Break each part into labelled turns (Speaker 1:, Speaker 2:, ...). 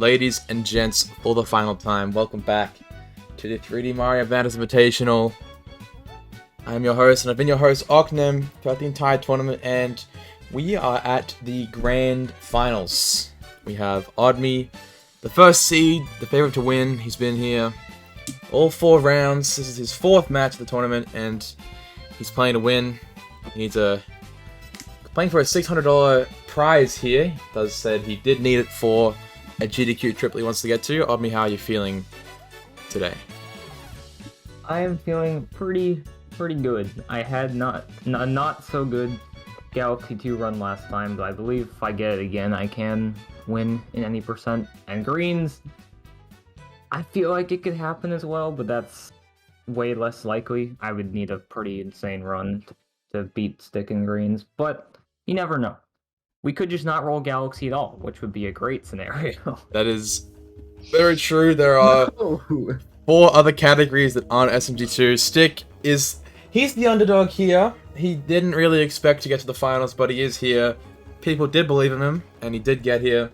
Speaker 1: ladies and gents, for the final time, welcome back to the 3D Mario Bros. Invitational. I'm your host, and I've been your host, Oknem, throughout the entire tournament, and we are at the grand finals. We have Odme, the first seed, the favorite to win. He's been here all 4 rounds. This is his 4th match of the tournament, and he's playing to win. He needs playing for a $600 prize here. He does said he did need it for a GDQ triple he wants to get to. Odme, how are you feeling today?
Speaker 2: I am feeling pretty good. I had not so good Galaxy 2 run last time, but I believe if I get it again, I can win in any percent. And greens, I feel like it could happen as well, but that's way less likely. I would need a pretty insane run to beat stick and greens, but you never know. We could just not roll Galaxy at all, which would be a great scenario.
Speaker 1: That is very true. There are 4 other categories that aren't SMG2. Stick he's the underdog here. He didn't really expect to get to the finals, but he is here. People did believe in him, and he did get here.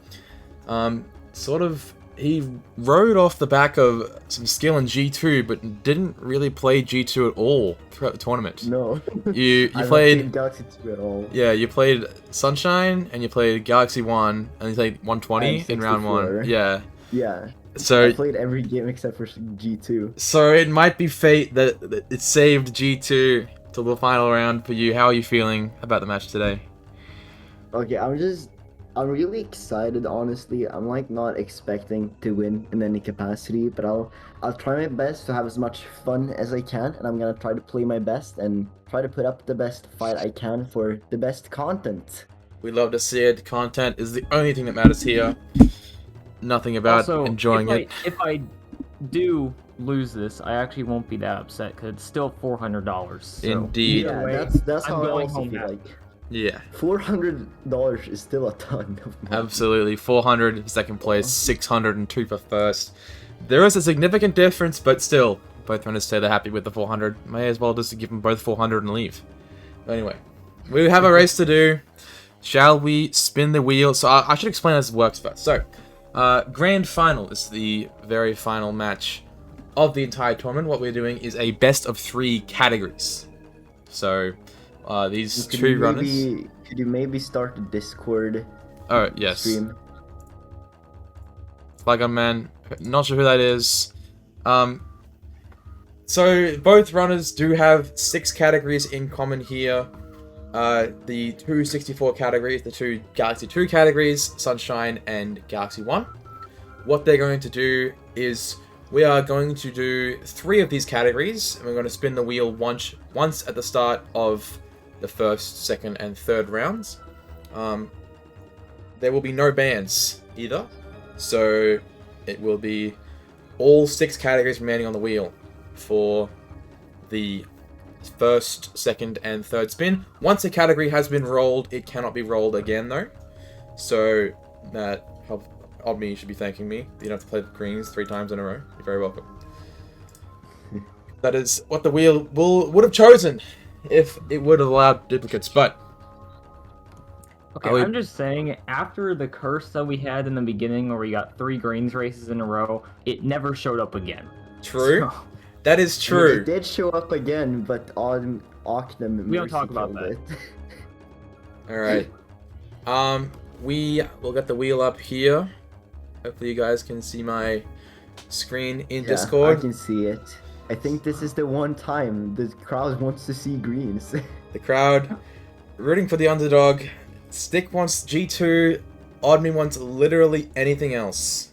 Speaker 1: He rode off the back of some skill in G2, but didn't really play G2 at all throughout the tournament.
Speaker 3: No.
Speaker 1: You
Speaker 3: I
Speaker 1: played
Speaker 3: haven't Galaxy 2 at all.
Speaker 1: Yeah, you played Sunshine, and you played Galaxy 1, and you played 120 in round 1. Yeah.
Speaker 3: Yeah.
Speaker 1: So
Speaker 3: I played every game except for G2.
Speaker 1: So it might be fate that it saved G2 till the final round for you. How are you feeling about the match today?
Speaker 3: Okay, I'm really excited, honestly. I'm like not expecting to win in any capacity, but I'll try my best to have as much fun as I can, and I'm gonna try to play my best and try to put up the best fight I can for the best content.
Speaker 1: We love to see it. Content is the only thing that matters here. Nothing about
Speaker 2: Also,
Speaker 1: enjoying it.
Speaker 2: If I do lose this, I actually won't be that upset because it's still $400. So
Speaker 1: Indeed.
Speaker 3: Yeah,
Speaker 2: way,
Speaker 3: that's
Speaker 2: I'm
Speaker 3: how I
Speaker 2: going
Speaker 3: also
Speaker 2: home
Speaker 3: feel
Speaker 2: happy.
Speaker 3: like.
Speaker 1: Yeah,
Speaker 3: $400 is still a ton of money.
Speaker 1: absolutely. 400 for second place, 602 for first. There is a significant difference, but still, both runners say they're happy with the 400. May as well just give them both 400 and leave. Anyway, we have a race to do. Shall we spin the wheel? So I should explain how this works first. So, grand final is the very final match of the entire tournament. What we're doing is a best of 3 categories. So, these 2 runners.
Speaker 3: Could you maybe start the Discord
Speaker 1: Yes.
Speaker 3: stream?
Speaker 1: Flag Man, not sure who that is. So both runners do have 6 categories in common here. The 2 64 categories, the 2 Galaxy 2 categories, Sunshine and Galaxy 1. What they're going to do is we are going to do 3 of these categories, and we're going to spin the wheel once at the start of the 1st, 2nd, and 3rd rounds. There will be no bans either, so it will be all 6 categories remaining on the wheel for the 1st, 2nd, and 3rd spin. Once a category has been rolled, it cannot be rolled again though. So that Odme, you should be thanking me. You don't have to play the greens 3 times in a row. You're very welcome. That is what the wheel would have chosen if it would have allowed duplicates, but
Speaker 2: Okay, I'm just saying, after the curse that we had in the beginning where we got 3 greens races in a row, it never showed up again.
Speaker 1: True.
Speaker 2: So,
Speaker 1: That is
Speaker 3: I mean,
Speaker 1: true.
Speaker 3: it did show up again, but on Oknem.
Speaker 2: We don't talk about that.
Speaker 1: Alright. We will get the wheel up here. Hopefully you guys can see my screen in
Speaker 3: Yeah,
Speaker 1: Discord.
Speaker 3: I can see it. I think this is the one time the crowd wants to see greens.
Speaker 1: The crowd rooting for the underdog. Stick wants G2. Odme wants literally anything else.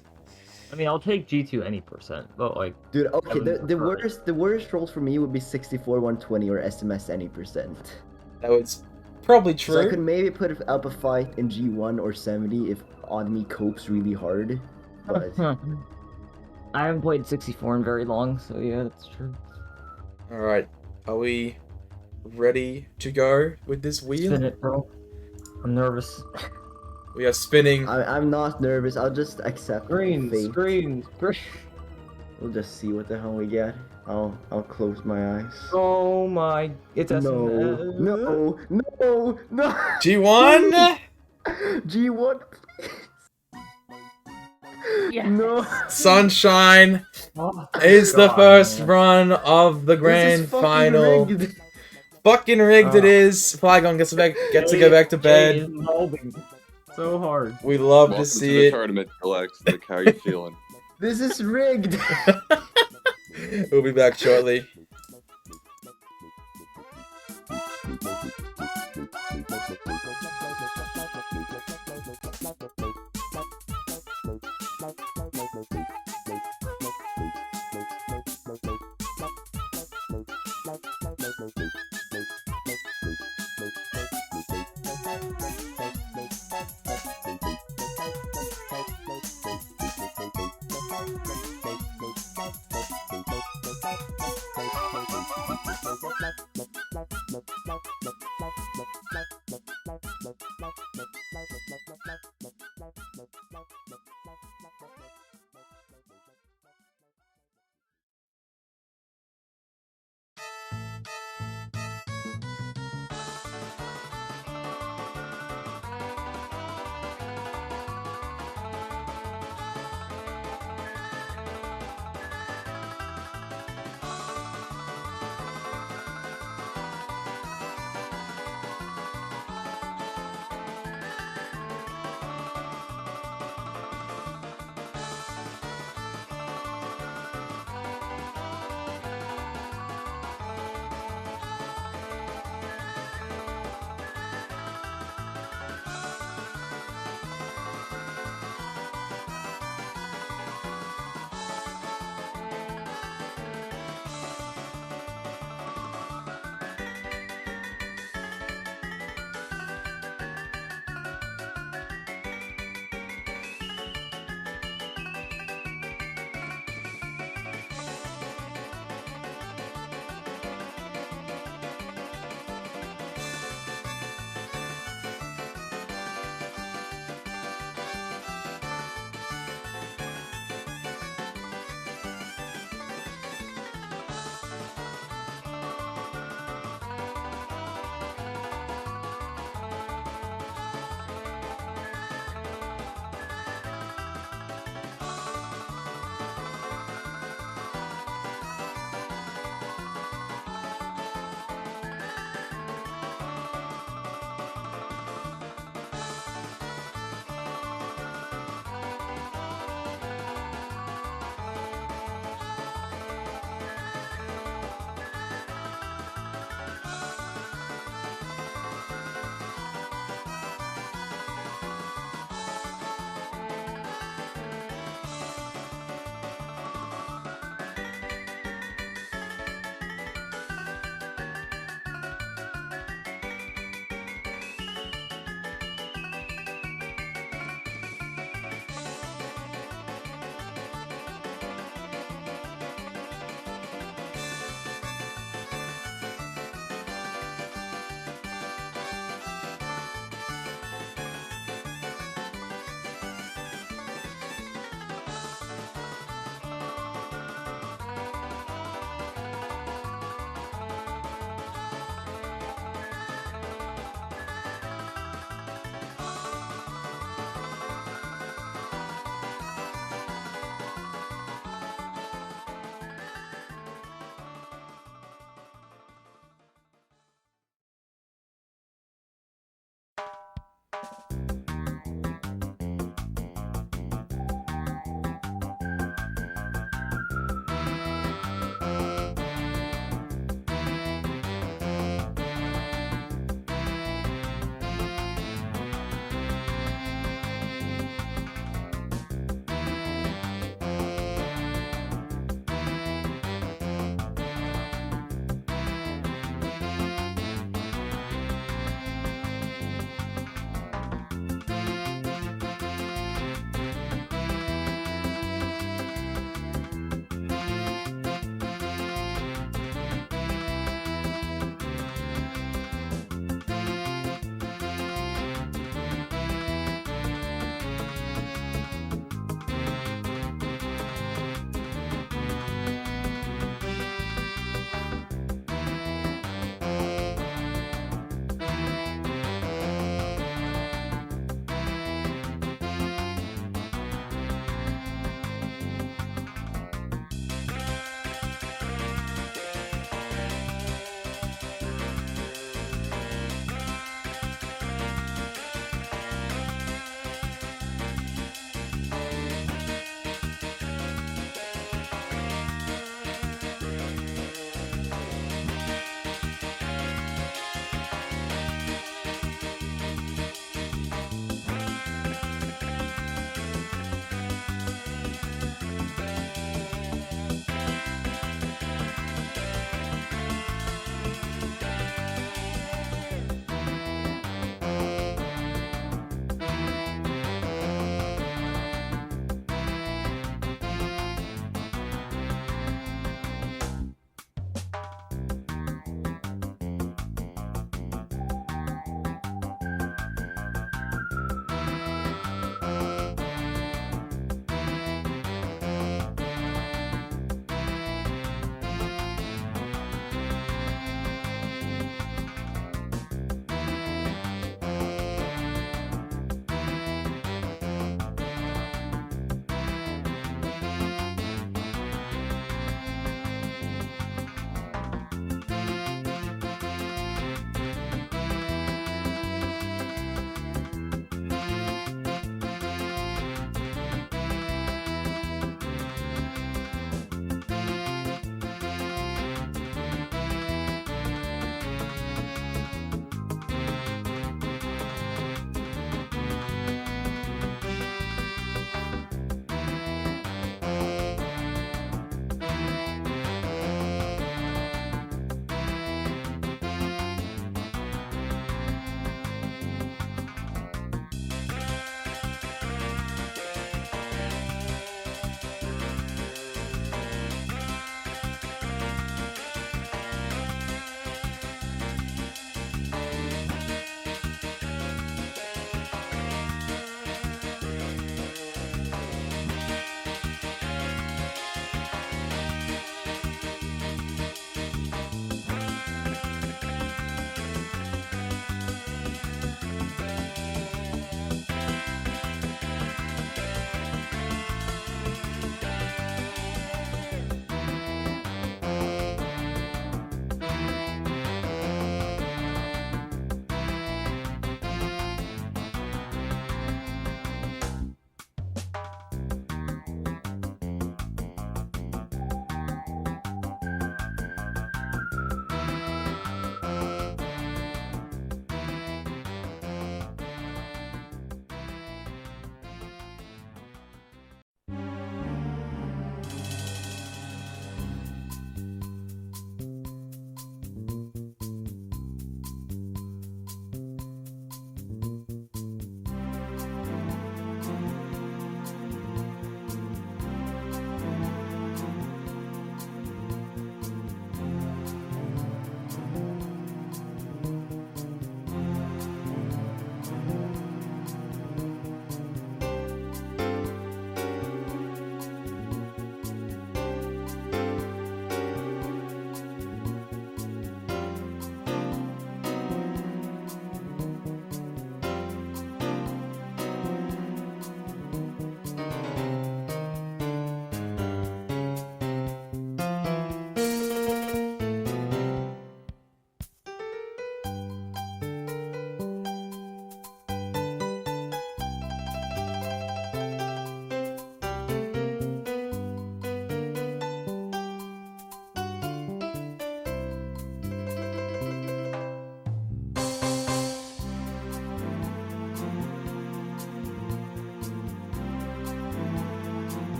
Speaker 2: I mean, I'll take G2 any percent, but like...
Speaker 3: Dude, okay,
Speaker 2: I wouldn't
Speaker 3: the
Speaker 2: prefer it.
Speaker 3: worst rolls for me would be 64, 120, or SMS any percent.
Speaker 1: That was probably
Speaker 3: So I could
Speaker 1: true.
Speaker 3: maybe put up a fight in G1 or 70 if Odme copes really hard. But
Speaker 2: I haven't played 64 in very long, so yeah, that's true.
Speaker 1: Alright. Are we ready to go with this wheel?
Speaker 2: Spin it, bro. I'm nervous.
Speaker 1: We are spinning.
Speaker 3: I'm not nervous. I'll just accept fate.
Speaker 2: Greens.
Speaker 3: We'll just see what the hell we get. I'll close my eyes.
Speaker 2: Oh my... It's
Speaker 3: No,
Speaker 2: SMS.
Speaker 3: no,
Speaker 1: G1?
Speaker 3: G1.
Speaker 2: No.
Speaker 1: Sunshine
Speaker 2: Oh,
Speaker 1: is the
Speaker 2: God,
Speaker 1: first
Speaker 2: man.
Speaker 1: run of the
Speaker 3: This
Speaker 1: grand
Speaker 3: is fucking
Speaker 1: final.
Speaker 3: rigged.
Speaker 1: Fucking rigged it
Speaker 2: Oh.
Speaker 1: is. Flygon gets to go back to
Speaker 2: Jay
Speaker 1: bed.
Speaker 2: is molding so hard.
Speaker 1: We love to
Speaker 4: Welcome to
Speaker 1: see
Speaker 4: the
Speaker 1: it.
Speaker 4: tournament, Galaxtic. How you feeling?
Speaker 3: This is rigged.
Speaker 1: We'll be back shortly.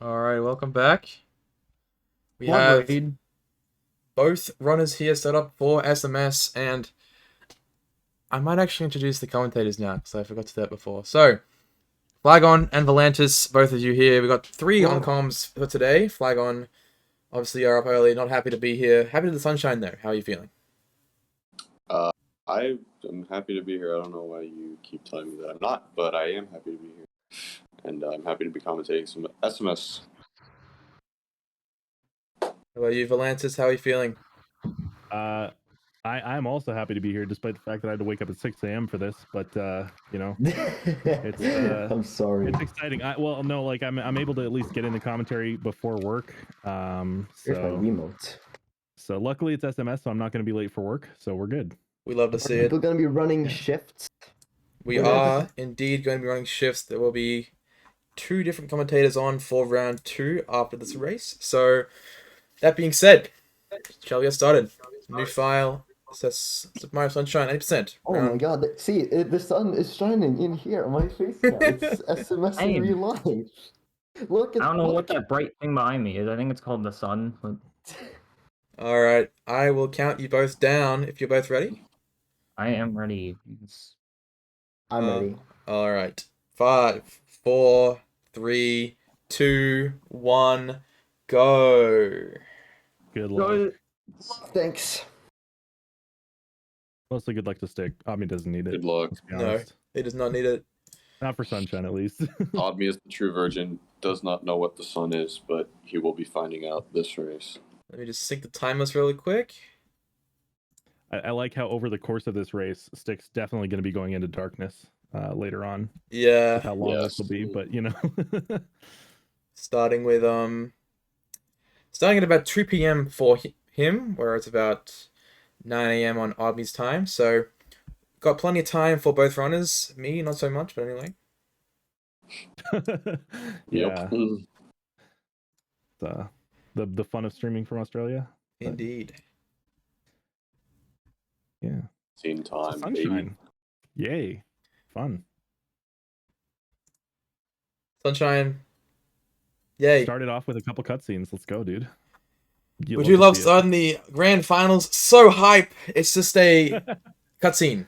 Speaker 1: All right, welcome back. We
Speaker 2: Blood
Speaker 1: have
Speaker 2: Raid.
Speaker 1: both runners here set up for SMS, and I might actually introduce the commentators now because I forgot to do that before. So, Flagon and Volantis, both of you here. We got 3 on comms for today. Flagon, obviously, you're up early. Not happy to be here. Happy to the sunshine, though. How are you feeling?
Speaker 4: I am happy to be here. I don't know why you keep telling me that I'm not, but I am happy to be here. And I'm happy to be commentating some SMS.
Speaker 1: How about you, Volantis? How are you feeling?
Speaker 5: I'm also happy to be here, despite the fact that I had to wake up at 6 a.m. for this. But it's
Speaker 3: I'm sorry.
Speaker 5: it's exciting. I'm able to at least get into commentary before work.
Speaker 3: Here's my remote.
Speaker 5: So luckily it's SMS, so I'm not going to be late for work. So we're good.
Speaker 1: We love to
Speaker 3: Are
Speaker 1: see it.
Speaker 3: people gonna be running shifts?
Speaker 1: We are indeed going to be running shifts. There will be 2 different commentators on for round 2 after this race. So, that being said, shall we get started? New file. Says Super Mario Sunshine 80%.
Speaker 3: Oh my god! See, the sun is shining in here on my face now. It's SMS in
Speaker 2: Same.
Speaker 3: real life. Look at.
Speaker 2: I don't know what
Speaker 3: look
Speaker 2: that bright thing behind me is. I think it's called the sun. But
Speaker 1: Alright, I will count you both down if you're both ready.
Speaker 2: I am ready.
Speaker 3: I'm ready.
Speaker 1: Alright. 5, 4, 3, 2, 1, go.
Speaker 5: Good luck.
Speaker 3: Thanks.
Speaker 5: Mostly good luck to Stick. Odme doesn't need it.
Speaker 4: Good luck.
Speaker 5: Let's be
Speaker 1: No,
Speaker 5: honest.
Speaker 1: he does not need it.
Speaker 5: Not for Sunshine, at least.
Speaker 4: Odme is the true virgin, does not know what the sun is, but he will be finding out this race.
Speaker 1: Let me just sync the timers really quick.
Speaker 5: I like how over the course of this race, Stick's definitely going to be going into darkness later on.
Speaker 1: Yeah.
Speaker 5: How long this will be, but
Speaker 1: Starting with starting at about 2 p.m. for him, where it's about 9 a.m. on Odme's time. So got plenty of time for both runners. Me, not so much, but anyway.
Speaker 5: Yeah.
Speaker 4: Yep.
Speaker 5: The fun of streaming from Australia.
Speaker 1: Indeed.
Speaker 5: Yeah.
Speaker 4: Scene time,
Speaker 5: Sunshine. Yay. Fun.
Speaker 1: Sunshine. Yay.
Speaker 5: Started off with a couple cutscenes. Let's go, dude.
Speaker 1: Would you love starting the grand finals? So hype. It's just a cutscene.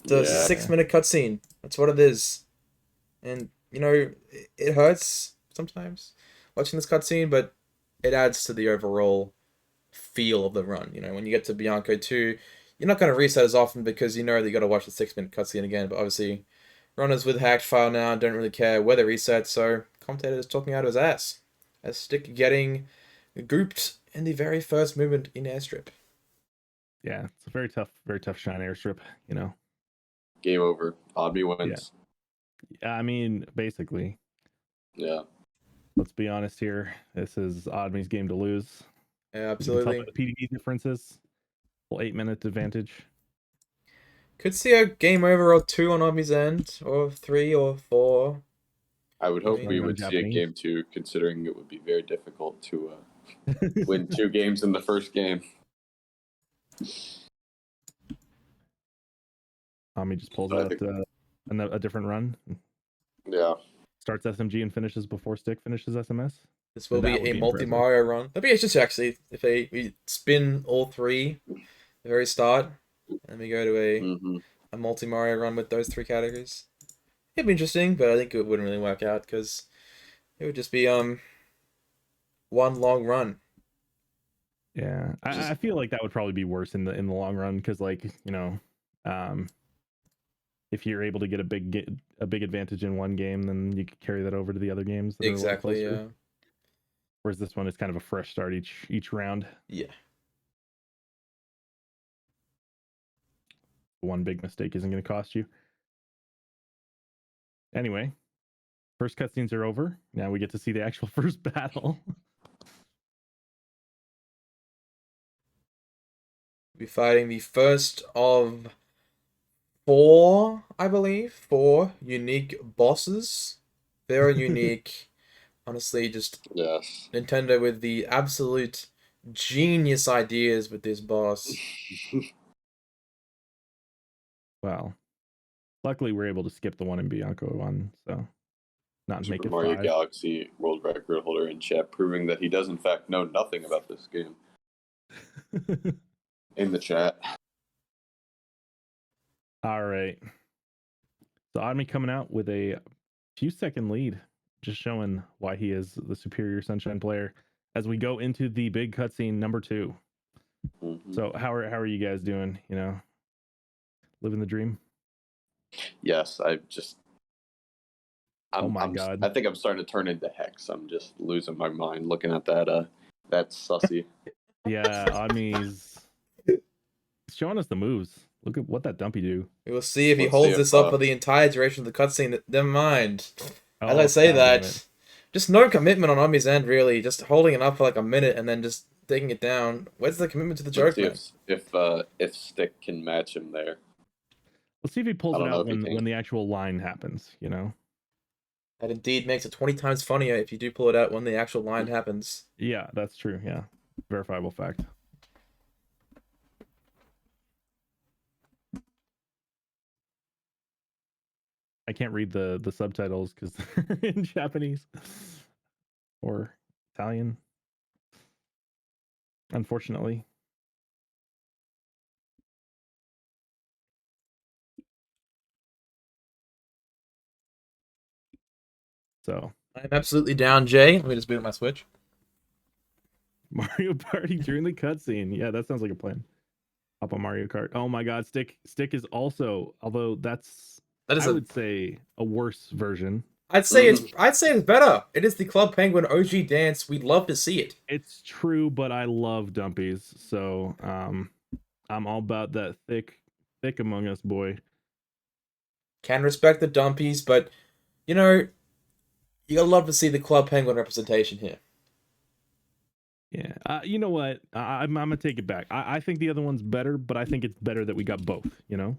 Speaker 1: It's a 6-minute cutscene. That's what it is. And, it hurts sometimes watching this cutscene, but it adds to the overall feel of the run. When you get to Bianco 2, you're not going to reset as often because you know that you got to watch the 6-minute cutscene again. But obviously, runners with hacked file now don't really care where they reset, so commentator is talking out of his ass. As Stick getting grouped in the very first movement in airstrip.
Speaker 5: Yeah, it's a very tough shine airstrip,
Speaker 4: Game over. Odme wins.
Speaker 5: Yeah, I mean, basically.
Speaker 4: Yeah.
Speaker 5: Let's be honest here. This is Odme's game to lose.
Speaker 1: Yeah, absolutely.
Speaker 5: You can tell by the PDE differences. Full 8-minute advantage.
Speaker 1: Could see a game over or 2 on Odme's end, or 3 or 4.
Speaker 4: I would hope we would
Speaker 5: Japanese.
Speaker 4: see a game 2, considering it would be very difficult to win 2 games in the first game.
Speaker 5: Odme just pulls
Speaker 4: I
Speaker 5: out a different run.
Speaker 4: Yeah.
Speaker 5: Starts SMG and finishes before Stick finishes SMS.
Speaker 1: This will
Speaker 5: That
Speaker 1: be
Speaker 5: would
Speaker 1: a
Speaker 5: be
Speaker 1: multi-Mario run. That'd be interesting, actually, if we spin all 3 at the very start, and we go to a multi-Mario run with those 3 categories. It'd be interesting, but I think it wouldn't really work out, because it would just be one long run.
Speaker 5: Yeah, I feel like that would probably be worse in the long run, because if you're able to get a big advantage in one game, then you could carry that over to the other games. That
Speaker 1: Exactly. Yeah.
Speaker 5: Whereas this one is kind of a fresh start each round.
Speaker 1: Yeah.
Speaker 5: One big mistake isn't going to cost you. Anyway, first cutscenes are over. Now we get to see the actual first battle.
Speaker 1: We'll be fighting the first of 4, I believe. 4 unique bosses. Very unique. Honestly, just
Speaker 4: Yes.
Speaker 1: Nintendo with the absolute genius ideas with this boss.
Speaker 5: Well, luckily we're able to skip the one in Bianco one, so not make
Speaker 4: Super
Speaker 5: it
Speaker 4: Mario
Speaker 5: 5.
Speaker 4: Galaxy world record holder in chat, proving that he does in fact know nothing about this game. In the chat.
Speaker 5: All right. So Odme coming out with a few second lead, just showing why he is the superior Sunshine player as we go into the big cutscene number 2.
Speaker 4: Mm-hmm.
Speaker 5: So how are you guys doing? You know, living the dream?
Speaker 4: Yes,
Speaker 5: Oh my God.
Speaker 4: I think I'm starting to turn into Hex. I'm just losing my mind looking at that sussy.
Speaker 5: Yeah, Odme's showing us the moves. Look at what that dumpy do.
Speaker 1: We will see if he
Speaker 4: Let's see
Speaker 1: holds
Speaker 4: if,
Speaker 1: this up for the entire duration of the cutscene. Never mind. As I
Speaker 5: Oh,
Speaker 1: say
Speaker 5: God damn
Speaker 1: that,
Speaker 5: it.
Speaker 1: just no commitment on Omi's end, really. Just holding it up for like a minute and then just taking it down. Where's the commitment to the
Speaker 4: Let's
Speaker 1: joke,
Speaker 4: see
Speaker 1: man?
Speaker 4: if Stick can match him there.
Speaker 5: Let's see if he pulls
Speaker 4: I
Speaker 5: it
Speaker 4: don't know
Speaker 5: out
Speaker 4: if he can.
Speaker 5: when the actual line happens, you know?
Speaker 1: That indeed makes it 20 times funnier if you do pull it out when the actual line happens.
Speaker 5: Yeah, that's true. Yeah. Verifiable fact. I can't read the subtitles because they're in Japanese or Italian, unfortunately. So
Speaker 1: I'm absolutely down, Jay. Let me just boot up my Switch.
Speaker 5: Mario Party during the cutscene. Yeah, that sounds like a plan. Up on Mario Kart. Oh my God, Stick is also, although that is I would say a worse version.
Speaker 1: I'd say it's better. It is the Club Penguin OG dance. We'd love to see it.
Speaker 5: It's true, but I love dumpies, so I'm all about that thick Among Us boy.
Speaker 1: Can respect the dumpies, but you know, you gotta love to see the Club Penguin representation here.
Speaker 5: Yeah, you know what? I'm gonna take it back. I think the other one's better, but I think it's better that we got both. You know.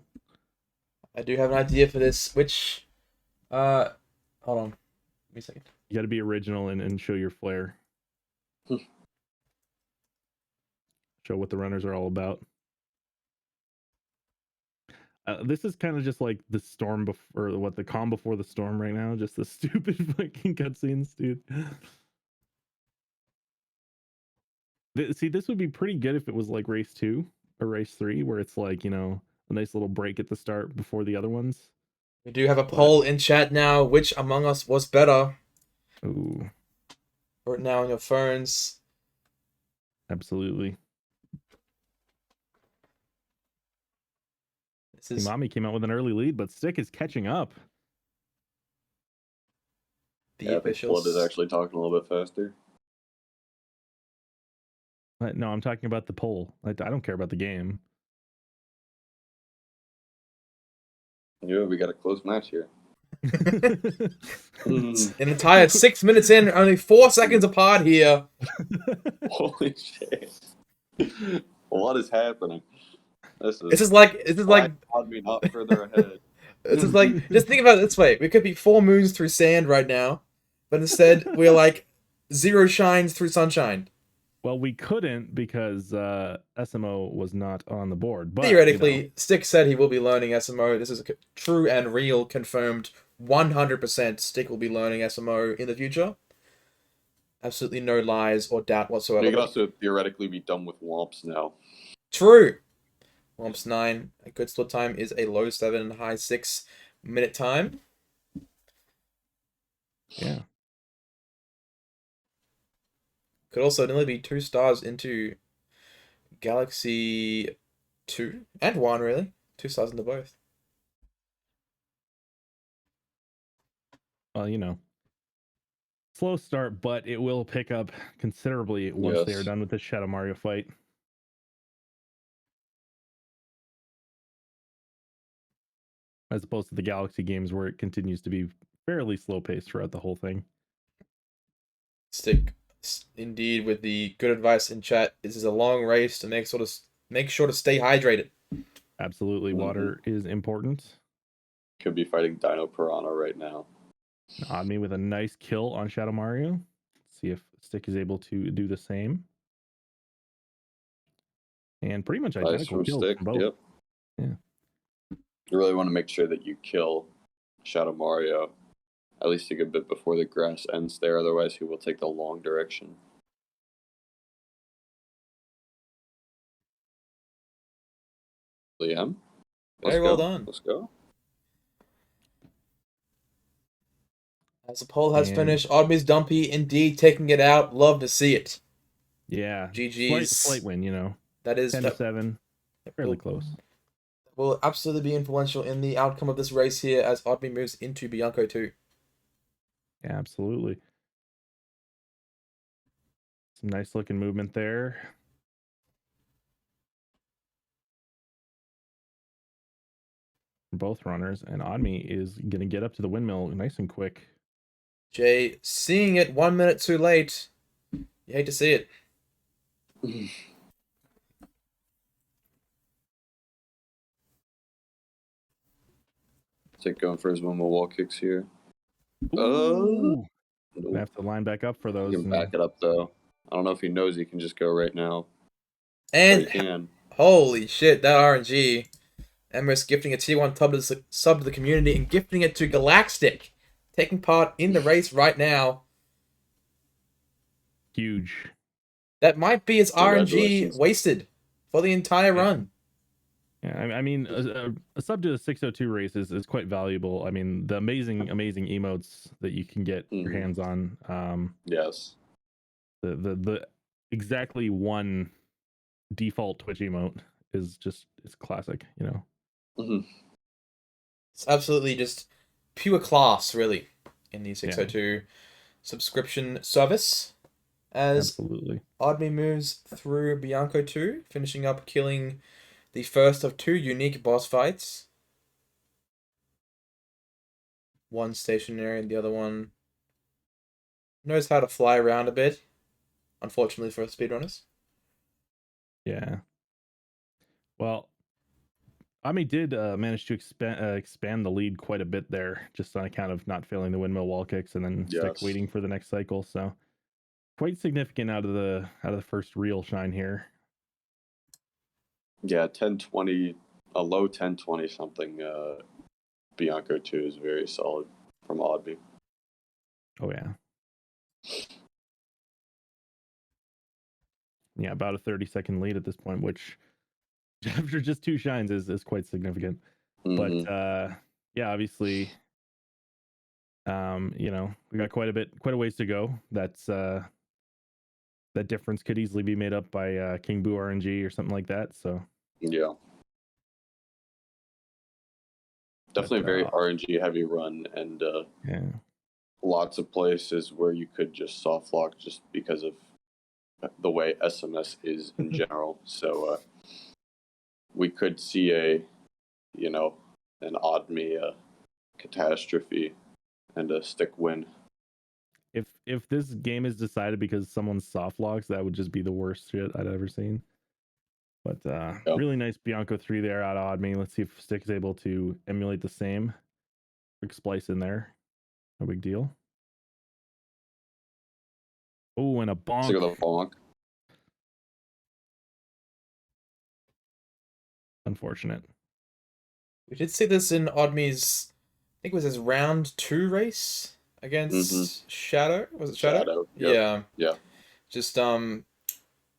Speaker 1: I do have an idea for this. Which, hold on, give me a second.
Speaker 5: You got to be original and show your flair. Show what the runners are all about. This is kind of just like the storm before, or what, the calm before the storm right now. Just the stupid fucking cutscenes, dude. See, this would be pretty good if it was like race 2 or race 3, where it's like, you know, a nice little break at the start before the other ones.
Speaker 1: We do have a poll in chat now. Which Among Us was better?
Speaker 5: Ooh.
Speaker 1: Vote now on your phones.
Speaker 5: Absolutely. Imami came out with an early lead, but Stick is catching up.
Speaker 4: I think Blood is actually talking a little bit faster.
Speaker 5: No, I'm talking about the poll. I don't care about the game.
Speaker 4: Yeah, we got a close match here.
Speaker 1: An entire 6 minutes in, only 4 seconds apart here.
Speaker 4: Holy shit! What is happening? This is
Speaker 1: like
Speaker 4: Odme not further ahead.
Speaker 1: This is like, just think about it this way: we could be 4 moons through sand right now, but instead we're like 0 shines through sunshine.
Speaker 5: Well, we couldn't because SMO was not on the board. But
Speaker 1: theoretically,
Speaker 5: you know.
Speaker 1: Stick said he will be learning SMO. This is a true and real, confirmed, 100% Stick will be learning SMO in the future. Absolutely no lies or doubt whatsoever.
Speaker 4: You could also theoretically be done with Womps now.
Speaker 1: True. Womps 9. A good split time is a low 7 and high 6 minute time.
Speaker 5: Yeah.
Speaker 1: Could also nearly be 2 stars into Galaxy 2 and 1, really. 2 stars into both.
Speaker 5: Well, you know, slow start, but it will pick up considerably once they are done with the Shadow Mario fight. As opposed to the Galaxy games where it continues to be fairly slow paced throughout the whole thing.
Speaker 1: Stick, indeed, with the good advice in chat. This is a long race to make sure to stay hydrated.
Speaker 5: Absolutely, water is important.
Speaker 4: Could be fighting Dino Piranha right now.
Speaker 5: Odme with a nice kill on Shadow Mario. Let's see if Stick is able to do the same. And pretty much identical kills
Speaker 4: Stick.
Speaker 5: from both.
Speaker 4: Yep.
Speaker 5: Yeah.
Speaker 4: You really want to make sure that you kill Shadow Mario at least a good bit before the grass ends there. Otherwise, he will take the long direction. Liam,
Speaker 1: Very well done.
Speaker 4: Let's go.
Speaker 1: As the poll has
Speaker 5: And-
Speaker 1: finished, Odme's Dumpy indeed taking it out. Love to see it.
Speaker 5: Yeah.
Speaker 1: GG's.
Speaker 5: Slight win, you know.
Speaker 1: That is
Speaker 5: 10-7. Fairly close.
Speaker 1: Will absolutely be influential in the outcome of this race here as Odme moves into Bianco 2.
Speaker 5: Yeah, absolutely. Some nice looking movement there. Both runners, and Odme is going to get up to the windmill nice and quick.
Speaker 1: Jay, seeing it 1 minute too late. You hate to see it.
Speaker 4: Take going for his windmill wall kicks here.
Speaker 5: Ooh.
Speaker 4: Nope.
Speaker 5: I have to line back up for those.
Speaker 4: He can back it up though. I don't know if he knows he can just go right now.
Speaker 1: And
Speaker 4: But he can.
Speaker 1: holy shit, that RNG. Emrys gifting a tier 1 sub to the community and gifting it to Galaxtic. Taking part in the race right now.
Speaker 5: Huge.
Speaker 1: That might be his RNG
Speaker 4: Congratulations.
Speaker 1: wasted for the entire run.
Speaker 5: Yeah, I mean, a sub to the 602 race is quite valuable. I mean, the amazing emotes that you can get your hands on.
Speaker 4: Yes.
Speaker 5: The exactly one default Twitch emote is classic, you know.
Speaker 4: Mm-hmm.
Speaker 1: It's absolutely just pure class, really, in the 602 subscription service. As
Speaker 5: Absolutely.
Speaker 1: Odme moves through Bianco 2, finishing up killing the first of 2 unique boss fights. One stationary and the other one knows how to fly around a bit, unfortunately for speedrunners.
Speaker 5: Yeah. Well, Ami did manage to expand the lead quite a bit there, just on account of not failing the windmill wall kicks and then stick waiting for the next cycle. So quite significant out of the first real shine here.
Speaker 4: Yeah, 10-20, a low 10-20 something. Bianco 2 is very solid from Odme.
Speaker 5: Oh yeah. Yeah, about a 30-second lead at this point, which after just 2 shines is quite significant.
Speaker 4: Mm-hmm.
Speaker 5: But yeah, obviously, you know, we got quite a ways to go. That's that difference could easily be made up by King Boo RNG or something like that. So
Speaker 4: Yeah. Definitely a very RNG heavy run, and
Speaker 5: yeah,
Speaker 4: lots of places where you could just soft lock just because of the way SMS is in general. So we could see an Odme catastrophe and a stick win.
Speaker 5: if this game is decided because someone soft locks, that would just be the worst shit I'd ever seen. But really nice Bianco 3 there out of Odme. Let's see if Stick is able to emulate the same. Quick splice in there. No big deal. Oh, and a bonk.
Speaker 4: Look at the bonk.
Speaker 5: Unfortunate.
Speaker 1: We did see this in Odme's, I think it was his round 2 race against Shadow. Was it Shadow?
Speaker 4: Yep. Yeah.
Speaker 1: Just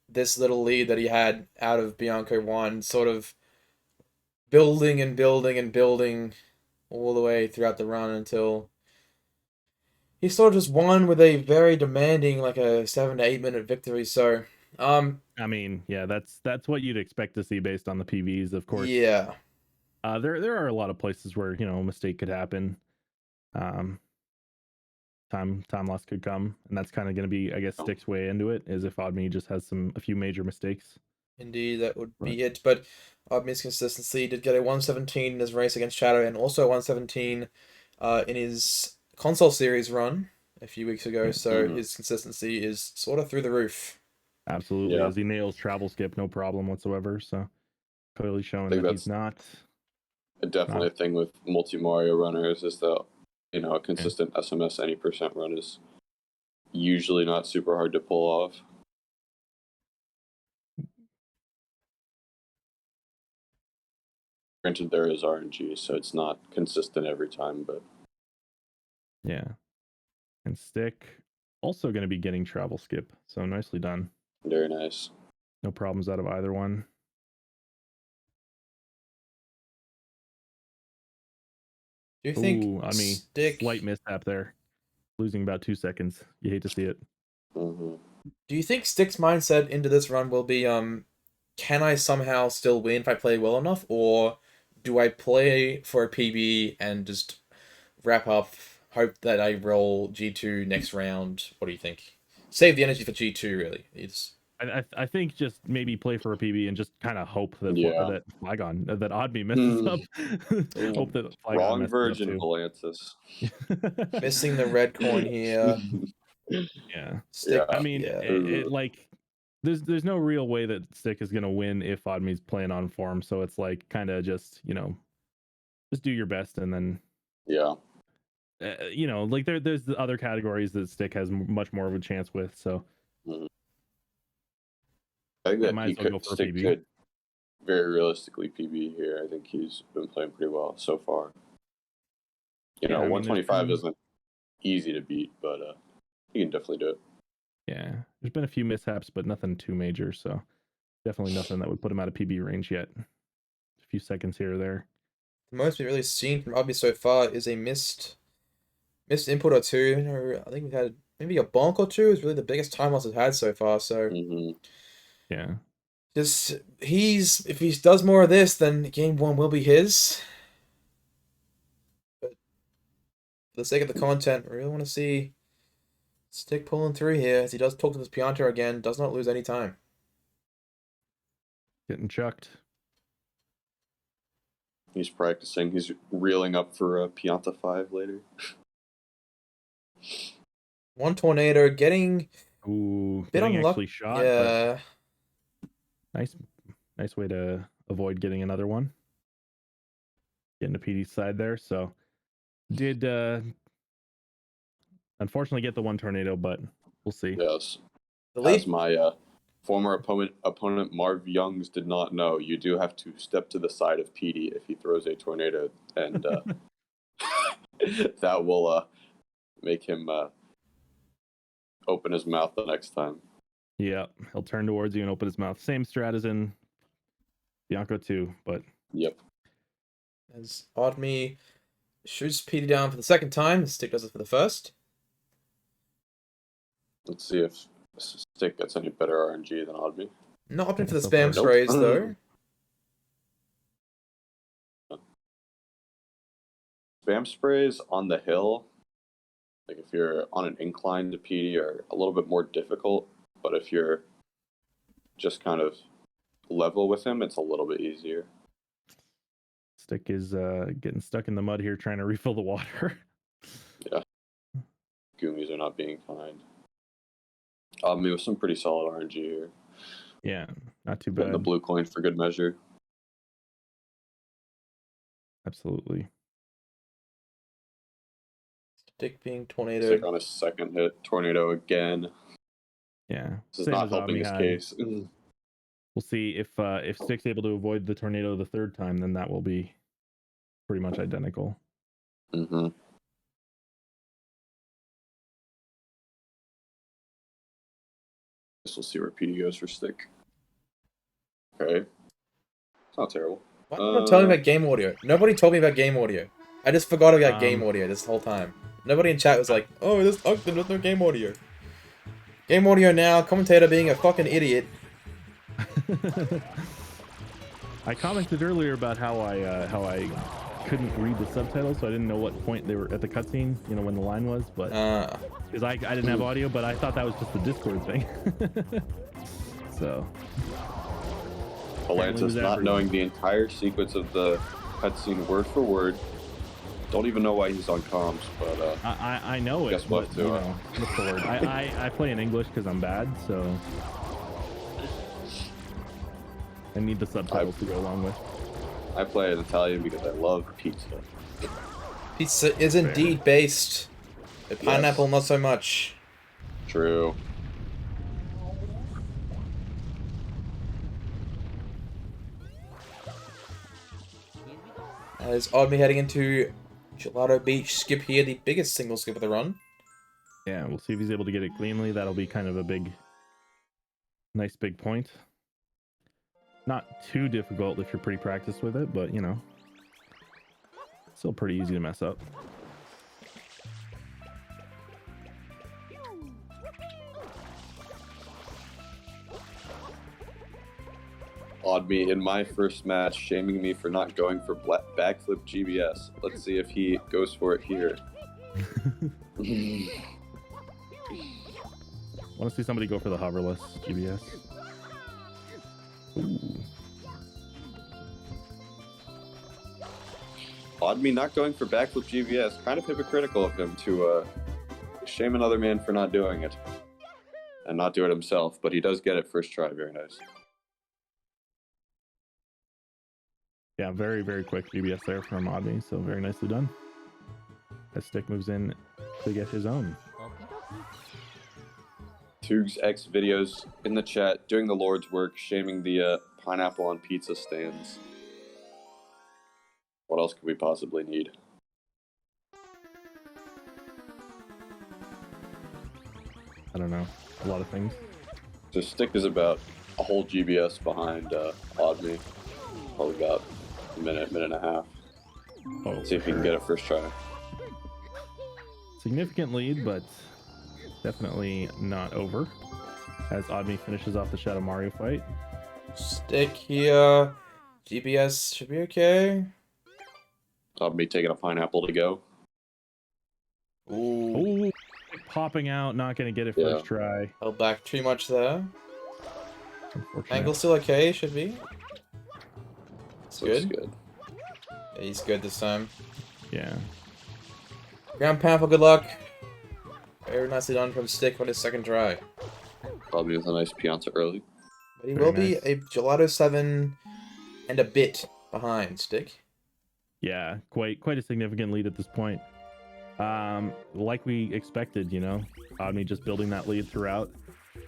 Speaker 1: this little lead that he had out of Bianco 1, sort of building and building and building all the way throughout the run until he sort of just won with a very demanding, like a 7 to 8 minute victory. So,
Speaker 5: I mean, yeah, that's what you'd expect to see based on the PVs, of course.
Speaker 1: Yeah.
Speaker 5: There are a lot of places where, you know, a mistake could happen. Time loss could come, and that's kind of going to be, I guess, Stick's way into it, is if Odme just has a few major mistakes.
Speaker 1: Indeed, that would be it. But Odme's consistency did get a 117 in his race against Shadow, and also a 117 in his console series run a few weeks ago. So his consistency is sort of through the roof.
Speaker 5: Absolutely, as he nails travel skip, no problem whatsoever. So clearly showing that he's not.
Speaker 4: Definitely a thing with multi Mario runners is that, you know, a consistent SMS any percent run is usually not super hard to pull off. Granted, there is RNG, so it's not consistent every time, but
Speaker 5: Yeah. And Stick also going to be getting travel skip. So nicely done.
Speaker 4: Very nice.
Speaker 5: No problems out of either one.
Speaker 1: Do you think
Speaker 5: Ooh, on me,
Speaker 1: Stick?
Speaker 5: slight mishap there. Losing about 2 seconds. You hate to see it.
Speaker 4: Mm-hmm.
Speaker 1: Do you think Stick's mindset into this run will be can I somehow still win if I play well enough, or do I play for a PB and just wrap up, hope that I roll G2 next round? What do you think? Save the energy for G2, really. It's
Speaker 5: I think just maybe play for a PB and just kind of hope that
Speaker 4: Yeah.
Speaker 5: that Odme messes up. Hope that Flygon
Speaker 4: Wrong
Speaker 5: messes
Speaker 4: version,
Speaker 5: up
Speaker 4: Volantis.
Speaker 5: too.
Speaker 1: missing the red coin here.
Speaker 5: Yeah.
Speaker 1: Stick,
Speaker 5: I mean,
Speaker 1: yeah.
Speaker 5: it like there's no real way that Stick is gonna win if Odme's playing on form. So it's like kind of just just do your best and then
Speaker 4: Yeah.
Speaker 5: like there's the other categories that Stick has much more of a chance with. So
Speaker 4: I think
Speaker 5: I
Speaker 4: that
Speaker 5: might as well go for a
Speaker 4: Stick
Speaker 5: PB.
Speaker 4: could very realistically PB here. I think he's been playing pretty well so far.
Speaker 5: Yeah, I mean,
Speaker 4: 125 isn't easy to beat, but he can definitely do it.
Speaker 5: Yeah, there's been a few mishaps, but nothing too major. So definitely nothing that would put him out of PB range yet. A few seconds here or there.
Speaker 1: The most we've really seen from Obby so far is a missed input or two. I think we've had maybe a bonk or two is really the biggest time loss we've had so far. So
Speaker 5: Yeah.
Speaker 1: just if he does more of this, then game one will be his. But for the sake of the content, we really want to see Stick pulling through here as he does talk to this Pianta again. Does not lose any time.
Speaker 5: Getting chucked.
Speaker 4: He's practicing. He's reeling up for Pianta 5 later.
Speaker 1: One tornado getting
Speaker 5: getting actually shot.
Speaker 1: Yeah.
Speaker 5: But nice way to avoid getting another one. Getting to PD's side there. So did unfortunately get the one tornado, but we'll see.
Speaker 4: Yes.
Speaker 1: The lead.
Speaker 4: As my former opponent Marv Youngs did not know, you do have to step to the side of PD if he throws a tornado, and that will make him open his mouth the next time.
Speaker 5: Yeah, he'll turn towards you and open his mouth. Same strat as in Bianco 2, but
Speaker 4: Yep.
Speaker 1: As Odme shoots PD down for the second time, Stick does it for the first.
Speaker 4: Let's see if Stick gets any better RNG than Odme.
Speaker 1: Not opting for the
Speaker 5: so
Speaker 1: spam
Speaker 5: far.
Speaker 1: sprays
Speaker 4: Nope.
Speaker 1: though.
Speaker 4: Spam sprays on the hill, like if you're on an incline to PD, are a little bit more difficult, but if you're just kind of level with him, it's a little bit easier.
Speaker 5: Stick is getting stuck in the mud here trying to refill the water.
Speaker 4: Yeah. Goomies are not being kind. It was some pretty solid RNG here.
Speaker 5: Yeah, not too
Speaker 4: Getting
Speaker 5: bad.
Speaker 4: the blue coin for good measure.
Speaker 5: Absolutely.
Speaker 1: Stick being tornado.
Speaker 4: Stick on his second hit. Tornado again.
Speaker 5: Yeah.
Speaker 4: This is
Speaker 5: Same
Speaker 4: not
Speaker 5: as
Speaker 4: helping
Speaker 5: Odme
Speaker 4: his
Speaker 5: had.
Speaker 4: case.
Speaker 5: We'll see if Stick's able to avoid the tornado the third time, then that will be pretty much identical.
Speaker 4: Mm-hmm. Guess we'll see where PD goes for Stick. Okay. It's not terrible.
Speaker 1: Why am I not telling me about game audio? Nobody told me about game audio. I just forgot about game
Speaker 5: Um,
Speaker 1: audio this whole time. Nobody in chat was like, oh, there's no game audio. Game audio now, commentator being a fucking idiot.
Speaker 5: I commented earlier about how I couldn't read the subtitles, so I didn't know what point they were at the cutscene, when the line was, but because I didn't have audio, but I thought that was just the Discord thing. So
Speaker 4: Volantis not knowing the entire sequence of the cutscene word for word. Don't even know why he's on comms, but
Speaker 5: I know it.
Speaker 4: Guess what?
Speaker 5: But, what's the word? I play in English because I'm bad, so I need the subtitles to go along with.
Speaker 4: I play in Italian because I love pizza.
Speaker 1: Pizza is indeed based. But pineapple, not so much.
Speaker 4: True.
Speaker 1: As Odme heading into Gelato Beach skip here, the biggest single skip of the run.
Speaker 5: Yeah, we'll see if he's able to get it cleanly. That'll be kind of a nice big point. Not too difficult if you're pretty practiced with it, but you know, still pretty easy to mess up.
Speaker 4: Odme in my first match shaming me for not going for backflip GBS. Let's see if he goes for it here.
Speaker 5: Want to see somebody go for the hoverless GBS? Ooh.
Speaker 4: Odme not going for backflip GBS. Kind of hypocritical of him to shame another man for not doing it. And not do it himself, but he does get it first try. Very nice.
Speaker 5: Yeah, very, very quick GBS there from Odme, so very nicely done. As Stick moves in to get his own.
Speaker 4: Toogs X videos in the chat doing the Lord's work, shaming the pineapple on pizza stands. What else could we possibly need?
Speaker 5: I don't know. A lot of things.
Speaker 4: So Stick is about a whole GBS behind Odme. Probably about a minute and a half.
Speaker 5: Oh,
Speaker 4: Let's see if he can get it first try.
Speaker 5: Significant lead, but definitely not over. As Odme finishes off the Shadow Mario fight.
Speaker 1: Stick here. GBS should be okay.
Speaker 4: Odme taking a pineapple to go.
Speaker 1: Ooh.
Speaker 5: Oh, popping out, not going to get it first try.
Speaker 1: Held back too much there.
Speaker 5: Unfortunate.
Speaker 1: Angle still okay, should be. It's good.
Speaker 4: Good.
Speaker 1: Yeah, he's good this time.
Speaker 5: Yeah.
Speaker 1: Ground pound for good luck. Very nicely done from Stick on his second try.
Speaker 4: Odme with a nice Pianta early.
Speaker 1: But he
Speaker 5: Very
Speaker 1: will be
Speaker 5: nice.
Speaker 1: a Gelato 7 and a bit behind Stick.
Speaker 5: Yeah, quite a significant lead at this point. Like we expected, you know, Odme just building that lead throughout.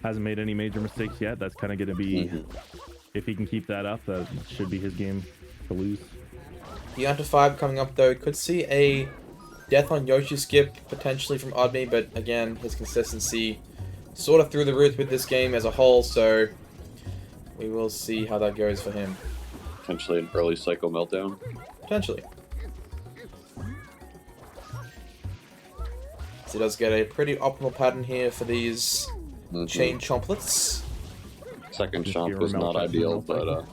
Speaker 5: Hasn't made any major mistakes yet. That's kind of going to be, if he can keep that up, that should be his game to lose.
Speaker 1: Pianta 5 coming up though. Could see a Death on Yoshi skip potentially from Odme, but again, his consistency sort of through the roof with this game as a whole, so we will see how that goes for him.
Speaker 4: Potentially an early cycle meltdown.
Speaker 1: Potentially. So he does get a pretty optimal pattern here for these chain chomplets.
Speaker 4: Second
Speaker 5: Just
Speaker 4: chomp
Speaker 5: hero
Speaker 4: was not
Speaker 5: melt
Speaker 4: ideal,
Speaker 5: cycle.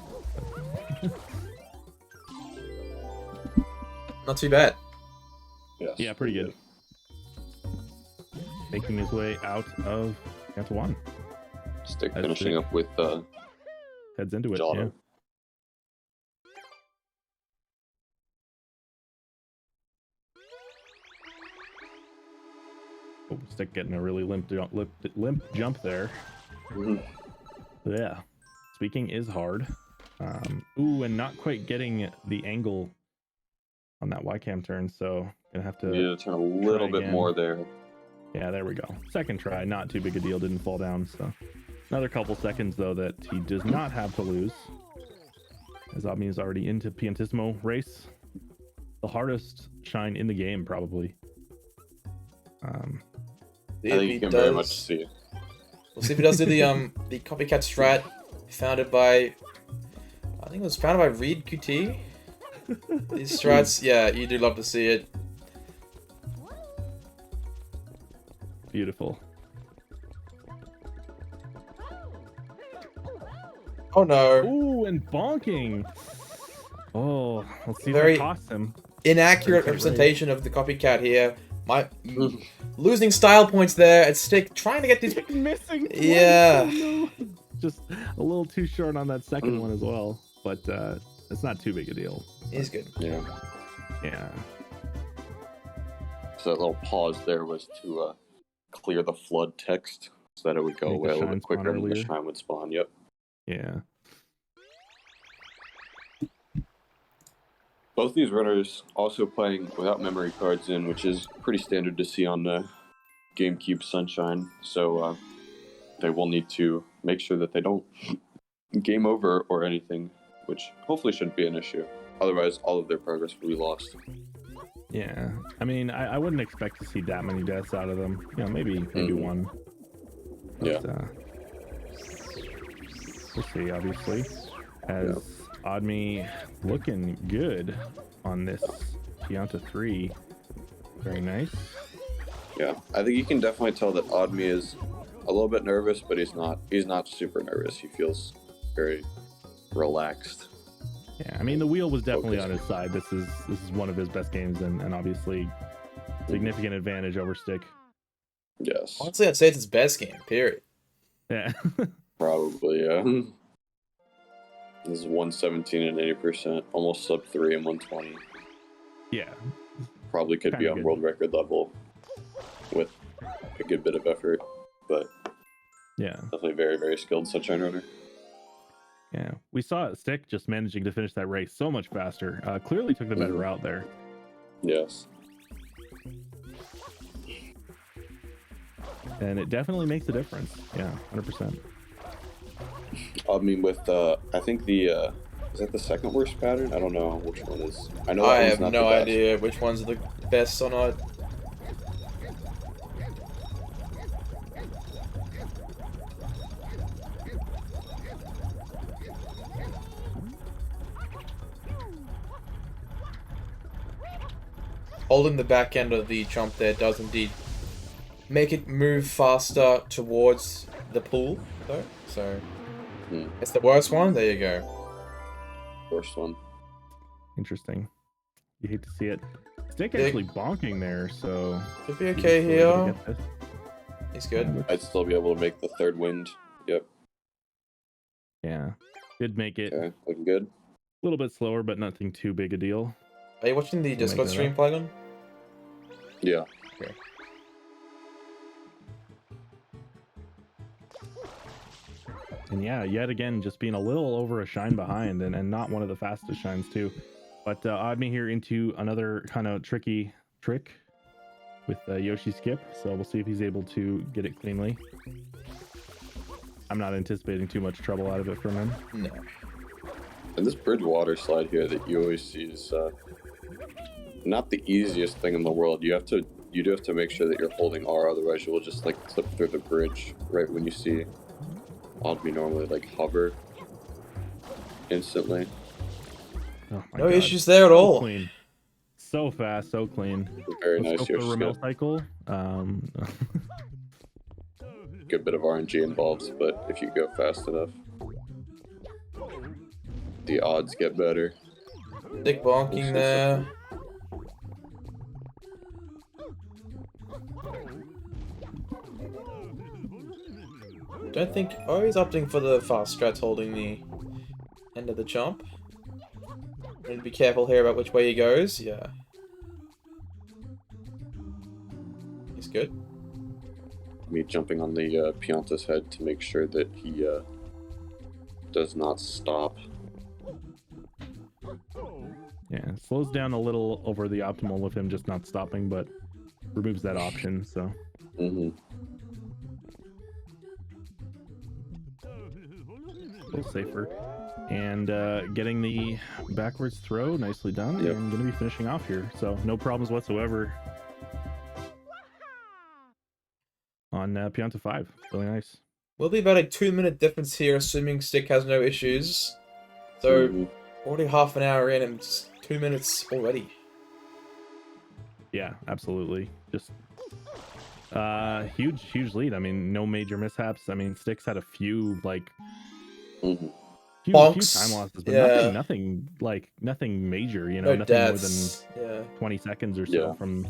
Speaker 4: but
Speaker 1: Not too bad.
Speaker 4: yes.
Speaker 5: Yeah, pretty good. Making his way out of Pianta 1.
Speaker 4: Stick
Speaker 5: That's
Speaker 4: finishing
Speaker 5: sick.
Speaker 4: up with
Speaker 5: Heads into it,
Speaker 4: Gelato.
Speaker 5: yeah. Oh, Stick getting a really limp jump there. Yeah. Speaking is hard. Ooh, and not quite getting the angle on that Y-cam turn, so gonna have to
Speaker 4: Need to turn a little bit
Speaker 5: again.
Speaker 4: more there.
Speaker 5: Yeah, there we go. Second try, not too big a deal, didn't fall down, so another couple seconds though that he does not have to lose. As Odme is already into Piantissimo race. The hardest shine in the game, probably.
Speaker 4: I think you can very much see it.
Speaker 1: We'll see if he does do the copycat strat founded by, I think it was founded by Reed QT. These strats, yeah, you do love to see it.
Speaker 5: Beautiful.
Speaker 1: Oh no.
Speaker 5: Ooh, and bonking. Oh, let's see
Speaker 1: Very
Speaker 5: if that costs him.
Speaker 1: Inaccurate
Speaker 5: Very
Speaker 1: representation of the copycat here. Losing style points there at Stick, trying to get these.
Speaker 5: Missing.
Speaker 1: Yeah.
Speaker 5: Oh, no. Just a little too short on that second one as well, but it's not too big a deal.
Speaker 1: He's good.
Speaker 4: Yeah.
Speaker 5: Yeah.
Speaker 4: So that little pause there was to clear the flood text so that it would go
Speaker 5: Make the
Speaker 4: away a little
Speaker 5: shine
Speaker 4: bit quicker
Speaker 5: spawn
Speaker 4: and the
Speaker 5: earlier.
Speaker 4: shine would spawn. Yep.
Speaker 5: Yeah.
Speaker 4: Both these runners also playing without memory cards in, which is pretty standard to see on the GameCube Sunshine. So they will need to make sure that they don't game over or anything, which hopefully shouldn't be an issue. Otherwise, all of their progress will be lost.
Speaker 5: Yeah, I mean, I wouldn't expect to see that many deaths out of them. You know, maybe one. But,
Speaker 4: Yeah.
Speaker 5: We'll see, obviously. As Odme looking good on this Pianta 3. Very nice.
Speaker 4: Yeah, I think you can definitely tell that Odme is a little bit nervous, but he's not super nervous. He feels very relaxed.
Speaker 5: Yeah, I mean, the wheel was definitely
Speaker 4: Focused.
Speaker 5: on his side. This is one of his best games, and obviously significant advantage over Stick.
Speaker 4: Yes.
Speaker 1: Honestly, I'd say it's his best game, period.
Speaker 5: Yeah.
Speaker 4: Probably, yeah. This is 117 and 80%, almost sub 3 and 120.
Speaker 5: Yeah.
Speaker 4: Probably could be
Speaker 5: Kinda
Speaker 4: on
Speaker 5: good.
Speaker 4: world record level with a good bit of effort, but
Speaker 5: Yeah.
Speaker 4: definitely very, very skilled sunshine runner.
Speaker 5: Yeah. We saw Stick just managing to finish that race so much faster. Clearly took the better route there.
Speaker 4: Yes.
Speaker 5: And it definitely makes a difference. Yeah, 100%.
Speaker 4: I mean, with I think the is that the second worst pattern? I don't know which one is. I know
Speaker 1: I
Speaker 4: that one's
Speaker 1: have
Speaker 4: not
Speaker 1: no
Speaker 4: the best.
Speaker 1: idea which one's the best or not. Holding the back end of the jump there does indeed make it move faster towards the pool, though. So it's the worst one. There you go.
Speaker 4: Worst one.
Speaker 5: Interesting. You hate to see it. Stick actually bonking there, so
Speaker 1: Could be
Speaker 5: he's
Speaker 1: okay
Speaker 5: still able to
Speaker 1: here.
Speaker 5: get this.
Speaker 1: He's good.
Speaker 4: I'd still be able to make the third wind. Yep.
Speaker 5: Yeah. Did make it
Speaker 4: Okay, looking good.
Speaker 5: a little bit slower, but nothing too big a deal.
Speaker 1: Are you watching the
Speaker 5: We'll
Speaker 1: Discord
Speaker 5: make
Speaker 1: stream,
Speaker 5: that
Speaker 1: Plagon?
Speaker 4: Yeah.
Speaker 1: Okay.
Speaker 5: And yeah, yet again, just being a little over a shine behind, and not one of the fastest shines too. But Odme here into another kind of tricky trick with Yoshi skip. So we'll see if he's able to get it cleanly. I'm not anticipating too much trouble out of it from him.
Speaker 1: No.
Speaker 4: And this bridge water slide here that you always see is not the easiest thing in the world. You do have to make sure that you're holding R, otherwise you will just like slip through the bridge right when you see Odme normally like hover instantly.
Speaker 5: Oh my
Speaker 1: No
Speaker 5: God.
Speaker 1: issues there at
Speaker 5: So
Speaker 1: all.
Speaker 5: clean. So fast, so clean.
Speaker 4: Very
Speaker 5: Let's
Speaker 4: nice
Speaker 5: go for
Speaker 4: Yoshi
Speaker 5: a Ramel
Speaker 4: skip.
Speaker 5: cycle.
Speaker 4: Good bit of RNG involved, but if you go fast enough, the odds get better.
Speaker 1: Stick bonking there. Don't think. Oh, he's opting for the fast strats, holding the end of the jump. Need to be careful here about which way he goes. Yeah. He's good.
Speaker 4: Me jumping on the Pianta's head to make sure that he does not stop.
Speaker 5: Yeah, slows down a little over the optimal with him just not stopping, but removes that option, so.
Speaker 4: Mm-hmm.
Speaker 5: A little safer. And getting the backwards throw, nicely done,
Speaker 4: Yep.
Speaker 5: and going to be finishing off here. So no problems whatsoever on Pianta 5. Really nice.
Speaker 1: Will be about a 2-minute difference here, assuming Stick has no issues. So
Speaker 4: Mm-hmm.
Speaker 1: already half an hour in and it's 2 minutes already.
Speaker 5: Yeah, absolutely. Just huge lead. I mean, no major mishaps. I mean, Sticks had a few like
Speaker 4: Mm-hmm.
Speaker 5: few
Speaker 1: Bonks,
Speaker 5: time losses, but
Speaker 1: yeah.
Speaker 5: nothing major, you know,
Speaker 1: No
Speaker 5: nothing
Speaker 1: deaths.
Speaker 5: more than
Speaker 1: Yeah.
Speaker 5: 20 seconds or so
Speaker 4: Yeah.
Speaker 5: from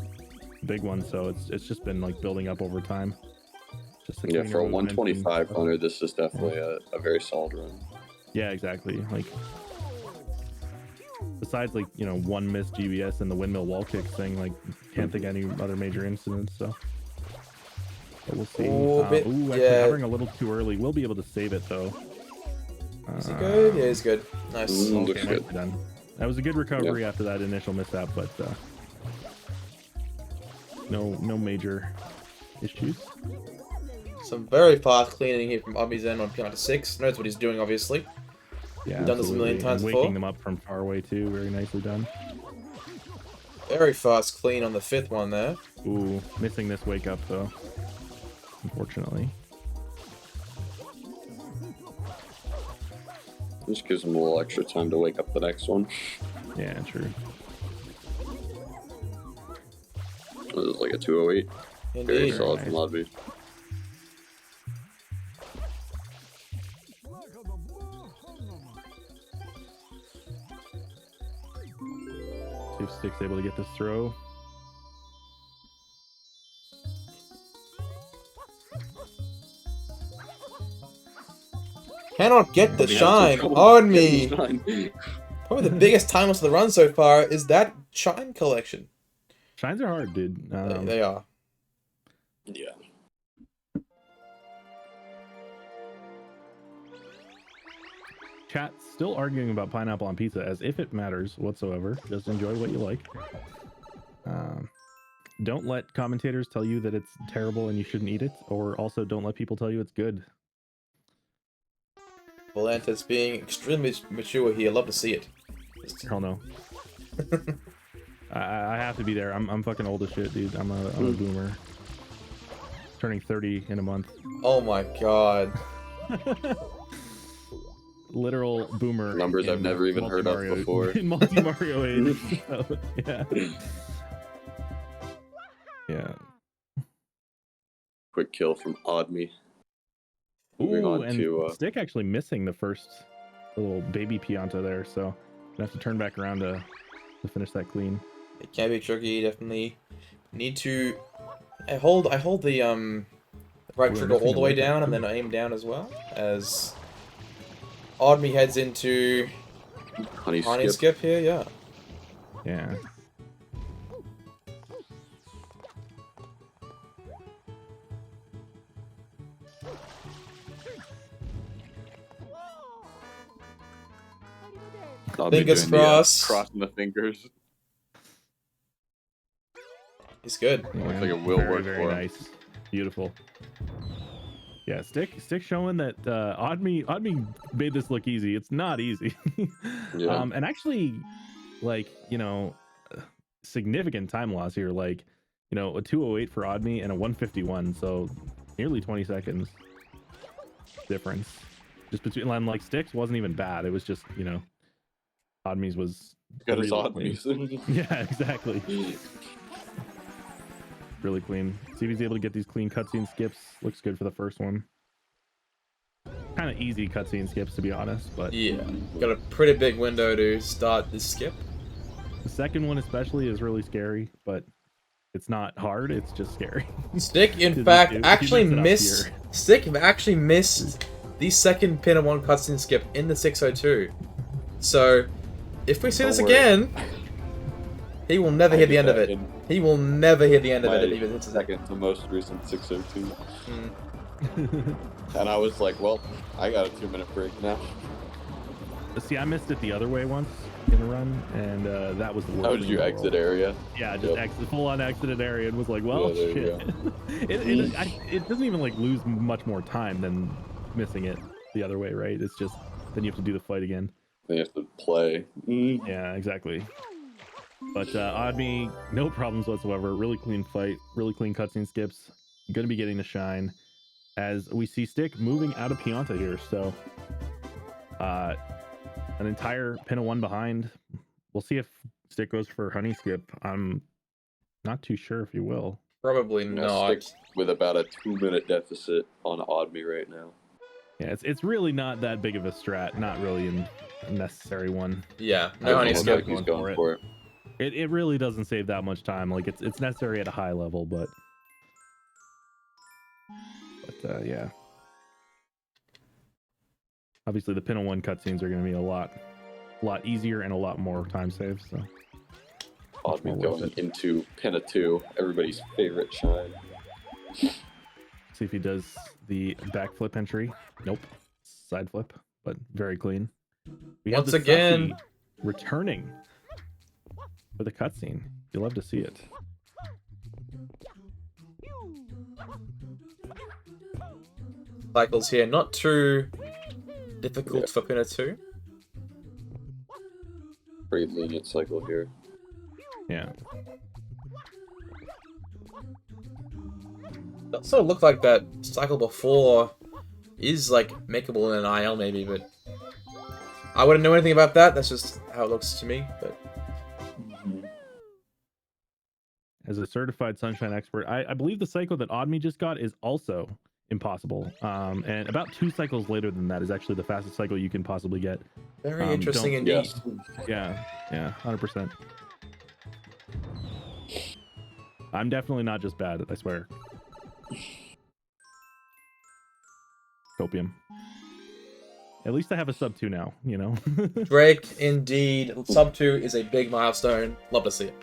Speaker 5: big ones. So it's just been like building up over time. Just a
Speaker 4: Yeah,
Speaker 5: cleaner
Speaker 4: for a
Speaker 5: movement and
Speaker 4: 125
Speaker 5: stuff.
Speaker 4: runner, this is definitely a very solid run.
Speaker 5: Yeah, exactly. Like besides like, you know, one missed GBS and the windmill wall kick thing, like can't think any other major incidents, so but we'll see.
Speaker 1: Ooh,
Speaker 5: Actually
Speaker 1: yeah.
Speaker 5: hovering a little too early. We'll be able to save it though.
Speaker 1: Is he good? Yeah, he's good. Nice.
Speaker 4: Mm. Looks
Speaker 5: nicely
Speaker 4: good.
Speaker 5: done. That was a good recovery after that initial mishap, but no major issues.
Speaker 1: Some very fast cleaning here from Odme's end on Pianta 6. Knows what he's doing, obviously.
Speaker 5: Yeah,
Speaker 1: We've done this a million
Speaker 5: absolutely.
Speaker 1: times
Speaker 5: And
Speaker 1: before.
Speaker 5: waking them up from far away too. Very nicely done.
Speaker 1: Very fast clean on the 5th one there.
Speaker 5: Ooh, missing this wake up though. Unfortunately.
Speaker 4: Just gives him a little extra time to wake up the next one.
Speaker 5: Yeah, true.
Speaker 4: It was like a 208. Very
Speaker 1: Indeed.
Speaker 4: solid
Speaker 5: Nice.
Speaker 4: from Odme.
Speaker 5: See if Stick's able to get this throw.
Speaker 1: Cannot get the
Speaker 4: Yeah,
Speaker 1: shine
Speaker 4: so-
Speaker 1: on me.
Speaker 4: Shine.
Speaker 1: Probably the biggest time loss of the run so far is that shine collection.
Speaker 5: Shines are hard, dude.
Speaker 1: They are.
Speaker 4: Yeah.
Speaker 5: Chat still arguing about pineapple on pizza as if it matters whatsoever. Just enjoy what you like. Don't let commentators tell you that it's terrible and you shouldn't eat it, or also don't let people tell you it's good.
Speaker 1: Volantis being extremely mature here. Love to see it.
Speaker 5: Hell no. I have to be there. I'm fucking old as shit, dude. I'm a boomer. Turning 30 in a month.
Speaker 1: Oh my god.
Speaker 5: Literal boomer.
Speaker 4: Numbers I've
Speaker 5: in
Speaker 4: never even heard of
Speaker 5: Multi-Mario-
Speaker 4: before.
Speaker 5: In Multi Mario age. So, yeah. Yeah.
Speaker 4: Quick kill from Odme. Moving
Speaker 5: Ooh,
Speaker 4: on
Speaker 5: and
Speaker 4: to
Speaker 5: Stick actually missing the first little baby Pianta there, so gonna have to turn back around to finish that clean.
Speaker 1: It can be tricky, definitely. Need to I hold the right
Speaker 5: We're
Speaker 1: trigger all
Speaker 5: missing
Speaker 1: the
Speaker 5: a
Speaker 1: way
Speaker 5: wake up,
Speaker 1: down and
Speaker 5: too.
Speaker 1: then aim down as well as Odme heads into
Speaker 4: Honey
Speaker 1: Honey
Speaker 4: Skip.
Speaker 1: Skip here, yeah.
Speaker 5: Yeah.
Speaker 4: I'll be
Speaker 1: Fingers
Speaker 4: doing the,
Speaker 1: crossed.
Speaker 4: crossing the fingers.
Speaker 1: He's good.
Speaker 4: Looks like it will
Speaker 5: very,
Speaker 4: work
Speaker 5: very
Speaker 4: for him.
Speaker 5: nice. Beautiful. Yeah, Stick showing that Odme made this look easy. It's not easy.
Speaker 4: Yeah.
Speaker 5: And actually, like, significant time loss here. Like, a 208 for Odme and a 151. So nearly 20 seconds difference. Just between, and like, Stick's wasn't even bad. It was just, Odme's was
Speaker 4: Got his
Speaker 5: really
Speaker 4: Odme.
Speaker 5: Yeah, exactly. Really clean. See if he's able to get these clean cutscene skips. Looks good for the first one. Kind of easy cutscene skips, to be honest, but
Speaker 1: Yeah. Got a pretty big window to start this skip.
Speaker 5: the second one especially is really scary, but it's not hard, it's just scary.
Speaker 1: Stick, in
Speaker 5: Did
Speaker 1: fact,
Speaker 5: he
Speaker 1: actually
Speaker 5: mess it up
Speaker 1: missed.
Speaker 5: here?
Speaker 1: Stick actually missed the second pin of one cutscene skip in the 602. So, if we see
Speaker 4: Don't
Speaker 1: this
Speaker 4: worry.
Speaker 1: again, he will never hear the end of it.
Speaker 4: In
Speaker 1: He will never hear the end of
Speaker 4: my
Speaker 1: it if he even hits a second.
Speaker 4: second to most recent 602.
Speaker 1: Mm.
Speaker 4: And I was like, well, I got a 2-minute break now.
Speaker 5: See, I missed it the other way once in the run, and that was the worst.
Speaker 4: How
Speaker 5: thing
Speaker 4: did
Speaker 5: in
Speaker 4: you
Speaker 5: the
Speaker 4: exit
Speaker 5: world.
Speaker 4: area?
Speaker 5: Yeah, just
Speaker 4: Yep.
Speaker 5: full on exited area and was like, well,
Speaker 4: Yeah, there you
Speaker 5: shit. It doesn't even like lose much more time than missing it the other way, right? It's just then you have to do the fight again.
Speaker 4: Then you have to play.
Speaker 5: Yeah, exactly. But Odme, no problems whatsoever. Really clean fight, really clean cutscene skips. Gonna be getting the shine as we see Stick moving out of Pianta here. So an entire pin of one behind. We'll see if Stick goes for Honey Skip. I'm not too sure if he will.
Speaker 1: Probably
Speaker 4: Yeah,
Speaker 1: not.
Speaker 4: Stick with about a 2-minute deficit on Odme right now.
Speaker 5: Yeah, it's really not that big of a strat. Not really a necessary one.
Speaker 1: Yeah,
Speaker 5: I
Speaker 1: no
Speaker 5: don't
Speaker 1: honey
Speaker 5: know
Speaker 4: Looks
Speaker 1: skip.
Speaker 4: like he's
Speaker 5: going
Speaker 4: going
Speaker 5: for
Speaker 4: for it.
Speaker 5: It really doesn't save that much time. Like it's necessary at a high level, but yeah. Obviously, the pin of one cutscenes are going to be a lot easier and a lot more time saved. So
Speaker 4: Odme
Speaker 5: more worth
Speaker 4: going
Speaker 5: it.
Speaker 4: into pin of 2, everybody's favorite shine.
Speaker 5: see if he does the backflip entry. Nope, side flip, but very clean. We have
Speaker 1: Once
Speaker 5: the
Speaker 1: again,
Speaker 5: Sussy returning for the cutscene. You love to see it.
Speaker 1: cycles here, not too difficult
Speaker 4: Yeah.
Speaker 1: for Pinner 2.
Speaker 4: Pretty lenient cycle here.
Speaker 5: Yeah.
Speaker 1: That sort of looked like that cycle before is like makeable in an IL maybe, but I wouldn't know anything about that. That's just how it looks to me. But
Speaker 5: As a certified Sunshine expert, I believe the cycle that Odme just got is also impossible. And about 2 cycles later than that is actually the fastest cycle you can possibly get.
Speaker 1: very interesting indeed.
Speaker 5: Yes. Yeah, 100%. I'm definitely not just bad, I swear. Copium. At least I have a sub 2 now, you know?
Speaker 1: Drake, indeed. Sub 2 is a big milestone. Love to see it.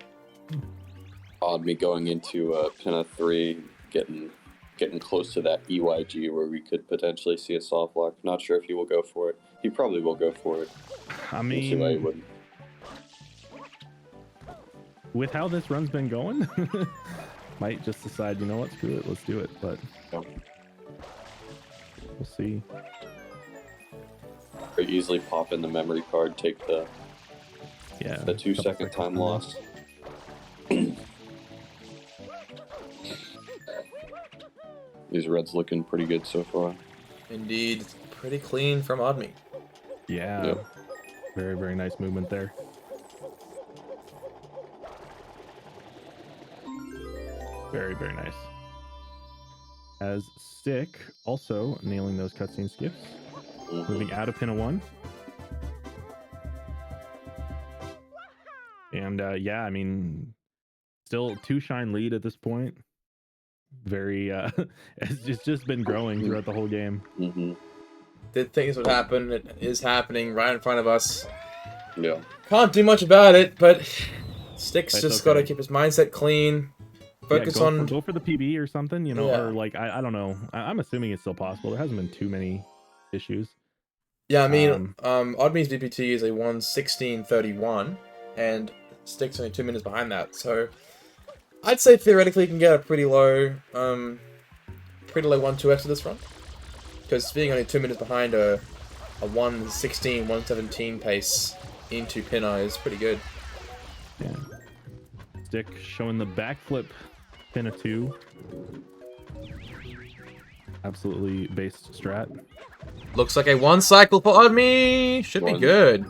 Speaker 4: Odme going into Pinna 3, getting close to that EYG where we could potentially see a soft lock. Not sure if he will go for it. He probably will go for it.
Speaker 5: I
Speaker 4: We'll see why he
Speaker 5: mean,
Speaker 4: wouldn't.
Speaker 5: with how this run's been going, might just decide, you know what, screw it, let's do it. But we'll see.
Speaker 4: Or easily pop in the memory card, take the 2 second time loss. These reds looking pretty good so far.
Speaker 1: Indeed. Pretty clean from Odme.
Speaker 5: Yeah.
Speaker 4: Yep.
Speaker 5: Very, very nice movement there. Very, very nice. As Stick also nailing those cutscene skips. Moving out of Pinna 1. And yeah, I mean, still 2 shine lead at this point. Very, it's just been growing throughout the whole game.
Speaker 1: Did things would happen. It is happening right in front of us.
Speaker 4: Yeah.
Speaker 1: Can't do much about it, but Stick's
Speaker 5: That's
Speaker 1: just
Speaker 5: okay.
Speaker 1: got to keep his mindset clean. Focus on...
Speaker 5: Go for the PB or something, you know,
Speaker 1: Yeah.
Speaker 5: or like, I don't know. I'm assuming it's still possible. There hasn't been too many issues.
Speaker 1: Yeah, I mean, Odme's DPT is a 1:16:31, and Stick's only 2 minutes behind that, so I'd say theoretically you can get a pretty low 1-2x to this run. Because being only 2 minutes behind a 1:16, 1:17 pace into Pinna is pretty good.
Speaker 5: Yeah. Stick showing the backflip Pinna 2. Absolutely based strat.
Speaker 1: Looks like a 1 cycle for Odme! Should be
Speaker 4: One.
Speaker 1: good.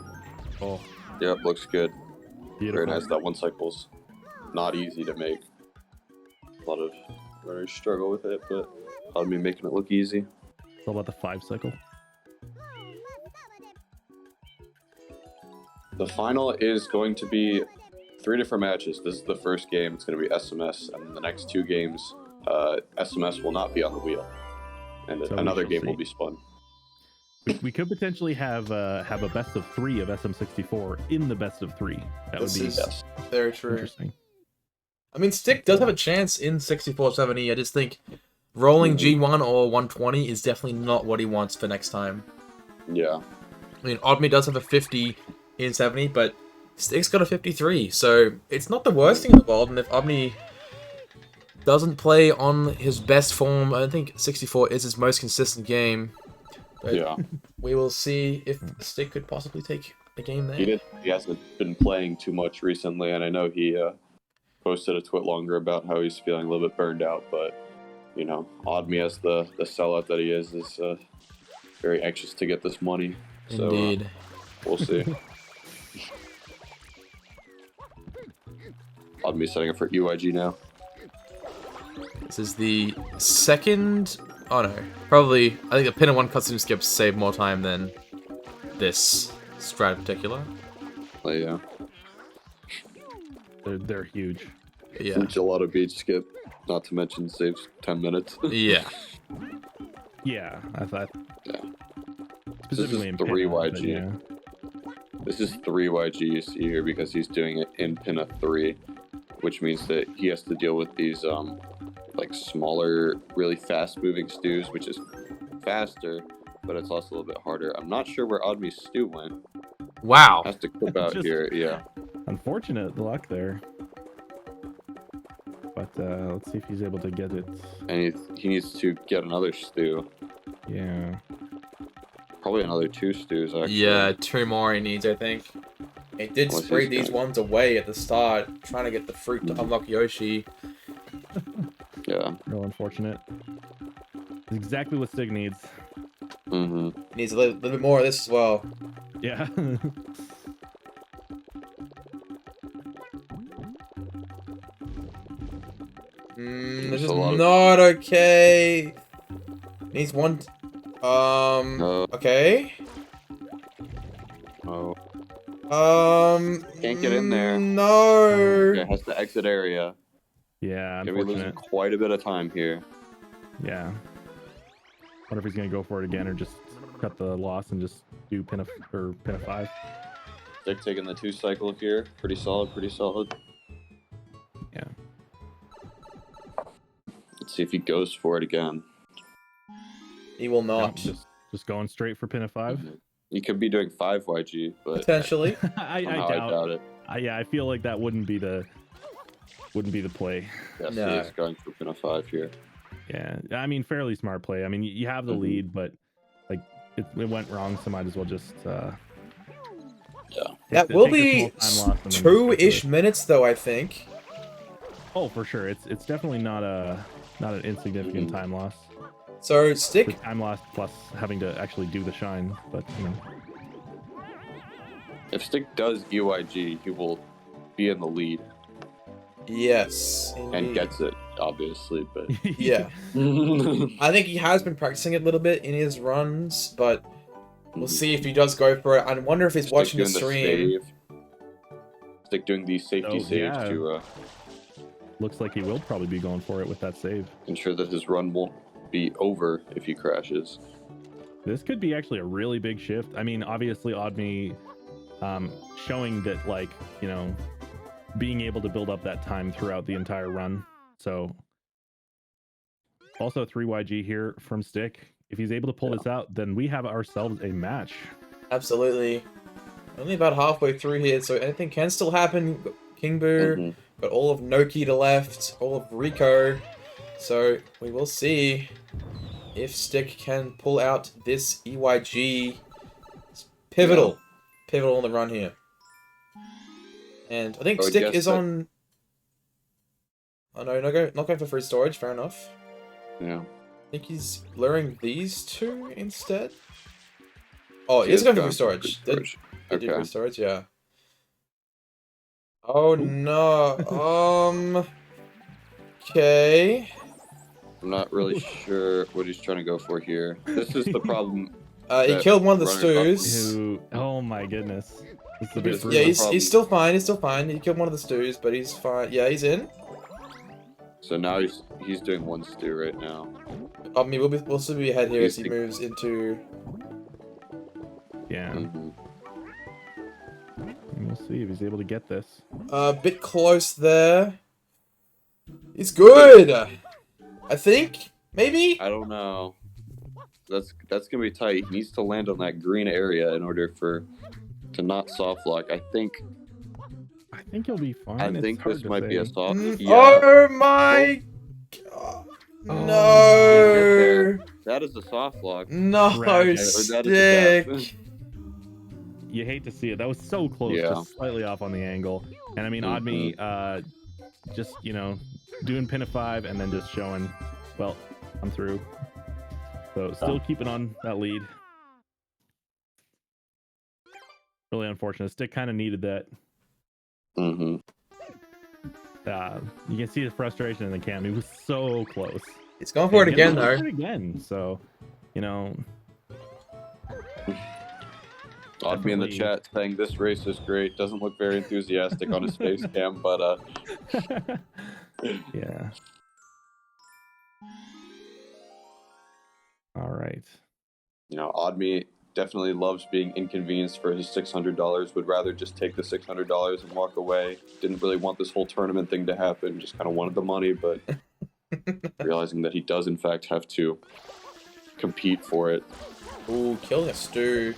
Speaker 5: Oh,
Speaker 4: Yep, looks good.
Speaker 5: beautiful.
Speaker 4: Very nice. That 1 cycle's not easy to make. A lot of runners struggle with it, but Odme making it look easy.
Speaker 5: It's all about the 5 cycle.
Speaker 4: The final is going to be 3 different matches. This is the first game. It's going to be SMS, and the next 2 games, SMS will not be on the wheel, and
Speaker 5: So we
Speaker 4: another
Speaker 5: shall
Speaker 4: game
Speaker 5: see.
Speaker 4: will be spun.
Speaker 5: We could potentially have a best of 3 of SM64 in the best of 3. That
Speaker 1: This
Speaker 5: would be
Speaker 1: is
Speaker 4: Yes.
Speaker 1: very true.
Speaker 5: interesting.
Speaker 1: I mean, Stick does have a chance in 6470. I just think rolling G1 or 120 is definitely not what he wants for next time.
Speaker 4: Yeah.
Speaker 1: I mean, Odme does have a 50 in 70, but Stick's got a 53, so it's not the worst thing in the world, and if Odme doesn't play on his best form, I don't think 64 is his most consistent game. But
Speaker 4: Yeah.
Speaker 1: we will see if Stick could possibly take a game there.
Speaker 4: He hasn't been playing too much recently, and I know he posted a tweet longer about how he's feeling a little bit burned out, but, you know, Odme, as the sellout that he is very anxious to get this money. So,
Speaker 1: Indeed.
Speaker 4: we'll see. Odme setting up for EYG now.
Speaker 1: This is the second... Oh no. Probably... I think the Pinna 1 cutscene skips save more time than this strat in particular.
Speaker 4: But yeah.
Speaker 5: They're huge.
Speaker 1: Yeah.
Speaker 4: Huge gelato beach skip, not to mention saves 10 minutes.
Speaker 1: Yeah.
Speaker 5: Yeah, I thought.
Speaker 4: Yeah.
Speaker 5: Specifically
Speaker 4: This is
Speaker 5: in
Speaker 4: 3
Speaker 5: Pinna, but
Speaker 4: YG.
Speaker 5: yeah.
Speaker 4: This is 3 YG you see here because he's doing it in Pinna 3, which means that he has to deal with these like smaller, really fast-moving stews, which is faster, but it's also a little bit harder. I'm not sure where Odme's stew went.
Speaker 1: Wow.
Speaker 4: Has to clip out
Speaker 5: Just-
Speaker 4: here, yeah.
Speaker 5: Unfortunate luck there. But let's see if he's able to get it.
Speaker 4: And he needs to get another stew.
Speaker 5: Yeah.
Speaker 4: Probably another 2 stews, actually.
Speaker 1: Yeah, 2 more he needs, I think. It did
Speaker 4: Unless
Speaker 1: spray
Speaker 4: he's
Speaker 1: these
Speaker 4: gonna-
Speaker 1: ones away at the start, trying to get the fruit to unlock Yoshi.
Speaker 4: Yeah.
Speaker 5: Real unfortunate. It's exactly what Stig needs.
Speaker 4: Mm-hmm.
Speaker 1: He needs a little bit more of this as well.
Speaker 5: Yeah.
Speaker 1: This is
Speaker 4: a lot of-
Speaker 1: not okay. Needs one.
Speaker 4: No.
Speaker 1: Okay.
Speaker 4: Oh.
Speaker 1: Can't
Speaker 4: get in there.
Speaker 1: No.
Speaker 4: Okay, has to exit area.
Speaker 5: Yeah,
Speaker 4: Gonna be losing
Speaker 5: unfortunate.
Speaker 4: quite a bit of time here.
Speaker 5: Yeah. Wonder if he's gonna go for it again or just cut the loss and just do pin a 5.
Speaker 4: Stick taking the 2 cycle here. Pretty solid, pretty solid.
Speaker 5: Yeah.
Speaker 4: Let's see if he goes for it again.
Speaker 1: He will
Speaker 5: No,
Speaker 1: not.
Speaker 5: just going straight for pin a 5.
Speaker 4: He could be doing 5 YG, but
Speaker 1: Potentially.
Speaker 5: I
Speaker 4: somehow
Speaker 5: doubt.
Speaker 4: it.
Speaker 5: Yeah, I feel like that wouldn't be the play.
Speaker 4: Yes,
Speaker 1: No.
Speaker 4: he's going for pin a 5 here.
Speaker 5: Yeah, I mean, fairly smart play. I mean, you have the
Speaker 4: Mhm.
Speaker 5: lead, but like it went wrong, so might as well just.
Speaker 1: That
Speaker 5: take
Speaker 1: will
Speaker 5: the
Speaker 1: be
Speaker 5: small time loss and then just
Speaker 1: two-ish
Speaker 5: go for it.
Speaker 1: minutes, though, I think.
Speaker 5: Oh, for sure. It's definitely not an insignificant time loss.
Speaker 1: So,
Speaker 5: The
Speaker 1: Stick,
Speaker 5: time loss plus having to actually do the shine, but you know.
Speaker 4: If Stick does EYG, he will be in the lead
Speaker 1: yes.
Speaker 4: and
Speaker 1: Indeed.
Speaker 4: gets it, obviously, but
Speaker 1: Yeah. I think he has been practicing it a little bit in his runs, but we'll see if he does go for it. I wonder if he's
Speaker 4: Stick
Speaker 1: watching the
Speaker 4: doing
Speaker 1: stream.
Speaker 4: save. Stick doing these safety
Speaker 5: Oh,
Speaker 4: saves
Speaker 5: yeah.
Speaker 4: to
Speaker 5: Looks like he will probably be going for it with that save.
Speaker 4: ensure that his run won't be over if he crashes.
Speaker 5: This could be actually a really big shift. I mean, obviously, Odme showing that, like, you know, being able to build up that time throughout the entire run. So, also 3YG here from Stick. If he's able to pull this out, then we have ourselves a match.
Speaker 1: Absolutely. Only about halfway through here, so anything can still happen. We've got King Boo,
Speaker 4: Mhm.
Speaker 1: got all of Noki to left, all of Rico. So we will see if Stick can pull out this EYG. It's pivotal. Pivotal on the run here. And I think
Speaker 4: I would
Speaker 1: Stick
Speaker 4: guess
Speaker 1: is
Speaker 4: that-
Speaker 1: on... Oh no, not going for free storage, fair enough.
Speaker 4: Yeah.
Speaker 1: I think he's luring these two instead. Oh, he
Speaker 4: He
Speaker 1: is
Speaker 4: is
Speaker 1: going for
Speaker 4: going
Speaker 1: free storage.
Speaker 4: for free storage.
Speaker 1: Did do
Speaker 4: Okay.
Speaker 1: free storage, yeah. Oh no, okay.
Speaker 4: I'm not really sure what he's trying to go for here. This is the problem.
Speaker 1: He
Speaker 4: That
Speaker 1: killed one of the
Speaker 4: runners up
Speaker 1: stews.
Speaker 5: Who? Oh my goodness. This is a bit
Speaker 4: This is
Speaker 5: brutal.
Speaker 1: Yeah,
Speaker 4: the problem.
Speaker 1: he's still fine, he's still fine. He killed one of the stews, but he's fine. Yeah, he's in.
Speaker 4: So now he's doing 1 stew right now.
Speaker 1: I mean, we'll still be ahead here as he
Speaker 4: He's-
Speaker 1: moves into...
Speaker 5: Yeah.
Speaker 4: Mhm.
Speaker 5: And we'll see if he's able to get this.
Speaker 1: A bit close there. He's good! I think? Maybe?
Speaker 4: I don't know. That's gonna be tight. He needs to land on that green area in order to not soft lock. I think
Speaker 5: He'll be fine.
Speaker 4: I
Speaker 5: It's
Speaker 4: think
Speaker 5: hard
Speaker 4: this
Speaker 5: to
Speaker 4: might be a
Speaker 5: say.
Speaker 4: soft.
Speaker 1: Mm,
Speaker 4: Yeah.
Speaker 1: Oh my... God.
Speaker 5: Oh,
Speaker 1: No!
Speaker 4: That is a soft lock.
Speaker 1: No,
Speaker 5: Tragic.
Speaker 4: That is a death.
Speaker 1: Stick!
Speaker 5: You hate to see it. That was so close,
Speaker 4: Yeah.
Speaker 5: just slightly off on the angle. And I mean,
Speaker 4: Mhm.
Speaker 5: Odme, just, you know, doing pin of 5 and then just showing, well, I'm through. So still keeping on that lead. Really unfortunate. Stick kind of needed that.
Speaker 4: Mm-hmm.
Speaker 5: You can see the frustration in the cam. He was so close.
Speaker 1: He's going for it
Speaker 5: And
Speaker 1: again,
Speaker 5: he'll
Speaker 1: though.
Speaker 5: do it again. So, you know,
Speaker 4: Oddme in the
Speaker 5: Definitely.
Speaker 4: chat saying this race is great. Doesn't look very enthusiastic on his face cam, but
Speaker 5: yeah. All right.
Speaker 4: you know, Oddme definitely loves being inconvenienced for his $600. Would rather just take the $600 and walk away. Didn't really want this whole tournament thing to happen. Just kind of wanted the money, but realizing that he does in fact have to compete for it.
Speaker 1: Ooh, killing a stew.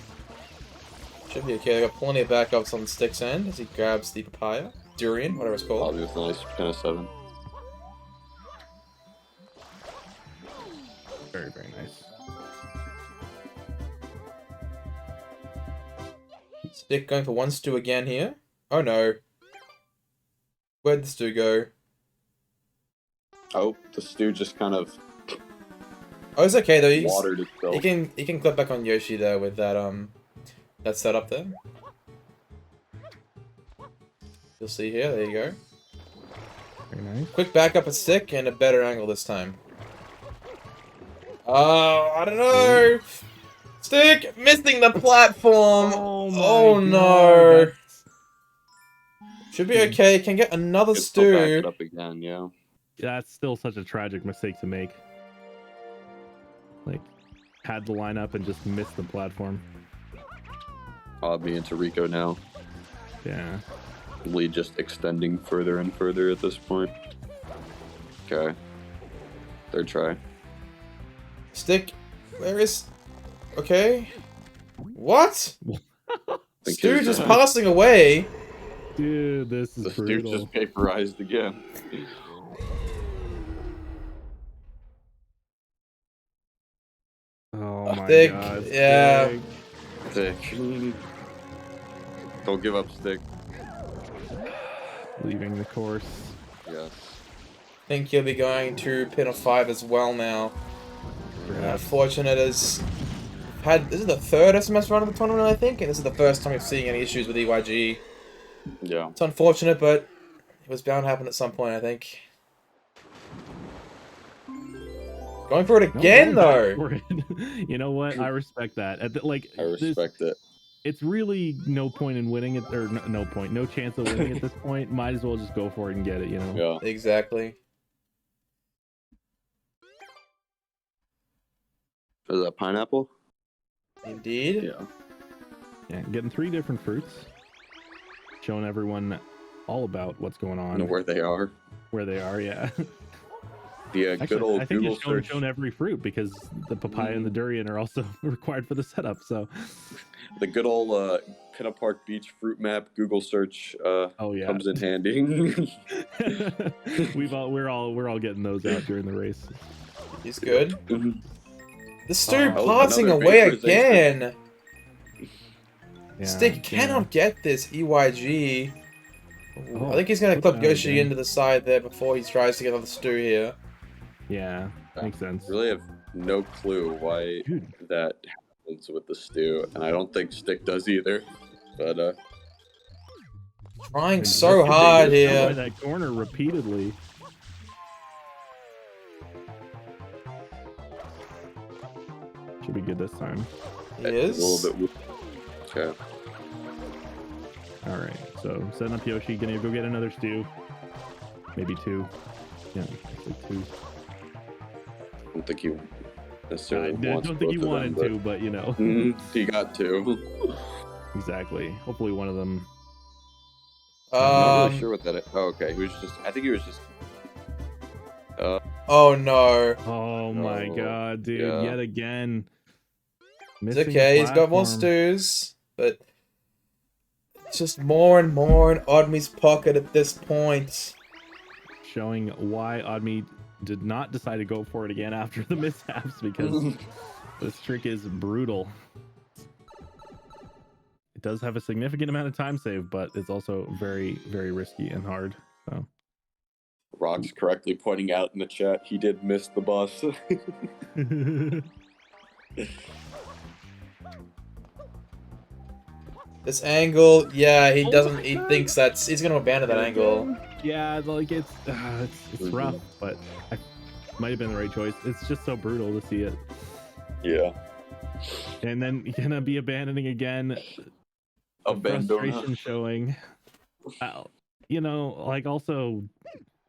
Speaker 1: Should be okay. I got plenty of backups on the Stick's end as he grabs the papaya. Durian, whatever it's called.
Speaker 4: Oddme with a nice pin of 7.
Speaker 5: Very, very nice.
Speaker 1: Stick going for one stew again here. Oh no. Where'd the stew go?
Speaker 4: Oh, the stew just kind of
Speaker 1: Oh, it's okay though.
Speaker 4: watered itself.
Speaker 1: He can clip back on Yoshi though with that that setup there. You'll see here. There you go.
Speaker 5: Very nice.
Speaker 1: Quick back up a stick and a better angle this time. Oh, I don't know. Stick missing the platform. Oh no. Should be okay. Can get another
Speaker 4: Could still back
Speaker 1: stew.
Speaker 4: it up again, yeah.
Speaker 5: That's still such a tragic mistake to make. Like, had the line up and just missed the platform.
Speaker 4: I'll be into Rico now.
Speaker 5: Yeah.
Speaker 4: Lead just extending further and further at this point. Okay. Third try.
Speaker 1: Stick. Where is? Okay. What? Stew just passing away.
Speaker 5: Dude, this is
Speaker 4: The
Speaker 5: brutal.
Speaker 4: stew just vaporized again.
Speaker 5: Oh my
Speaker 1: Stick,
Speaker 5: god.
Speaker 1: yeah.
Speaker 5: Stick.
Speaker 4: Stick. Don't give up, Stick.
Speaker 5: Leaving the course.
Speaker 4: Yes.
Speaker 1: I think he'll be going to pin of 5 as well now. Unfortunate as this is the third SMS run of the tournament, I think, and this is the first time we've seen any issues with EYG.
Speaker 4: Yeah.
Speaker 1: It's unfortunate, but it was bound to happen at some point, I think. Going for it again, though.
Speaker 5: You know what? I respect that.
Speaker 4: I respect it.
Speaker 5: It's really no point in winning it, or no chance of winning at this point. Might as well just go for it and get it, you know?
Speaker 4: Yeah.
Speaker 1: Exactly.
Speaker 4: Is that pineapple?
Speaker 1: Indeed.
Speaker 4: Yeah.
Speaker 5: Yeah, getting 3 different fruits. Showing everyone all about what's going on.
Speaker 4: And where they are.
Speaker 5: Where they are, yeah.
Speaker 4: Yeah,
Speaker 5: Actually,
Speaker 4: good old
Speaker 5: I think
Speaker 4: Google
Speaker 5: it's
Speaker 4: search.
Speaker 5: shown every fruit because the papaya and the durian are also required for the setup. So
Speaker 4: The good old Pinna Park Beach fruit map Google search
Speaker 5: oh yeah,
Speaker 4: comes in handy.
Speaker 5: we're all getting those out during the race.
Speaker 1: He's good.
Speaker 4: Mhm.
Speaker 1: The stew
Speaker 4: Oh,
Speaker 1: passing
Speaker 4: another
Speaker 1: away
Speaker 4: vaporization.
Speaker 1: again.
Speaker 5: Yeah,
Speaker 1: Stick cannot get this EYG.
Speaker 5: Oh,
Speaker 1: I think he's gonna
Speaker 5: look
Speaker 1: clip
Speaker 5: at that
Speaker 1: Yoshi
Speaker 5: again.
Speaker 1: into the side there before he tries to get on the stew here.
Speaker 5: Yeah, makes sense.
Speaker 4: Really have no clue why
Speaker 5: Dude.
Speaker 4: that happens with the stew, and I don't think Stick does either. But
Speaker 1: Trying
Speaker 5: And
Speaker 1: so
Speaker 5: Stick
Speaker 1: hard
Speaker 5: gets down by
Speaker 1: here.
Speaker 5: that corner repeatedly. Should be good this time.
Speaker 1: He
Speaker 4: it's
Speaker 1: is.
Speaker 4: a little bit. Okay.
Speaker 5: All right, so setting up Yoshi, gonna go get another stew, maybe 2. Yeah, it's like 2.
Speaker 4: I don't think you
Speaker 5: I
Speaker 4: necessarily
Speaker 5: don't
Speaker 4: wants
Speaker 5: think
Speaker 4: both
Speaker 5: you
Speaker 4: of
Speaker 5: wanted
Speaker 4: them,
Speaker 5: to, but you know.
Speaker 4: He got two.
Speaker 5: Exactly. Hopefully one of them.
Speaker 4: I'm not really
Speaker 1: Um.
Speaker 4: sure what that is. Oh, okay. He was just. I think he was just.
Speaker 1: Oh no.
Speaker 5: Oh my
Speaker 4: Oh,
Speaker 5: god, dude!
Speaker 4: yeah.
Speaker 5: Yet again.
Speaker 1: It's
Speaker 5: Missing the
Speaker 1: okay. He's got more
Speaker 5: platform.
Speaker 1: stews, but it's just more and more in Odme's pocket at this point.
Speaker 5: Showing why Odme did not decide to go for it again after the mishaps, because this trick is brutal. It does have a significant amount of time save, but it's also very, very risky and hard. So
Speaker 4: Rock's correctly pointing out in the chat he did miss the bus.
Speaker 1: This angle, yeah, he doesn't. He thinks he's gonna abandon that angle.
Speaker 5: Yeah, like it's rough, but I might have been the right choice. It's just so brutal to see it.
Speaker 4: Yeah.
Speaker 5: And then gonna be abandoning again. The
Speaker 4: Abandona.
Speaker 5: frustration showing. You know, like also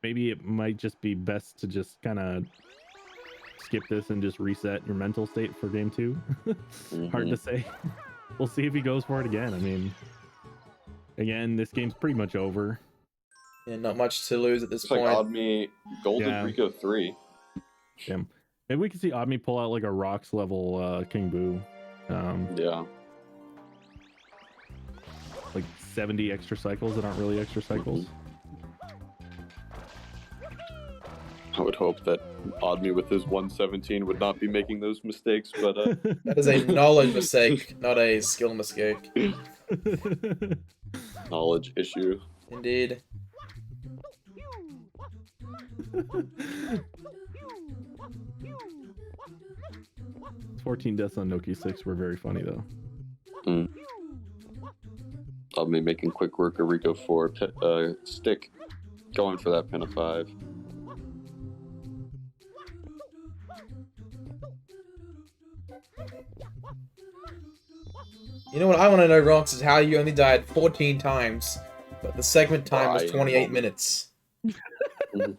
Speaker 5: maybe it might just be best to just kind of skip this and just reset your mental state for game 2. Hard to say. We'll see if he goes for it again. I mean, again, this game's pretty much over.
Speaker 1: Yeah, not much to lose at this
Speaker 4: Looks like
Speaker 1: point.
Speaker 4: Odme Golden
Speaker 5: Yeah.
Speaker 4: Rico 3.
Speaker 5: Damn. Maybe we can see Odme pull out like a rocks level King Boo.
Speaker 4: Yeah.
Speaker 5: Like 70 extra cycles that aren't really extra cycles.
Speaker 4: I would hope that Odme with his 117 would not be making those mistakes, but
Speaker 1: That is a knowledge mistake, not a skill mistake.
Speaker 4: Knowledge issue.
Speaker 1: Indeed.
Speaker 5: 14 deaths on Noki 6 were very funny though.
Speaker 4: I'll be making quick work of Rico 4. Stick going for that pin of 5.
Speaker 1: You know what I want to know, Rox, is how you only died 14 times, but the segment time was 28 minutes.
Speaker 5: God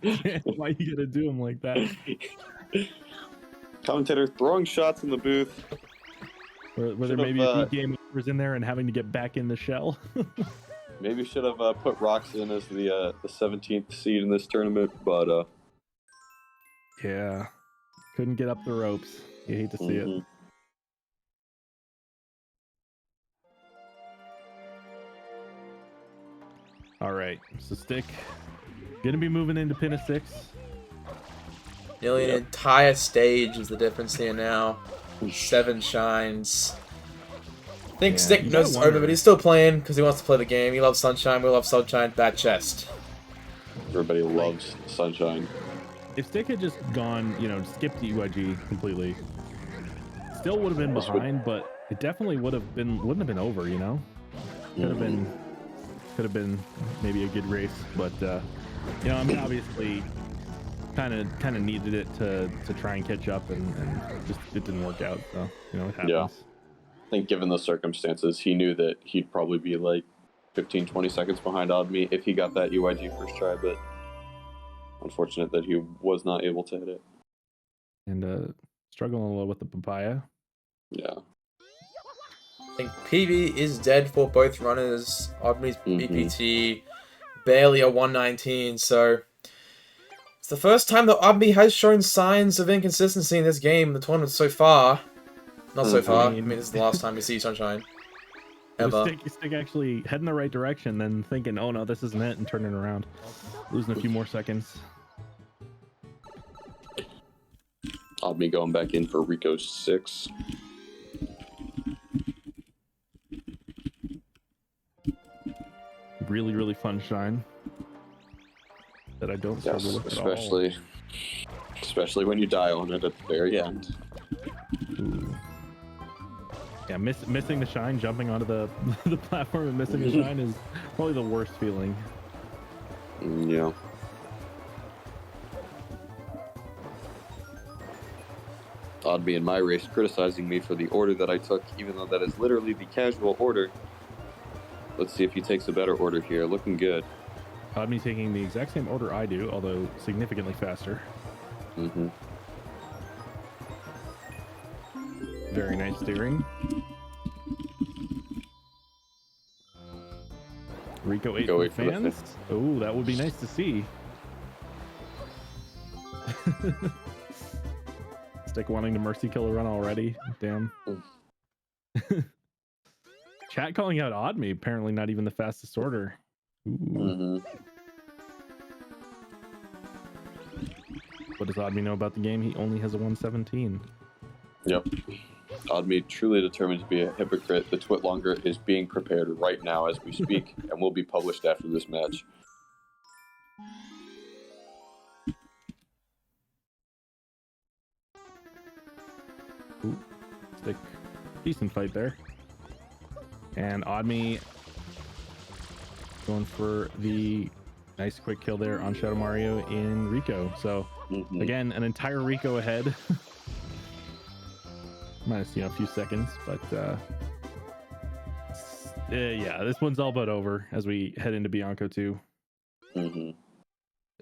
Speaker 5: damn, why you gonna do him like that?
Speaker 4: Commentator throwing shots in the booth.
Speaker 5: Were there maybe a few game overs in there and having to get back in the shell?
Speaker 4: Maybe should have put Rox in as the 17th seed in this tournament, but
Speaker 5: yeah, couldn't get up the ropes. You hate to see it. All right, so Stick gonna be moving into pin of 6.
Speaker 1: Nearly an entire stage is the difference here now. 7 shines. I think Stick knows it's over, but he's still playing because he wants to play the game. He loves Sunshine, we love Sunshine, bad chest.
Speaker 4: Everybody loves Sunshine.
Speaker 5: If Stick had just gone, skipped the UIG completely, still would have been behind, but it definitely wouldn't have been over, Could have been maybe a good race, but obviously kind of needed it to try and catch up, and just it didn't work out. So it happens.
Speaker 4: Yeah, I think given the circumstances, he knew that he'd probably be like 15-20 seconds behind Odme if he got that UIG first try, but unfortunate that he was not able to hit it.
Speaker 5: And struggling a little with the papaya.
Speaker 4: Yeah.
Speaker 1: I think PB is dead for both runners. Odme's BPT barely a 119, so it's the first time that Odme has shown signs of inconsistency in this game in the tournament so far. Not so far. I mean, this is the last time we see Sunshine. Ever.
Speaker 5: Stick actually heading the right direction, then thinking, oh no, this isn't it, and turning around. Losing a few more seconds.
Speaker 4: Odme going back in for Rico 6.
Speaker 5: Really, really fun shine that I don't struggle with at all.
Speaker 4: Especially when you die on it at the very end.
Speaker 5: Ooh. Yeah, missing the shine, jumping onto the platform and missing the shine is probably the worst feeling.
Speaker 4: Yeah. Odme in my race criticizing me for the order that I took, even though that is literally the casual order. Let's see if he takes a better order here. Looking good.
Speaker 5: Odme taking the exact same order I do, although significantly faster. Very nice steering. Rico 8 for fans. Oh, that would be nice to see. Stick wanting to mercy kill a run already. Damn. Chat calling out Odme, apparently not even the fastest order. Ooh. What does Odme know about the game? He only has a 117.
Speaker 4: Yep. Odme truly determined to be a hypocrite. The Twit Longer is being prepared right now as we speak and will be published after this match.
Speaker 5: Ooh. Stick. Decent fight there. And Odme going for the nice quick kill there on Shadow Mario in Rico. So again, an entire Rico ahead. Minus a few seconds, but yeah, this one's all but over as we head into Bianco 2.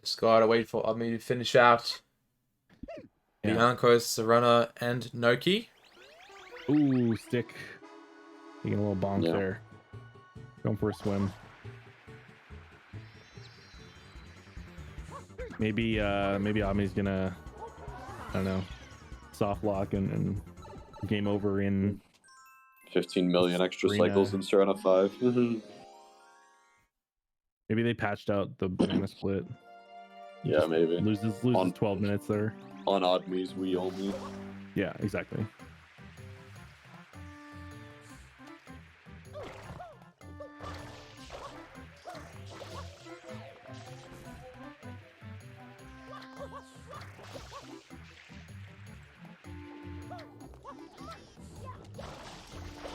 Speaker 1: Just gotta wait for Odme to finish out Bianco's Serena and Noki.
Speaker 5: Ooh, Stick taking a little bomb there. Going for a swim. Maybe Odme's gonna, I don't know, soft lock and game over in
Speaker 4: 15 million extra cycles in Serena 5.
Speaker 5: Maybe they patched out the banana split.
Speaker 4: Yeah, maybe.
Speaker 5: Loses 12 minutes there.
Speaker 4: On Odme's Wii only.
Speaker 5: Yeah, exactly.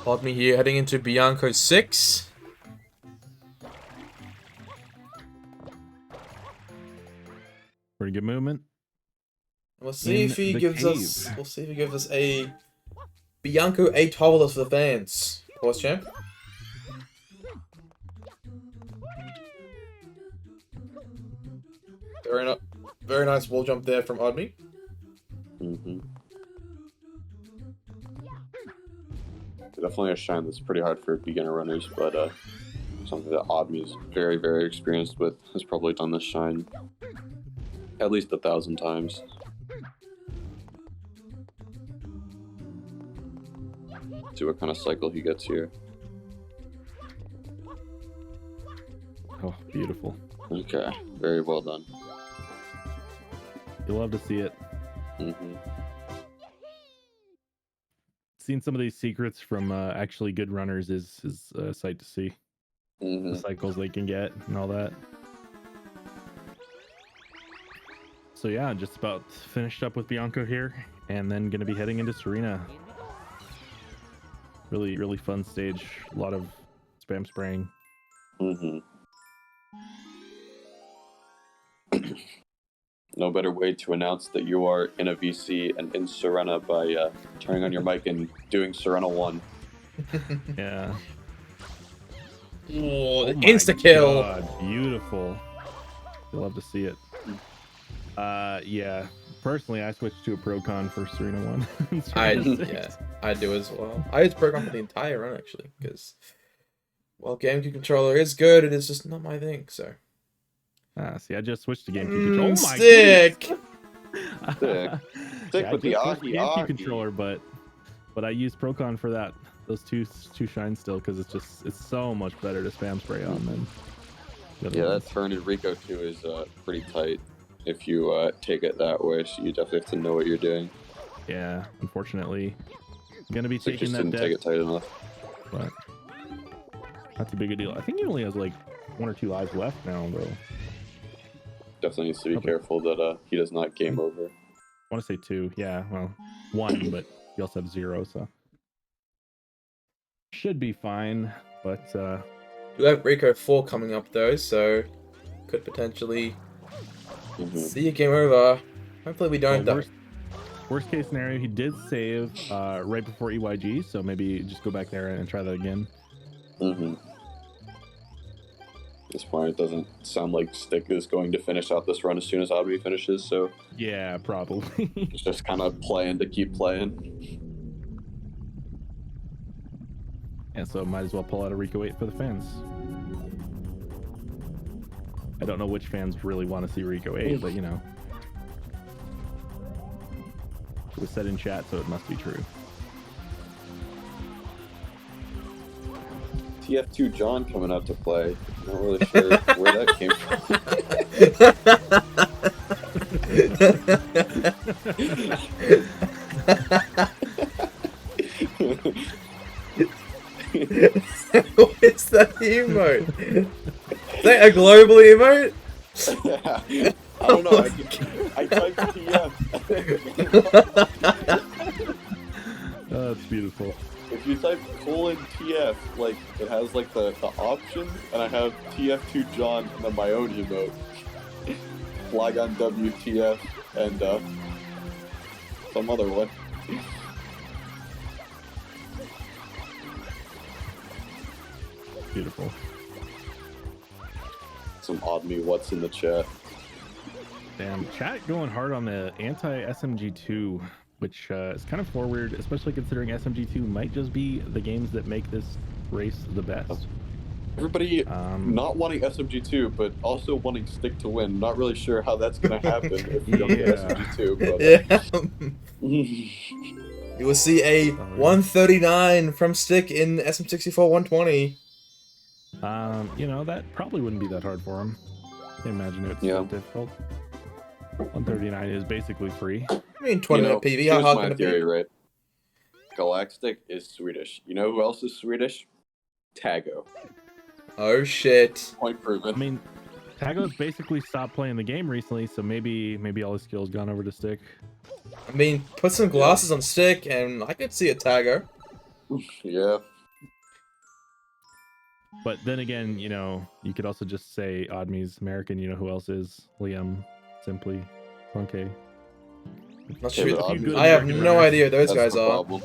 Speaker 1: Odme here, heading into Bianco 6.
Speaker 5: Pretty good movement.
Speaker 1: We'll see if he
Speaker 5: the
Speaker 1: gives
Speaker 5: cave.
Speaker 1: us. We'll see if he gives us a Bianco 8 hoverless for the fans. Horse champ. Very nice wall jump there from Odme.
Speaker 4: Definitely a shine that's pretty hard for beginner runners, but something that Odme is very, very experienced with. Has probably done this shine at least 1,000 times. See what kind of cycle he gets here.
Speaker 5: Oh, beautiful.
Speaker 4: Okay, very well done.
Speaker 5: You'll love to see it. Seeing some of these secrets from actually good runners is a sight to see. The cycles they can get and all that. So yeah, just about finished up with Bianco here, and then gonna be heading into Serena. Really, really fun stage. A lot of spam spraying.
Speaker 4: No better way to announce that you are in a VC and in Serena by turning on your mic and doing Serena 1.
Speaker 5: Yeah.
Speaker 1: Oh,
Speaker 5: Oh my
Speaker 1: insta kill.
Speaker 5: God, beautiful. You'll love to see it. Yeah. Personally, I switched to a Procon for Serena 1. and Serena 6.
Speaker 1: I do as well. I used Procon for the entire run actually, because while GameCube controller is good, it is just not my thing. So.
Speaker 5: See, I just switched to GameCube controller. Oh my
Speaker 1: Stick.
Speaker 4: Stick with the
Speaker 5: GameCube controller, but I use Procon for that. Those two shine still because it's so much better to spam spray on than.
Speaker 4: That turn in Rico 2 is pretty tight. If you take it that way, so you definitely have to know what you're doing.
Speaker 5: Yeah, unfortunately, I'm gonna be taking
Speaker 4: just
Speaker 5: that.
Speaker 4: Didn't take it tight enough.
Speaker 5: But not too big a deal. I think he only has like 1 or 2 lives left now, though.
Speaker 4: Definitely needs to be careful that he does not game over.
Speaker 5: I want to say 2. Yeah, well, 1, but you also have 0, so should be fine. But
Speaker 1: We have Rico 4 coming up though, so could potentially see a game over. Hopefully we don't though.
Speaker 5: Worst case scenario, he did save right before EYG, so maybe just go back there and try that again.
Speaker 4: At this point, it doesn't sound like Stick is going to finish out this run as soon as Odme finishes, so
Speaker 5: yeah, probably.
Speaker 4: it's just kind of playing to keep playing.
Speaker 5: And so might as well pull out a Rico 8 for the fans. I don't know which fans really want to see Rico 8, but you know. It was said in chat, so it must be true.
Speaker 4: TF2 John coming out to play. Not really sure where that came from.
Speaker 1: What's that emote? Is that a global emote?
Speaker 4: Yeah. I don't know. I typed TF.
Speaker 5: Oh, that's beautiful.
Speaker 4: If you type :TF, like it has like the options, and I have TF2 John and then my own emote. Flag on WTF and some other one.
Speaker 5: Beautiful.
Speaker 4: Some Odme what's in the chat.
Speaker 5: Damn, chat going hard on the anti-SMG2, which is kind of forward, especially considering SMG2 might just be the games that make this race the best.
Speaker 4: Everybody not wanting SMG2, but also wanting Stick to win. Not really sure how that's going to happen if you don't get SMG2. But,
Speaker 1: You will see a 139 from Stick in SM64 120.
Speaker 5: You know, that probably wouldn't be that hard for him. I can't imagine it's so difficult. 139 is basically free.
Speaker 1: I mean, 20 minute PV, how hard can it be?
Speaker 4: Right? Galactic is Swedish. You know who else is Swedish? Tago.
Speaker 1: Oh shit.
Speaker 4: Point proven.
Speaker 5: I mean, Tago's basically stopped playing the game recently, so maybe all his skills gone over to Stick.
Speaker 1: I mean, put some glasses on Stick, and I could see a Tago.
Speaker 4: Yeah,
Speaker 5: But then again, you know, you could also just say Odme's American. You know who else is? Liam, Simply, Funke.
Speaker 1: Not
Speaker 4: Yeah,
Speaker 1: sure.
Speaker 4: but Odme-
Speaker 1: I have
Speaker 5: American
Speaker 1: no
Speaker 5: runners.
Speaker 1: idea who those
Speaker 4: That's
Speaker 1: guys
Speaker 4: the
Speaker 1: are.
Speaker 4: problem.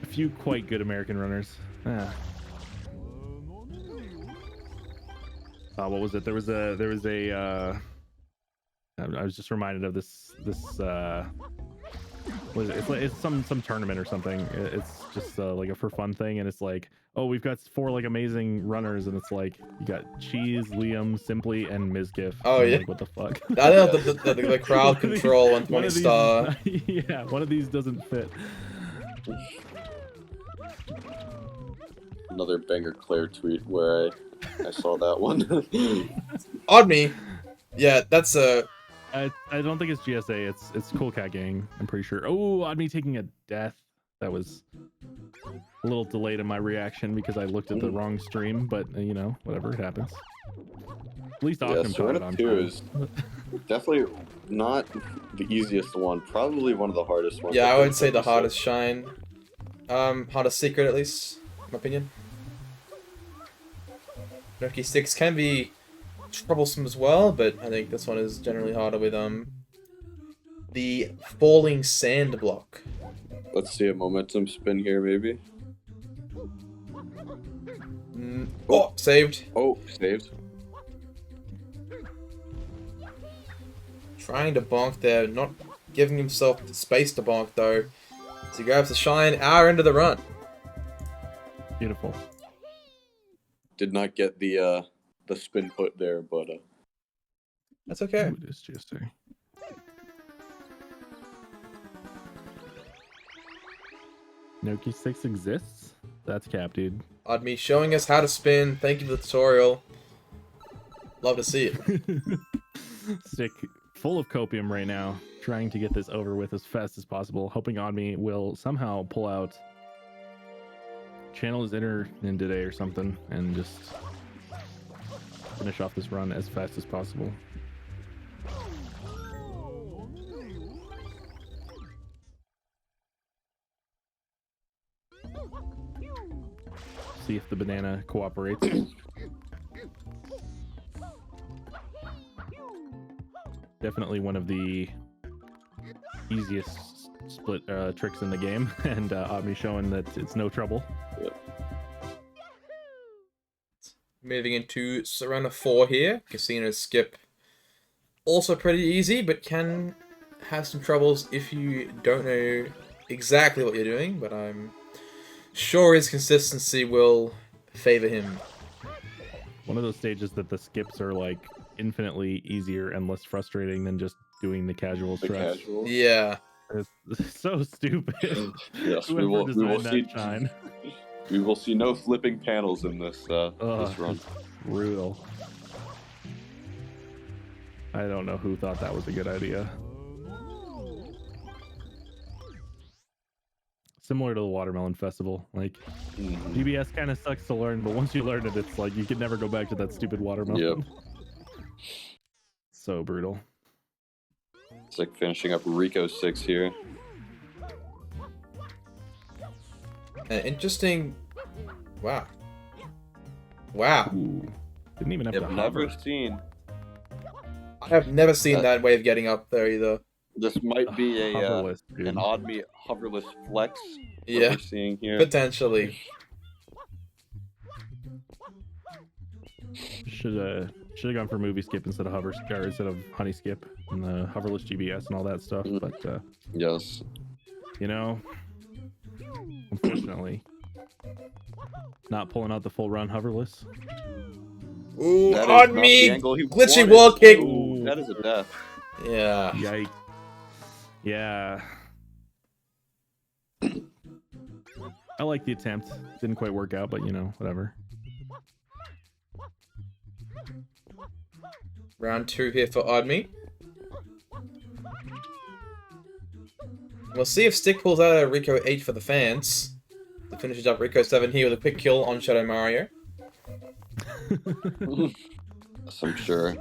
Speaker 5: A few quite good American runners. Ah. What was it? There was a. I was just reminded of this. What is it? It's some tournament or something. It's just like a for fun thing, and it's like, oh, we've got 4 like amazing runners, and it's like you got Cheese, Liam, Simply, and Mizgif.
Speaker 1: Oh,
Speaker 5: I'm
Speaker 1: yeah.
Speaker 5: like, what the fuck?
Speaker 1: I know the crowd
Speaker 5: One of these-
Speaker 1: control
Speaker 5: one
Speaker 1: 120
Speaker 5: of these
Speaker 1: star.
Speaker 5: is not- yeah, one of these doesn't fit.
Speaker 4: Another Banger Claire tweet where I saw that one.
Speaker 1: Odme. Yeah, that's a.
Speaker 5: I don't think it's GSA. It's Cool Cat Gang. I'm pretty sure. Oh, Odme taking a death. That was a little delayed in my reaction because I looked at the wrong stream. But you know, whatever, it happens. At least
Speaker 4: Yeah,
Speaker 5: Ockham caught it on
Speaker 4: 2
Speaker 5: time.
Speaker 4: is definitely not the easiest one. Probably one of the hardest ones.
Speaker 1: Yeah, I
Speaker 4: think,
Speaker 1: would say the
Speaker 4: like you
Speaker 1: hardest shine. Hardest secret, at least, in my opinion. Noki sticks can be troublesome as well, but I think this one is generally harder with the falling sand block.
Speaker 4: said. Let's see a momentum spin here, maybe.
Speaker 1: Oh, saved.
Speaker 4: Oh, saved.
Speaker 1: Trying to bonk there, not giving himself the space to bonk though. So he grabs the shine, our end of the run.
Speaker 5: Beautiful.
Speaker 4: Did not get the spin put there, but
Speaker 1: That's okay.
Speaker 5: Ooh, it is GSA. Noki 6 exists? That's cap, dude.
Speaker 1: Odme showing us how to spin. Thank you for the tutorial. Love to see it.
Speaker 5: Stick full of copium right now, trying to get this over with as fast as possible, hoping Odme will somehow pull out, channel his inner in today or something, and just finish off this run as fast as possible. See if the banana cooperates. Definitely one of the easiest split tricks in the game, and Odme showing that it's no trouble.
Speaker 1: Moving into round of 4 here. Casino skip. Also pretty easy, but can have some troubles if you don't know exactly what you're doing, but I'm sure his consistency will favor him.
Speaker 5: One of those stages that the skips are like infinitely easier and less frustrating than just doing the casual
Speaker 4: the
Speaker 5: stretch.
Speaker 4: casual.
Speaker 1: Yeah.
Speaker 5: It's so stupid.
Speaker 4: Yes, we
Speaker 5: Whoever
Speaker 4: will
Speaker 5: designed
Speaker 4: see.
Speaker 5: that shine.
Speaker 4: We will see no flipping panels in this this run.
Speaker 5: It's brutal. I don't know who thought that was a good idea. Similar to the Watermelon Festival. Like, GBS kind of sucks to learn, but once you learn it, it's like you can never go back to that stupid watermelon.
Speaker 4: Yep.
Speaker 5: So brutal.
Speaker 4: It's like finishing up Rico 6 here.
Speaker 1: An interesting. Wow. Wow.
Speaker 5: Ooh. Didn't even have
Speaker 4: I've
Speaker 5: to
Speaker 4: never
Speaker 5: hover.
Speaker 4: seen.
Speaker 1: I have never seen that way of getting up there either.
Speaker 4: This might be a
Speaker 5: Hoverless, dude.
Speaker 4: an Odme hoverless flex. That
Speaker 1: Yeah.
Speaker 4: we're seeing here.
Speaker 1: Potentially.
Speaker 5: Should have gone for movie skip instead of hover or instead of honey skip and the hoverless GBS and all that stuff.
Speaker 4: Mhm.
Speaker 5: But
Speaker 4: Yes.
Speaker 5: you know, unfortunately, not pulling out the full run hoverless.
Speaker 1: Ooh,
Speaker 4: That is
Speaker 1: on
Speaker 4: not
Speaker 1: me!
Speaker 4: the angle he
Speaker 1: Glitchy
Speaker 4: wanted.
Speaker 1: wall kick!
Speaker 4: Ooh, that is a death.
Speaker 1: Yeah.
Speaker 5: Yikes! Yeah. I like the attempt. Didn't quite work out, but you know, whatever.
Speaker 1: Round 2 here for Odme. We'll see if Stick pulls out a Rico 8 for the fans. To finish up Rico 7 here with a quick kill on Shadow Mario.
Speaker 4: Yes, I'm sure.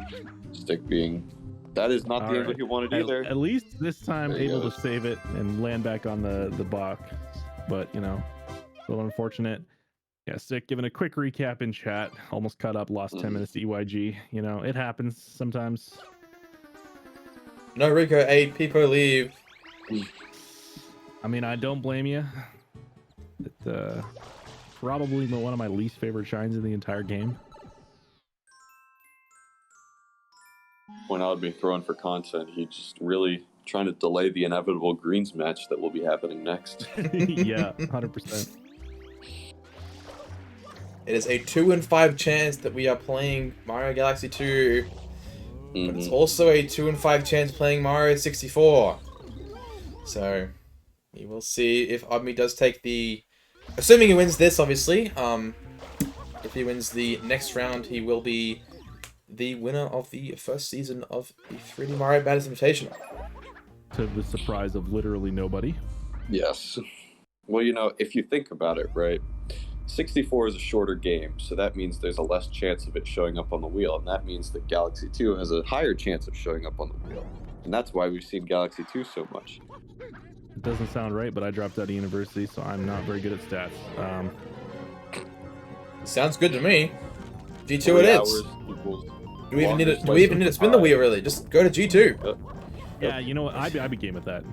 Speaker 4: Stick being. That is not
Speaker 5: All
Speaker 4: the angle
Speaker 5: right.
Speaker 4: he wanted either.
Speaker 5: At least this time
Speaker 4: There he
Speaker 5: able
Speaker 4: goes.
Speaker 5: to save it and land back on the box. But you know, a little unfortunate. Yeah, Stick, giving a quick recap in chat. Almost cut up, lost 10 minutes to EYG. You know, it happens sometimes.
Speaker 1: No, Rico, 8 people leave.
Speaker 5: I mean, I don't blame you. It's probably one of my least favorite shines in the entire game.
Speaker 4: When I would be throwing for content, he just really trying to delay the inevitable greens match that will be happening next.
Speaker 5: Yeah, 100%.
Speaker 1: It is a 2 in 5 chance that we are playing Mario Galaxy 2. But it's also a 2 in 5 chance playing Mario 64. So, we will see if Odme does take the... Assuming he wins this, obviously. If he wins the next round, he will be the winner of the first season of the 3D Mario Battles Invitational.
Speaker 5: To the surprise of literally nobody.
Speaker 4: Yes. Well, you know, if you think about it, right? 64 is a shorter game, so that means there's a less chance of it showing up on the wheel, and that means that Galaxy 2 has a higher chance of showing up on the wheel. And that's why we've seen Galaxy 2 so much.
Speaker 5: It doesn't sound right, but I dropped out of university, so I'm not very good at stats.
Speaker 1: Sounds good to me. G2 it is. Do we even need to spin the wheel, really? Just go to G2.
Speaker 5: Yeah, you know what? I'd be game with that.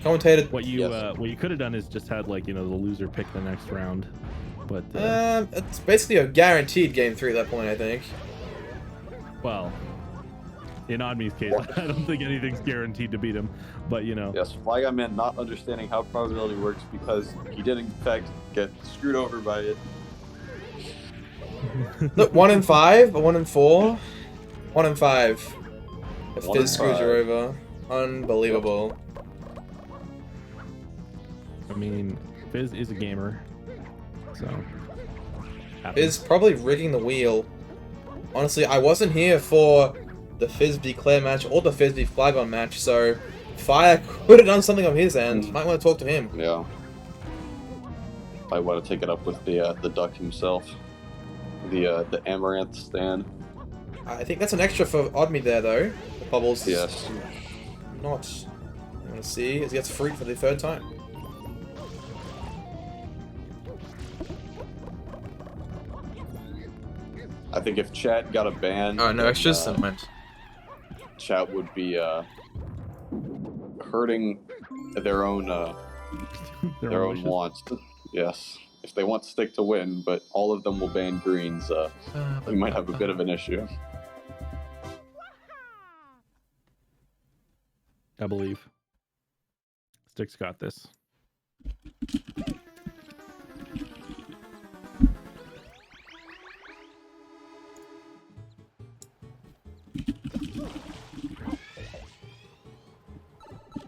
Speaker 1: Commentated.
Speaker 5: What you could have done is just had, like, you know, the loser pick the next round. But
Speaker 1: it's basically a guaranteed game 3 at that point, I think.
Speaker 5: Well, in Odme's case, I don't think anything's guaranteed to beat him. But, you know.
Speaker 4: Yes, Fly Guy Man not understanding how probability works because he did in fact get screwed over by it.
Speaker 1: Look, 1 in 5, or 1 in 4? 1 in 5. If Fizz screws you over. Unbelievable.
Speaker 5: I mean, Fizz is a gamer, so...
Speaker 1: Fizz probably rigging the wheel. Honestly, I wasn't here for the Fizz v Claire match or the Fizz v Flygon match, so Fire could have done something on his end. Might want to talk to him.
Speaker 4: Yeah. I want to take it up with the duck himself. The Amaranth stand.
Speaker 1: I think that's an extra for Odme there, though. The bubbles.
Speaker 4: Yes.
Speaker 1: Not. I want to see as he gets freed for the 3rd time.
Speaker 4: I think if chat got a ban...
Speaker 1: Oh, no extras? Went.
Speaker 4: Chat would be hurting their own their own wants. Yes. If they want Stick to win, but all of them will ban greens, we might have a bit of an issue.
Speaker 5: I believe. Stick's got this.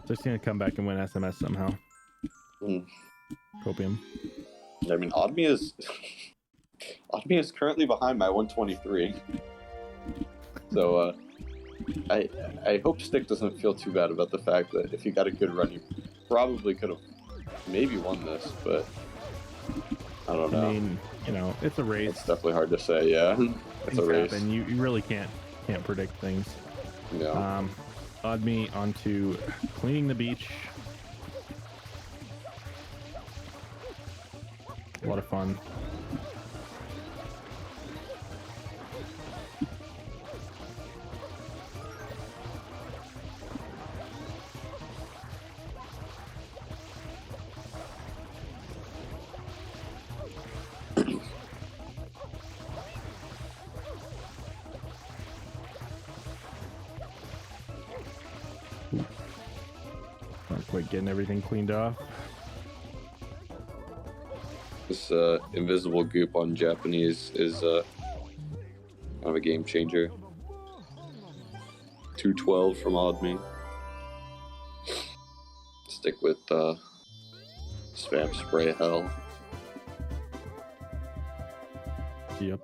Speaker 5: Stick's gonna come back and win SMS somehow. Copium.
Speaker 4: I mean, Odme is currently behind by 123. So, I hope Stick doesn't feel too bad about the fact that if you got a good run, you probably could have maybe won this, but I don't know.
Speaker 5: I mean, you know, it's a race.
Speaker 4: It's definitely hard to say, yeah. It's a race.
Speaker 5: Happen. You really can't predict things.
Speaker 4: Yeah.
Speaker 5: Odme onto cleaning the beach. A lot of fun. Not quite getting everything cleaned off.
Speaker 4: This invisible goop on Japanese is kind of a game changer. 212 from Odme. Stick with spam spray hell.
Speaker 5: Yep.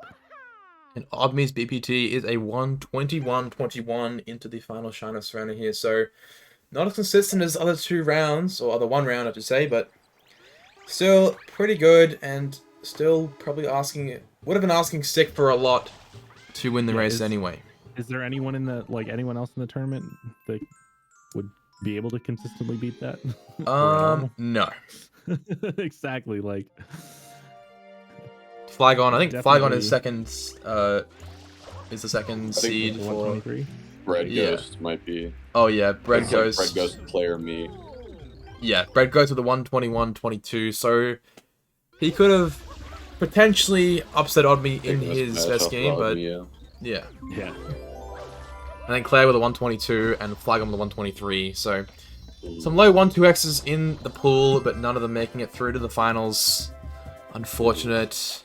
Speaker 1: And Odme's BPT is a 121-21 into the final Shiner Surrender here, so not as consistent as other 2 rounds, or other 1 round, I have to say, but still pretty good, and still probably would have been asking Stick for a lot to win the race anyway.
Speaker 5: Is there anyone in the, anyone else in the tournament that would be able to consistently beat that?
Speaker 1: No.
Speaker 5: Exactly. Like
Speaker 1: Flygon, I think Flygon is
Speaker 5: definitely
Speaker 1: the second
Speaker 4: I think
Speaker 1: seed
Speaker 5: the
Speaker 1: for
Speaker 5: 123.
Speaker 4: Red
Speaker 1: Yeah.
Speaker 4: Ghost might be.
Speaker 1: Oh yeah, Bread
Speaker 4: It's like
Speaker 1: Ghost.
Speaker 4: Red Ghost player me.
Speaker 1: Yeah, Bread Ghost with the 121-22, so he could have potentially upset Odme in
Speaker 4: Taking this
Speaker 1: his
Speaker 4: match
Speaker 1: first
Speaker 4: off
Speaker 1: game, but
Speaker 4: Rodney,
Speaker 1: yeah.
Speaker 5: Yeah.
Speaker 1: And then Claire with a 122 and Flygon with a 123, so
Speaker 4: yeah.
Speaker 1: some low 1-2X's in the pool, but none of them making it through to the finals. Unfortunate.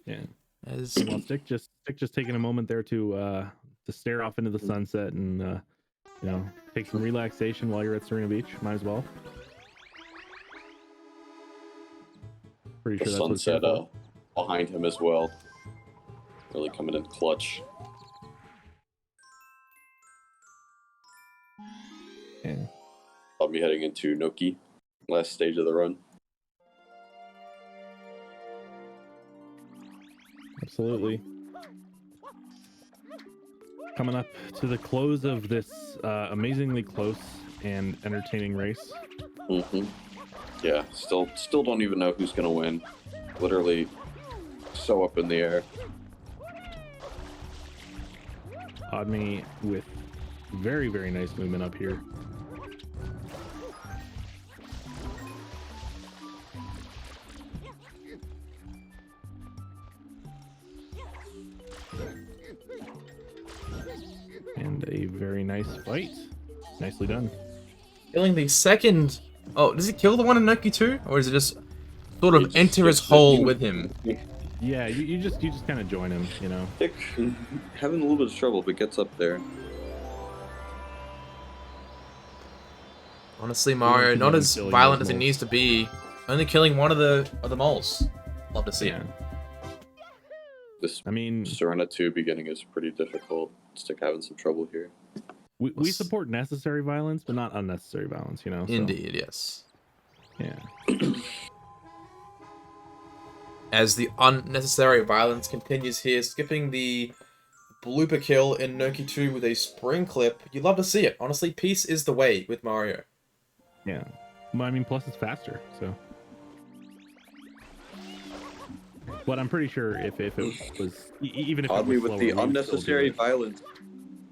Speaker 5: Yeah.
Speaker 1: As
Speaker 5: Well, Stick just taking a moment there to stare off into the sunset and take some relaxation while you're at Serena Beach. Might as well. Pretty
Speaker 4: The
Speaker 5: sure that's what it's here
Speaker 4: sunset
Speaker 5: for.
Speaker 4: behind him as well. Really coming in clutch.
Speaker 5: Yeah.
Speaker 4: I'll be heading into Noki, last stage of the run.
Speaker 5: Absolutely. Coming up to the close of this amazingly close and entertaining race.
Speaker 4: Mm-hmm. Yeah, still don't even know who's gonna win. Literally, so up in the air.
Speaker 5: Odme with very, very nice movement up here. And a very nice fight. Nicely done.
Speaker 1: killing the second... Oh, does he kill the one in Noki too? Or is it just sort
Speaker 4: He
Speaker 1: of
Speaker 4: just
Speaker 1: enter his
Speaker 4: skips it.
Speaker 1: hole with him?
Speaker 5: Yeah, you just kind of join him, you know.
Speaker 4: Dick having a little bit of trouble, but gets up there.
Speaker 1: Honestly, Mario,
Speaker 5: keep
Speaker 1: not
Speaker 5: on
Speaker 1: as
Speaker 5: killing
Speaker 1: violent
Speaker 5: those
Speaker 1: as it
Speaker 5: moles.
Speaker 1: needs to be. Only killing one of the moles. Love to see
Speaker 5: Yeah.
Speaker 1: it.
Speaker 4: This
Speaker 5: I mean,
Speaker 4: Serena 2 beginning is pretty difficult. Stick having some trouble here.
Speaker 5: we support necessary violence, but not unnecessary violence, you know. So,
Speaker 1: Indeed, yes.
Speaker 5: yeah.
Speaker 1: As the unnecessary violence continues here, skipping the blooper kill in Noki 2 with a spring clip. You love to see it. Honestly, peace is the way with Mario.
Speaker 5: Yeah. Well, I mean, plus it's faster, so. But I'm pretty sure if it was even if it
Speaker 4: Odme
Speaker 5: was
Speaker 4: with
Speaker 5: slower,
Speaker 4: the
Speaker 5: we would still do
Speaker 4: unnecessary
Speaker 5: it.
Speaker 4: violence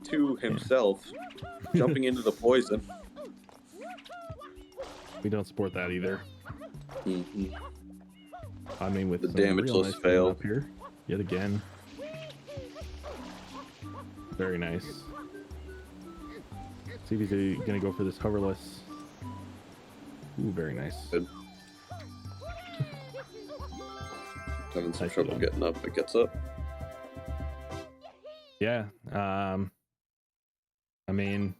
Speaker 4: to himself, jumping into the poison.
Speaker 5: We don't support that either.
Speaker 4: Mm-hmm.
Speaker 5: I mean, with
Speaker 4: The
Speaker 5: some real
Speaker 4: damageless
Speaker 5: nice movement
Speaker 4: fail.
Speaker 5: up here yet again. Very nice. See if he's gonna go for this hoverless. Ooh, very nice.
Speaker 4: Good. Having some
Speaker 5: Nicely
Speaker 4: trouble
Speaker 5: done.
Speaker 4: getting up, but gets up.
Speaker 5: Yeah. I mean,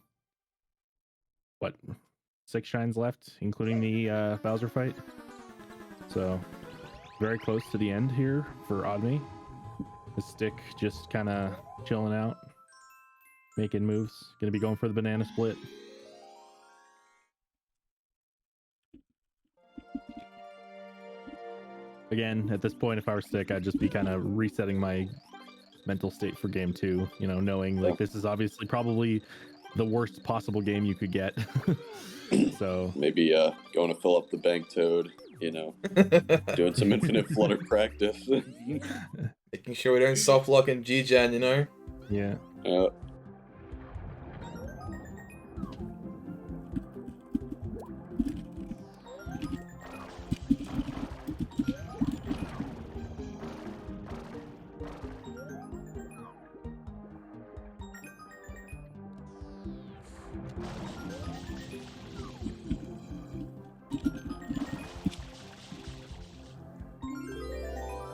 Speaker 5: what? 6 shines left, including the Bowser fight. So, very close to the end here for Odme. The Stick just kind of chilling out, making moves. Gonna be going for the banana split. Again, at this point, if I were Stick, I'd just be kind of resetting my mental state for game 2. You know, knowing like this is obviously probably the worst possible game you could get. So
Speaker 4: Maybe going to fill up the bank toad, you know, doing some infinite flutter practice.
Speaker 1: Making sure we don't soft lock in G-Gen, you know?
Speaker 5: yeah.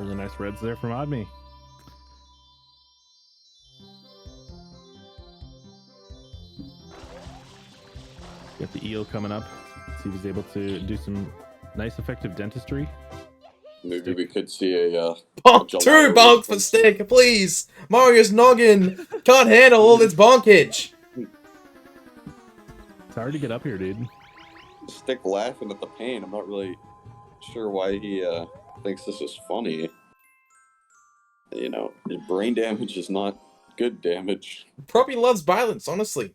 Speaker 5: Really nice reds there from Odme. Got the eel coming up. See if he's able to do some nice effective dentistry.
Speaker 4: Maybe we could see a
Speaker 1: Bonk!
Speaker 4: gelato
Speaker 1: 2 bonks for
Speaker 4: reference.
Speaker 1: Stick, please! Mario's noggin can't handle all this bonkage!
Speaker 5: It's hard to get up here, dude.
Speaker 4: Stick laughing at the pain. I'm not really sure why he thinks this is funny. You know, his brain damage is not good damage.
Speaker 1: Probably loves violence, honestly.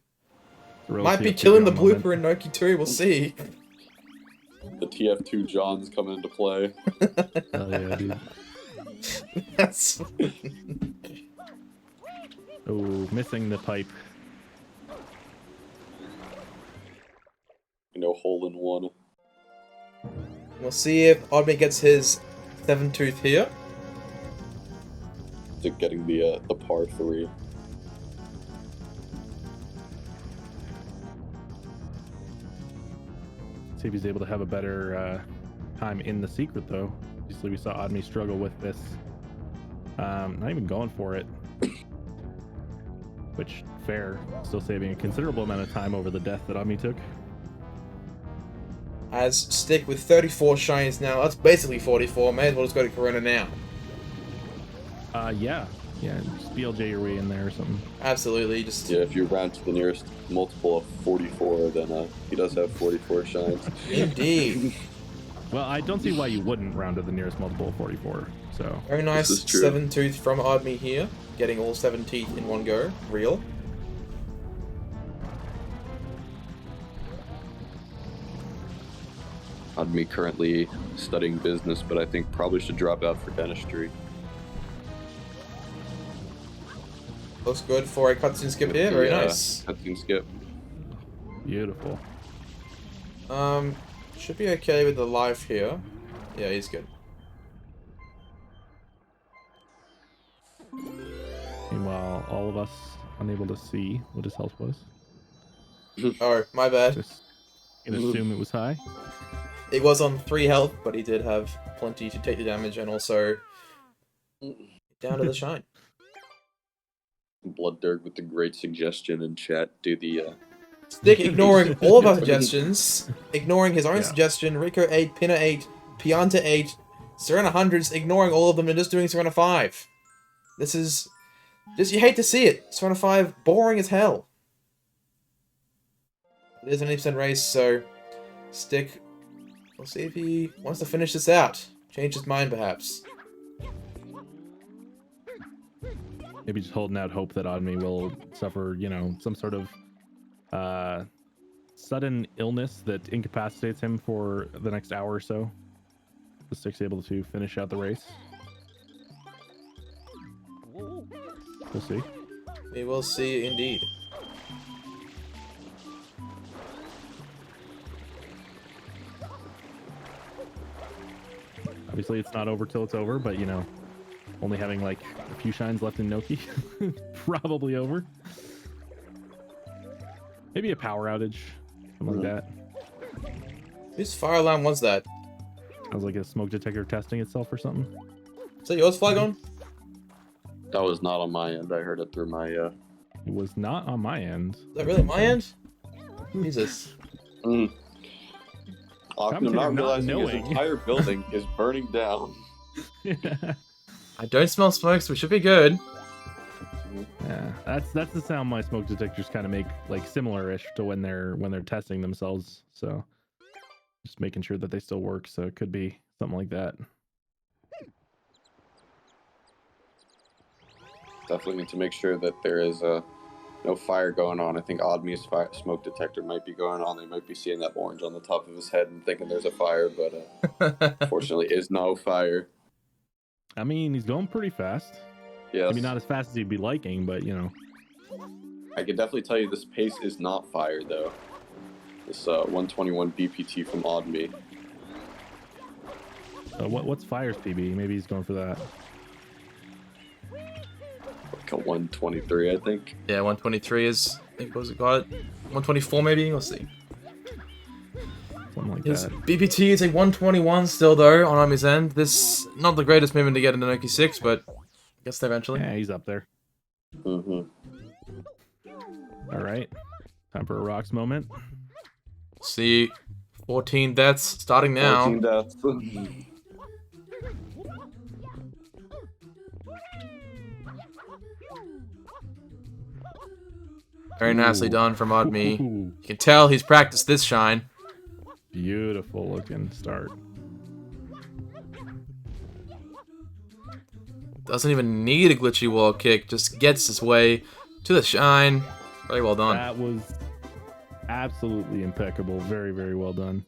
Speaker 5: Royalty
Speaker 1: Might be
Speaker 5: up to
Speaker 1: killing the
Speaker 5: John moment.
Speaker 1: blooper in Noki 2, we'll see.
Speaker 4: The TF2 Johns come into play.
Speaker 5: Oh yeah, dude.
Speaker 1: That's
Speaker 5: Oh, missing the pipe.
Speaker 4: Hole in one.
Speaker 1: We'll see if Odme gets his 7-tooth here.
Speaker 4: To getting the par 3.
Speaker 5: See if he's able to have a better time in the secret, though. Obviously, we saw Odme struggle with this. Not even going for it. Which, fair. Still saving a considerable amount of time over the death that Odme took.
Speaker 1: As Stick with 34 shines now. That's basically 44. May as well just go to Corona now.
Speaker 5: Yeah. Yeah, just BLJ your way in there or something.
Speaker 1: Absolutely. Just
Speaker 4: Yeah, if you round to the nearest multiple of 44, then he does have 44 shines.
Speaker 1: Indeed.
Speaker 5: Well, I don't see why you wouldn't round to the nearest multiple of 44, so...
Speaker 1: Very nice
Speaker 4: This is true.
Speaker 1: 7-tooth from Odme here. Getting all 7 teeth in one go. Real.
Speaker 4: Odme currently studying business, but I think probably should drop out for dentistry.
Speaker 1: Looks good for a cutscene skip here. Very nice.
Speaker 4: Cutscene skip.
Speaker 5: Beautiful.
Speaker 1: Should be okay with the life here. Yeah, he's good.
Speaker 5: Meanwhile, all of us unable to see what his health was.
Speaker 1: Oh, my bad.
Speaker 5: Just gonna assume it was high.
Speaker 1: It was on 3 health, but he did have plenty to take the damage and also down to the shine.
Speaker 4: Blood Dirk with the great suggestion in chat. Do the
Speaker 1: Stick ignoring all of our suggestions, ignoring his own suggestion, Rico 8, Pinner 8, Pianta 8, Serena hundreds, ignoring all of them and just doing Serena 5. This is just, you hate to see it. Serena 5, boring as hell. It is an 80% race, so Stick, we'll see if he wants to finish this out. Change his mind, perhaps.
Speaker 5: Maybe just holding out hope that Odme will suffer, some sort of sudden illness that incapacitates him for the next hour or so. The Stick's able to finish out the race. We'll see.
Speaker 1: We will see, indeed.
Speaker 5: Obviously, it's not over till it's over, but only having like a few shines left in Noki, probably over. Maybe a power outage, something like that.
Speaker 1: Whose fire alarm was that?
Speaker 5: Sounds like a smoke detector testing itself or something.
Speaker 1: Is that yours, Flygon?
Speaker 4: that was not on my end. I heard it through my
Speaker 5: It was not on my end.
Speaker 1: Is that really my end? Jesus.
Speaker 4: Oknem
Speaker 5: Commentator
Speaker 4: not
Speaker 5: not
Speaker 4: realizing
Speaker 5: knowing.
Speaker 4: his entire building is burning down.
Speaker 1: I don't smell smoke, so we should be good.
Speaker 5: Yeah, that's the sound my smoke detectors kind of make, like similar-ish to when they're testing themselves. So just making sure that they still work. So it could be something like that.
Speaker 4: Definitely need to make sure that there is no fire going on. I think Odme's smoke detector might be going on. They might be seeing that orange on the top of his head and thinking there's a fire, but unfortunately is no fire.
Speaker 5: I mean, he's going pretty fast.
Speaker 4: Yes.
Speaker 5: Maybe not as fast as he'd be liking, but
Speaker 4: I can definitely tell you this pace is not fire though. This 121 BPT from Odme.
Speaker 5: What's Fire's PB? Maybe he's going for that.
Speaker 4: Like a 123, I think.
Speaker 1: Yeah, 123 is, I think, what was it got? 124 maybe? We'll see.
Speaker 5: Something like
Speaker 1: His
Speaker 5: that.
Speaker 1: BPT is a 121 still, though, on Army's end. This, not the greatest movement to get in the Noki 6, but I guess eventually.
Speaker 5: Yeah, he's up there.
Speaker 4: Mm-hmm.
Speaker 5: All right. Time for a rocks moment.
Speaker 1: See, 14 deaths starting now.
Speaker 4: 14 deaths.
Speaker 1: Very nicely done from Odme.
Speaker 5: Ooh,
Speaker 1: You can tell he's practiced this shine.
Speaker 5: beautiful looking start.
Speaker 1: Doesn't even need a glitchy wall kick, just gets his way to the shine. Very well done.
Speaker 5: That was absolutely impeccable. Very, very well done.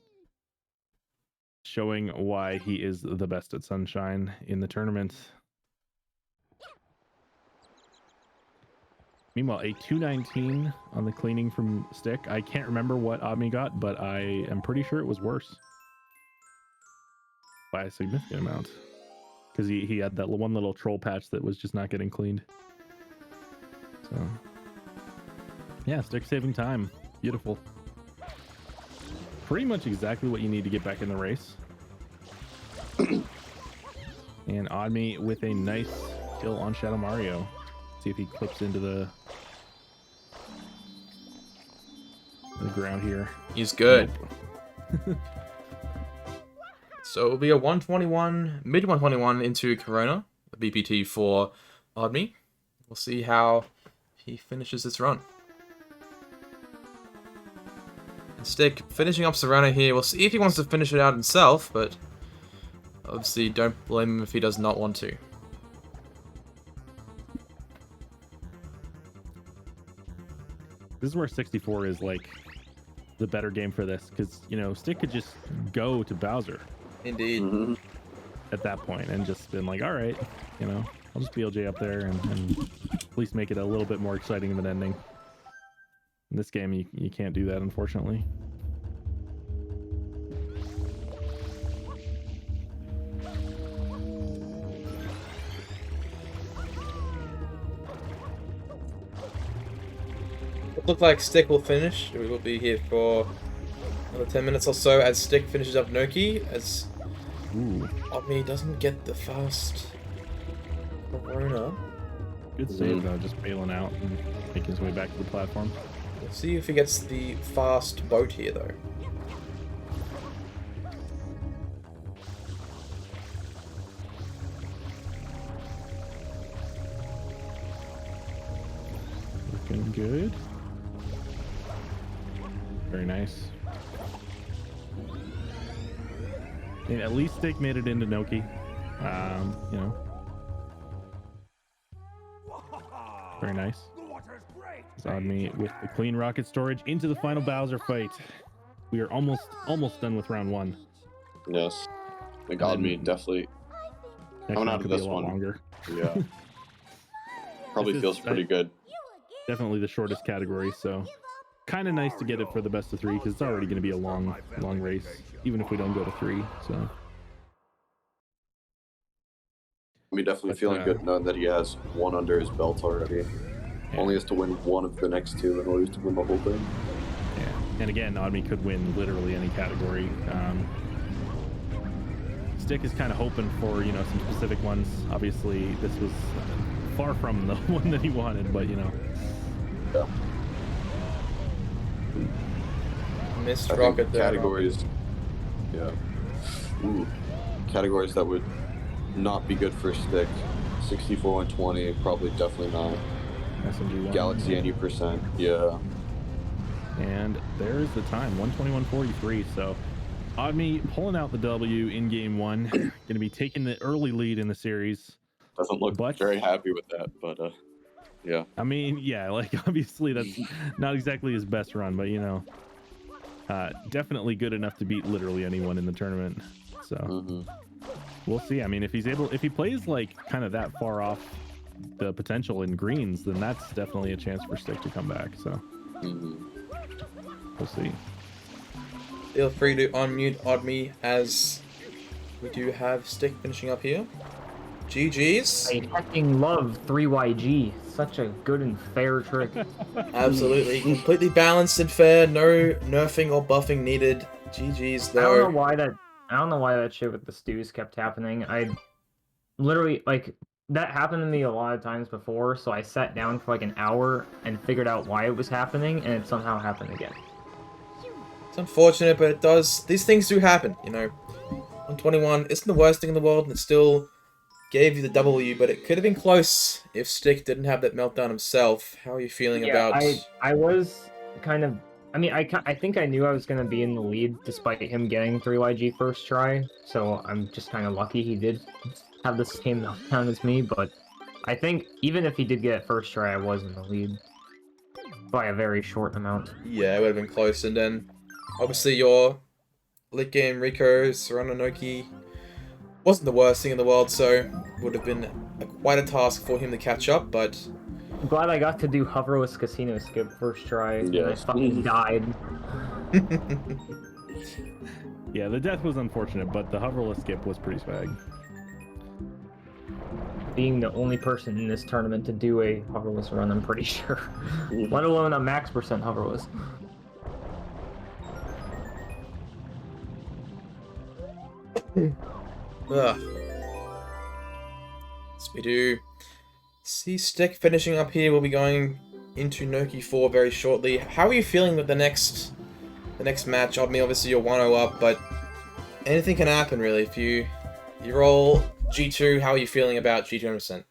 Speaker 5: showing why he is the best at Sunshine in the tournament. Meanwhile, a 219 on the cleaning from Stick. I can't remember what Odme got, but I am pretty sure it was worse by a significant amount. Because he had that one little troll patch that was just not getting cleaned. So, yeah, Stick saving time. Beautiful. Pretty much exactly what you need to get back in the race. And Odme with a nice kill on Shadow Mario. See if he clips into the ground here.
Speaker 1: He's good. Nope. So it'll be a 121, mid 121 into Corona, the BPT for Odme. We'll see how he finishes this run. And Stick finishing up Serrano here. We'll see if he wants to finish it out himself, but obviously don't blame him if he does not want to.
Speaker 5: This is where 64 is like the better game for this, because you know Stick could just go to Bowser.
Speaker 1: Indeed.
Speaker 5: At that point, and just been like, all right, you know, I'll just BLJ up there and at least make it a little bit more exciting of an ending. In this game, you can't do that, unfortunately.
Speaker 1: It looked like Stick will finish. We will be here for another 10 minutes or so as Stick finishes up Noki, as Odme doesn't get the fast Corona.
Speaker 5: Good save though, just bailing out and making his way back to the platform.
Speaker 1: We'll see if he gets the fast boat here though.
Speaker 5: Looking good. Very nice. And at least Stick made it into Noki. You know. Very nice. Odme with the clean rocket storage into the final Bowser fight. We are almost done with round one.
Speaker 4: Yes. The Odme definitely coming out of this one. Longer. Yeah. Probably feels pretty good.
Speaker 5: Definitely the shortest category, so kind of nice to get it for the best of three, because it's already going to be a long race, even if we don't go to 3. So
Speaker 4: I mean, definitely feeling good knowing that he has one under his belt already. Yeah. Only has to win one of the next 2 in order to win the whole thing.
Speaker 5: Yeah, and again, Odme could win literally any category. Stick is kind of hoping for, you know, some specific ones. Obviously, this was far from the one that he wanted, but you know.
Speaker 4: Yeah.
Speaker 1: Missed rocket there.
Speaker 4: Categories. Yeah. Ooh. Categories that would not be good for Stick. 64 and 20, probably definitely not.
Speaker 5: SMG1.
Speaker 4: Galaxy any percent, yeah.
Speaker 5: And there's the time, 121.43. So Odme pulling out the W in game 1. Going to be taking the early lead in the series.
Speaker 4: Doesn't look very happy with that, but yeah.
Speaker 5: I mean, yeah, like obviously that's not exactly his best run, but you know, definitely good enough to beat literally anyone in the tournament. So we'll see. I mean, if he plays like kind of that far off the potential in greens, then that's definitely a chance for Stick to come back. So we'll see.
Speaker 1: Feel free to unmute Odme as we do have Stick finishing up here. GG's.
Speaker 2: I fucking love 3YG. Such a good and fair trick.
Speaker 1: Absolutely. Completely balanced and fair. No nerfing or buffing needed. GG's though.
Speaker 2: I don't know why that shit with the stews kept happening. I literally, like, that happened to me a lot of times before, so I sat down for like an hour and figured out why it was happening, and it somehow happened again.
Speaker 1: It's unfortunate, but it does. These things do happen, you know. 121 isn't the worst thing in the world, and it still gave you the W, but it could have been close if Stick didn't have that meltdown himself. How are you feeling about...
Speaker 2: I was kind of... I mean, I think I knew I was going to be in the lead despite him getting 3YG first try, so I'm just kind of lucky he did have the same meltdown as me, but I think even if he did get it first try, I was in the lead by a very short amount.
Speaker 1: Yeah, it would have been close, and then obviously your late game Rico Serranonoki wasn't the worst thing in the world, so would have been quite a task for him to catch up, but
Speaker 2: I'm glad I got to do hoverless casino skip first try, and I
Speaker 4: Yes.
Speaker 2: fucking died.
Speaker 5: Yeah, the death was unfortunate, but the hoverless skip was pretty swag.
Speaker 2: Being the only person in this tournament to do a hoverless run, I'm pretty sure. Let alone a max percent hoverless.
Speaker 1: Ugh. So we do see Stick finishing up here. We'll be going into Noki 4 very shortly. How are you feeling with the next match? I mean, obviously you're 1-0 up, but anything can happen really. If you roll G2, how are you feeling about G2 100%?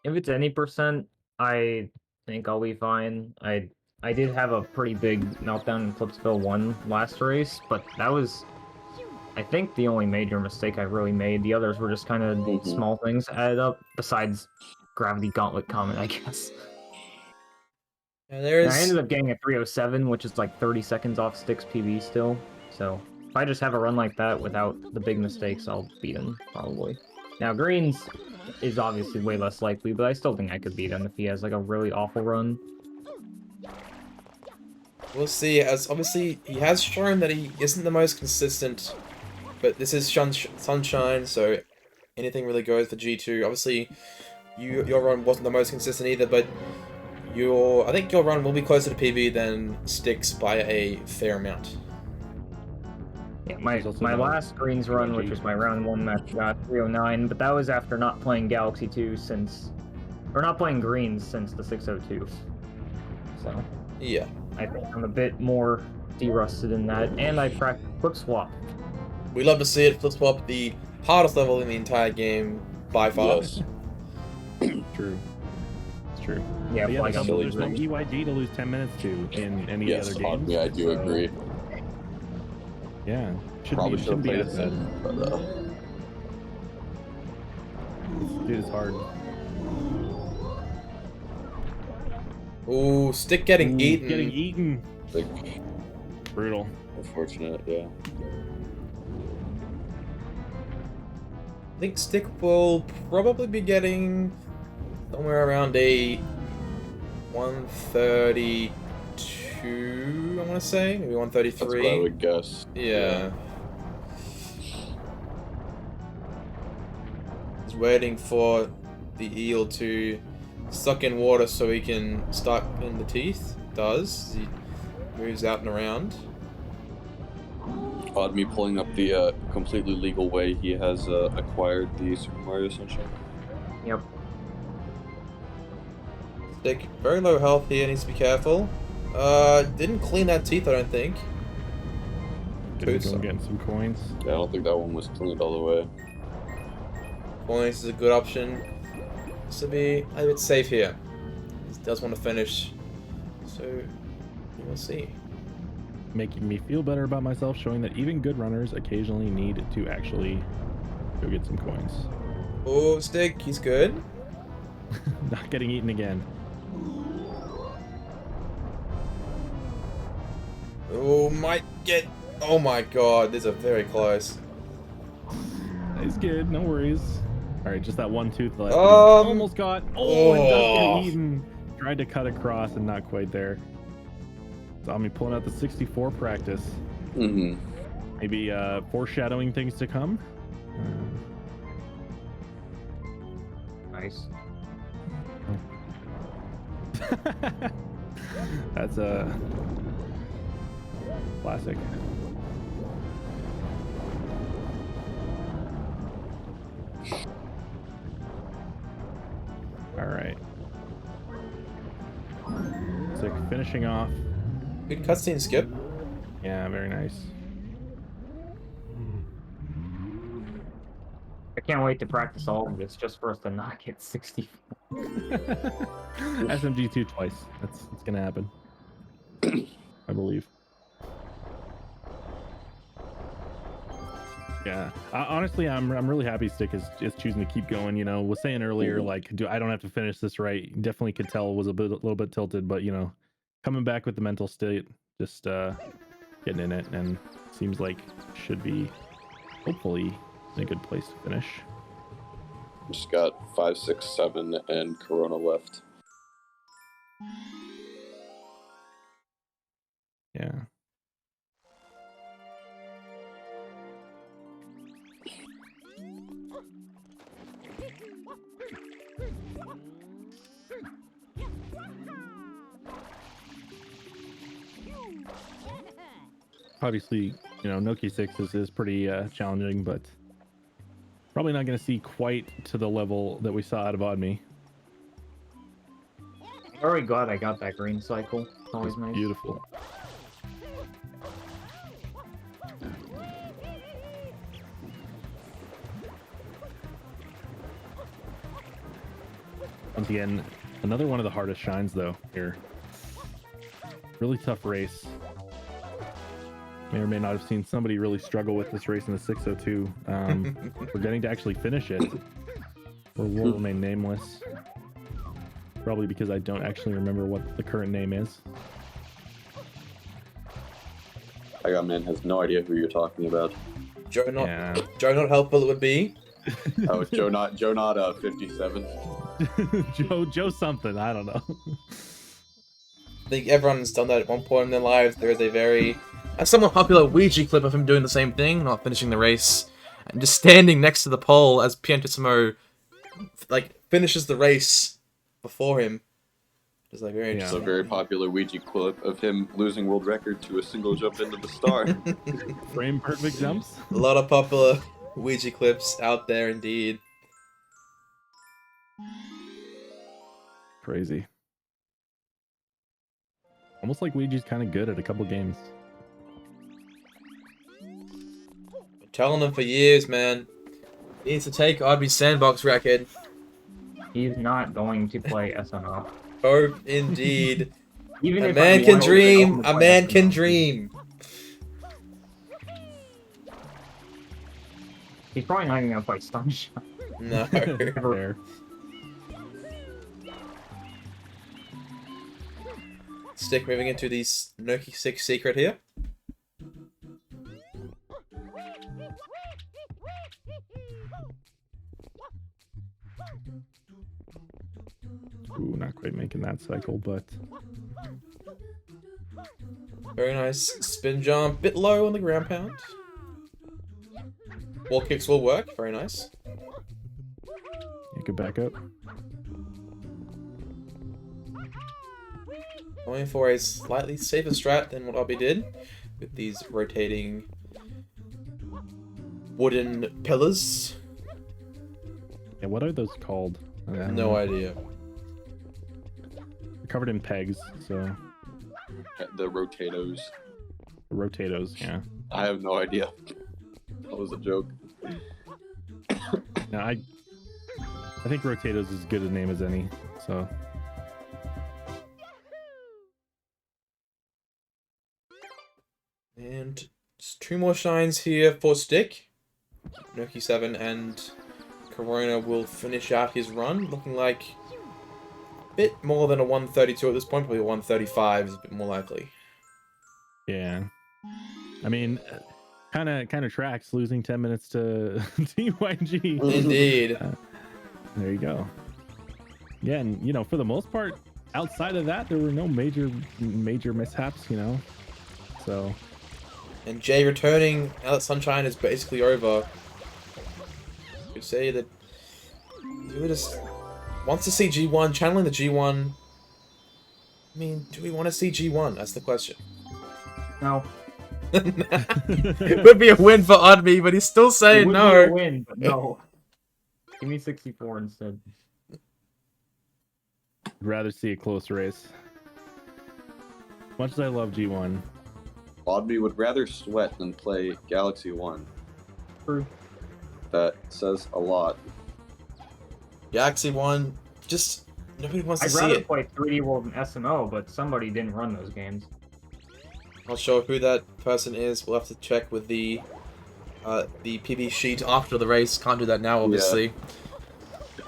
Speaker 2: If it's any percent, I think I'll be fine. I did have a pretty big meltdown in Flipsville 1 last race, but that was, I think, the only major mistake I really made. The others were just kind of small things added up, besides Gravity Gauntlet comment, I guess.
Speaker 1: Yeah,
Speaker 2: And I ended up getting a 307, which is like 30 seconds off Stick's PB still. So if I just have a run like that without the big mistakes, I'll beat him, probably. Now, Green's is obviously way less likely, but I still think I could beat him if he has like a really awful run.
Speaker 1: We'll see, as obviously he has shown that he isn't the most consistent, but this is Sunshine, so anything really goes for G2. Obviously, your run wasn't the most consistent either, but I think your run will be closer to PB than Sticks by a fair amount.
Speaker 2: Yeah, my last Greens run, which was my round 1 match, got 309, but that was after not playing Galaxy 2 since... or not playing Greens since the 602. So...
Speaker 1: yeah.
Speaker 2: I think I'm a bit more de-rusted in that, and I practiced Flip Swap.
Speaker 1: We love to see it. Flip Swap, the hardest level in the entire game, by far.
Speaker 4: Yes.
Speaker 5: True. It's true.
Speaker 2: Yeah,
Speaker 5: But
Speaker 2: like
Speaker 5: there's no EYG to lose 10 minutes to in any other game.
Speaker 4: Yeah, I do agree.
Speaker 5: Yeah.
Speaker 4: Probably should have
Speaker 5: be
Speaker 4: played
Speaker 5: as
Speaker 4: it
Speaker 5: bad.
Speaker 4: then, but
Speaker 5: Dude, it's hard.
Speaker 1: Ooh, Stick getting eaten.
Speaker 5: Getting eaten.
Speaker 4: like,
Speaker 5: Brutal.
Speaker 4: unfortunate, yeah.
Speaker 1: I think Stick will probably be getting somewhere around a 132, I want to say. Maybe 133.
Speaker 4: That's what I would guess.
Speaker 1: Yeah. He's waiting for the eel to suck in water so he can start in the teeth. Does. He moves out and around.
Speaker 4: Odme pulling up the completely legal way he has acquired the Super Mario Sunshine.
Speaker 2: Yep.
Speaker 1: Stick, very low health here, needs to be careful. Didn't clean that teeth, I don't think.
Speaker 5: Getting some coins.
Speaker 4: Yeah, I don't think that one was cleaned all the way.
Speaker 1: Points is a good option. Just to be a bit safe here. He does want to finish. So, we'll see.
Speaker 5: Making me feel better about myself, showing that even good runners occasionally need to actually go get some coins.
Speaker 1: Oh, Stick, he's good.
Speaker 5: Not getting eaten again.
Speaker 1: Oh, might get... Oh my god, these are very close.
Speaker 5: He's good, no worries. Alright, just that one tooth left.
Speaker 1: Almost
Speaker 5: got... Oh, and does get eaten. Tried to cut across and not quite there. Saw me pulling out the 64 practice.
Speaker 4: Mm-hmm.
Speaker 5: Maybe foreshadowing things to come.
Speaker 2: Nice.
Speaker 5: That's a classic. All right. Sick. Finishing off.
Speaker 1: Good cutscene, Skip.
Speaker 5: Yeah, very nice.
Speaker 2: I can't wait to practice all of this just for us to not get 64.
Speaker 5: SMG2 twice. That's gonna happen. I believe. Yeah. Honestly, I'm really happy Stick is choosing to keep going. You know, was saying earlier, like, I don't have to finish this right. Definitely could tell was a little bit tilted, but you know, coming back with the mental state, just getting in it, and seems like should be hopefully in a good place to finish.
Speaker 4: Just got 5, 6, 7, and Corona left.
Speaker 5: Yeah. Obviously, Noki 6 is pretty challenging, but probably not going to see quite to the level that we saw out of Odme.
Speaker 2: I'm very glad I got that green cycle. It's always
Speaker 5: It's
Speaker 2: nice.
Speaker 5: beautiful. Once again, another one of the hardest shines though here. Really tough race. May or may not have seen somebody really struggle with this race in the 602. We're getting to actually finish it. Or will remain nameless. Probably because I don't actually remember what the current name is.
Speaker 4: I got man has no idea who you're talking about.
Speaker 1: Joe not helpful it would be.
Speaker 4: Oh, Joe not 57.
Speaker 5: Joe something, I don't know.
Speaker 1: I think everyone's done that at one point in their lives. There is a somewhat popular Ouija clip of him doing the same thing, not finishing the race, and just standing next to the pole as Piantissimo finishes the race before him. It's very interesting.
Speaker 4: It's a very popular Ouija clip of him losing world record to a single jump into the star.
Speaker 5: Frame perfect jumps.
Speaker 1: A lot of popular Ouija clips out there, indeed.
Speaker 5: Crazy. Almost like Ouija's kind of good at a couple games.
Speaker 1: Been telling him for years, man. He needs to take Odme's sandbox record.
Speaker 2: He's not going to play SNL.
Speaker 1: Oh, indeed.
Speaker 2: Even
Speaker 1: A
Speaker 2: if
Speaker 1: man
Speaker 2: I
Speaker 1: can
Speaker 2: wanted to
Speaker 1: dream.
Speaker 2: only
Speaker 1: A
Speaker 2: play
Speaker 1: man can
Speaker 2: SNL.
Speaker 1: dream.
Speaker 2: He's probably not even gonna play Sunshine.
Speaker 1: No.
Speaker 5: Fair.
Speaker 1: Stick moving into the Noki 6 secret here.
Speaker 5: Ooh, not quite making that cycle, but
Speaker 1: Very nice spin jump. Bit low on the ground pound. Wall kicks will work. Very nice.
Speaker 5: you could back up.
Speaker 1: Going for a slightly safer strat than what Obby did with these rotating wooden pillars.
Speaker 5: Yeah, what are those called? I don't
Speaker 1: No
Speaker 5: know.
Speaker 1: idea.
Speaker 5: They're covered in pegs, so
Speaker 4: The Rotatos.
Speaker 5: rotatos. Yeah.
Speaker 4: I have no idea. That was a joke.
Speaker 5: No, I think rotatos is as good a name as any. So
Speaker 1: And just 2 more shines here for Stick. Noki 7 and Corona will finish out his run, looking like a bit more than a 132 at this point. Probably a 135 is a bit more likely.
Speaker 5: yeah, I mean, kind of tracks losing 10 minutes to TYG.
Speaker 1: Indeed.
Speaker 5: There you go. Yeah, and for the most part, outside of that, there were no major mishaps. So
Speaker 1: And Jay returning now that Sunshine is basically over. You could say that he really just wants to see G1, channeling the G1. I mean, do we want to see G1? That's the question.
Speaker 2: No.
Speaker 1: It would be a win for Odme, but he's still
Speaker 2: It
Speaker 1: saying
Speaker 2: would be a
Speaker 1: no.
Speaker 2: win, but no. Give me 64 instead.
Speaker 5: I'd rather see a close race. Much as I love G1,
Speaker 4: Odme would rather sweat than play Galaxy 1.
Speaker 2: True.
Speaker 4: That says a lot.
Speaker 1: Galaxy 1, just nobody wants to
Speaker 2: I'd
Speaker 1: see
Speaker 2: rather
Speaker 1: it.
Speaker 2: play 3D World and SMO, but somebody didn't run those games.
Speaker 1: Not sure who that person is. We'll have to check with the PB sheet after the race. Can't do that now, obviously.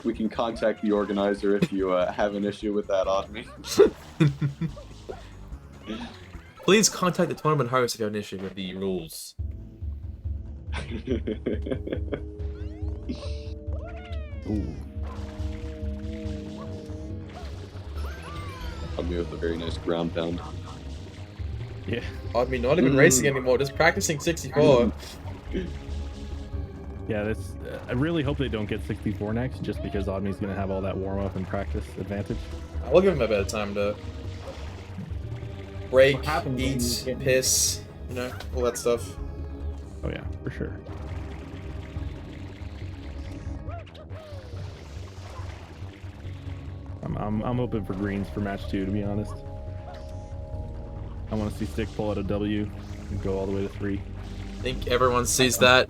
Speaker 4: We can contact the organizer if you have an issue with that, Odme.
Speaker 1: Please contact the tournament host if you have an issue with the rules.
Speaker 5: Ooh.
Speaker 4: Odme with a very nice ground pound.
Speaker 5: Yeah.
Speaker 1: I mean, not even racing anymore, just practicing 64.
Speaker 5: Yeah, that's. I really hope they don't get 64 next, just because Odme's gonna have all that warm up and practice advantage.
Speaker 1: I will give him a bit of time to break,
Speaker 2: What happens when
Speaker 1: eat,
Speaker 2: you get-
Speaker 1: piss, you know, all that stuff.
Speaker 5: Oh yeah, for sure. I'm hoping for greens for match 2, to be honest. I want to see Stick pull out a W and go all the way to 3.
Speaker 1: I think everyone sees that.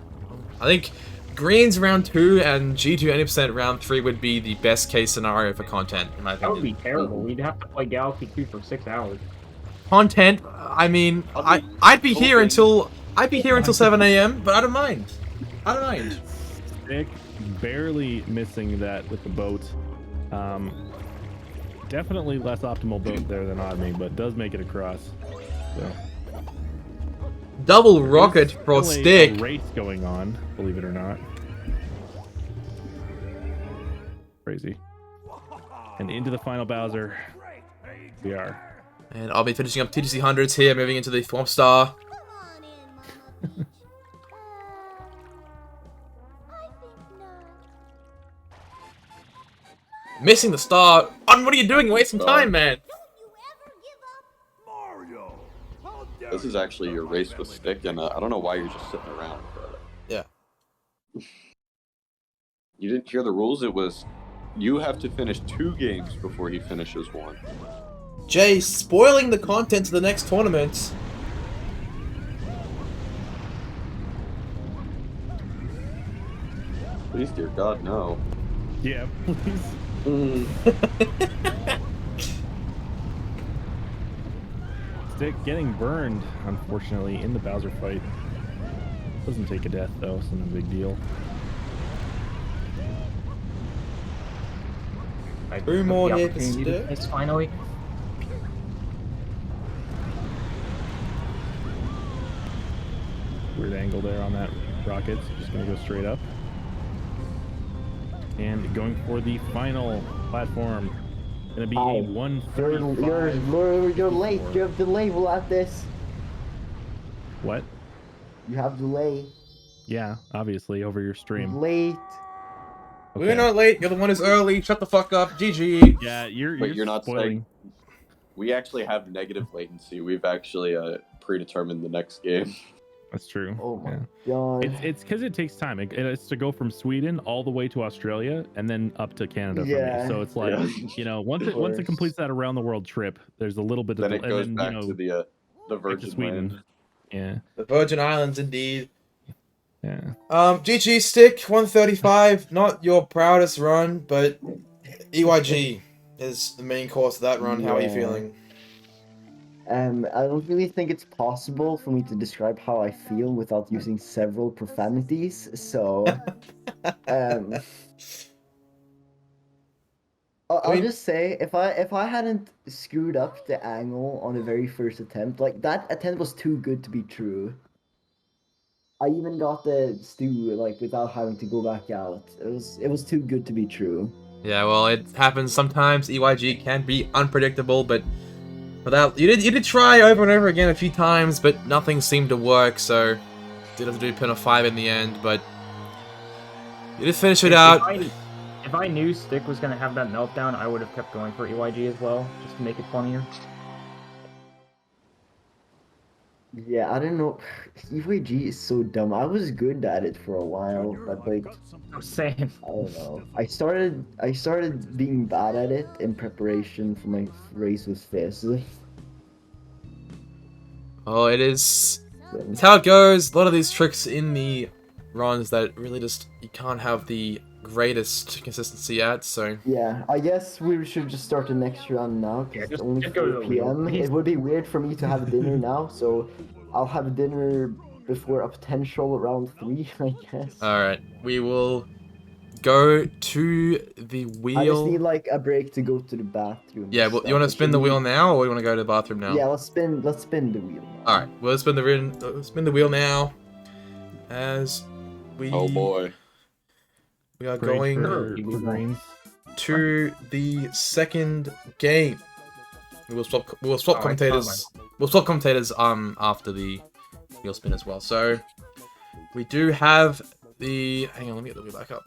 Speaker 1: I think greens round 2 and G2 80% round 3 would be the best case scenario for content, in my
Speaker 2: That would be
Speaker 1: opinion.
Speaker 2: terrible. We'd have to play Galaxy 2 for 6 hours.
Speaker 1: Content, I mean, I'd be here until 7 AM, but I don't mind. I don't mind.
Speaker 5: Stick barely missing that with the boat. Definitely less optimal boat there than Odme, but does make it across. So.
Speaker 1: Double rocket for
Speaker 5: Still
Speaker 1: Stick.
Speaker 5: a race going on, believe it or not. Crazy. And into the final Bowser. We are.
Speaker 1: And I'll be finishing up TTC 100s here, moving into the Swamp Star. Missing the star. On, what are you doing? You're wasting time, man.
Speaker 4: This is actually your race with Stick, and I don't know why you're just sitting around. But
Speaker 1: Yeah.
Speaker 4: you didn't hear the rules. It was you have to finish 2 games before he finishes 1.
Speaker 1: Jay, spoiling the content to the next tournament.
Speaker 4: Please, dear God, no.
Speaker 5: Yeah, please. Stick getting burned, unfortunately, in the Bowser fight. Doesn't take a death, though, so no big deal.
Speaker 2: I
Speaker 1: 2
Speaker 2: took
Speaker 1: more
Speaker 2: the
Speaker 1: hits.
Speaker 2: opportunity to miss finally.
Speaker 5: Weird angle there on that rocket. Just gonna go straight up. And going for the final platform. Gonna be a 135.
Speaker 3: You're late. You have delay. We'll have this.
Speaker 5: What?
Speaker 3: You have delay.
Speaker 5: Yeah, obviously, over your stream.
Speaker 3: Late.
Speaker 1: We're not late. You're the one who's early. Shut the fuck up. GG.
Speaker 5: Yeah,
Speaker 4: But you're not
Speaker 5: spoiling.
Speaker 4: saying we actually have negative latency. We've actually predetermined the next game.
Speaker 5: That's true.
Speaker 3: Oh my
Speaker 5: Yeah.
Speaker 3: god.
Speaker 5: It's because it takes time. It's to go from Sweden all the way to Australia and then up to Canada
Speaker 3: Yeah.
Speaker 5: from me. So it's like,
Speaker 4: Yeah.
Speaker 5: you know, once it
Speaker 3: course.
Speaker 5: completes that around the world trip, there's a little bit of
Speaker 4: Then it goes
Speaker 5: and
Speaker 4: back
Speaker 5: then,
Speaker 4: to the
Speaker 5: back to
Speaker 4: Virgin
Speaker 5: Sweden.
Speaker 4: Land.
Speaker 5: Yeah.
Speaker 1: The Virgin Islands, indeed.
Speaker 5: Yeah.
Speaker 1: GG Stick 135. Not your proudest run, but EYG is the main course of that run. How are you
Speaker 3: Yeah.
Speaker 1: feeling?
Speaker 3: I don't really think it's possible for me to describe how I feel without using several profanities. So, I'll just say if I hadn't screwed up the angle on the very first attempt, like that attempt was too good to be true. I even got the stew like without having to go back out. It was too good to be true.
Speaker 1: Yeah, well, it happens sometimes. EYG can be unpredictable, but without you did try over and over again a few times, but nothing seemed to work. So did have to do pin of 5 in the end, but you did finish it out.
Speaker 2: If I knew Stick was gonna have that meltdown, I would have kept going for EYG as well, just to make it funnier.
Speaker 3: Yeah, I don't know. EYG is so dumb. I was good at it for a while, but like
Speaker 2: I'm saying.
Speaker 3: I don't know. I started being bad at it in preparation for my race with Fizz.
Speaker 1: Oh, it's how it goes. A lot of these tricks in the runs that really just you can't have the greatest consistency at. So
Speaker 3: Yeah, I guess we should just start the next round now because
Speaker 2: Yeah,
Speaker 3: it's
Speaker 2: just
Speaker 3: only
Speaker 2: go to
Speaker 3: 4
Speaker 2: the wheel,
Speaker 3: p.m.
Speaker 2: please.
Speaker 3: It would be weird for me to have dinner now, so I'll have dinner before a potential round 3, I guess.
Speaker 1: all right, we will go to the wheel.
Speaker 3: I just need like a break to go to the bathroom.
Speaker 1: Yeah, well, you want to spin the wheel now, or you want to go to the bathroom now?
Speaker 3: Yeah, let's spin the wheel.
Speaker 1: All right, well, let's spin the wheel now. As we
Speaker 4: Oh boy.
Speaker 1: we are
Speaker 5: Great
Speaker 1: going
Speaker 5: for greens.
Speaker 1: to the second game. We'll swap
Speaker 2: Oh,
Speaker 1: commentators. We'll swap commentators after the wheel spin as well. So we do have the. Hang on, let me get the wheel back up.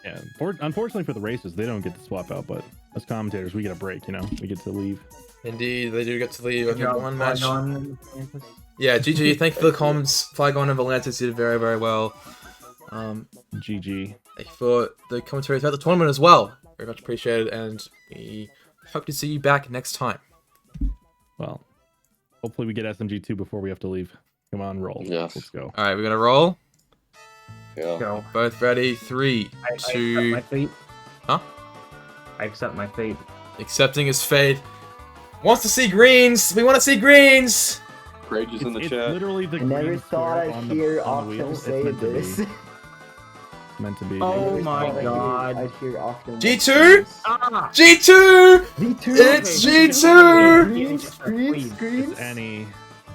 Speaker 5: Yeah, unfortunately for the races, they don't get to swap out, but as commentators, we get a break, you know? We get to leave.
Speaker 1: Indeed, they do get to leave.
Speaker 2: Good
Speaker 1: Only
Speaker 2: job,
Speaker 1: one match.
Speaker 2: Flygon.
Speaker 1: Yeah, GG. Thank you for the comments. Flygon and Volantis did very, very well.
Speaker 5: GG.
Speaker 1: Thank you for the commentary throughout the tournament as well. Very much appreciated, and we hope to see you back next time.
Speaker 5: Well, hopefully we get SMG2 before we have to leave. Come on, roll.
Speaker 4: Yes.
Speaker 5: Let's go.
Speaker 1: All right, we're gonna roll.
Speaker 4: Yeah.
Speaker 2: Go.
Speaker 1: Both ready. 3,
Speaker 2: I accept
Speaker 1: 2.
Speaker 2: my fate.
Speaker 1: Huh?
Speaker 2: I accept my fate.
Speaker 1: Accepting his fate. Wants to see greens. We want to see greens.
Speaker 4: Rage is in the
Speaker 5: It's
Speaker 4: chat.
Speaker 5: literally the
Speaker 3: I never
Speaker 5: green
Speaker 3: thought
Speaker 5: square
Speaker 3: I'd
Speaker 5: on
Speaker 3: hear
Speaker 5: on the wheel.
Speaker 3: Octum
Speaker 5: It's
Speaker 3: say
Speaker 5: meant to be.
Speaker 3: this.
Speaker 5: Meant to be.
Speaker 2: Oh
Speaker 3: I
Speaker 2: my
Speaker 3: never thought
Speaker 2: God.
Speaker 3: I'd hear Octum.
Speaker 1: G2?
Speaker 2: Ah!
Speaker 1: G2.
Speaker 3: V2.
Speaker 1: It's
Speaker 2: Okay.
Speaker 1: G2.
Speaker 3: Greens, greens, greens.
Speaker 5: It's any.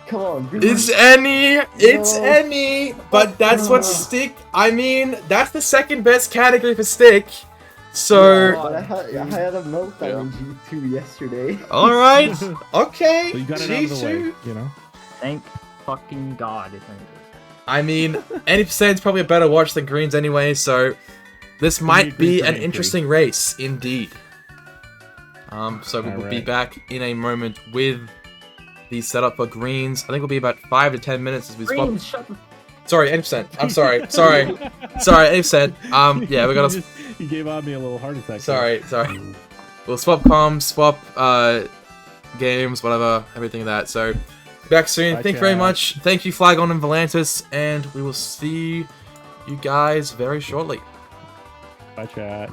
Speaker 3: Come on, greens.
Speaker 1: It's any. It's
Speaker 3: No.
Speaker 1: any. But that's what
Speaker 3: No.
Speaker 1: stick. I mean, that's the second best category for stick. So.
Speaker 3: Yeah, but I had a meltdown in G2 yesterday.
Speaker 1: All right. Okay.
Speaker 5: So you got it out of the way,
Speaker 1: G2.
Speaker 5: you know?
Speaker 2: Thank fucking God.
Speaker 1: I mean, any percent's probably a better watch than greens anyway, so this might be an interesting race indeed. So we will be back in a moment with the setup for greens. I think it'll be about 5 to 10 minutes as we swap.
Speaker 2: Greens, shut the
Speaker 1: Sorry, 80%. I'm sorry. Sorry, 80%. Yeah, we're gonna.
Speaker 5: You gave me a little heart attack.
Speaker 1: Sorry. We'll swap comms, swap games, whatever, everything of that. So back soon.
Speaker 5: Bye,
Speaker 1: Thank you very
Speaker 5: chat.
Speaker 1: much. Thank you, Flygon and Volantis, and we will see you guys very shortly.
Speaker 5: Bye, chat.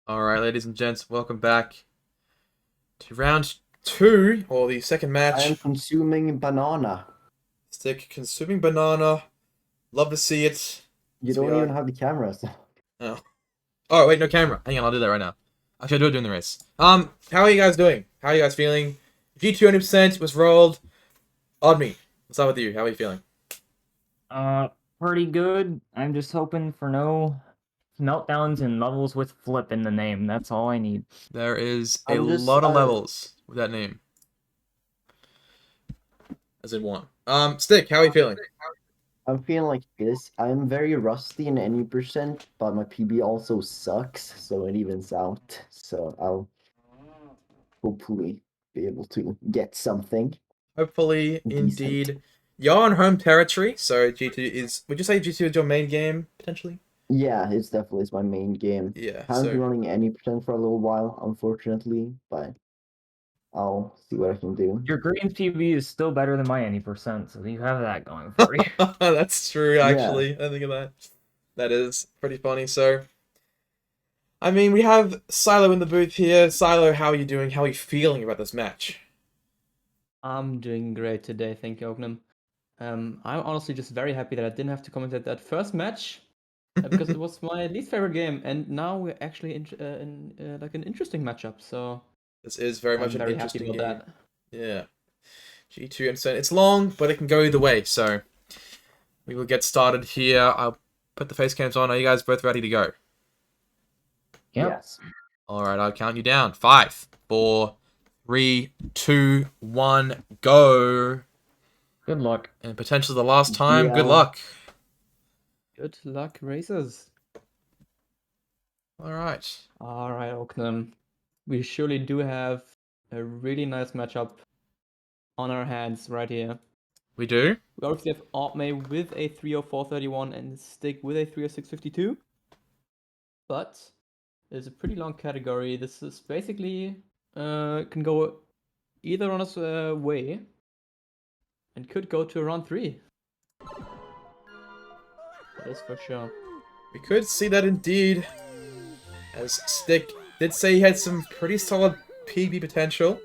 Speaker 1: Alright, ladies and gents, welcome back to round 2, or the second
Speaker 3: I am
Speaker 1: match.
Speaker 3: consuming banana.
Speaker 1: Stick consuming banana. Love to see it.
Speaker 3: You
Speaker 1: So we
Speaker 3: don't even
Speaker 1: are-
Speaker 3: have the cameras.
Speaker 1: Oh. Oh, wait, no camera. Hang on, I'll do that right now. Actually, I'll do it during the race. How are you guys doing? How are you guys feeling? G2 100% was rolled. Odme, what's up with you? How are you feeling?
Speaker 2: Pretty good. I'm just hoping for no meltdowns and levels with flip in the name. That's all I need.
Speaker 1: There is a
Speaker 3: I'm just-
Speaker 1: lot of levels with that name. As in one. Stick, how are you feeling?
Speaker 3: I'm feeling like this. I'm very rusty in any percent, but my PB also sucks, so it evens out. So I'll hopefully be able to get something.
Speaker 1: Hopefully,
Speaker 3: Decent.
Speaker 1: indeed. You're on home territory, so G2 is... Would you say G2 is your main game, potentially?
Speaker 3: Yeah, it's definitely my main game.
Speaker 1: Yeah,
Speaker 3: Haven't been
Speaker 1: so...
Speaker 3: running any percent for a little while, unfortunately, but I'll see what I can do.
Speaker 2: Your Green's PB is still better than my any percent, so you have that going for you.
Speaker 1: That's true,
Speaker 3: Yeah.
Speaker 1: actually. I think of that. That is pretty funny, so... I mean, we have Silo in the booth here. Silo, how are you doing? How are you feeling about this match?
Speaker 6: I'm doing great today, thank you, Oknem. I'm honestly just very happy that I didn't have to commentate that first match because it was my least favorite game, and now we're actually in like an interesting matchup. So
Speaker 1: This is very much
Speaker 6: I'm
Speaker 1: an
Speaker 6: very
Speaker 1: interesting
Speaker 6: happy
Speaker 1: game.
Speaker 6: about that.
Speaker 1: Yeah. G2 and so it's long, but it can go either way, so we will get started here. I'll put the face cams on. Are you guys both ready to go?
Speaker 2: Yep.
Speaker 3: Yes.
Speaker 1: Alright, I'll count you down. 5, 4, 3, 2, 1, go.
Speaker 2: Good luck.
Speaker 1: And potentially the last time. Good
Speaker 3: Yeah.
Speaker 1: luck.
Speaker 6: Good luck, racers.
Speaker 1: Alright.
Speaker 6: All right, Oknem. We surely do have a really nice matchup on our hands right here.
Speaker 1: We do?
Speaker 6: We obviously have Odme with a 30431 and Stick with a 30652. But it's a pretty long category. This is basically can go either on its way and could go to round 3. That is for sure.
Speaker 1: We could see that indeed. As Stick did say he had some pretty solid PB potential.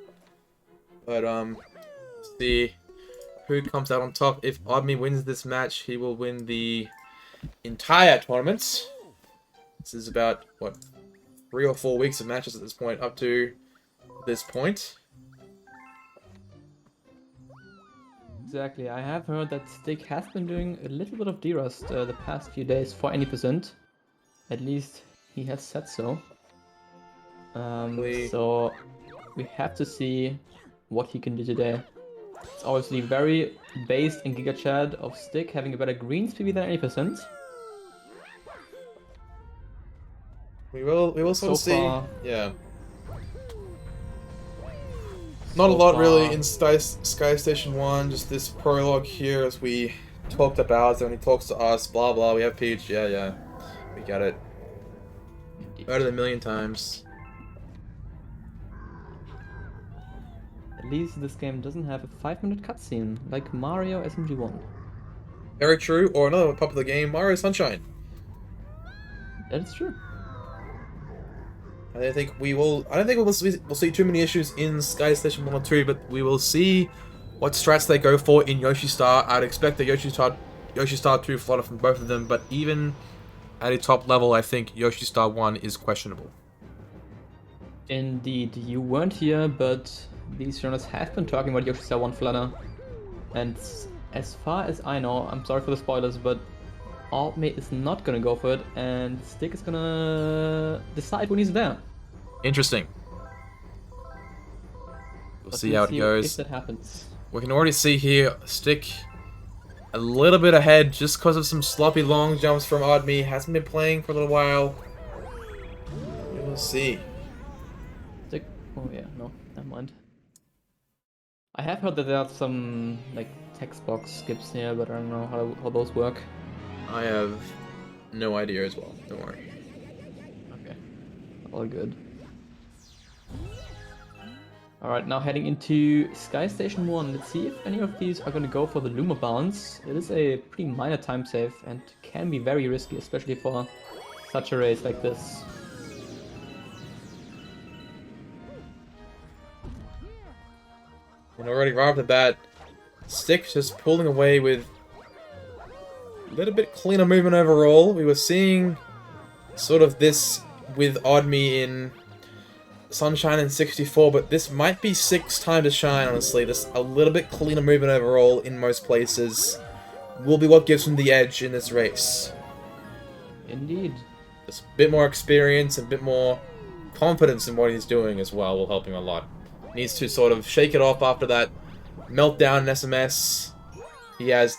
Speaker 1: But, see who comes out on top. If Odme wins this match, he will win the entire tournament. This is about, what, 3 or 4 weeks of matches at this point, up to this point.
Speaker 6: Exactly. I have heard that Stick has been doing a little bit of D-Rust the past few days for any percent. At least he has said so. So we have to see what he can do today. It's obviously very based in Giga Chad of Stick having a better greens PB than any percent.
Speaker 1: We will sort of
Speaker 6: So
Speaker 1: see.
Speaker 6: far-
Speaker 1: Yeah. Not a
Speaker 6: So
Speaker 1: lot really
Speaker 6: far-
Speaker 1: in Sky Station 1, just this prologue here as we talk to Bowser and he talks to us, blah blah, we have Peach, yeah. We got it. Heard it a million times.
Speaker 6: At least this game doesn't have a 5-minute cutscene like Mario SMG1.
Speaker 1: Very true, or another popular game, Mario Sunshine.
Speaker 6: That is true.
Speaker 1: I don't think we'll see too many issues in Sky Station 1 or 2, but we will see what strats they go for in Yoshi Star. I'd expect the Yoshi Star 2 flutter from both of them, but even at a top level, I think Yoshi Star 1 is questionable.
Speaker 6: Indeed, you weren't here, but these runners have been talking about Yoshi Star 1 Flutter. And as far as I know, I'm sorry for the spoilers, but Odme is not gonna go for it, and Stick is gonna decide when he's there.
Speaker 1: Interesting. We'll
Speaker 6: But
Speaker 1: see how it
Speaker 6: if
Speaker 1: goes.
Speaker 6: that happens.
Speaker 1: We can already see here, Stick a little bit ahead just because of some sloppy long jumps from Odme. Hasn't been playing for a little while. We will see.
Speaker 6: Stick. Oh yeah, no, never mind. I have heard that there are some like text box skips here, but I don't know how those work.
Speaker 1: I have no idea as well. Don't worry.
Speaker 6: Okay, all good. Alright, now heading into Sky Station 1. Let's see if any of these are going to go for the Luma bounce. It is a pretty minor time save and can be very risky, especially for such a race like this.
Speaker 1: And already right off the bat, Stick just pulling away with a little bit cleaner movement overall. We were seeing sort of this with Odme in Sunshine in 64, but this might be Stick's time to shine, honestly. This a little bit cleaner movement overall in most places will be what gives him the edge in this race.
Speaker 6: Indeed.
Speaker 1: Just a bit more experience and a bit more confidence in what he's doing as well will help him a lot. Needs to sort of shake it off after that meltdown in SMS. He has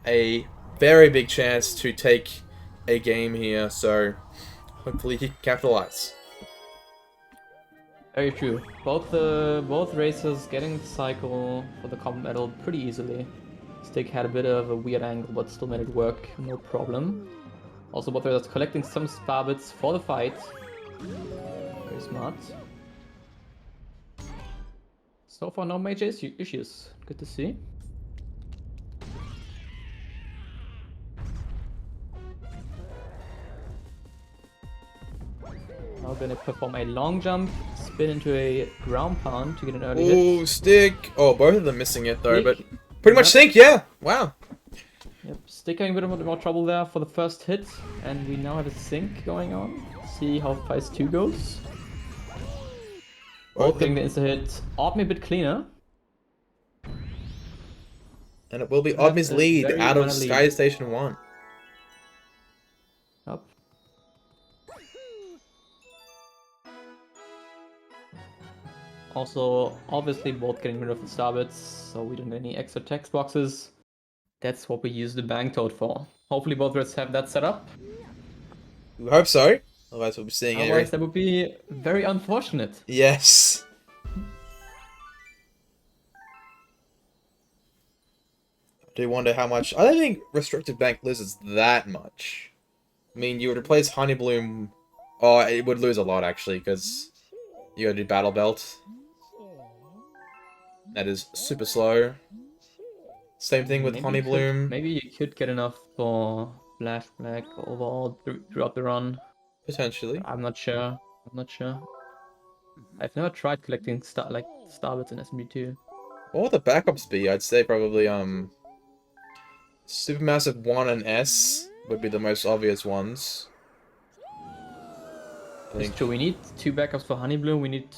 Speaker 1: a very big chance to take a game here, so hopefully he can capitalize.
Speaker 6: Very true. Both racers getting the cycle for the comp medal pretty easily. Stick had a bit of a weird angle, but still made it work, no problem. Also, both racers collecting some star bits for the fight. Very smart. So far, no major issues. Good to see. Now gonna perform a long jump, spin into a ground pound to get an early hit.
Speaker 1: Ooh, Stick! Oh, both of them missing it though,
Speaker 6: Stick.
Speaker 1: but pretty much Stick, yeah! Wow.
Speaker 6: Yep, Stick having a bit more trouble there for the first hit, and we now have a sync going on. See how phase 2 goes. Both getting the insta hit. Odme a bit cleaner.
Speaker 1: And it will be
Speaker 6: That's
Speaker 1: Odme's
Speaker 6: a
Speaker 1: lead
Speaker 6: very
Speaker 1: out of
Speaker 6: minor lead.
Speaker 1: Sky Station 1.
Speaker 6: Up. Also, obviously both getting rid of the star bits, so we don't get any extra text boxes. That's what we use the bank toad for. Hopefully both racers have that set up.
Speaker 1: We hope so. Otherwise we'll be seeing
Speaker 6: Otherwise
Speaker 1: it.
Speaker 6: that would be very unfortunate.
Speaker 1: Yes. I do wonder how much... I don't think Restricted Bank loses that much. I mean, you would replace Honey Bloom... Oh, it would lose a lot, actually, because you gotta do Battle Belt. That is super slow. Same thing with Honey Bloom.
Speaker 6: Maybe you could get enough for Flash Black overall throughout the run.
Speaker 1: Potentially.
Speaker 6: I'm not sure. I've never tried collecting star bits in SMB2.
Speaker 1: What would the backups be? I'd say probably, Supermassive 1 and S would be the most obvious ones. I think
Speaker 6: It's true, we need 2 backups for Honey Bloom, we need...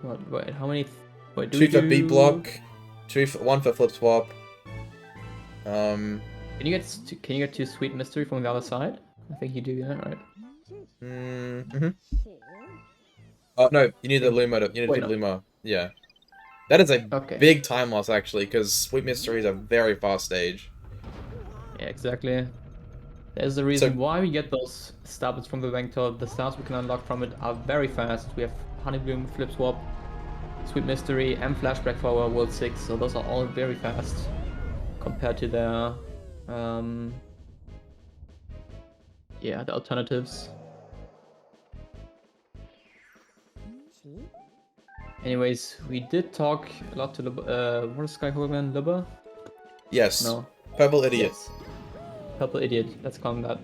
Speaker 6: What, wait, how many... Wait, do
Speaker 1: 2
Speaker 6: we
Speaker 1: for
Speaker 6: do...
Speaker 1: B block, 1 for flip swap.
Speaker 6: Can you get 2 Sweet Mystery from the other side? I think you do, yeah, right?
Speaker 1: Mm-hmm. Oh no, you need the Luma. You need
Speaker 6: Wait,
Speaker 1: the
Speaker 6: no.
Speaker 1: Luma. Yeah, that is a
Speaker 6: Okay.
Speaker 1: big time loss actually, because Sweet Mystery is a very fast stage.
Speaker 6: Yeah, exactly. There's the reason
Speaker 1: So-
Speaker 6: why we get those star bits from the bank toad. The stars we can unlock from it are very fast. We have Honey Bloom, Flip Swap, Sweet Mystery, and Flashback for our World 6, so those are all very fast compared to their the alternatives. Anyways, we did talk a lot to what is Sky called again? Lubba?
Speaker 1: Yes.
Speaker 6: No.
Speaker 1: Purple Idiot.
Speaker 6: Yes. Purple Idiot, let's call him that.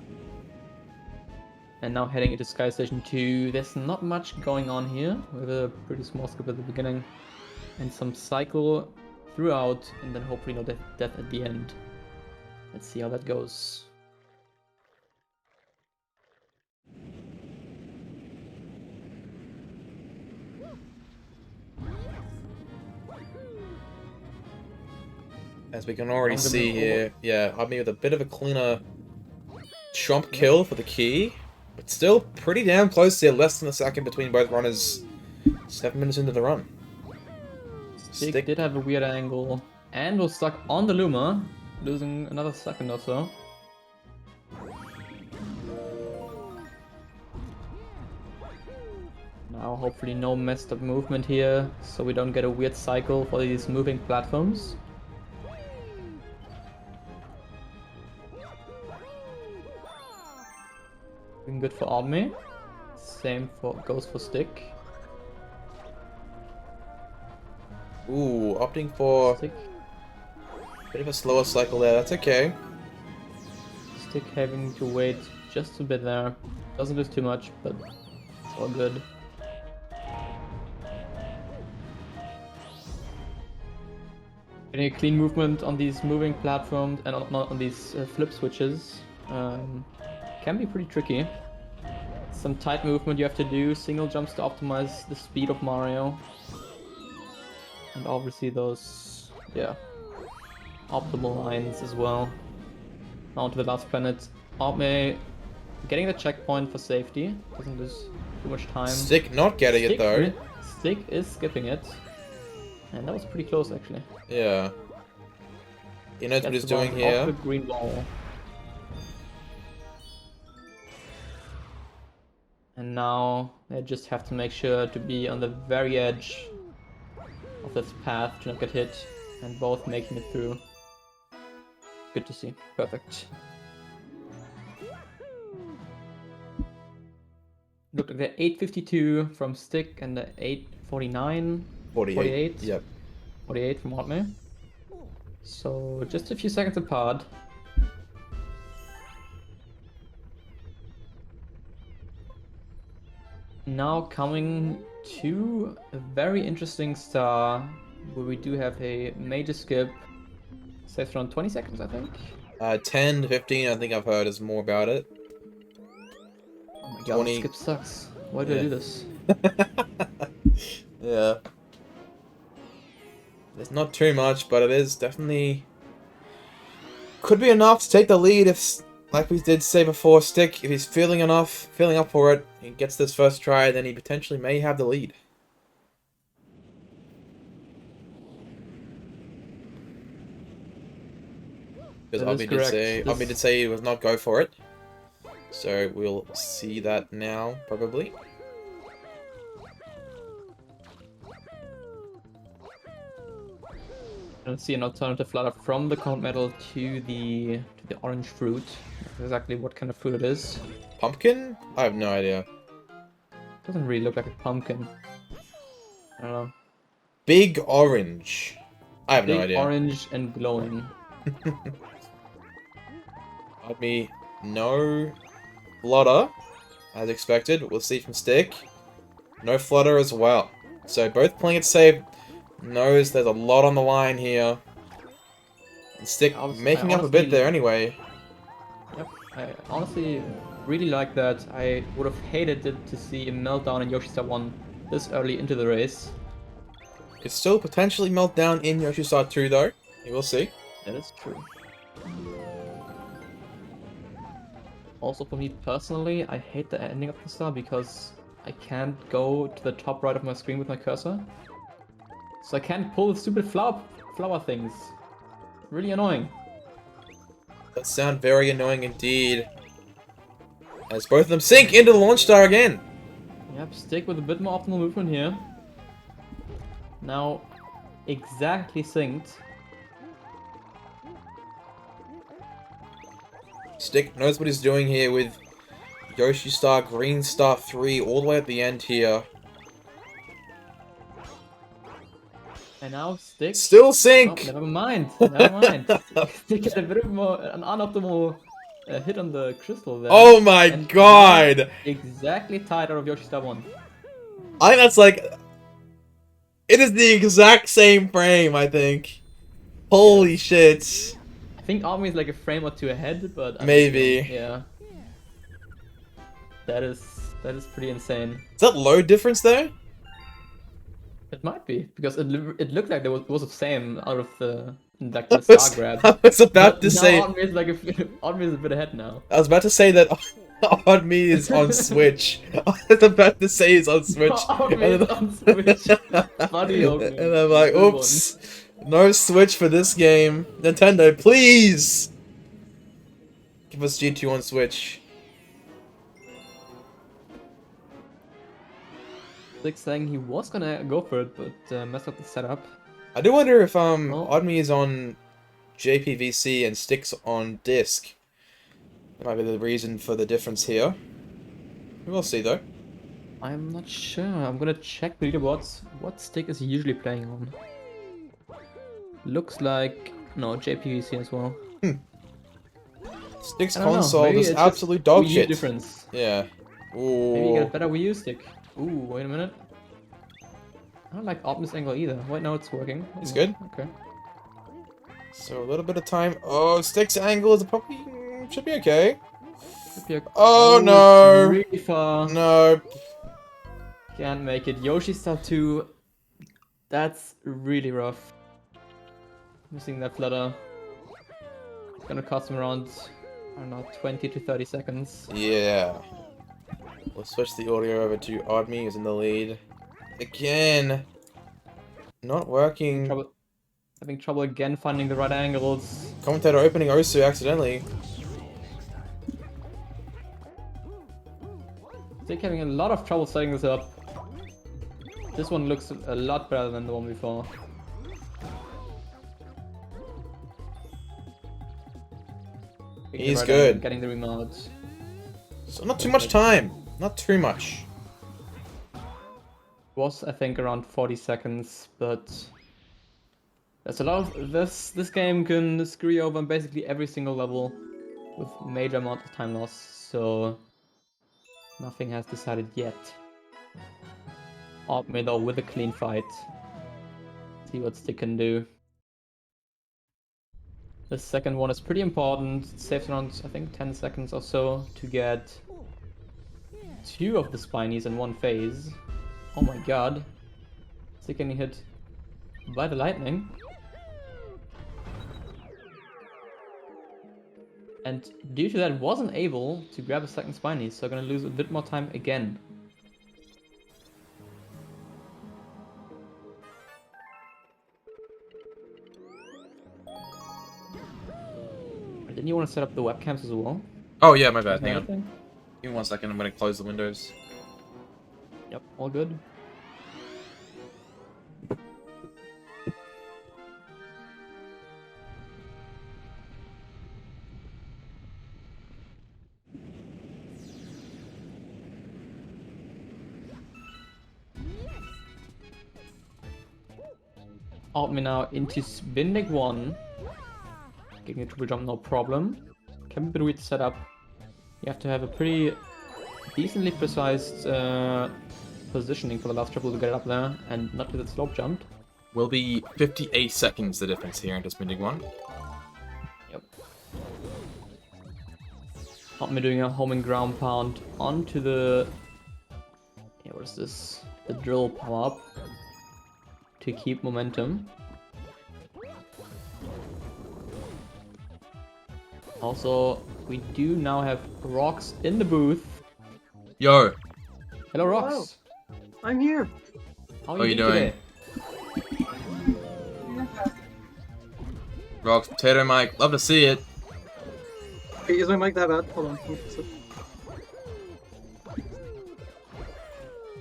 Speaker 6: And now heading into Sky Station 2, there's not much going on here. We have a pretty small skip at the beginning. And some cycle throughout, and then hopefully no death at the end. Let's see how that goes.
Speaker 1: As we can already
Speaker 6: I'm gonna
Speaker 1: see
Speaker 6: go-
Speaker 1: here, yeah, Odme with a bit of a cleaner chomp kill for the key, but still pretty damn close here, less than a second between both runners. 7 minutes into the run.
Speaker 6: Stick did have a weird angle, and was stuck on the Luma, losing another second or so. Now hopefully no messed up movement here, so we don't get a weird cycle for these moving platforms. Looking good for Odme. Same goes for Stick.
Speaker 1: Ooh, opting for
Speaker 6: Stick
Speaker 1: a bit of a slower cycle there, that's okay.
Speaker 6: Stick having to wait just a bit there. Doesn't lose too much, but it's all good. Getting a clean movement on these moving platforms and on these flip switches can be pretty tricky. Some tight movement you have to do, single jumps to optimize the speed of Mario. And obviously those, yeah, optimal lines as well. Now to the last planet. Odme getting the checkpoint for safety. Doesn't lose too much time.
Speaker 1: Stick not getting it though.
Speaker 6: Stick is skipping it. And that was pretty close actually.
Speaker 1: Yeah. He knows what he's doing
Speaker 6: Off
Speaker 1: here.
Speaker 6: the green wall. And now they just have to make sure to be on the very edge of this path to not get hit, and both making it through. Good to see. Perfect. Look at the 852 from Stick and the 849. 48.
Speaker 1: Yep.
Speaker 6: 48 from Odme. So just a few seconds apart. Now coming to a very interesting star where we do have a major skip. Saves around 20 seconds, I think.
Speaker 1: 10 to 15, I think I've heard is more about it.
Speaker 6: Oh my god,
Speaker 1: 20.
Speaker 6: skip sucks. Why did I do this?
Speaker 1: Yeah. It's not too much, but it is definitely... Could be enough to take the lead if, like we did say before, Stick, if he's feeling up for it, he gets this first try, then he potentially may have the lead. Because Odme did say he would not go for it. So we'll see that now, probably.
Speaker 6: Let's see an alternative flutter from the cold metal to the orange fruit. Exactly what kind of fruit it is.
Speaker 1: Pumpkin? I have no idea.
Speaker 6: Doesn't really look like a pumpkin. I don't know.
Speaker 1: Big orange. I have no idea.
Speaker 6: Orange and glowing.
Speaker 1: Odme, no flutter, as expected. We'll see from Stick. No flutter as well. So both playing it safe. Knows there's a lot on the line here. And Stick making up a bit there anyway.
Speaker 6: Yep, I honestly really like that. I would have hated it to see a meltdown in Yoshi Star 1 this early into the race.
Speaker 1: Could still potentially melt down in Yoshi Star 2 though. You will see.
Speaker 6: That is true. Also for me personally, I hate the ending of the star because I can't go to the top right of my screen with my cursor. So I can't pull the stupid flower things. Really annoying.
Speaker 1: That sound very annoying indeed. As both of them sink into the launch star again.
Speaker 6: Yep, Stick with a bit more optimal movement here. Now, exactly synced.
Speaker 1: Stick knows what he's doing here with Yoshi Star, Green Star 3 all the way at the end here.
Speaker 6: And now Stick...
Speaker 1: Still sync!
Speaker 6: Oh, never mind, never mind. Stick had a bit more an unoptimal hit on the crystal there.
Speaker 1: Oh my god!
Speaker 6: Exactly tied out of Yoshi Star 1.
Speaker 1: I think that's like... It is the exact same frame, I think. Holy shit.
Speaker 6: I think Odme is like a frame or two ahead, but...
Speaker 1: Maybe.
Speaker 6: Yeah. That is pretty insane.
Speaker 1: Is that load difference there?
Speaker 6: It might be, because it looked like it was the same out of the star grab.
Speaker 1: I was about to say...
Speaker 6: Odme is like Odme is a bit ahead now.
Speaker 1: I was about to say that Odme is on Switch. I was about to say he's on Switch.
Speaker 6: Odme is on Switch. Funny, Odme.
Speaker 1: And I'm like, oops. No Switch for this game. Nintendo, please! Give us G2 on Switch.
Speaker 6: Stick saying he was gonna go for it, but messed up the setup.
Speaker 1: I do wonder if Odme is on JPVC and Stick's on disc. That might be the reason for the difference here. We'll see though.
Speaker 6: I'm not sure. I'm gonna check the leaderboards. What Stick is he usually playing on? Looks like no JPVC as well.
Speaker 1: Stick's console is absolute dog shit.
Speaker 6: Difference.
Speaker 1: Yeah. Ooh.
Speaker 6: Maybe you get a better Wii U stick. Ooh, wait a minute. I don't like Odme's angle either. Wait, no, it's working.
Speaker 1: It's good.
Speaker 6: Okay.
Speaker 1: So a little bit of time. Oh, Stick's angle is probably should be okay.
Speaker 6: Oh
Speaker 1: no!
Speaker 6: It's really far.
Speaker 1: No.
Speaker 6: Can't make it. Yoshi's stuff too. That's really rough. Missing that flutter. It's gonna cost him around, I don't know, 20 to 30 seconds.
Speaker 1: Yeah. We'll switch the audio over to Odme, who's in the lead. Again. Not working.
Speaker 6: Having trouble again finding the right angles.
Speaker 1: Commentator opening Osu accidentally.
Speaker 6: Stick having a lot of trouble setting this up. This one looks a lot better than the one before.
Speaker 1: He's good.
Speaker 6: Getting the remote.
Speaker 1: So not too much time. Not too much.
Speaker 6: Was I think around 40 seconds, but that's a lot of this game can screw you over on basically every single level with major amount of time loss, so nothing has decided yet. Odme though with a clean fight. See what Stick can do. The second one is pretty important. It saves around, I think, 10 seconds or so to get 2 of the spinies in one phase. Oh my god. Stick getting hit by the lightning. And due to that, wasn't able to grab a second spiny, so gonna lose a bit more time again. Didn't you want to set up the webcams as well?
Speaker 1: Oh yeah, my bad. Hang on.
Speaker 6: Everything?
Speaker 1: Give me 1 second. I'm gonna close the windows.
Speaker 6: Yep, all good. Odme now into Spindig 1. Getting a triple jump, no problem. Can be a bit weird to set up. You have to have a pretty decently precise positioning for the last triple to get it up there and not get it slope jumped.
Speaker 1: Will be 58 seconds the difference here into Spindig 1.
Speaker 6: Yep. Odme doing a homing ground pound onto the... Yeah, what is this? The drill power up to keep momentum. Also, we do now have Rocks in the booth.
Speaker 1: Yo,
Speaker 6: Hello, Rocks.
Speaker 7: I'm here.
Speaker 6: How
Speaker 1: How you doing?
Speaker 6: today?
Speaker 1: Rocks, potato mic, love to see it.
Speaker 7: Wait, is my mic that bad? Hold on. Let me fix it.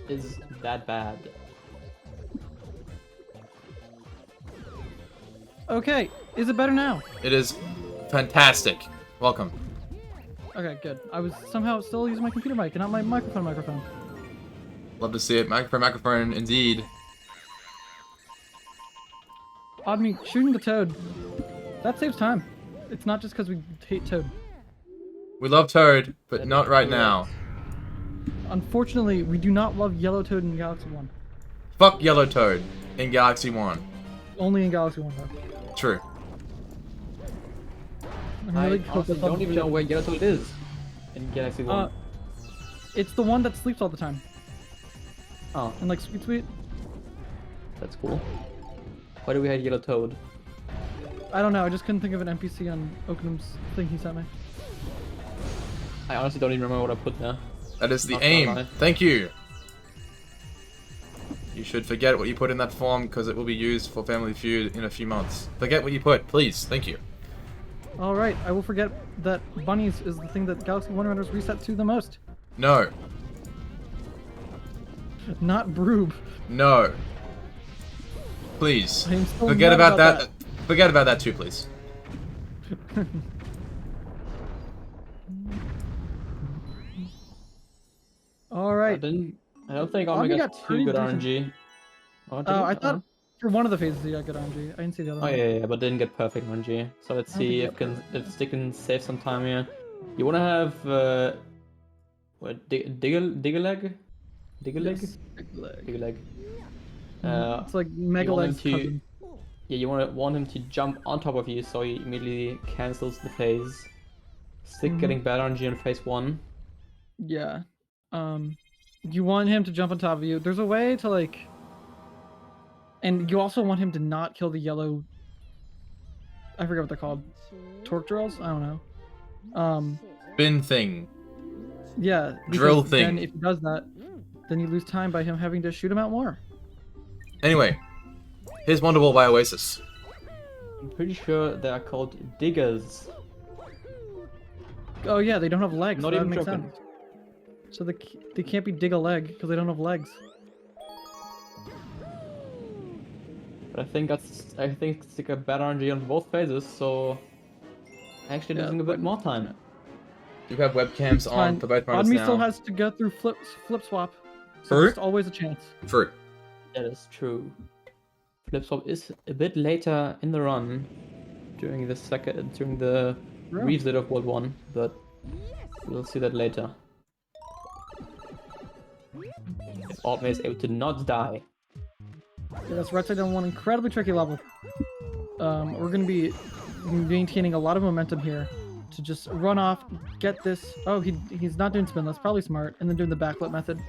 Speaker 6: Is that bad?
Speaker 7: Okay, is it better now?
Speaker 1: It is fantastic. Welcome.
Speaker 7: Okay, good. I was somehow still using my computer mic and not my microphone.
Speaker 1: Love to see it. Microphone, indeed.
Speaker 7: Odme, shooting the toad. That saves time. It's not just because we hate toad.
Speaker 1: We love Toad, but not right now.
Speaker 7: Unfortunately, we do not love yellow toad in Galaxy 1.
Speaker 1: Fuck Yellow Toad in Galaxy 1.
Speaker 7: Only in Galaxy 1, though.
Speaker 1: True.
Speaker 7: I really
Speaker 6: I
Speaker 7: hope
Speaker 6: honestly
Speaker 7: that's
Speaker 6: don't even know where Yellow Toad is in Galaxy 1.
Speaker 7: It's the one that sleeps all the time.
Speaker 6: Oh,
Speaker 7: And like Sweet.
Speaker 6: that's cool. Why do we have Yellow Toad?
Speaker 7: I don't know, I just couldn't think of an NPC on Oknem's thing he sent me.
Speaker 6: I honestly don't even remember what I put there.
Speaker 1: That is the
Speaker 6: Not gonna
Speaker 1: aim.
Speaker 6: lie.
Speaker 1: Thank you. You should forget what you put in that form because it will be used for Family Feud in a few months. Forget what you put, please. Thank you.
Speaker 7: Alright, I will forget that bunnies is the thing that Galaxy 1 runners reset to the most.
Speaker 1: No.
Speaker 7: Not Broob.
Speaker 1: No. Please.
Speaker 7: I am so
Speaker 1: Forget
Speaker 7: mad
Speaker 1: about
Speaker 7: about
Speaker 1: that. Forget about that too, please.
Speaker 6: I
Speaker 7: Alright.
Speaker 6: don't think
Speaker 7: Odme
Speaker 6: Odme
Speaker 7: got
Speaker 6: got
Speaker 7: pretty
Speaker 6: too good
Speaker 7: decent.
Speaker 6: RNG. Oh, did
Speaker 7: I
Speaker 6: he?
Speaker 7: thought for one of the phases he got good RNG. I didn't see the other
Speaker 6: Oh
Speaker 7: one.
Speaker 6: yeah, but didn't get perfect RNG. So let's
Speaker 7: I don't
Speaker 6: see
Speaker 7: think
Speaker 6: if Stick can save some time here. You wanna have what Diggaleg?
Speaker 7: Yes. Leg.
Speaker 6: Diggaleg.
Speaker 7: It's like Megaleg's
Speaker 6: to-
Speaker 7: cousin.
Speaker 6: Yeah, you want him to jump on top of you, so he immediately cancels the phase. Stick getting bad RNG on phase 1.
Speaker 7: Yeah. You want him to jump on top of you. There's a way to like, and you also want him to not kill the yellow. I forget what they're called. Torque drills? I don't know.
Speaker 1: Spin thing.
Speaker 7: Yeah.
Speaker 1: Drill
Speaker 7: because
Speaker 1: thing.
Speaker 7: Then if he does that, then you lose time by him having to shoot him out more.
Speaker 1: Anyway, here's Wonderwall by Oasis.
Speaker 6: I'm pretty sure they are called diggers.
Speaker 7: Oh yeah, they don't have legs.
Speaker 6: Not
Speaker 7: so that
Speaker 6: even
Speaker 7: makes
Speaker 6: joking.
Speaker 7: sense. So they can't be dig a leg because they don't have legs.
Speaker 6: But I think Stick got bad RNG on both phases, so actually
Speaker 7: Yeah,
Speaker 6: losing a bit more time.
Speaker 1: You have webcams on for both runners
Speaker 7: Odme
Speaker 1: now.
Speaker 7: still has to go through flip swap. So
Speaker 1: True.
Speaker 7: there's always a chance.
Speaker 1: True.
Speaker 6: That is true. Flip swap is a bit later in the run during the
Speaker 7: Yeah.
Speaker 6: revisit of World 1, but we'll see that later. If Odme is able to not die.
Speaker 7: Yeah, that's right side down one incredibly tricky level. We're gonna be maintaining a lot of momentum here to just run off, get this. Oh, he's not doing spin. That's probably smart. And then doing the backflip method.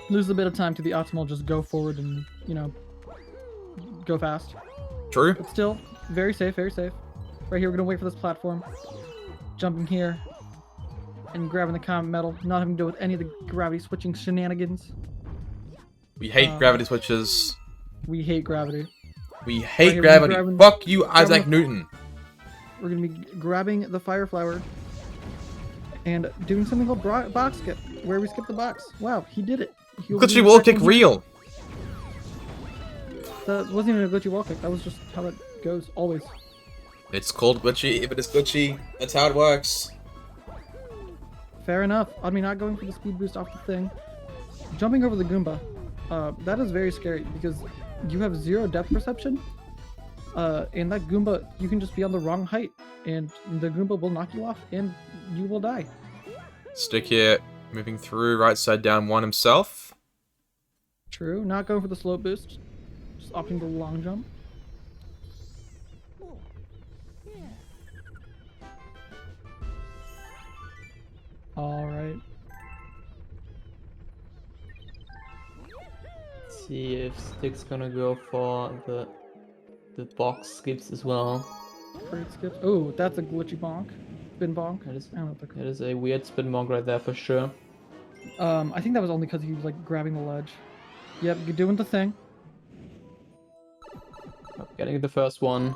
Speaker 7: Lose a bit of time to the optimal. Just go forward and go fast.
Speaker 1: True.
Speaker 7: But still, very safe, very safe. Right here, we're gonna wait for this platform. Jumping here. And grabbing the comet metal, not having to deal with any of the gravity switching shenanigans.
Speaker 1: We hate gravity switches.
Speaker 7: We hate gravity.
Speaker 1: We hate
Speaker 7: here,
Speaker 1: gravity.
Speaker 7: we're grabbing-
Speaker 1: Fuck you, Isaac
Speaker 7: the-
Speaker 1: Newton.
Speaker 7: We're gonna be grabbing the fire flower and doing something called box skip, where we skip the box. Wow, he did it.
Speaker 1: Glitchy wall kick real.
Speaker 7: That wasn't even a glitchy wall kick. That was just how it goes, always.
Speaker 1: It's called glitchy. If it is glitchy, that's how it works.
Speaker 7: Fair enough. I mean, not going for the speed boost off the thing. Jumping over the Goomba. That is very scary because you have 0 depth perception. And that Goomba, you can just be on the wrong height, and the Goomba will knock you off, and you will die.
Speaker 1: Stick here, moving through, right side down one himself.
Speaker 7: True. Not going for the slow boost. Just opting the long jump. Alright.
Speaker 6: See if Stick's gonna go for the box skips as well.
Speaker 7: Great skip. Oh, that's a glitchy bonk. Spin bonk.
Speaker 6: That is,
Speaker 7: I don't know what they're
Speaker 6: that
Speaker 7: called.
Speaker 6: is a weird spin monk right there for sure.
Speaker 7: I think that was only because he was like grabbing the ledge. Yep, you're doing the thing.
Speaker 6: Getting the first one,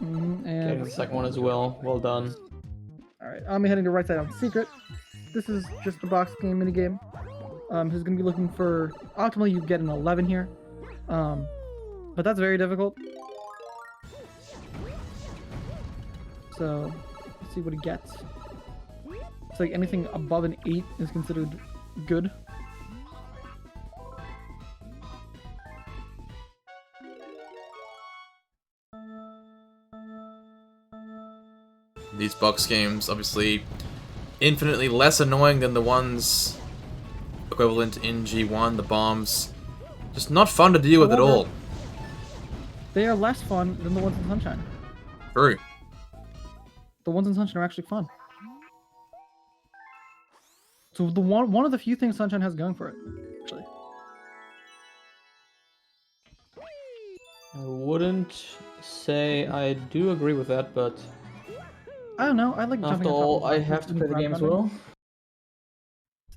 Speaker 7: And
Speaker 6: getting the second one as well. Well done.
Speaker 7: Alright, I'm heading to right side on secret. This is just a box game minigame. Who's gonna be looking for optimally you get an 11 here. But that's very difficult. So let's see what he gets. It's like anything above an 8 is considered good.
Speaker 1: These box games, obviously, infinitely less annoying than the ones equivalent in G1, the bombs. Just not fun to deal with at all.
Speaker 7: They are less fun than the ones in Sunshine.
Speaker 1: True.
Speaker 7: The ones in Sunshine are actually fun. So the one of the few things Sunshine has going for it, actually.
Speaker 6: I wouldn't say I do agree with that, but
Speaker 7: I don't know. I like jumping
Speaker 6: after
Speaker 7: on top
Speaker 6: all,
Speaker 7: of
Speaker 6: I
Speaker 7: boxes
Speaker 6: have to
Speaker 7: and
Speaker 6: play the
Speaker 7: ground
Speaker 6: game as
Speaker 7: pounding.
Speaker 6: well.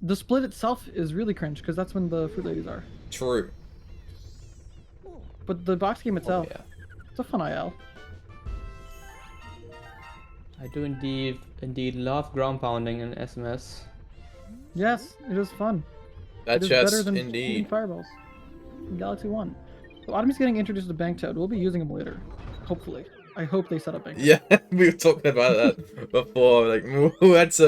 Speaker 7: The split itself is really cringe because that's when the fruit ladies are.
Speaker 1: True.
Speaker 7: But the box game itself,
Speaker 6: Oh, yeah.
Speaker 7: it's a fun IL.
Speaker 6: I do indeed love ground pounding in SMS.
Speaker 7: Yes, it is fun.
Speaker 1: That
Speaker 7: It is better
Speaker 1: chest,
Speaker 7: than shooting
Speaker 1: indeed.
Speaker 7: fireballs in Galaxy 1. So Odme's getting introduced to Bank Toad. We'll be using him later. Hopefully. I hope they set up Bank Toad.
Speaker 1: Yeah, we were talking about that before. Like, ooh, that's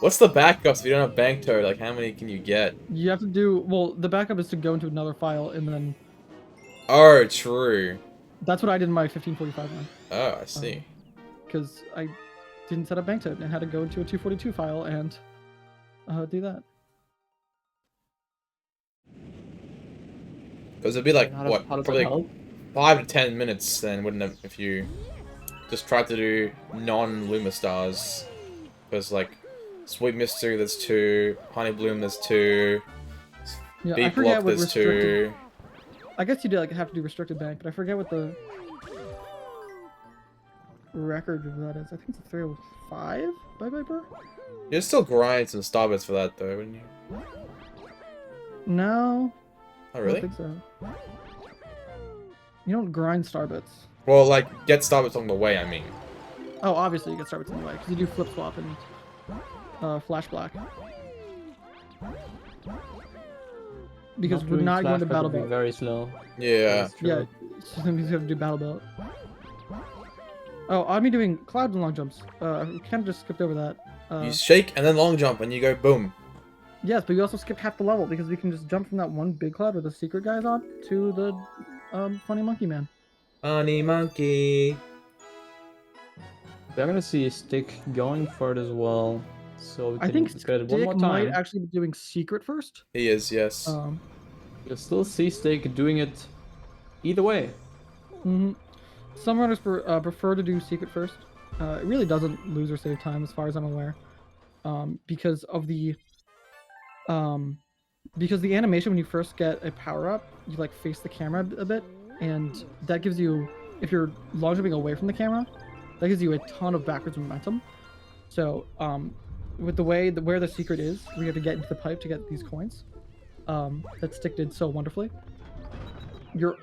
Speaker 1: what's the backups if you don't have Bank Toad? Like, how many can you get?
Speaker 7: You have to do, well, the backup is to go into another file and then,
Speaker 1: Oh, true.
Speaker 7: that's what I did in my 1545 one.
Speaker 1: Oh, I see.
Speaker 7: Because I didn't set up Bank Toad and had to go into a 242 file and do that.
Speaker 1: Because it'd be like,
Speaker 6: How does
Speaker 1: what,
Speaker 6: that
Speaker 1: probably
Speaker 6: help?
Speaker 1: 5 to 10 minutes then, wouldn't it, if you just tried to do non-Luma stars. Because, like, Sweet Mystery, there's 2, Honey Bloom, there's 2,
Speaker 7: Yeah, I
Speaker 1: Beat
Speaker 7: forget
Speaker 1: Block,
Speaker 7: what
Speaker 1: there's
Speaker 7: restricted.
Speaker 1: 2.
Speaker 7: I guess you do like have to do restricted bank, but I forget what the record of that is. I think it's a 305 by Viper.
Speaker 1: You'd still grind some starbits for that, though, wouldn't you?
Speaker 7: No.
Speaker 1: Oh,
Speaker 7: I
Speaker 1: really?
Speaker 7: don't think so. You don't grind starbits.
Speaker 1: Well, like, get starbits along the way, I mean.
Speaker 7: Oh, obviously you get starbits in the way, because you do flip swap and flash black. Because we're not going to battle belt.
Speaker 6: Very slow.
Speaker 1: Yeah.
Speaker 7: Yeah, so then he's gonna do battle belt. Oh, I'm doing cloud and long jumps. We kind of just skipped over that.
Speaker 1: You shake and then long jump and you go boom.
Speaker 7: Yes, but you also skip half the level because we can just jump from that one big cloud where the secret guy's on to the funny monkey man.
Speaker 1: Funny monkey.
Speaker 6: We're gonna see Stick going for it as well. So we can
Speaker 7: I think
Speaker 6: get it one
Speaker 7: Stick
Speaker 6: more
Speaker 7: might
Speaker 6: time.
Speaker 7: actually be doing secret first.
Speaker 1: He is, yes.
Speaker 6: You'll still see Stick doing it either way.
Speaker 7: Some runners prefer to do secret first. It really doesn't lose or save time as far as I'm aware. Because of the animation when you first get a power up, you like face the camera a bit, and that gives you, if you're long jumping away from the camera, that gives you a ton of backwards momentum. So with the way where the secret is, we have to get into the pipe to get these coins. That Stick did so wonderfully. You're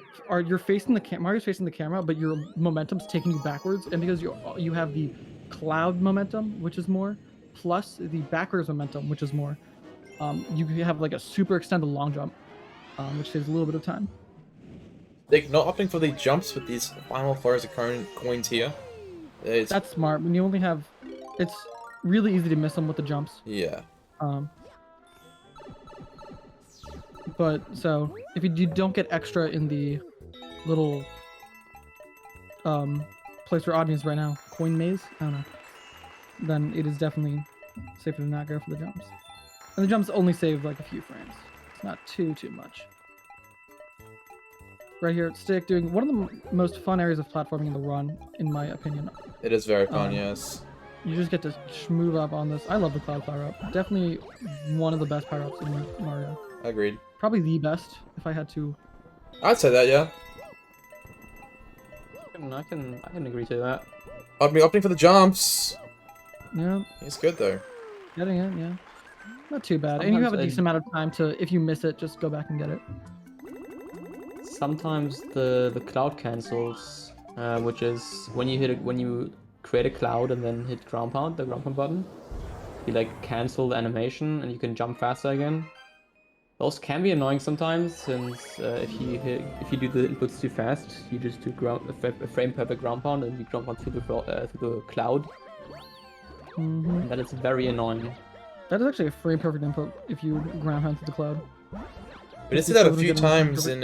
Speaker 7: facing the camera. Mario's facing the camera, but your momentum's taking you backwards, and because you have the cloud momentum, which is more, plus the backwards momentum, which is more, you have like a super extended long jump, which saves a little bit of time.
Speaker 1: They're not opting for the jumps with these final throws of coins here.
Speaker 7: That's smart. When you only have, it's really easy to miss them with the jumps.
Speaker 1: Yeah.
Speaker 7: But so if you don't get extra in the little place where Odme is right now, coin maze, I don't know, then it is definitely safer to not go for the jumps. And the jumps only save like a few frames. It's not too much. Right here, Stick doing one of the most fun areas of platforming in the run, in my opinion.
Speaker 1: It is very fun, yes.
Speaker 7: You just get to move up on this. I love the cloud power up. Definitely one of the best power ups in Mario.
Speaker 1: Agreed.
Speaker 7: Probably the best, if I had to.
Speaker 1: I'd say that, yeah.
Speaker 6: I can agree to that.
Speaker 1: I'd be opting for the jumps.
Speaker 7: Yeah.
Speaker 1: He's good though.
Speaker 7: Getting it, yeah. Not too bad. And you have a decent amount of time to, if you miss it, just go back and get it.
Speaker 6: Sometimes the cloud cancels, which is when you create a cloud and then hit the ground pound button, you like cancel the animation and you can jump faster again. Those can be annoying sometimes, since if you do the inputs too fast, you just do a frame perfect ground pound and you ground pound through the cloud. And that is very annoying.
Speaker 7: That is actually a frame perfect input if you ground pound through the cloud.
Speaker 1: We did see that a few times in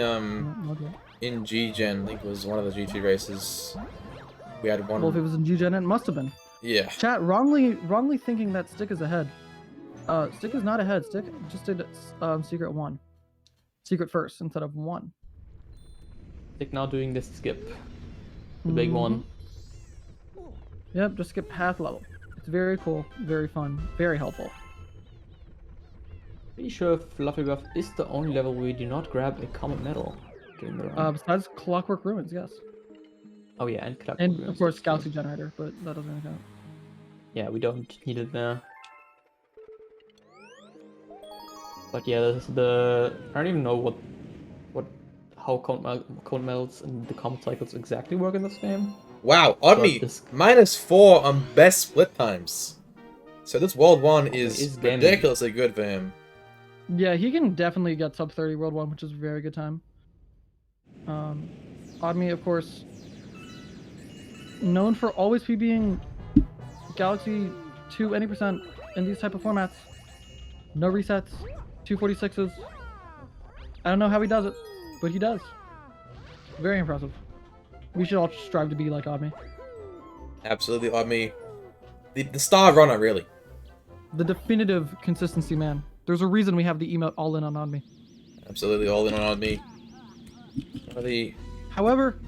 Speaker 1: G-Gen. I think it was one of the GT races. We had one.
Speaker 7: Well, if it was in G-Gen, it must have been.
Speaker 1: Yeah.
Speaker 7: Chat wrongly thinking that Stick is ahead. Stick is not ahead. Stick just did secret 1. Secret first instead of 1.
Speaker 6: Stick now doing this skip. The big one.
Speaker 7: Yep, just skip half level. It's very cool, very fun, very helpful.
Speaker 6: Pretty sure Fluffy Buff is the only level where you do not grab a common medal during the run.
Speaker 7: Besides Clockwork Ruins, yes.
Speaker 6: Oh yeah, and Clockwork
Speaker 7: And
Speaker 6: Ruins,
Speaker 7: of course Galaxy Generator, but that doesn't really count.
Speaker 6: Yeah, we don't need it there. But yeah, I don't even know how cone medals and the comet cycles exactly work in this game.
Speaker 1: Wow, Odme, -4 on best split times. So this World 1 is ridiculously good for him.
Speaker 7: Yeah, he can definitely get sub 30 World 1, which is a very good time. Odme, of course, known for always being Galaxy 2 any percent in these type of formats. No resets, 246s. I don't know how he does it, but he does. Very impressive. We should all strive to be like Odme.
Speaker 1: Absolutely, Odme. The star runner, really.
Speaker 7: The definitive consistency man. There's a reason we have the emote all in on Odme.
Speaker 1: Absolutely, all in on Odme. One of the
Speaker 7: However,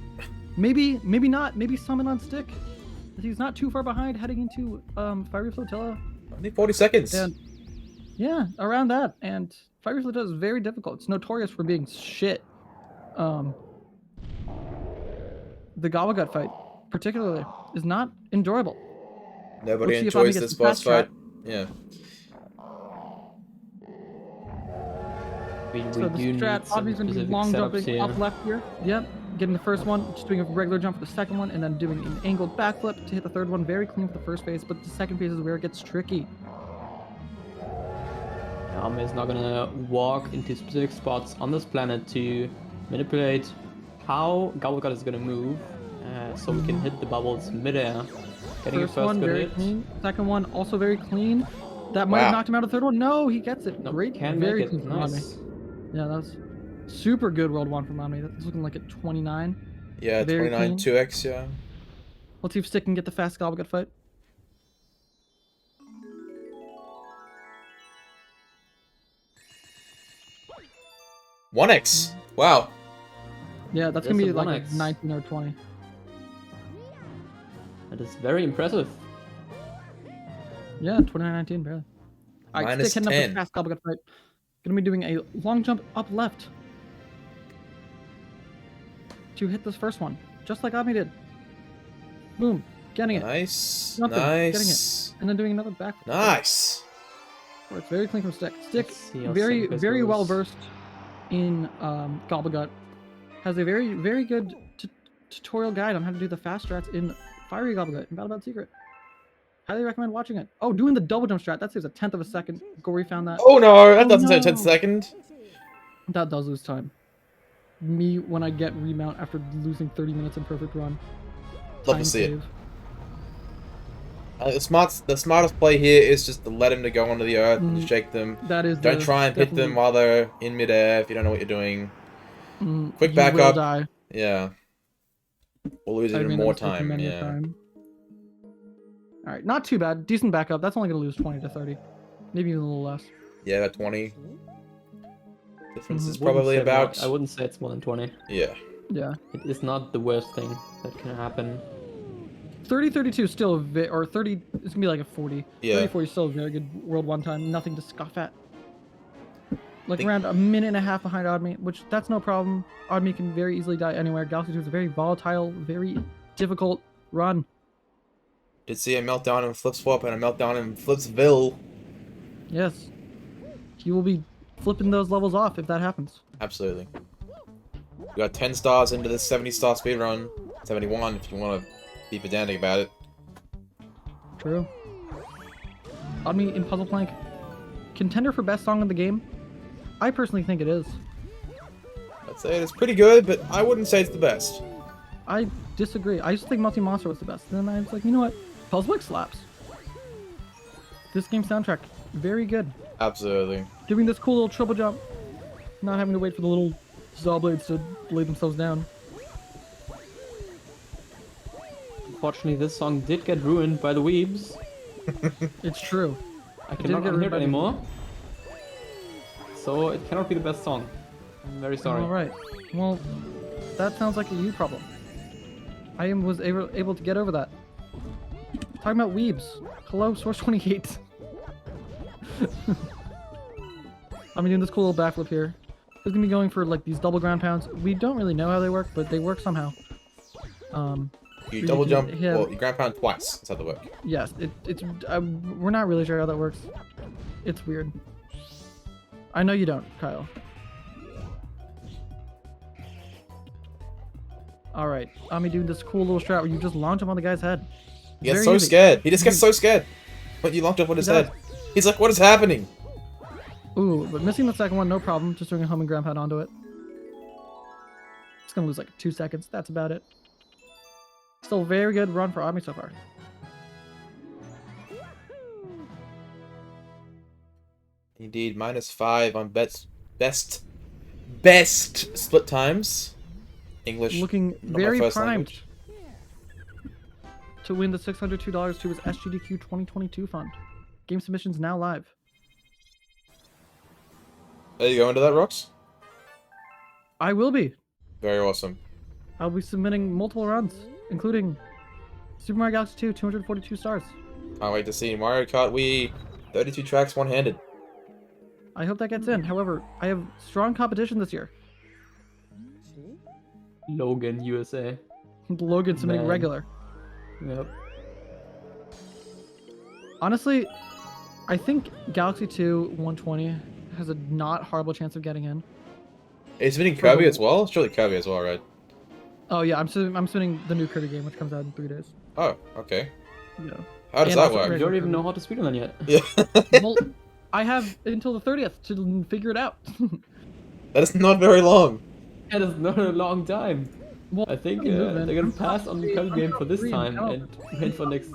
Speaker 7: maybe not. Maybe summon on stick. He's not too far behind heading into Fiery Flotilla.
Speaker 1: Only 40 seconds.
Speaker 7: And yeah, around that. And Fiery Flotilla is very difficult. It's notorious for being shit. The Gobblegut fight, particularly, is not enjoyable.
Speaker 1: Nobody
Speaker 7: Let's see if Odme
Speaker 1: enjoys
Speaker 7: gets
Speaker 1: this
Speaker 7: the
Speaker 1: boss
Speaker 7: fast
Speaker 1: fight.
Speaker 7: shot.
Speaker 1: Yeah.
Speaker 6: We
Speaker 7: So the
Speaker 6: do need
Speaker 7: strat,
Speaker 6: some
Speaker 7: Odme's going to be
Speaker 6: specific
Speaker 7: long
Speaker 6: setups
Speaker 7: jumping
Speaker 6: here.
Speaker 7: up left here. Yep. Getting the first one, just doing a regular jump for the second one, and then doing an angled backflip to hit the third one. Very clean for the first phase, but the second phase is where it gets tricky.
Speaker 6: Odme is not gonna walk into specific spots on this planet to manipulate how Gobblegut is gonna move, so we can hit the bubbles midair. Getting
Speaker 7: First
Speaker 6: a first
Speaker 7: one
Speaker 6: good
Speaker 7: very
Speaker 6: hit.
Speaker 7: clean. Second one also very clean. That might have
Speaker 1: Wow.
Speaker 7: knocked him out of the third one. No, he gets it.
Speaker 6: No,
Speaker 7: Great,
Speaker 6: can
Speaker 7: very
Speaker 6: make
Speaker 7: clean
Speaker 6: it.
Speaker 7: from Odme.
Speaker 6: Nice.
Speaker 7: Yeah, that was super good World 1 from Odme. That's looking like a 29.
Speaker 1: Yeah,
Speaker 7: Very
Speaker 1: 29
Speaker 7: clean.
Speaker 1: 2x, yeah.
Speaker 7: Let's see if Stick can get the fast Gobblegut fight.
Speaker 1: One X. Wow.
Speaker 7: Yeah, that's
Speaker 6: There's
Speaker 7: gonna be
Speaker 6: a
Speaker 7: like a
Speaker 6: 1x.
Speaker 7: 19 or 20.
Speaker 6: That is very impressive.
Speaker 7: Yeah, 29-19, barely. Alright,
Speaker 1: Minus
Speaker 7: Stick heading
Speaker 1: 10.
Speaker 7: up the fast Gobblegut fight. Gonna be doing a long jump up left to hit this first one, just like Odme did. Boom, getting it.
Speaker 1: Nice.
Speaker 7: Jumping, getting
Speaker 1: Nice.
Speaker 7: And then doing another backflip.
Speaker 1: Nice.
Speaker 7: Where it's very clean from Stick. Stick,
Speaker 6: Let's see how
Speaker 7: very,
Speaker 6: second phase
Speaker 7: very
Speaker 6: goes.
Speaker 7: well versed in Gobblegut. Has a very, very good tutorial guide on how to do the fast strats in Fiery Gobblegut in Battle Secret. Highly recommend watching it. Oh, doing the double jump strat. That saves a 1/10 of a second. Gory found that.
Speaker 1: Oh no, that
Speaker 7: Oh,
Speaker 1: doesn't take 10
Speaker 7: no.
Speaker 1: seconds.
Speaker 7: That does lose time. Me when I get remount after losing 30 minutes in perfect run.
Speaker 1: Love
Speaker 7: Time
Speaker 1: to see it.
Speaker 7: save.
Speaker 1: The smartest play here is just to let him to go onto the earth and
Speaker 7: Mm.
Speaker 1: shake them.
Speaker 7: That is.
Speaker 1: Don't
Speaker 7: the-
Speaker 1: try and hit them
Speaker 7: definitely-
Speaker 1: while they're in midair if you don't know what you're doing. Quick
Speaker 7: you
Speaker 1: back
Speaker 7: will
Speaker 1: up.
Speaker 7: Die.
Speaker 1: Yeah. We'll lose
Speaker 7: I
Speaker 1: even
Speaker 7: mean,
Speaker 1: more
Speaker 7: that was taking
Speaker 1: time,
Speaker 7: many a
Speaker 1: yeah.
Speaker 7: time. All right, not too bad. Decent backup. That's only gonna lose 20 to 30, maybe even a little less.
Speaker 1: Yeah, that 20. Difference is
Speaker 6: Wouldn't
Speaker 1: probably
Speaker 6: say
Speaker 1: about...
Speaker 6: more- I wouldn't say it's more than 20.
Speaker 1: Yeah.
Speaker 7: Yeah.
Speaker 6: It is not the worst thing that can happen.
Speaker 7: 30-32 is still or 30. It's gonna be like a 40.
Speaker 1: Yeah.
Speaker 7: 30-40 is still a very good World 1 time. Nothing to scoff at. Like
Speaker 1: Think-
Speaker 7: around a minute and a half behind Odme, which that's no problem. Odme can very easily die anywhere. Galaxy 2 is a very volatile, very difficult run.
Speaker 1: Did see a meltdown in Flip Swap and a meltdown in Flipsville.
Speaker 7: Yes. He will be flipping those levels off if that happens.
Speaker 1: Absolutely. We got 10 stars into this 70-star speedrun. 71 if you want to be pedantic about it.
Speaker 7: True. Odme in Puzzle Plank. Contender for best song in the game? I personally think it is.
Speaker 1: I'd say it's pretty good, but I wouldn't say it's the best.
Speaker 7: I disagree. I used to think Multi Monster was the best. Then I was like, you know what? Puzzle Plank slaps. This game soundtrack, very good.
Speaker 1: Absolutely.
Speaker 7: Doing this cool little triple jump. Not having to wait for the little saw blades to lay themselves down.
Speaker 6: Unfortunately, this song did get ruined by the weebs.
Speaker 7: It's true.
Speaker 6: I
Speaker 7: did
Speaker 6: cannot
Speaker 7: get ruined
Speaker 6: unhear it
Speaker 7: by the
Speaker 6: anymore. So it cannot be the best song. I'm very sorry.
Speaker 7: All right. Well, that sounds like a you problem. I was able to get over that. Talking about weebs. Hello, Source 28. I'm doing this cool little backflip here. It's gonna be going for like these double ground pounds. We don't really know how they work, but they work somehow.
Speaker 1: You double jump,
Speaker 7: yeah.
Speaker 1: well, you ground pound twice. That's how they work.
Speaker 7: Yes, it's we're not really sure how that works. It's weird. I know you don't, Kyle. Alright, I'm doing this cool little strat where you just launch him on the guy's head.
Speaker 1: He gets
Speaker 7: Very
Speaker 1: so
Speaker 7: easy.
Speaker 1: scared. He just gets so scared. When you locked up on his
Speaker 7: He does.
Speaker 1: head. He's like, what is happening?
Speaker 7: Ooh, but missing the second one, no problem. Just doing a home and ground pound onto it. It's gonna lose like 2 seconds. That's about it. Still very good run for Odme so far.
Speaker 1: Indeed, -5 on best split times. English.
Speaker 7: Looking
Speaker 1: not my
Speaker 7: very
Speaker 1: first
Speaker 7: primed
Speaker 1: language.
Speaker 7: to win the $602 to his SGDQ 2022 fund. Game submissions now live.
Speaker 1: Are you going to that, Rox?
Speaker 7: I will be.
Speaker 1: Very awesome.
Speaker 7: I'll be submitting multiple runs, including Super Mario Galaxy 2, 242 stars.
Speaker 1: Can't wait to see Mario Kart Wii, 32 tracks one-handed.
Speaker 7: I hope that gets in. However, I have strong competition this year.
Speaker 6: Logan, USA.
Speaker 7: Logan submitting
Speaker 6: Man.
Speaker 7: regular.
Speaker 6: Yep.
Speaker 7: Honestly, I think Galaxy 2 120 has a not horrible chance of getting in.
Speaker 1: Is submitting Kirby as well? Surely Kirby as well, right?
Speaker 7: Oh yeah, I'm submitting the new Kirby game, which comes out in 3 days.
Speaker 1: Oh, okay.
Speaker 7: Yeah.
Speaker 1: How does
Speaker 7: And
Speaker 1: that
Speaker 7: also
Speaker 1: work?
Speaker 6: You don't even know how to speedrun yet.
Speaker 1: Yeah.
Speaker 7: Well, I have until the 30th to figure it out.
Speaker 1: That is not very long.
Speaker 6: That is not a long time.
Speaker 7: Well,
Speaker 6: I think
Speaker 7: movement.
Speaker 6: they're gonna
Speaker 7: I'm
Speaker 6: pass
Speaker 7: top
Speaker 6: on the
Speaker 7: three-
Speaker 6: Kirby
Speaker 7: I'm
Speaker 6: game
Speaker 7: top
Speaker 6: for this
Speaker 7: three in
Speaker 6: time
Speaker 7: demo.
Speaker 6: and wait for next.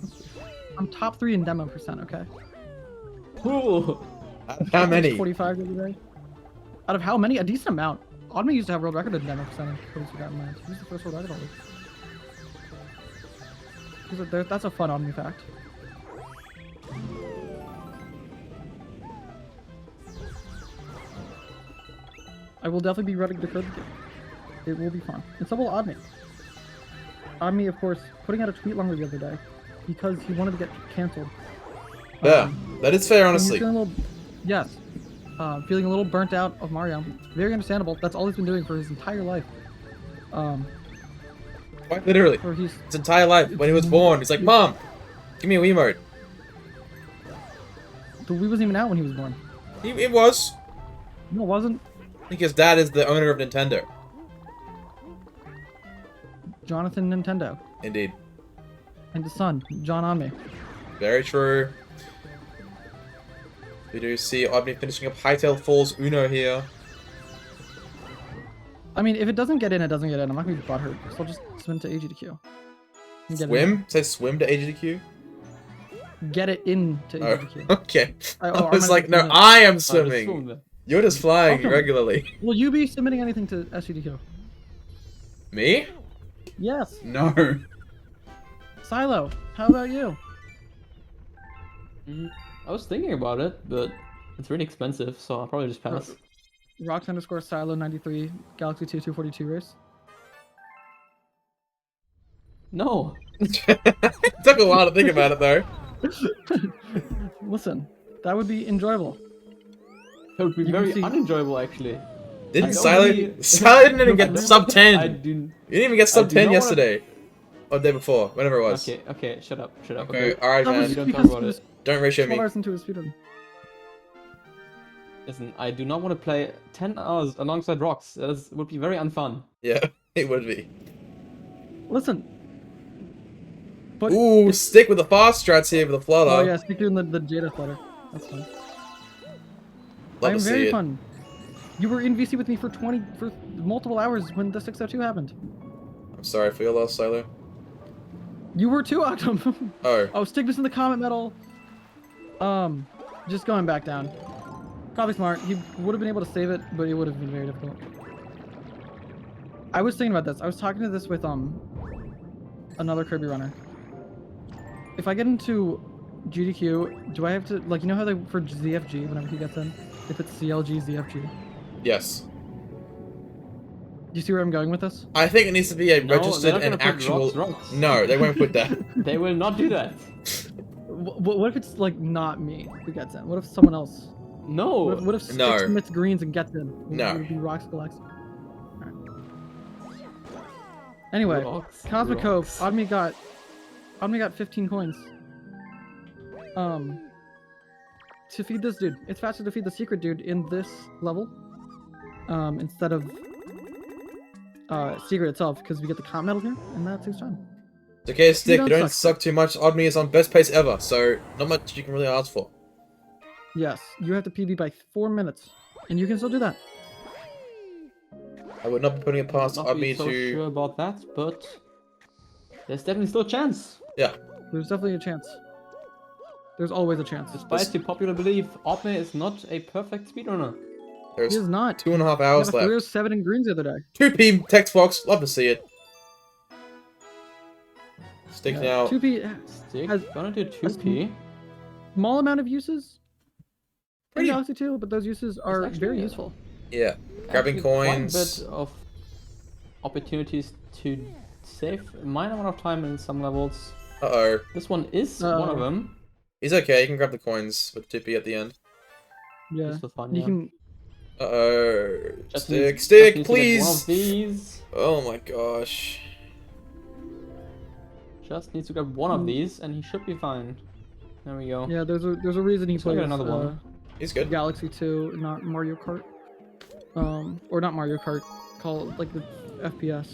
Speaker 7: I'm top 3 in demo percent, okay?
Speaker 6: Cool.
Speaker 1: How many?
Speaker 7: 45 the other day. Out of how many? A decent amount. Odme used to have world record in demo percent. Who's the first world record holder? That's a fun Odme fact. I will definitely be running the Kirby game. It will be fun. And so will Odme. Odme, of course, putting out a tweet longer the other day because he wanted to get cancelled.
Speaker 1: Yeah, that is fair,
Speaker 7: And he's
Speaker 1: honestly.
Speaker 7: feeling a little, yes, feeling a little burnt out of Mario. Very understandable. That's all he's been doing for his entire life.
Speaker 1: Quite literally.
Speaker 7: Or he's
Speaker 1: His entire life, when he was born, he's like, Mom, give me a Wiimote.
Speaker 7: the Wii wasn't even out when he was born.
Speaker 1: It was.
Speaker 7: No, it wasn't.
Speaker 1: I think his dad is the owner of Nintendo.
Speaker 7: Jonathan Nintendo
Speaker 1: Indeed.
Speaker 7: and his son, John Onme.
Speaker 1: Very true. We do see Odme finishing up Hytale Falls Uno here.
Speaker 7: I mean, if it doesn't get in, it doesn't get in. I'm not gonna be butthurt. So I'll just swim to AGDQ. And get it
Speaker 1: Swim? Say swim to AGDQ?
Speaker 7: in. Get it into
Speaker 1: Oh,
Speaker 7: AGDQ.
Speaker 1: okay.
Speaker 7: I
Speaker 1: I was
Speaker 7: meant
Speaker 1: like,
Speaker 7: to
Speaker 1: no,
Speaker 7: swim in.
Speaker 1: I am
Speaker 6: Just
Speaker 1: swimming.
Speaker 6: swim there.
Speaker 1: You're just flying
Speaker 7: Awesome.
Speaker 1: regularly.
Speaker 7: Will you be submitting anything to SGDQ?
Speaker 1: Me?
Speaker 7: Yes.
Speaker 1: No.
Speaker 7: Silo, how about you?
Speaker 6: I was thinking about it, but it's really expensive, so I'll probably just pass.
Speaker 7: Rocks underscore Silo 93 Galaxy 2 242 race.
Speaker 6: No.
Speaker 1: Took a while to think about it though.
Speaker 7: Listen, that would be enjoyable.
Speaker 6: That would be
Speaker 7: You can
Speaker 6: very
Speaker 7: see-
Speaker 6: unenjoyable, actually.
Speaker 1: Didn't
Speaker 6: I
Speaker 1: Silo?
Speaker 6: only-
Speaker 1: Silo didn't even
Speaker 6: I
Speaker 1: get
Speaker 6: don't-
Speaker 1: sub 10.
Speaker 6: I
Speaker 1: You
Speaker 6: do.
Speaker 1: didn't even get sub
Speaker 6: do
Speaker 1: 10
Speaker 6: not wanna-
Speaker 1: yesterday. Or the day before, whenever it was.
Speaker 6: Okay, shut up.
Speaker 1: Okay, alright,
Speaker 7: That was
Speaker 1: man.
Speaker 6: You don't
Speaker 7: because
Speaker 6: talk about
Speaker 7: he was
Speaker 6: it.
Speaker 1: Don't ratio
Speaker 7: 12
Speaker 1: me.
Speaker 7: hours into his speedrun.
Speaker 6: Listen, I do not want to play 10 hours alongside rocks. That would be very unfun.
Speaker 1: Yeah, it would be.
Speaker 7: Listen. But
Speaker 1: Ooh, stick with the fast strats here with the flutter.
Speaker 7: oh yeah, stick doing the Jada flutter. That's fun.
Speaker 1: Love
Speaker 7: I'm
Speaker 1: to see
Speaker 7: very
Speaker 1: it.
Speaker 7: fun. You were in VC with me for multiple hours when the 602 happened.
Speaker 1: I'm sorry for your loss, Silo.
Speaker 7: You were too, Octum.
Speaker 1: Oh,
Speaker 7: Oh, stick this in the comment medal. Just going back down. Probably smart. He would have been able to save it, but it would have been very difficult. I was thinking about this. I was talking to this with another Kirby runner. If I get into GDQ, do I have to, like, you know how they, for ZFG, whenever he gets in, if it's CLG, ZFG.
Speaker 1: yes.
Speaker 7: Do you see where I'm going with this?
Speaker 1: I think it needs to be a
Speaker 6: No, they're
Speaker 1: registered
Speaker 6: not
Speaker 1: and
Speaker 6: gonna put
Speaker 1: actual.
Speaker 6: rocks.
Speaker 1: No, they won't put that.
Speaker 6: They will not do that.
Speaker 7: What if it's, like, not me who gets in? What if someone else?
Speaker 6: No.
Speaker 7: What if Sticks
Speaker 1: No.
Speaker 7: commits greens and gets in?
Speaker 1: No.
Speaker 7: Would it be Rocks Galaxtic? Alright. Anyway,
Speaker 6: Rocks,
Speaker 7: Cosmic Cove,
Speaker 6: rocks.
Speaker 7: Odme got 15 coins. To feed this dude. It's faster to feed the secret dude in this level. Instead of secret itself, because we get the comp medal here, and that takes time.
Speaker 1: It's okay, Stick. You
Speaker 7: don't
Speaker 1: don't suck too much. Odme is on best pace ever, so not much you can really ask for.
Speaker 7: Yes, you have to PB by 4 minutes, and you can still do that.
Speaker 1: I would not be putting it past
Speaker 6: Not be
Speaker 1: Odme
Speaker 6: so
Speaker 1: to.
Speaker 6: sure about that, but there's definitely still a chance.
Speaker 1: Yeah.
Speaker 7: There's definitely a chance. There's always a chance.
Speaker 6: Despite the popular belief, Odme is not a perfect speedrunner.
Speaker 7: He
Speaker 1: There's
Speaker 7: is not.
Speaker 1: 2.5
Speaker 7: He
Speaker 1: hours
Speaker 7: got a
Speaker 1: left.
Speaker 7: 307 in greens the other day.
Speaker 1: 2p text box. Love to see it. Stick now.
Speaker 7: 2P
Speaker 6: Stick,
Speaker 7: Has-
Speaker 6: gonna do 2p.
Speaker 7: small amount of uses in
Speaker 1: Pretty-
Speaker 7: Galaxy 2, but those uses are
Speaker 6: actually
Speaker 7: very
Speaker 6: a-
Speaker 7: useful.
Speaker 1: Yeah. Grabbing
Speaker 6: Actually, quite a
Speaker 1: coins.
Speaker 6: bit of opportunities to save a minor amount of time in some levels.
Speaker 1: Uh-oh.
Speaker 6: This one is one of them.
Speaker 1: He's okay, you can grab the coins with Tippy at the end.
Speaker 7: Yeah.
Speaker 6: This was fun,
Speaker 7: You
Speaker 6: yeah.
Speaker 7: can.
Speaker 1: Uh-oh.
Speaker 6: Just
Speaker 1: Stick,
Speaker 6: needs-
Speaker 1: stick,
Speaker 6: just needs to get one
Speaker 1: please!
Speaker 6: of these.
Speaker 1: Oh my gosh.
Speaker 6: Just needs to grab one of these, and he should be fine. There we go.
Speaker 7: Yeah, there's a reason he
Speaker 6: So I
Speaker 7: plays
Speaker 6: got another one.
Speaker 1: He's good.
Speaker 7: Galaxy 2, not Mario Kart. Or not Mario Kart. Call it like the FPS.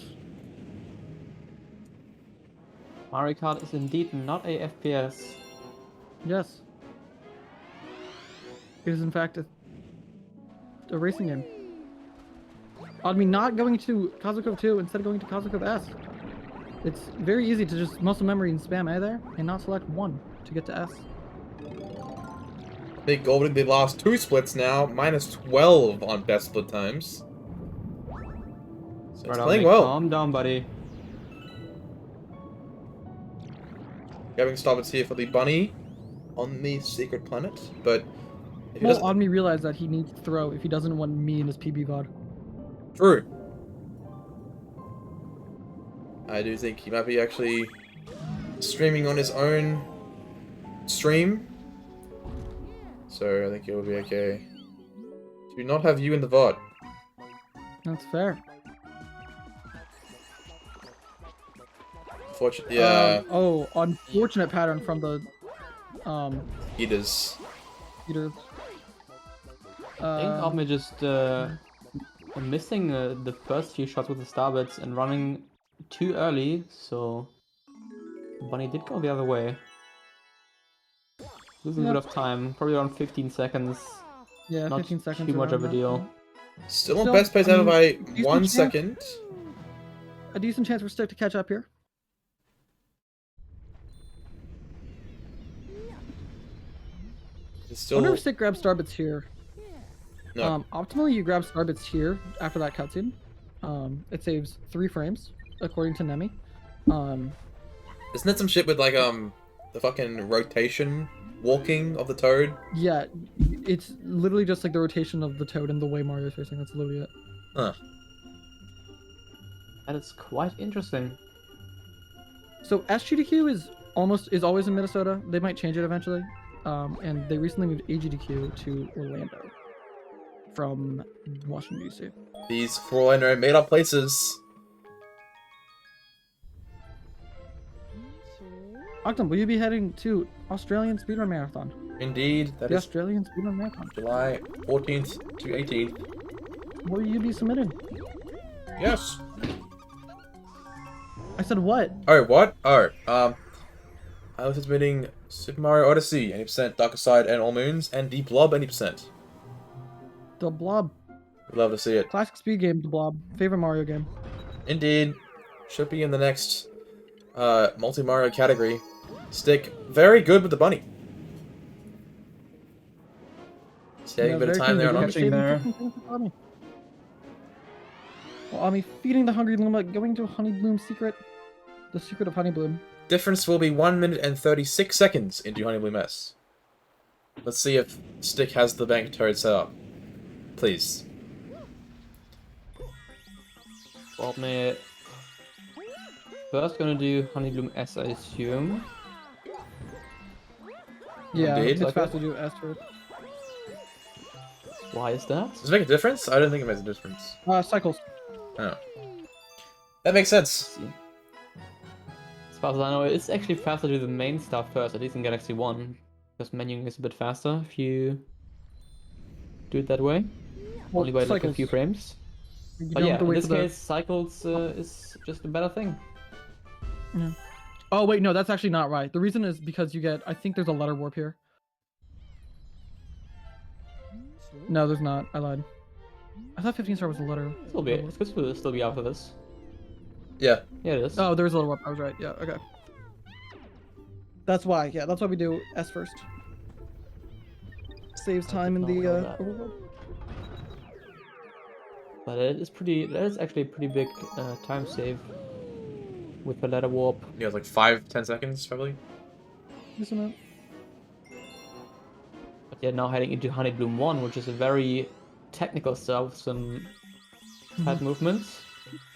Speaker 6: Mario Kart is indeed not a FPS.
Speaker 7: Yes. It is in fact a racing game. I mean, not going to Kazuko 2 instead of going to Kazuko S. It's very easy to just muscle memory and spam A there, and not select 1 to get to S.
Speaker 1: Big Golding, they lost 2 splits now, minus 12 on best split times. So it's playing well.
Speaker 6: Calm down, buddy.
Speaker 1: Grabbing Stobbits here for the bunny on the secret planet, but if he
Speaker 7: Well,
Speaker 1: doesn't...
Speaker 7: Odme realized that he needs to throw if he doesn't want me in his PB VOD.
Speaker 1: True. I do think he might be actually streaming on his own stream. So I think it will be okay. Do not have you in the VOD.
Speaker 7: That's fair.
Speaker 1: Unfortunately, yeah.
Speaker 7: Oh, unfortunate pattern from the
Speaker 1: Eaters.
Speaker 7: Peter.
Speaker 6: I think Odme just missing the first few shots with the Starbits and running too early, so Bunny did go the other way. Losing a bit of time, probably around 15 seconds.
Speaker 7: Yeah,
Speaker 6: Not
Speaker 7: 15 seconds.
Speaker 6: too much of
Speaker 7: around
Speaker 6: a
Speaker 7: that,
Speaker 6: deal.
Speaker 1: Still on
Speaker 7: Still,
Speaker 1: best place
Speaker 7: I
Speaker 1: out of
Speaker 7: mean,
Speaker 1: by
Speaker 7: decent
Speaker 1: 1
Speaker 7: chance.
Speaker 1: second.
Speaker 7: A decent chance for Stick to catch up here.
Speaker 1: It's
Speaker 7: I
Speaker 1: still
Speaker 7: wonder if Stick grabs Starbits here.
Speaker 1: no.
Speaker 7: Optimally, you grab Starbits here after that cutscene. It saves 3 frames, according to Nemi.
Speaker 1: Isn't that some shit with like the fucking rotation walking of the toad?
Speaker 7: Yeah, it's literally just like the rotation of the toad and the way Mario's facing. That's literally it.
Speaker 1: Huh.
Speaker 6: That is quite interesting.
Speaker 7: So SGDQ is always in Minnesota. They might change it eventually. And they recently moved AGDQ to Orlando from Washington D.C.
Speaker 1: These for all I know made up places.
Speaker 7: Octum, will you be heading to Australian Speedrun Marathon?
Speaker 1: Indeed, that
Speaker 7: The
Speaker 1: is
Speaker 7: Australian Speedrun Marathon.
Speaker 1: July 14th to 18th.
Speaker 7: Will you be submitting?
Speaker 1: Yes.
Speaker 7: I said what?
Speaker 1: Oh, what? Oh, I was submitting Super Mario Odyssey, 80%, Darker Side and All Moons, and Deep Blob, 80%.
Speaker 7: The Blob.
Speaker 1: We'd love to see it.
Speaker 7: Classic speed game, The Blob. Favorite Mario game.
Speaker 1: Indeed. Should be in the next multi-Mario category. Stick very good with the bunny. Saving a bit of
Speaker 7: very
Speaker 1: time there
Speaker 7: keen
Speaker 1: on
Speaker 7: to
Speaker 1: Omni.
Speaker 6: Catching there.
Speaker 7: Omni. Well, Omni feeding the Hungry Luma, going to Honey Bloom secret. The secret of Honey Bloom.
Speaker 1: Difference will be 1 minute and 36 seconds into Honey Bloom S. Let's see if Stick has the bank turret set up. Please.
Speaker 6: Odme first gonna do Honeybloom S, I assume.
Speaker 7: Yeah,
Speaker 1: Indeed.
Speaker 7: it's
Speaker 6: Like
Speaker 7: fast
Speaker 6: it?
Speaker 7: to do S turret.
Speaker 6: Why is that?
Speaker 1: Does it make a difference? I don't think it makes a difference.
Speaker 7: Cycles.
Speaker 1: Oh. That makes sense.
Speaker 6: As far as I know, it's actually faster to do the main stuff first, at least in Galaxy 1. Because menuing is a bit faster if you do it that way.
Speaker 7: Well,
Speaker 6: Only by like a
Speaker 7: cycles.
Speaker 6: few frames.
Speaker 7: You
Speaker 6: But
Speaker 7: don't
Speaker 6: yeah,
Speaker 7: have to
Speaker 6: in
Speaker 7: wait
Speaker 6: this
Speaker 7: for the-
Speaker 6: case, cycles is just a better thing.
Speaker 7: Oh wait, no, that's actually not right. The reason is because you get, I think there's a letter warp here. No, there's not. I lied. I thought 15 star was a letter.
Speaker 6: Still be, it's good to still be after this.
Speaker 1: Yeah.
Speaker 6: Yeah, it is.
Speaker 7: Oh, there's a letter warp. I was right. Yeah, okay. That's why. Yeah, that's why we do S first. Saves time in
Speaker 6: not know
Speaker 7: the
Speaker 6: that.
Speaker 7: overworld.
Speaker 6: But it is pretty. That is actually a pretty big time save with the ladder warp.
Speaker 1: Yeah, it's like 5-10 seconds, probably.
Speaker 7: Isn't it?
Speaker 6: But yeah, now heading into Honeybloom 1, which is a very technical stuff with some tight movements.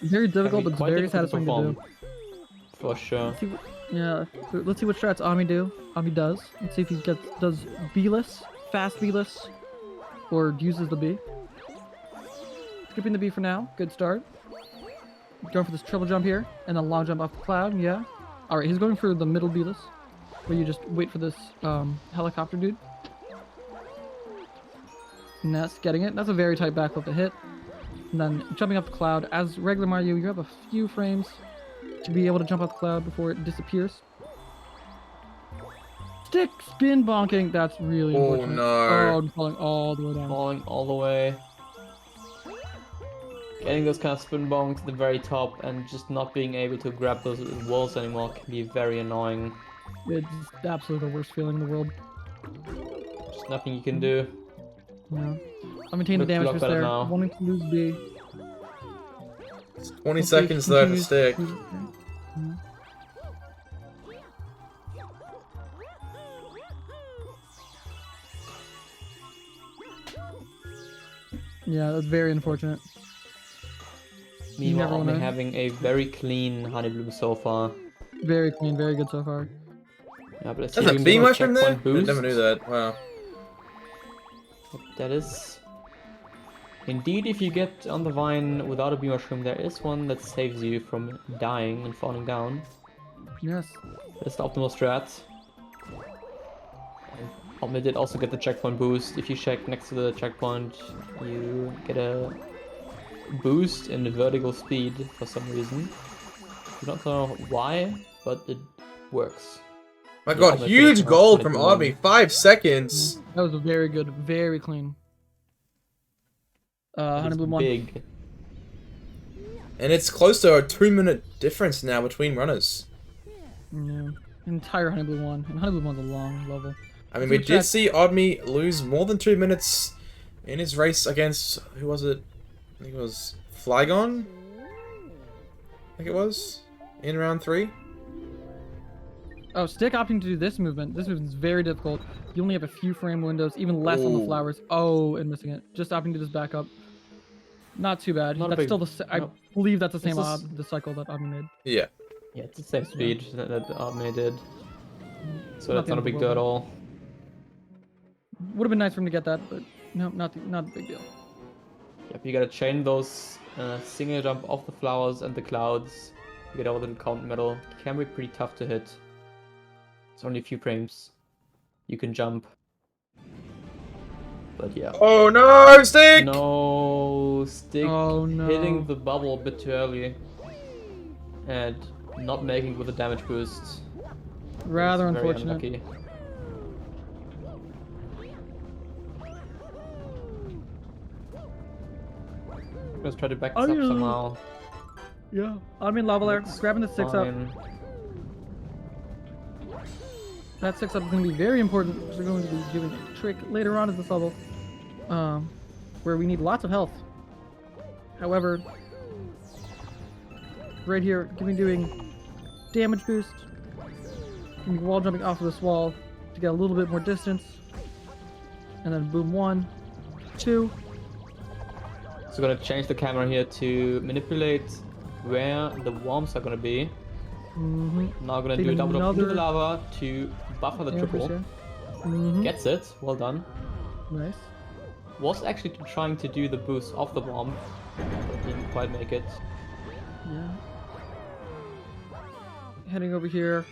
Speaker 7: Very
Speaker 6: Can
Speaker 7: difficult,
Speaker 6: be
Speaker 7: but it's
Speaker 6: quite
Speaker 7: very
Speaker 6: difficult to
Speaker 7: satisfying to
Speaker 6: perform.
Speaker 7: do.
Speaker 6: For sure.
Speaker 7: Let's see yeah, let's see what strats Ami does. Let's see if he does B-less, fast B-less, or uses the B. Skipping the B for now. Good start. Going for this triple jump here, and then long jump off the cloud. Yeah. All right, he's going for the middle B-less, where you just wait for this helicopter dude. And that's getting it. That's a very tight backflip to hit. And then jumping off the cloud. As regular Mario, you have a few frames to be able to jump off the cloud before it disappears. Stick spin bonking. That's really unfortunate.
Speaker 1: no.
Speaker 7: Oh, I'm falling all the way down.
Speaker 6: Falling all the way. Getting those kind of spin bonks at the very top and just not being able to grab those walls anymore can be very annoying.
Speaker 7: It's absolutely the worst feeling in the world.
Speaker 6: Just nothing you can do.
Speaker 7: Yeah. I'm maintaining the
Speaker 6: Looks a
Speaker 7: damage
Speaker 6: lot
Speaker 7: boost
Speaker 6: better
Speaker 7: there.
Speaker 6: now.
Speaker 7: Wanting to lose B.
Speaker 1: 20
Speaker 7: Hopefully
Speaker 1: seconds
Speaker 7: he
Speaker 1: though for
Speaker 7: continues-
Speaker 1: stick.
Speaker 7: Yeah, that's very unfortunate.
Speaker 6: Meanwhile,
Speaker 7: never
Speaker 6: only
Speaker 7: wanna-
Speaker 6: having a very clean honey bloom so far.
Speaker 7: Very clean, very good so far.
Speaker 6: Yeah, but let's
Speaker 1: There's
Speaker 6: see
Speaker 1: a
Speaker 6: if
Speaker 1: bee
Speaker 6: we can
Speaker 1: mushroom there?
Speaker 6: checkpoint boost.
Speaker 1: I never knew that. Wow.
Speaker 6: That is... Indeed, if you get on the vine without a bee mushroom, there is one that saves you from dying and falling down.
Speaker 7: Yes.
Speaker 6: That's the optimal strat. Odme did also get the checkpoint boost. If you check next to the checkpoint, you get a boost in the vertical speed for some reason. I don't know why, but it works.
Speaker 1: My
Speaker 6: Yeah,
Speaker 1: god,
Speaker 6: Odme
Speaker 1: huge
Speaker 6: finished
Speaker 1: goal
Speaker 6: off
Speaker 1: from
Speaker 6: 21.
Speaker 1: Odme. 5 seconds.
Speaker 7: That was a very good, very clean. Honey
Speaker 6: It's
Speaker 7: Bloom 1.
Speaker 6: big.
Speaker 1: And it's close to a 2-minute difference now between runners.
Speaker 7: Yeah. Entire Honey Bloom 1. And Honey Bloom 1's a long level.
Speaker 1: I mean,
Speaker 7: So
Speaker 1: we
Speaker 7: check-
Speaker 1: did see Odme lose more than 2 minutes in his race against, who was it? I think it was Flygon? I think it was, in round 3.
Speaker 7: Oh, Stick opting to do this movement. This movement's very difficult. You only have a few frame windows, even less on the
Speaker 1: Ooh.
Speaker 7: flowers. Oh, and missing it. Just opting to just back up. Not too bad.
Speaker 6: Not a
Speaker 7: That's
Speaker 6: big-
Speaker 7: still I
Speaker 6: no.
Speaker 7: believe that's the same
Speaker 6: This is-
Speaker 7: the cycle that Omni made.
Speaker 1: Yeah.
Speaker 6: Yeah, it's the same speed that Odme did. So
Speaker 7: Not
Speaker 6: that's
Speaker 7: the
Speaker 6: not a
Speaker 7: end of the
Speaker 6: big deal at
Speaker 7: world.
Speaker 6: all.
Speaker 7: Would have been nice for him to get that, but no, not a big deal.
Speaker 6: Yep, you gotta chain those single jump off the flowers and the clouds. You get over the count medal. Can be pretty tough to hit. It's only a few frames. You can jump. But yeah.
Speaker 1: Oh no, Stick!
Speaker 6: No, Stick
Speaker 7: Oh, no.
Speaker 6: hitting the bubble a bit too early. And not making it with a damage boost.
Speaker 7: Rather
Speaker 6: It's very
Speaker 7: unfortunate.
Speaker 6: unlucky. Let's try to back this
Speaker 7: Oh,
Speaker 6: up
Speaker 7: yeah.
Speaker 6: somehow.
Speaker 7: Yeah. Omni Lava Lair,
Speaker 6: Looks
Speaker 7: grabbing the 6 up.
Speaker 6: fine.
Speaker 7: That 6 up is going to be very important because we're going to be doing a trick later on at this level. Where we need lots of health. However, right here, going to be doing damage boost. Going to be wall jumping off of this wall to get a little bit more distance. And then boom, 1, 2.
Speaker 6: So we're gonna change the camera here to manipulate where the worms are gonna be.
Speaker 7: Mm-hmm.
Speaker 6: Now gonna
Speaker 7: Take
Speaker 6: do a double jump into the
Speaker 7: another-
Speaker 6: lava to buffer the triple.
Speaker 7: Mm-hmm.
Speaker 6: Gets it, well done.
Speaker 7: Nice.
Speaker 6: Was actually trying to do the boost off the bomb, but didn't quite make it.
Speaker 7: Yeah. Heading over here,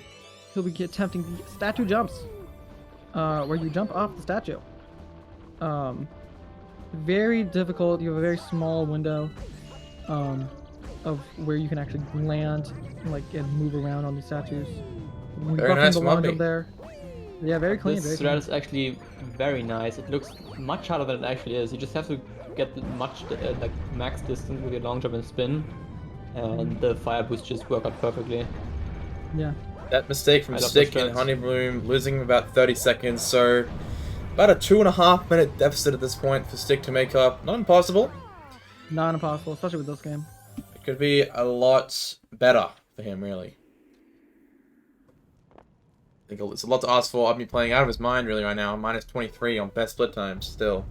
Speaker 7: he'll be attempting the statue jumps, where you jump off the statue. Very difficult. You have a very small window, of where you can actually land, and move around on these statues. We're
Speaker 1: Very
Speaker 7: buffing
Speaker 1: nice
Speaker 7: the long
Speaker 1: monkey.
Speaker 7: jump there. Yeah, very clean.
Speaker 6: This
Speaker 7: Very
Speaker 6: strat is actually very nice. It looks much harder than it actually is. You just have to get much max distance with your long jump and spin, and the fire boost just work out perfectly.
Speaker 7: clean. Yeah.
Speaker 1: That mistake from
Speaker 6: I love
Speaker 1: Stick
Speaker 6: those
Speaker 1: and
Speaker 6: strats.
Speaker 1: Honey Bloom, losing about 30 seconds, so about a 2.5 minute deficit at this point for Stick to make up. Not impossible.
Speaker 7: Not impossible, especially with this game.
Speaker 1: It could be a lot better for him, really. I think it's a lot to ask for. I'd be playing out of his mind, really, right now. Minus 23 on best split times, still.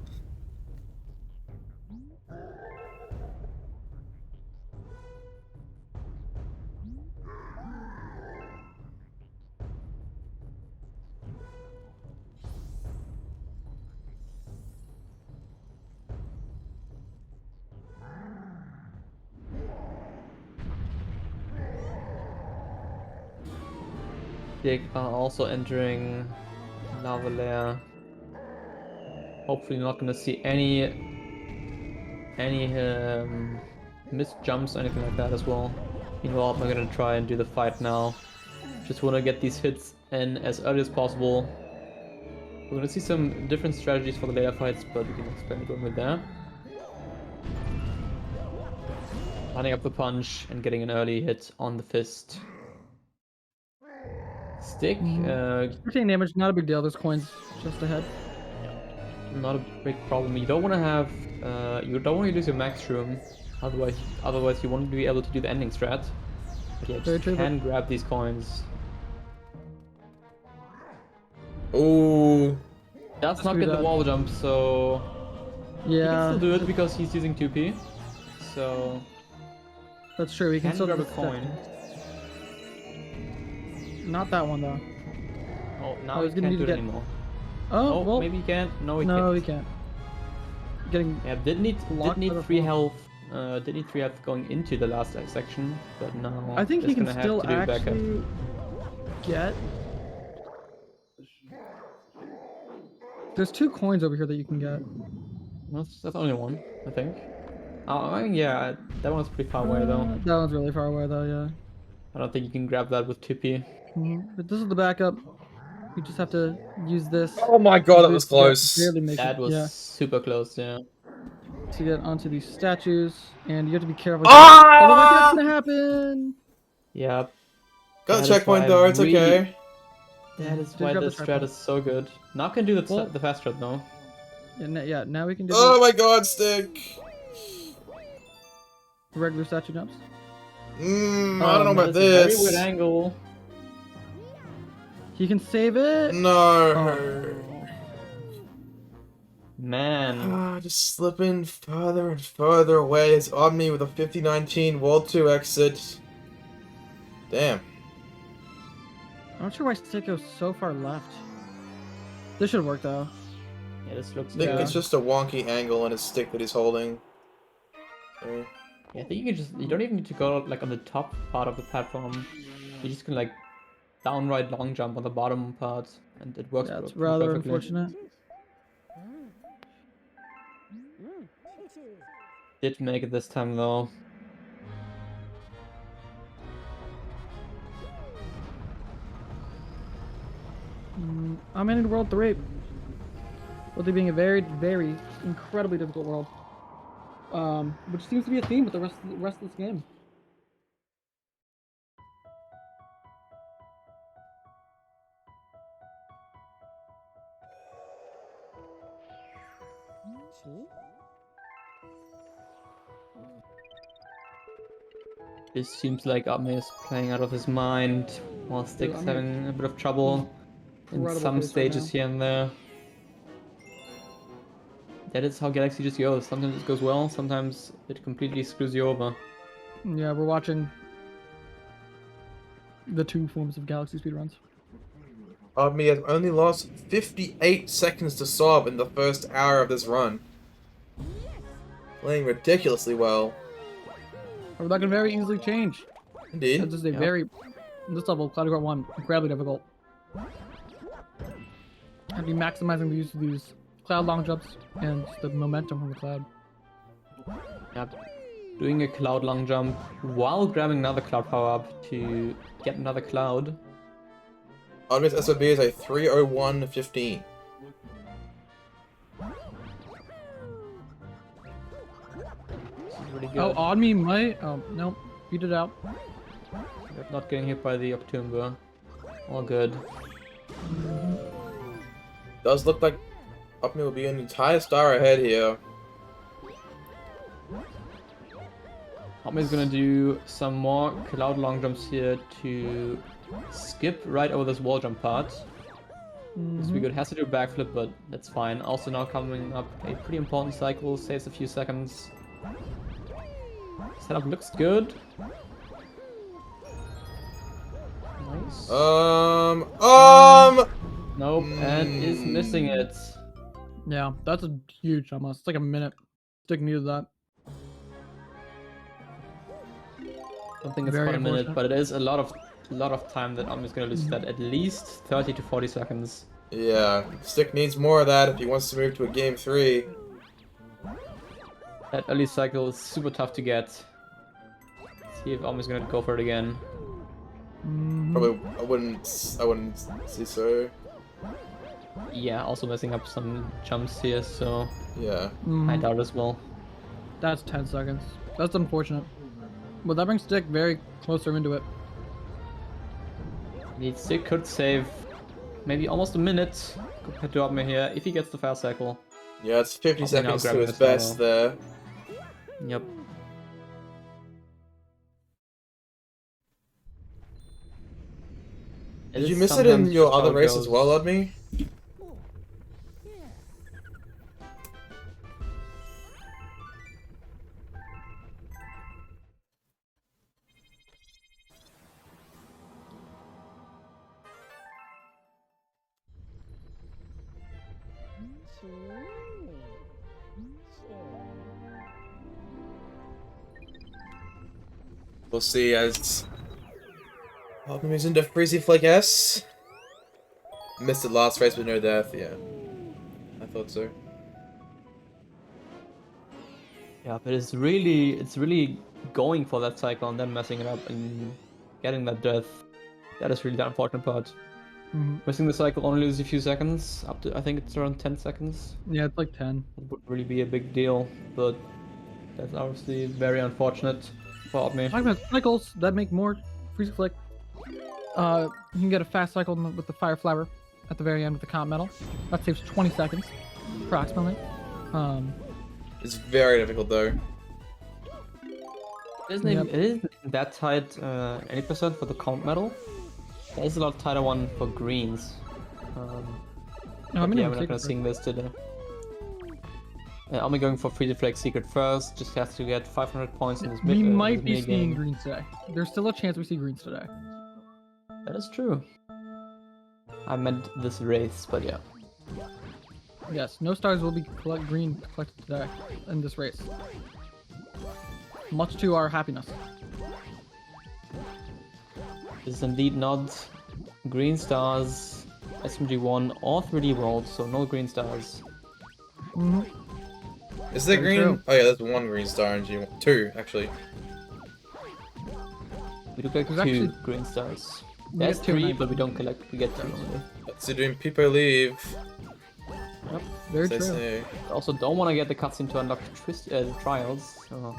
Speaker 6: Stick are also entering lava layer. Hopefully not gonna see any missed jumps or anything like that as well. Meanwhile, I'm gonna try and do the fight now. Just wanna get these hits in as early as possible. We're gonna see some different strategies for the later fights, but we can experiment with that. Lining up the punch and getting an early hit on the fist. Stick,
Speaker 7: 15 damage, not a big deal. There's coins just ahead.
Speaker 6: not a big problem. You don't want to have, you don't want to lose your max room. Otherwise you won't be able to do the ending strat. But yeah,
Speaker 7: Very
Speaker 6: just
Speaker 7: true,
Speaker 6: can grab these coins.
Speaker 1: Ooh.
Speaker 6: Does not
Speaker 7: Screw
Speaker 6: get the
Speaker 7: that.
Speaker 6: wall jump, so he can
Speaker 7: Yeah,
Speaker 6: still do it because he's using 2p. So
Speaker 7: that's true. We can
Speaker 6: can
Speaker 7: still
Speaker 6: grab
Speaker 7: do
Speaker 6: a
Speaker 7: the
Speaker 6: coin.
Speaker 7: Not that one though.
Speaker 6: Oh,
Speaker 7: I
Speaker 6: now
Speaker 7: was
Speaker 6: he
Speaker 7: gonna
Speaker 6: can't
Speaker 7: need
Speaker 6: do
Speaker 7: to
Speaker 6: it
Speaker 7: get-
Speaker 6: anymore.
Speaker 7: Oh,
Speaker 6: Oh,
Speaker 7: well,
Speaker 6: maybe he can't. No, he
Speaker 7: no,
Speaker 6: can't.
Speaker 7: we can't. Getting
Speaker 6: Yeah, did need
Speaker 7: Blocked by the
Speaker 6: 3
Speaker 7: fall.
Speaker 6: health. Did need 3 health going into the last section, but now
Speaker 7: I think he
Speaker 6: just
Speaker 7: can
Speaker 6: gonna
Speaker 7: still
Speaker 6: have to do it back up.
Speaker 7: actually get. There's 2 coins over here that you can get.
Speaker 6: That's only one, I think. Yeah, that one's pretty far away though.
Speaker 7: That one's really far away though, yeah.
Speaker 6: I don't think you can grab that with 2p.
Speaker 7: But this is the backup. You just have to use this.
Speaker 1: Oh my god, that was
Speaker 7: boost to get-
Speaker 1: close.
Speaker 7: Barely make
Speaker 6: That
Speaker 7: it,
Speaker 6: was
Speaker 7: yeah,
Speaker 6: super close, yeah.
Speaker 7: to get onto these statues, and you have to be careful. Otherwise, that's
Speaker 1: Ah!
Speaker 7: gonna happen.
Speaker 6: Yep.
Speaker 1: Got
Speaker 6: That
Speaker 1: the
Speaker 6: is
Speaker 1: checkpoint
Speaker 6: why
Speaker 1: though, it's
Speaker 6: really-
Speaker 1: okay.
Speaker 6: That is
Speaker 7: Just
Speaker 6: why
Speaker 7: grab
Speaker 6: the
Speaker 7: the
Speaker 6: strat
Speaker 7: checkpoint.
Speaker 6: is so good. Now can do
Speaker 7: Well-
Speaker 6: the fast strat though.
Speaker 7: Yeah, now we can do
Speaker 1: Oh my god, stick.
Speaker 7: the regular statue jumps.
Speaker 1: I don't know
Speaker 6: That
Speaker 1: about
Speaker 6: is a very
Speaker 1: this.
Speaker 6: weird angle.
Speaker 7: He can save it.
Speaker 1: No.
Speaker 6: Man.
Speaker 1: Just slipping further and further away as Odme with a 5019 World 2 exit. Damn.
Speaker 7: I'm not sure why Stick goes so far left. This should work though.
Speaker 6: Yeah, this looks
Speaker 1: I think
Speaker 6: good.
Speaker 1: it's just a wonky angle on his stick that he's holding. So,
Speaker 6: Yeah, I think you don't even need to go like on the top part of the platform. You just can like downright long jump on the bottom part, and it works.
Speaker 7: Yeah, it's
Speaker 6: pretty
Speaker 7: rather
Speaker 6: perfectly.
Speaker 7: unfortunate.
Speaker 6: Did make it this time though.
Speaker 7: I'm in World 3. World 3 being a very, very incredibly difficult world. Which seems to be a theme with the rest of this game.
Speaker 6: This seems like Odme is playing out of his mind, while Stick's
Speaker 7: Odme-
Speaker 6: having a bit of trouble in
Speaker 7: Incredible
Speaker 6: some
Speaker 7: pace right
Speaker 6: stages
Speaker 7: now.
Speaker 6: here and there. That is how Galaxy just goes. Sometimes it goes well, sometimes it completely screws you over.
Speaker 7: Yeah, we're watching the 2 forms of Galaxy speedruns.
Speaker 1: Odme has only lost 58 seconds to sob in the first hour of this run. Playing ridiculously well.
Speaker 7: Or that can very easily change.
Speaker 1: Indeed.
Speaker 7: This is a
Speaker 6: Yep.
Speaker 7: very, this level, Cloud Court 1, incredibly difficult. And be maximizing the use of these cloud long jumps and the momentum from the cloud.
Speaker 6: Yep. Doing a cloud long jump while grabbing another cloud power up to get another cloud.
Speaker 1: Odme's SOB is a 301.15.
Speaker 6: This is really good.
Speaker 7: Oh, Odme might. Oh, nope. Beat it out.
Speaker 6: Yep, not getting hit by the Octumber. All good.
Speaker 1: Does look like Odme will be an entire star ahead here.
Speaker 6: Odme's gonna do some more cloud long jumps here to skip right over this wall jump part. This will be good. Has to do a backflip, but that's fine. Also now coming up a pretty important cycle, saves a few seconds. Setup looks good. Nice. Nope, and is missing it.
Speaker 7: Yeah, that's a huge almost. It's like a minute. Stick needed that.
Speaker 6: Don't think it's
Speaker 7: Very
Speaker 6: quite a minute,
Speaker 7: unfortunate.
Speaker 6: but it is a lot of a lot of time that I'm just gonna lose that, at least 30 to 40 seconds.
Speaker 1: Yeah, Stick needs more of that if he wants to move to a game 3.
Speaker 6: That early cycle is super tough to get. See if I'm just gonna go for it again.
Speaker 1: Probably, I wouldn't say so.
Speaker 6: Yeah, also messing up some jumps here, so
Speaker 1: Yeah.
Speaker 6: I doubt as well.
Speaker 7: That's 10 seconds. That's unfortunate. But that brings Stick very closer into it.
Speaker 6: He still could save maybe almost a minute compared to Odme here if he gets the fast cycle.
Speaker 1: Yeah, it's 50
Speaker 6: Now
Speaker 1: seconds to
Speaker 6: grabbing
Speaker 1: his
Speaker 6: the
Speaker 1: best
Speaker 6: final.
Speaker 1: there.
Speaker 6: Yep.
Speaker 1: Did you miss it in your other race as well, Odme? We'll see as Odme moves into Freezy Flake S. Missed it last race with no death, yeah. I thought so.
Speaker 6: Yeah, but it's really going for that cycle and then messing it up and getting that death. That is really the unfortunate part. Missing the cycle only loses a few seconds, up to I think it's around 10 seconds.
Speaker 7: Yeah, it's like 10.
Speaker 6: It would really be a big deal, but that's obviously very unfortunate for me.
Speaker 7: Talking about cycles that make more Freeze Flick. You can get a fast cycle with the Fire Flower at the very end with the Comp Medal. That saves 20 seconds, approximately.
Speaker 1: It's very difficult though.
Speaker 6: It isn't that tight, any percent for the Comp Medal. There is a lot tighter one for greens.
Speaker 7: No, I'm
Speaker 6: yeah, we're not gonna sing this today. I'm going for Freeze Flag Secret first, just has to get 500 points in this mid.
Speaker 7: We might be
Speaker 6: mini
Speaker 7: seeing
Speaker 6: game.
Speaker 7: greens today. There's still a chance we see greens today.
Speaker 6: That is true. I meant this race, but yeah.
Speaker 7: Yes, no stars will be green collected today in this race. Much to our happiness.
Speaker 6: This is indeed not green stars, SMG1 or 3D World, so no green stars.
Speaker 1: Is there
Speaker 7: Very
Speaker 1: green?
Speaker 7: true.
Speaker 1: Oh yeah, there's one green star in G1. 2, actually.
Speaker 6: We do collect
Speaker 7: There's
Speaker 6: 2
Speaker 7: actually-
Speaker 6: green stars.
Speaker 7: We
Speaker 6: There's
Speaker 7: get 2
Speaker 6: 3,
Speaker 7: and
Speaker 6: but we don't collect. We get 2 only.
Speaker 1: What's he doing? People leave.
Speaker 7: Very
Speaker 1: as I
Speaker 7: true.
Speaker 1: say.
Speaker 6: Also, don't want to get the cutscene to unlock trials. So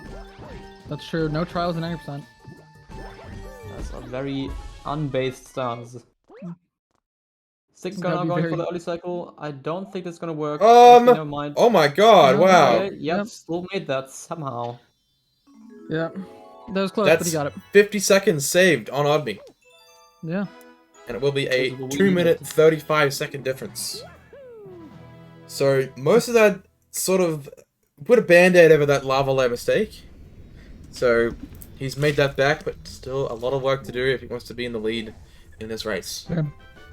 Speaker 7: That's true. No trials in 90%.
Speaker 6: that's a very unbased stars. Stick
Speaker 7: It's gotta
Speaker 6: now
Speaker 7: be
Speaker 6: going
Speaker 7: very-
Speaker 6: for the early cycle. I don't think that's gonna work. Actually, never mind.
Speaker 1: Oh my god,
Speaker 7: No,
Speaker 1: wow.
Speaker 6: Okay, yep,
Speaker 7: Yep.
Speaker 6: still made that somehow.
Speaker 7: Yeah. That was close, but
Speaker 1: That's
Speaker 7: he got it.
Speaker 1: 50 seconds saved on Odme.
Speaker 7: Yeah.
Speaker 1: And it will be a
Speaker 6: Because of the
Speaker 1: 2-minute,
Speaker 6: lead.
Speaker 1: 35-second difference. So, most of that sort of put a band-aid over that lava layer mistake. So, he's made that back, but still a lot of work to do if he wants to be in the lead in this race.
Speaker 7: Yeah.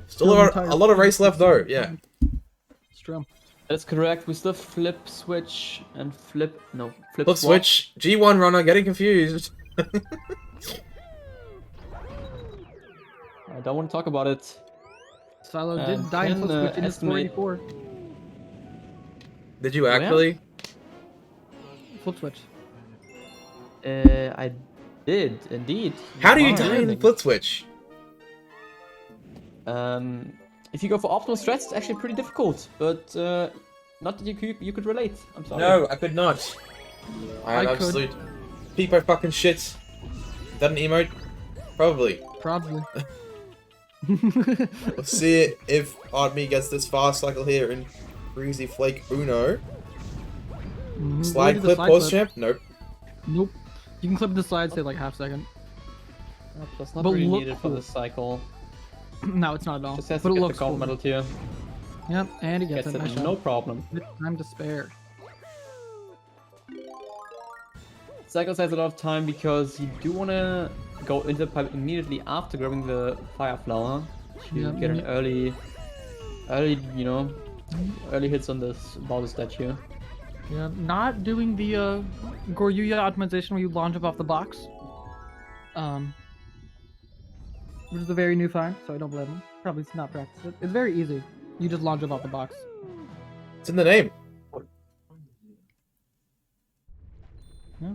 Speaker 1: Still a lot of race left though, yeah.
Speaker 7: It's true.
Speaker 6: That's correct. We still flip switch and flip
Speaker 1: Flip
Speaker 6: swap.
Speaker 1: switch, G1 runner getting confused.
Speaker 6: I don't want to talk about it.
Speaker 7: Silo did die in
Speaker 6: can,
Speaker 7: flip switch in his
Speaker 6: estimate-
Speaker 7: 484.
Speaker 1: Did you actually?
Speaker 7: Flip switch.
Speaker 6: I did indeed.
Speaker 1: How do you
Speaker 6: Wow.
Speaker 1: die in the flip switch?
Speaker 6: If you go for optimal strats, it's actually pretty difficult, but not that you could relate. I'm sorry.
Speaker 1: No, I could not. I am
Speaker 7: I could.
Speaker 1: absolute peepo fucking shit. Is that an emote? Probably.
Speaker 7: Probably.
Speaker 1: We'll see if Odme gets this fast cycle here in Breezy Flake Uno. Slide
Speaker 7: Look at the
Speaker 1: clip,
Speaker 7: slide
Speaker 1: pause
Speaker 7: clip.
Speaker 1: champ? Nope.
Speaker 7: Nope. You can clip the slide, say like half second.
Speaker 6: That's not
Speaker 7: But
Speaker 6: really
Speaker 7: look
Speaker 6: needed for
Speaker 7: cool.
Speaker 6: this cycle.
Speaker 7: No, it's not at all.
Speaker 6: Just has
Speaker 7: But
Speaker 6: to
Speaker 7: it
Speaker 6: get the
Speaker 7: looks
Speaker 6: gold
Speaker 7: cool.
Speaker 6: medal tier.
Speaker 7: Yep, and he gets,
Speaker 6: Gets
Speaker 7: it.
Speaker 6: it,
Speaker 7: Nice
Speaker 6: no
Speaker 7: shot.
Speaker 6: problem.
Speaker 7: With time to spare.
Speaker 6: Cycles has a lot of time because you do want to go into the pipe immediately after grabbing the fire flower to
Speaker 7: Yeah,
Speaker 6: get an
Speaker 7: yeah.
Speaker 6: early, early hits on this Bowser statue.
Speaker 7: Yeah, not doing the Goryuya optimization where you launch up off the box. which is a very new find, so I don't blame him. Probably not practice it. It's very easy. You just launch it off the box.
Speaker 1: It's in the name.
Speaker 7: Yeah.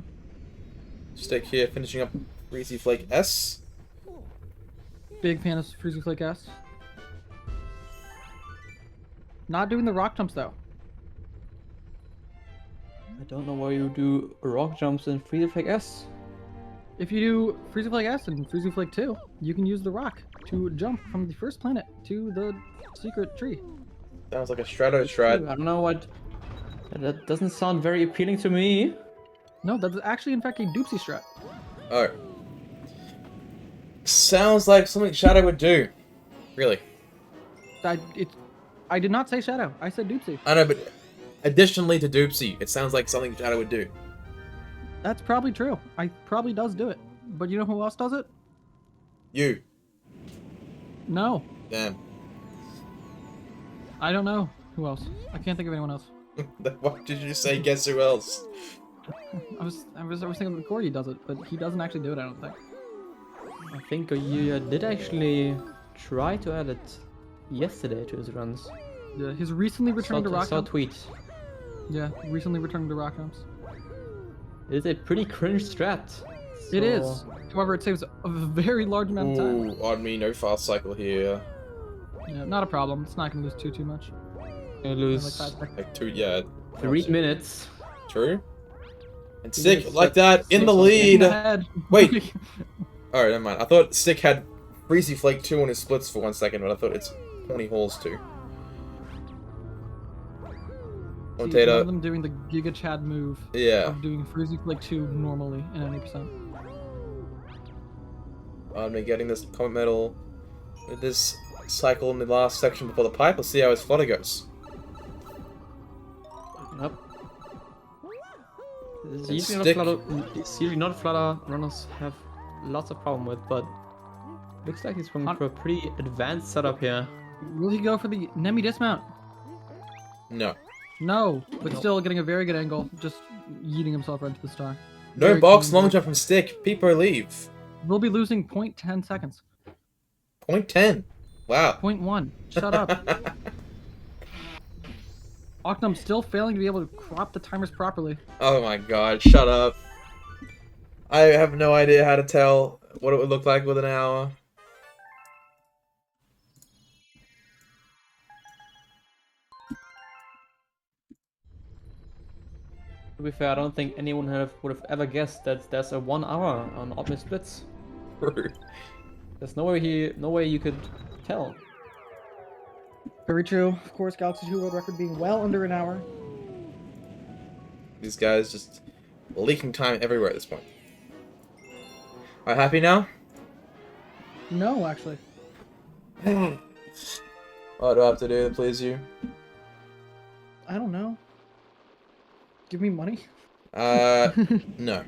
Speaker 1: Stick here, finishing up Greasy Flake S.
Speaker 7: Big fan of Freezy Flake S. Not doing the rock jumps though.
Speaker 6: I don't know why you do rock jumps in Freezer Flake S.
Speaker 7: If you do Freezy Flake S and Freezy Flake 2, you can use the rock to jump from the first planet to the secret tree.
Speaker 1: Sounds like a Strato strat.
Speaker 6: I don't know what. That doesn't sound very appealing to me.
Speaker 7: No, that's actually in fact a doopsie strat.
Speaker 1: Oh. Sounds like something Shadow would do. Really.
Speaker 7: I did not say Shadow. I said doopsie.
Speaker 1: I know, but additionally to Doopsie, it sounds like something Shadow would do.
Speaker 7: That's probably true. I probably does do it. But you know who else does it?
Speaker 1: You.
Speaker 7: No.
Speaker 1: Damn.
Speaker 7: I don't know who else. I can't think of anyone else.
Speaker 1: What did you say? Guess who else?
Speaker 7: I was thinking Corgi does it, but he doesn't actually do it, I don't think.
Speaker 6: I think you did actually try to add it yesterday to his runs.
Speaker 7: Yeah, he's recently returned to
Speaker 6: I
Speaker 7: rock
Speaker 6: saw a
Speaker 7: jumps.
Speaker 6: tweet.
Speaker 7: Yeah, recently returned to rock jumps.
Speaker 6: It is a pretty cringe strat.
Speaker 7: It is.
Speaker 6: so-
Speaker 7: However, it saves a very large amount of time.
Speaker 1: Ooh, odd me, no fast cycle here.
Speaker 7: Yeah, not a problem. It's not gonna lose too much.
Speaker 6: You
Speaker 7: Like
Speaker 6: lose
Speaker 7: 5 seconds.
Speaker 1: Like 2, yeah.
Speaker 6: 3 minutes.
Speaker 1: True. And
Speaker 6: He
Speaker 1: Stick,
Speaker 6: loses
Speaker 1: like that, in the
Speaker 6: six on
Speaker 1: lead.
Speaker 7: In the head.
Speaker 1: Wait. Alright, never mind. I thought Stick had Freezy Flake 2 on his splits for 1 second, but I thought it's Horny Halls 2.
Speaker 7: See, one
Speaker 1: Commentator.
Speaker 7: of them doing the Giga Chad move
Speaker 1: Yeah.
Speaker 7: of doing Freezy Flake 2 normally in 90%.
Speaker 1: Odd me getting this comment medal with this cycle in the last section before the pipe. Let's see how his flutter goes.
Speaker 6: Yep. This is
Speaker 1: And
Speaker 6: usually
Speaker 1: Stick.
Speaker 6: not it's usually not a flutter runners have lots of problem with, but looks like he's going for a pretty advanced setup here.
Speaker 7: Will he go for the Nemi dismount?
Speaker 1: No.
Speaker 7: No, but
Speaker 6: Nope.
Speaker 7: still getting a very good angle, just yeeting himself right into the star.
Speaker 1: No
Speaker 7: Very
Speaker 1: box
Speaker 7: clean
Speaker 1: long
Speaker 7: move.
Speaker 1: jump from Stick. Peepo leave.
Speaker 7: We'll be losing 0.10 seconds.
Speaker 1: 0.10. Wow.
Speaker 7: 0.1. Shut up. Oknem still failing to be able to crop the timers properly.
Speaker 1: Oh my god, shut up. I have no idea how to tell what it would look like with an hour.
Speaker 6: To be fair, I don't think anyone would have ever guessed that there's a 1 hour on Odme splits. There's no way you could tell.
Speaker 7: Very true. Of course, Galaxy 2 world record being well under an hour.
Speaker 1: These guys just leaking time everywhere at this point. Are you happy now?
Speaker 7: No, actually.
Speaker 1: What do I have to do to please you?
Speaker 7: I don't know. Give me money.
Speaker 1: No.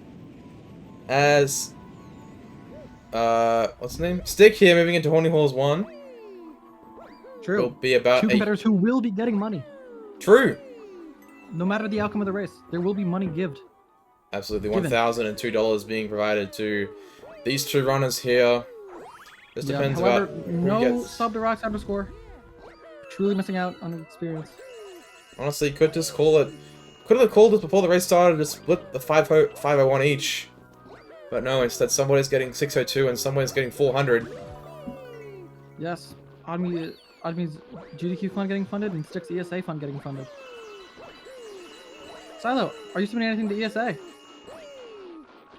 Speaker 1: As what's the name? Stick here moving into Horny Halls 1 will
Speaker 7: True.
Speaker 1: be about
Speaker 7: Two
Speaker 1: a
Speaker 7: competitors who will be getting money.
Speaker 1: true.
Speaker 7: No matter the outcome of the race, there will be money gived.
Speaker 1: Absolutely,
Speaker 7: Given.
Speaker 1: $1,002 being provided to these two runners here. Just
Speaker 7: Yeah,
Speaker 1: depends
Speaker 7: however,
Speaker 1: about who
Speaker 7: no
Speaker 1: gets.
Speaker 7: sub to Rock's underscore. Truly missing out on the experience.
Speaker 1: Honestly, could just call it. Could have called this before the race started to split the 501 each. But no, instead somebody's getting 602 and somebody's getting 400.
Speaker 7: Yes, Odme's GDQ fund getting funded and Stick's ESA fund getting funded. Silo, are you submitting anything to ESA?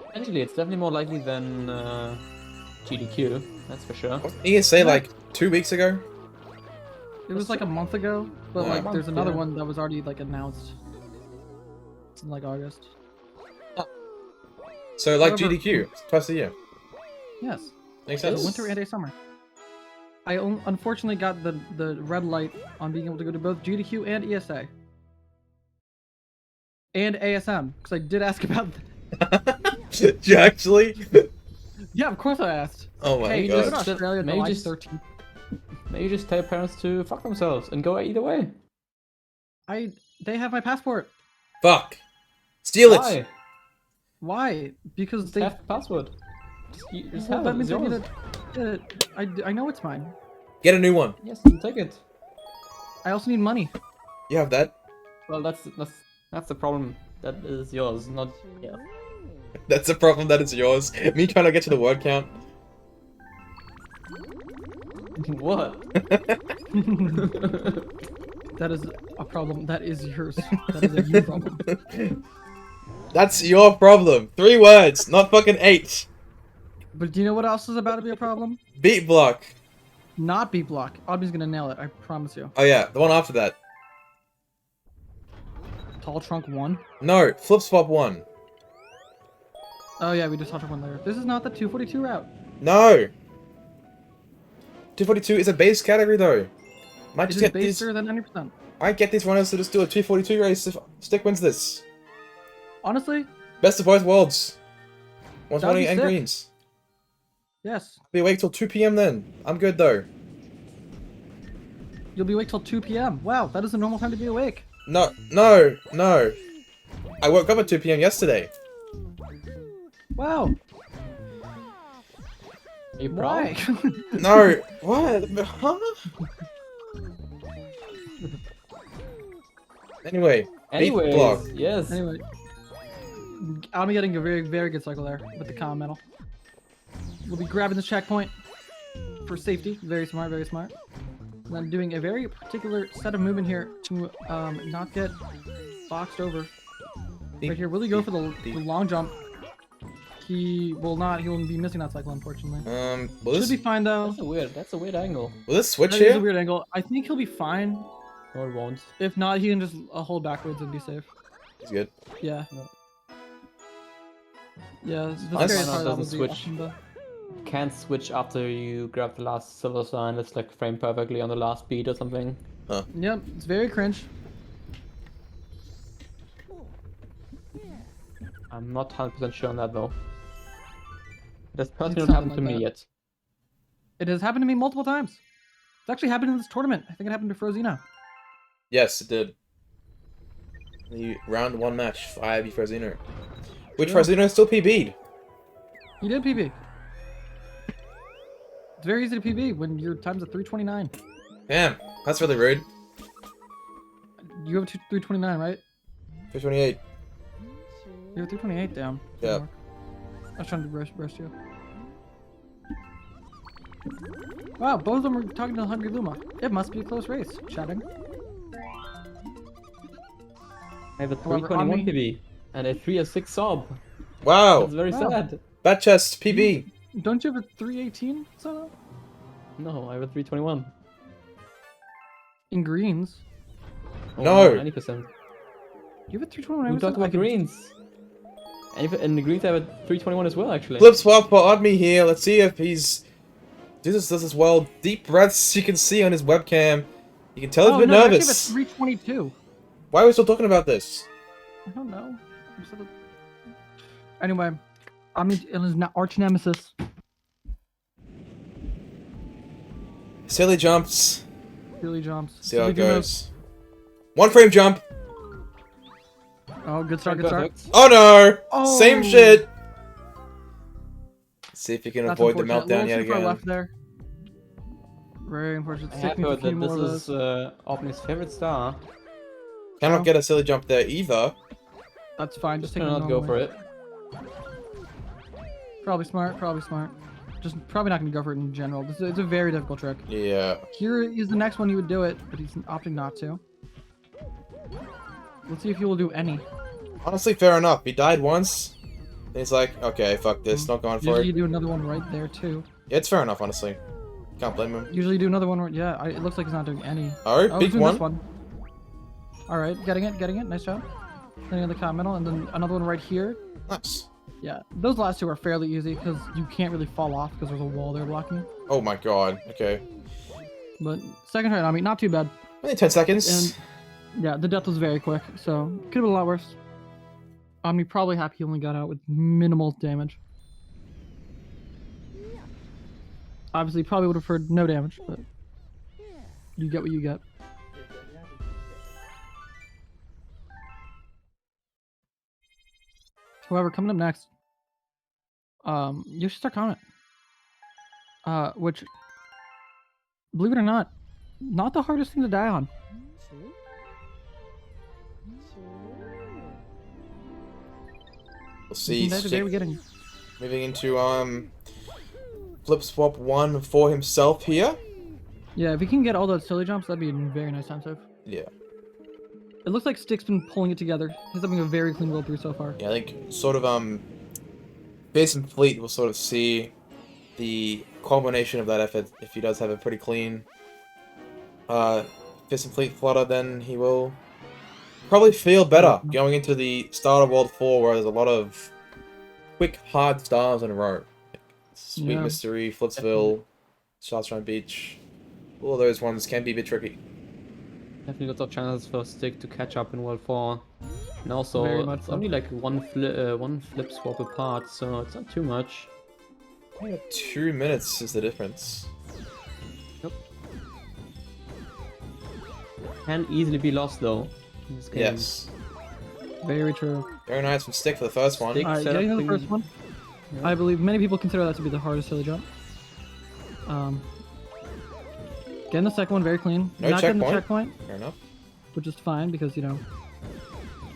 Speaker 6: Potentially, it's definitely more likely than GDQ, that's for sure.
Speaker 1: Wasn't ESA like 2 weeks ago?
Speaker 7: It was like a month ago, but
Speaker 1: Yeah.
Speaker 7: like there's another
Speaker 6: Yeah.
Speaker 7: one that was already like announced. It's in like August.
Speaker 1: So like
Speaker 7: However-
Speaker 1: GDQ, it's twice a year.
Speaker 7: Yes,
Speaker 1: Makes
Speaker 7: so
Speaker 1: sense.
Speaker 7: winter and a summer. I unfortunately got the red light on being able to go to both GDQ and ESA. And ASM, because I did ask about
Speaker 1: Did you actually?
Speaker 7: Yeah, of course I asked.
Speaker 1: Oh my
Speaker 7: Hey,
Speaker 1: god.
Speaker 7: go to Australia
Speaker 6: Maybe
Speaker 7: July
Speaker 6: just-
Speaker 7: 13th.
Speaker 6: Maybe just tell your parents to fuck themselves and go either way.
Speaker 7: They have my passport.
Speaker 1: Fuck. Steal it.
Speaker 6: Why?
Speaker 7: Why? Because they
Speaker 6: Have the password. Just
Speaker 7: well,
Speaker 6: have
Speaker 7: that
Speaker 6: it.
Speaker 7: means
Speaker 6: It's
Speaker 7: they're
Speaker 6: yours.
Speaker 7: gonna I know it's mine.
Speaker 1: Get a new one.
Speaker 6: Yes, you take it.
Speaker 7: I also need money.
Speaker 1: You have that.
Speaker 6: Well, that's the problem. That is yours, not yeah.
Speaker 1: That's the problem. That is yours. Me trying to get to the word count.
Speaker 6: What?
Speaker 7: That is a problem. That is yours. That is a you problem.
Speaker 1: That's your problem. 3 words, not fucking 8.
Speaker 7: But do you know what else is about to be a problem?
Speaker 1: Beat block.
Speaker 7: Not beat block. Odme's gonna nail it. I promise you.
Speaker 1: Oh yeah, the one after that.
Speaker 7: Tall trunk 1.
Speaker 1: No, flip swap 1.
Speaker 7: Oh yeah, we just talked about one later. This is not the 242 route.
Speaker 1: No. 242 is a base category though. Might
Speaker 7: It
Speaker 1: just
Speaker 7: is
Speaker 1: get these.
Speaker 7: baser than 90%.
Speaker 1: I get these runners to just do a 242 race if Stick wins this.
Speaker 7: Honestly,
Speaker 1: Best of both worlds. One's
Speaker 7: That'd
Speaker 1: running
Speaker 7: be
Speaker 1: and
Speaker 7: sick.
Speaker 1: greens.
Speaker 7: yes.
Speaker 1: Be awake till 2 p.m. then. I'm good though.
Speaker 7: You'll be awake till 2 p.m. Wow, that is a normal time to be awake.
Speaker 1: No. I woke up at 2 p.m. yesterday.
Speaker 7: Wow.
Speaker 6: Are you
Speaker 7: Why?
Speaker 6: proud?
Speaker 1: No. What? Huh? Anyway.
Speaker 6: Anyways,
Speaker 1: block.
Speaker 6: yes.
Speaker 7: Anyway, I'll be getting a very, very good cycle there with the comm metal. We'll be grabbing this checkpoint for safety. Very smart, very smart. And I'm doing a very particular set of movement here to not get boxed over. Right here, really go for the long jump. He will not. He will be missing that cycle, unfortunately.
Speaker 1: Will
Speaker 7: Should
Speaker 1: this,
Speaker 7: be fine though.
Speaker 6: That's a weird angle.
Speaker 1: will this switch
Speaker 7: That is a
Speaker 1: here?
Speaker 7: weird angle. I think he'll be fine.
Speaker 6: No, it won't.
Speaker 7: If not, he can just hold backwards and be safe.
Speaker 1: It's good.
Speaker 7: Yeah.
Speaker 6: No.
Speaker 7: Yeah. The
Speaker 1: Nice.
Speaker 7: scariest part of that
Speaker 6: Doesn't
Speaker 7: would be
Speaker 6: switch.
Speaker 7: option though.
Speaker 6: Can't switch after you grab the last silver sign. It's like framed perfectly on the last beat or something.
Speaker 7: Yep, it's very cringe.
Speaker 6: I'm not 100% sure on that though. That's personally
Speaker 7: It's
Speaker 6: not happened to
Speaker 7: something
Speaker 6: me
Speaker 7: like
Speaker 6: yet.
Speaker 7: It has happened to me multiple times. It's actually happened in this tournament. I think it happened to Frozino.
Speaker 1: Yes, it did. The round 1 match for IB Frozino. Which
Speaker 7: Yeah.
Speaker 1: Frozino still PB'd.
Speaker 7: He did PB. It's very easy to PB when your time's at 329.
Speaker 1: Damn, that's really rude.
Speaker 7: You have 329, right?
Speaker 1: 328.
Speaker 7: You have 328 down.
Speaker 1: Yeah.
Speaker 7: I was trying to rush you. Wow, both of them are talking to the Hungry Luma. It must be a close race. Chatting.
Speaker 6: I have a
Speaker 7: However,
Speaker 6: 321
Speaker 7: Omni-
Speaker 6: PB and a 306 sob.
Speaker 1: Wow,
Speaker 6: That's very
Speaker 7: Wow.
Speaker 6: sad.
Speaker 1: Bat chest PB.
Speaker 7: Don't you have a 318 somehow?
Speaker 6: No, I have a 321.
Speaker 7: In greens.
Speaker 6: Oh,
Speaker 1: No.
Speaker 6: 90%.
Speaker 7: You have a 321.
Speaker 6: Who talked about greens? And if, in the greens, I have a 321 as well, actually.
Speaker 1: Flip swap for Odme here. Let's see if he's does this as well. Deep breaths you can see on his webcam. You can tell he's a bit
Speaker 7: no, you actually
Speaker 1: nervous.
Speaker 7: have a 322.
Speaker 1: Why are we still talking about this?
Speaker 7: I don't know. Anyway, I mean, it is not arch nemesis.
Speaker 1: Silly jumps.
Speaker 7: Really jumps.
Speaker 1: See how it
Speaker 7: Silly
Speaker 1: goes. 1 frame jump.
Speaker 7: Oh, good start, good start.
Speaker 6: Perfect.
Speaker 1: Oh no!
Speaker 7: Oh.
Speaker 1: Same shit. See if you can
Speaker 7: That's
Speaker 1: avoid the
Speaker 7: unfortunate.
Speaker 1: meltdown
Speaker 7: Little
Speaker 1: yet
Speaker 7: too far
Speaker 1: again.
Speaker 7: left there. Very unfortunate.
Speaker 6: I
Speaker 7: Stick
Speaker 6: have
Speaker 7: me with a
Speaker 6: heard
Speaker 7: few
Speaker 6: that
Speaker 7: more of
Speaker 6: this
Speaker 7: those.
Speaker 6: is Omni's favorite star.
Speaker 1: Cannot get a silly jump there either.
Speaker 7: That's fine.
Speaker 6: Just
Speaker 7: Just take it
Speaker 6: gonna not go for
Speaker 7: normally.
Speaker 6: it.
Speaker 7: Probably smart. Probably smart. Just probably not gonna go for it in general. It's a very difficult trick.
Speaker 1: Yeah.
Speaker 7: Here is the next one you would do it, but he's opting not to. Let's see if he will do any.
Speaker 1: Honestly, fair enough. He died once. And he's like, okay, fuck this, not going for
Speaker 7: Usually you
Speaker 1: it.
Speaker 7: do another one right there too.
Speaker 1: Yeah, it's fair enough, honestly. Can't blame him.
Speaker 7: Usually you do another one right. Yeah, it looks like he's not doing any.
Speaker 1: Oh,
Speaker 7: Oh,
Speaker 1: big
Speaker 7: he's doing
Speaker 1: one.
Speaker 7: this one. All right, getting it. Nice job. Getting in the continental, and then another one right here.
Speaker 1: Nice.
Speaker 7: Yeah, those last two are fairly easy because you can't really fall off because there's a wall there blocking you.
Speaker 1: Oh my god. Okay.
Speaker 7: But second try, I mean, not too bad.
Speaker 1: Only 10 seconds.
Speaker 7: And yeah, the death was very quick, so could have been a lot worse. Omni probably happy he only got out with minimal damage. Obviously, probably would have heard no damage, but you get what you get. However, coming up next, Yoshi Star Comet. Which, believe it or not the hardest thing to die on.
Speaker 1: We'll see.
Speaker 7: That's the very beginning.
Speaker 1: Moving into flip swap 1 for himself here.
Speaker 7: Yeah, if he can get all those silly jumps, that'd be a very nice time save.
Speaker 1: Yeah.
Speaker 7: It looks like Stick's been pulling it together. He's having a very clean roll through so far.
Speaker 1: Yeah, I think sort of Base and Fleet will sort of see the culmination of that effort if he does have a pretty clean Fist and Fleet flutter, then he will probably feel better going into the start of World 4 where there's a lot of quick, hard stars in a row. Like Sweet Mystery, Flitsville, Charleston Beach. All of those ones can be a bit tricky.
Speaker 6: Definitely lots of chances for Stick to catch up in World 4. And also, it's
Speaker 7: so.
Speaker 6: only like one flip swap apart, so it's not too much.
Speaker 1: Yeah, 2 minutes is the difference.
Speaker 6: Yep. Can easily be lost though. In this game.
Speaker 1: Yes.
Speaker 7: Very true.
Speaker 1: Very nice from Stick for the first one.
Speaker 6: Stick
Speaker 7: Alright,
Speaker 6: set
Speaker 7: getting
Speaker 6: up
Speaker 7: to the first one.
Speaker 6: Yeah.
Speaker 7: I believe many people consider that to be the hardest silly jump. Getting the second one very clean.
Speaker 1: No
Speaker 7: Not getting the
Speaker 1: checkpoint.
Speaker 7: checkpoint,
Speaker 1: Fair enough.
Speaker 7: which is fine because, you know,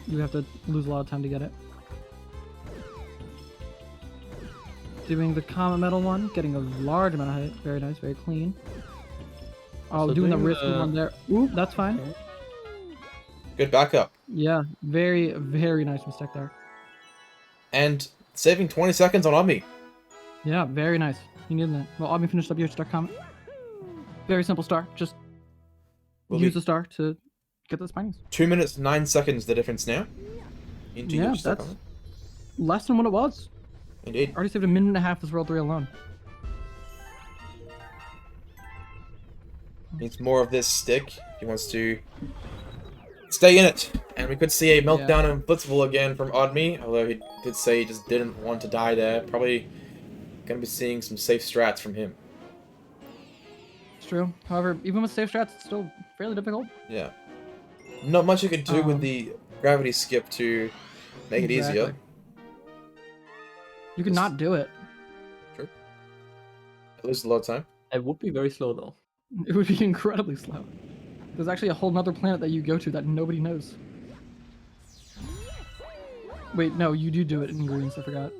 Speaker 7: you have to lose a lot of time to get it. Doing the Comet Metal one, getting a large amount of height. Very nice, very clean. Oh,
Speaker 6: So
Speaker 7: doing the
Speaker 6: doing
Speaker 7: risky
Speaker 6: the-
Speaker 7: one there. Ooh, that's fine.
Speaker 6: Okay.
Speaker 1: Good backup.
Speaker 7: Yeah, very, very nice mistake there.
Speaker 1: And saving 20 seconds on Odme.
Speaker 7: Yeah, very nice. You needed that. Well, Odme finished up your star Comet. Very simple star. Just
Speaker 1: Will
Speaker 7: use
Speaker 1: be
Speaker 7: the star to get the spinings.
Speaker 1: 2 minutes, 9 seconds the difference now. Into
Speaker 7: Yeah,
Speaker 1: your stuff
Speaker 7: that's
Speaker 1: on
Speaker 7: less than what it was.
Speaker 1: it. Indeed.
Speaker 7: Already saved a minute and a half this World 3 alone.
Speaker 1: Needs more of this Stick. He wants to stay in it. And we could see a meltdown in Blitzball again from Odme, although he did say he just didn't want to die there. Probably going to be seeing some safe strats from him.
Speaker 7: It's true. However, even with safe strats, it's still fairly difficult.
Speaker 1: Yeah. Not much you could do with the gravity skip to make it easier.
Speaker 7: Exactly. You could not do it.
Speaker 1: True. It loses a lot of time.
Speaker 6: It would be very slow though.
Speaker 7: It would be incredibly slow. There's actually a whole nother planet that you go to that nobody knows. Wait, no, you do it in greens, I forgot.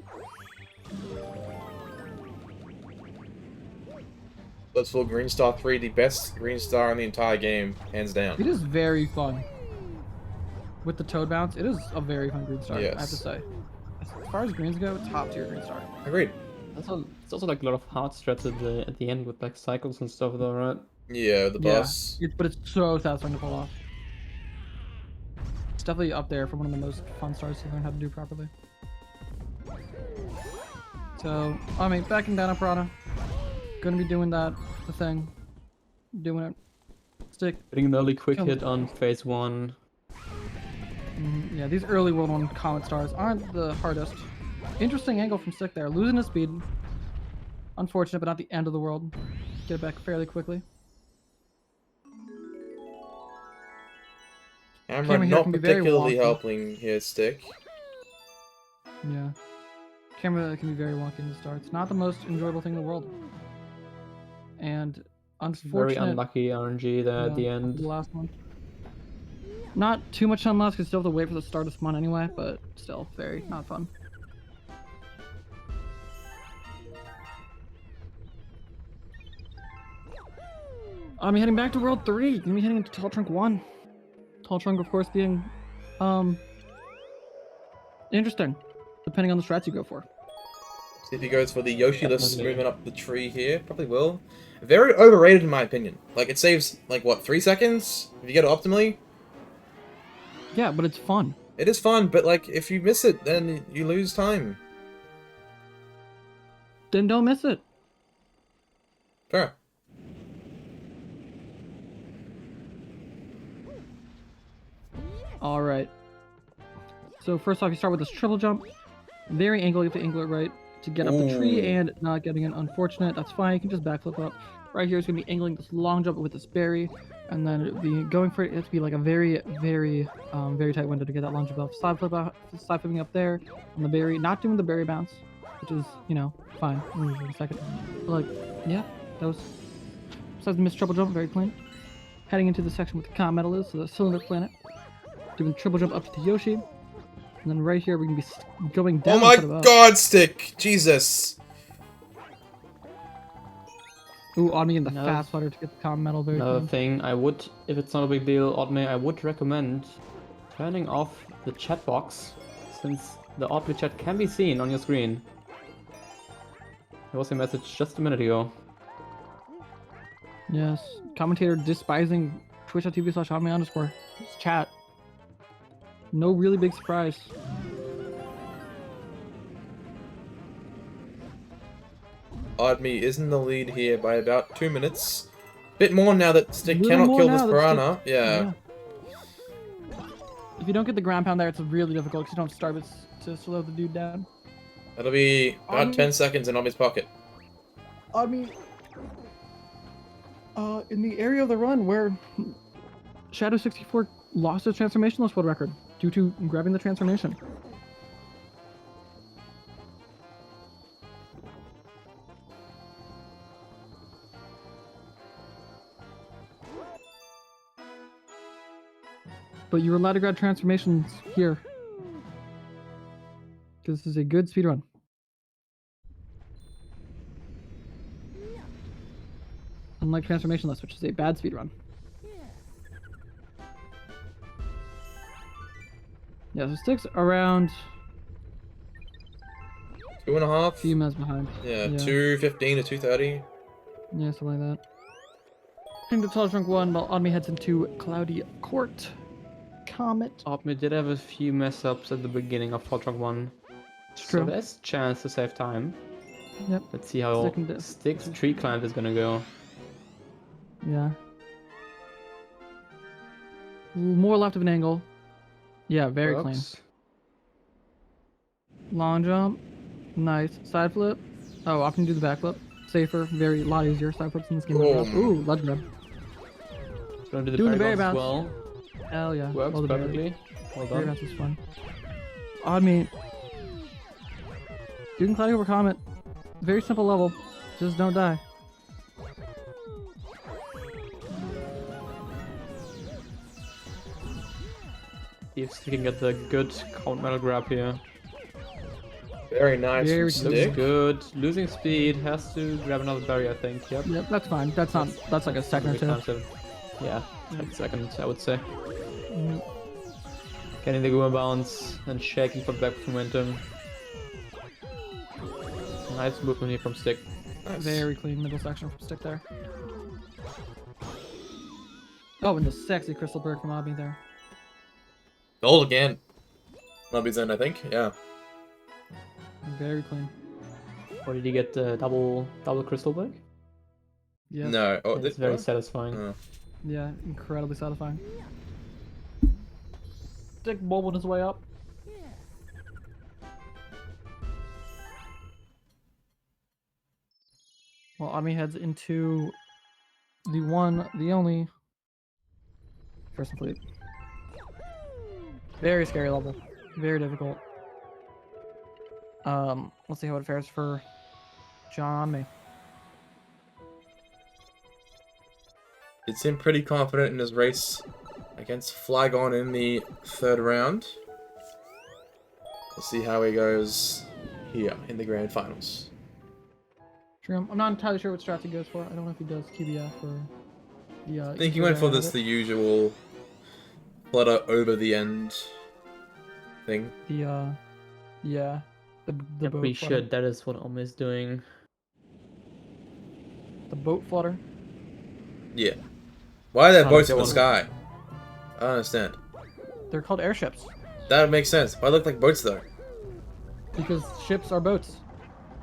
Speaker 1: Blitzball Green Star 3, the best Green Star in the entire game, hands down.
Speaker 7: It is very fun. With the Toad Bounce, it is a very fun green star, I have to
Speaker 1: Yes.
Speaker 7: say. As far as greens go, top tier green star.
Speaker 1: Agreed.
Speaker 6: It's also like a lot of hard strats at the end with like cycles and stuff though, right?
Speaker 1: Yeah, the boss.
Speaker 7: Yeah, but it's so satisfying to pull off. It's definitely up there for one of the most fun stars to learn how to do properly. So, I mean, backing down a Prada. Gonna be doing that, the thing. Doing it. Stick.
Speaker 6: Getting an early quick
Speaker 7: Kill
Speaker 6: hit on phase 1.
Speaker 7: Yeah, these early World 1 Comet stars aren't the hardest. Interesting angle from Stick there. Losing his speed. Unfortunate, but not the end of the world. Get it back fairly quickly.
Speaker 1: Camera
Speaker 7: here
Speaker 1: not
Speaker 7: can be very
Speaker 1: particularly
Speaker 7: wonky.
Speaker 1: helping here, Stick.
Speaker 7: Yeah. Camera can be very wonky in the start. It's not the most enjoyable thing in the world. And
Speaker 6: Very
Speaker 7: unfortunate.
Speaker 6: unlucky RNG there at the end.
Speaker 7: The last one. Not too much time left because still have to wait for the start to spawn anyway, but still very not fun. I'm heading back to World 3. Gonna be heading into Tall Trunk 1. Tall Trunk, of course, being interesting, depending on the strats you go for.
Speaker 1: See if he goes for the Yoshi-less
Speaker 6: Definitely.
Speaker 1: movement up the tree here. Probably will. Very overrated in my opinion. Like, it saves, like, what, 3 seconds? If you get it optimally?
Speaker 7: Yeah, but it's fun.
Speaker 1: It is fun, but, like, if you miss it, then you lose time.
Speaker 7: Then don't miss it.
Speaker 1: Fair.
Speaker 7: Alright. So first off, you start with this triple jump. Very angle, you have to angle it right to get up the tree
Speaker 1: Ooh.
Speaker 7: and not getting it unfortunate. That's fine, you can just backflip up. Right here is going to be angling this long jump with this berry. And then it'd be going for it, it has to be like a very tight window to get that long jump up. Side flipping up there on the berry. Not doing the berry bounce. which is, you know, fine. We'll move in a second. But, like, yeah, that was, besides the missed triple jump, very clean. Heading into the section with the Comet Metal is, so the cylinder planet. Doing triple jump up to the Yoshi. And then right here, we can be going down.
Speaker 1: Oh my
Speaker 7: instead of up.
Speaker 1: god, Stick! Jesus!
Speaker 7: Ooh, Odme in the
Speaker 6: No.
Speaker 7: fast flutter to get the Comet Metal, very
Speaker 6: Another
Speaker 7: clean.
Speaker 6: thing, I would, if it's not a big deal, Odme, I would recommend turning off the chat box, since the Odme chat can be seen on your screen. There was a message just a minute ago.
Speaker 7: Yes. Commentator despising twitch.tv/Odme_. It's chat. No really big surprise.
Speaker 1: Odme is in the lead here by about 2 minutes. Bit more now that Stick
Speaker 7: Little
Speaker 1: cannot
Speaker 7: more
Speaker 1: kill
Speaker 7: now
Speaker 1: this
Speaker 7: that
Speaker 1: piranha.
Speaker 7: Stick-
Speaker 1: Yeah.
Speaker 7: If you don't get the ground pound there, it's really difficult because you don't start it to slow the dude down.
Speaker 1: That'll be about
Speaker 7: Odme-
Speaker 1: 10 seconds in Odme's pocket.
Speaker 7: Odme, in the area of the run where Shadow 64 lost his transformationless world record due to grabbing the transformation. But you're allowed to grab transformations here. Because this is a good speedrun. Unlike Transformationless, which is a bad speedrun. Yeah, so Stick's around
Speaker 1: 2.5?
Speaker 7: a few minutes behind.
Speaker 1: Yeah, 2:15 to 2:30.
Speaker 7: Yeah, something like that. Heading to Tall Drunk 1 while Odme heads into Cloudy Court. Comet.
Speaker 6: Odme did have a few mess ups at the beginning of Hot Rock 1.
Speaker 7: It's
Speaker 6: So
Speaker 7: true.
Speaker 6: there's chance to save time.
Speaker 7: Yep.
Speaker 6: Let's see how
Speaker 7: Stick and
Speaker 6: Stick's tree climb is gonna go.
Speaker 7: Yeah. More left of an angle. Yeah, very clean.
Speaker 6: Works.
Speaker 7: Long jump. Nice. Side flip. Oh, often do the backflip. Safer. Very, a lot easier. Side flips in this game.
Speaker 1: Boom.
Speaker 7: Ooh, ledge grab.
Speaker 6: Gonna do the
Speaker 7: Doing the
Speaker 6: berry
Speaker 7: berry
Speaker 6: bounce as
Speaker 7: bounce.
Speaker 6: well.
Speaker 7: Hell yeah.
Speaker 6: Works
Speaker 7: Well, the berry-
Speaker 6: perfectly. Well
Speaker 7: Berry
Speaker 6: done.
Speaker 7: bounce is fun. Odme. Doing Cloudy over Comet. Very simple level. Just don't die.
Speaker 6: See if we can get the good count metal grab here.
Speaker 1: Very nice
Speaker 7: Very
Speaker 1: from
Speaker 6: Looks
Speaker 1: Stick.
Speaker 6: good. Losing speed, has to grab another berry, I think. Yep.
Speaker 7: Yep, that's fine. That's not. That's like a second or
Speaker 6: Maybe
Speaker 7: two.
Speaker 6: times seven. Yeah, like seconds, I would say.
Speaker 7: Mm,
Speaker 6: Getting the Guma bounce and shaking for back momentum. Nice movement here from Stick.
Speaker 1: Nice.
Speaker 7: Very clean middle section from Stick there. Oh, and the sexy crystal bird from Odme there.
Speaker 1: Gold again. Lobby's in, I think. Yeah.
Speaker 7: Very clean.
Speaker 6: Or did he get the double crystal back?
Speaker 7: Yeah.
Speaker 1: No. Oh,
Speaker 6: It's
Speaker 1: this
Speaker 6: very
Speaker 1: one?
Speaker 6: satisfying.
Speaker 1: Oh.
Speaker 7: Yeah, incredibly satisfying. Stick bobbling his way up. Well, Odme heads into the one, the only first and fleet. Very scary level. Very difficult. Let's see how it fares for John Odme.
Speaker 1: It seemed pretty confident in his race against Flygon in the third round. We'll see how he goes here in the grand finals.
Speaker 7: True. I'm not entirely sure what strat he goes for. I don't know if he does QBF or the.
Speaker 1: I think he went for this the usual flutter over the end thing.
Speaker 7: Yeah. The
Speaker 6: I'm
Speaker 7: boat
Speaker 6: pretty
Speaker 7: flutter.
Speaker 6: sure that is what Odme is doing.
Speaker 7: The boat flutter.
Speaker 1: Yeah. Why are there
Speaker 6: Oh,
Speaker 1: boats
Speaker 6: okay,
Speaker 1: in the
Speaker 6: well-
Speaker 1: sky? I don't understand.
Speaker 7: They're called airships
Speaker 1: That makes sense. Why look like boats though?
Speaker 7: because ships are boats.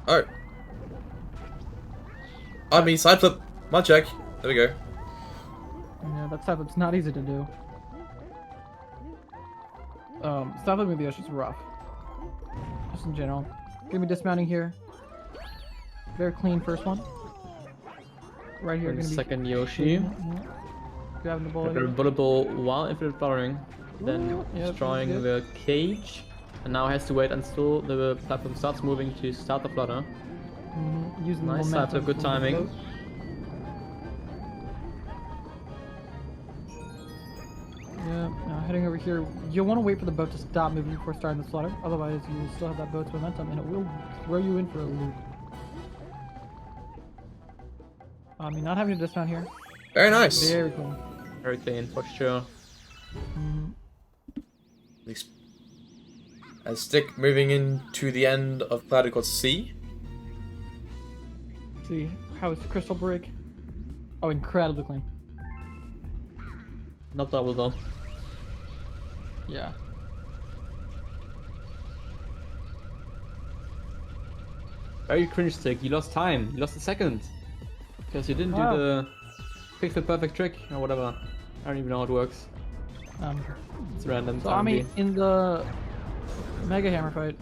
Speaker 1: Oh. I mean, side flip. My check. There we go.
Speaker 7: Yeah, that stuff it's not easy to do. Stuff with the ocean's rough. Just in general. Gonna be dismounting here. Very clean first one. Right here,
Speaker 6: And
Speaker 7: gonna be
Speaker 6: second Yoshi.
Speaker 7: grabbing the ball.
Speaker 6: Very bullet ball while infinite fluttering. Then
Speaker 7: Ooh, yeah,
Speaker 6: destroying
Speaker 7: good.
Speaker 6: the cage. And now has to wait until the platform starts moving to start the flutter.
Speaker 7: Using the
Speaker 6: Nice,
Speaker 7: momentum.
Speaker 6: that's a good
Speaker 7: from the
Speaker 6: timing.
Speaker 7: boat. Yeah, now heading over here. You'll want to wait for the boat to stop moving before starting the flutter. Otherwise, you still have that boat's momentum, and it will throw you in for a loop. You're not having to dismount here.
Speaker 1: Very nice.
Speaker 7: Very cool.
Speaker 6: Very clean for sure.
Speaker 1: A stick moving into the end of cloud called C.
Speaker 7: See, how is the crystal break? Oh, incredibly clean.
Speaker 6: Not double though.
Speaker 7: Yeah.
Speaker 6: Very cringe stick. You lost time. You lost a second. Because you didn't
Speaker 7: Wow.
Speaker 6: do the pixel perfect trick or whatever. I don't even know how it works. It's random.
Speaker 7: So Ami, in the Mega Hammer fight,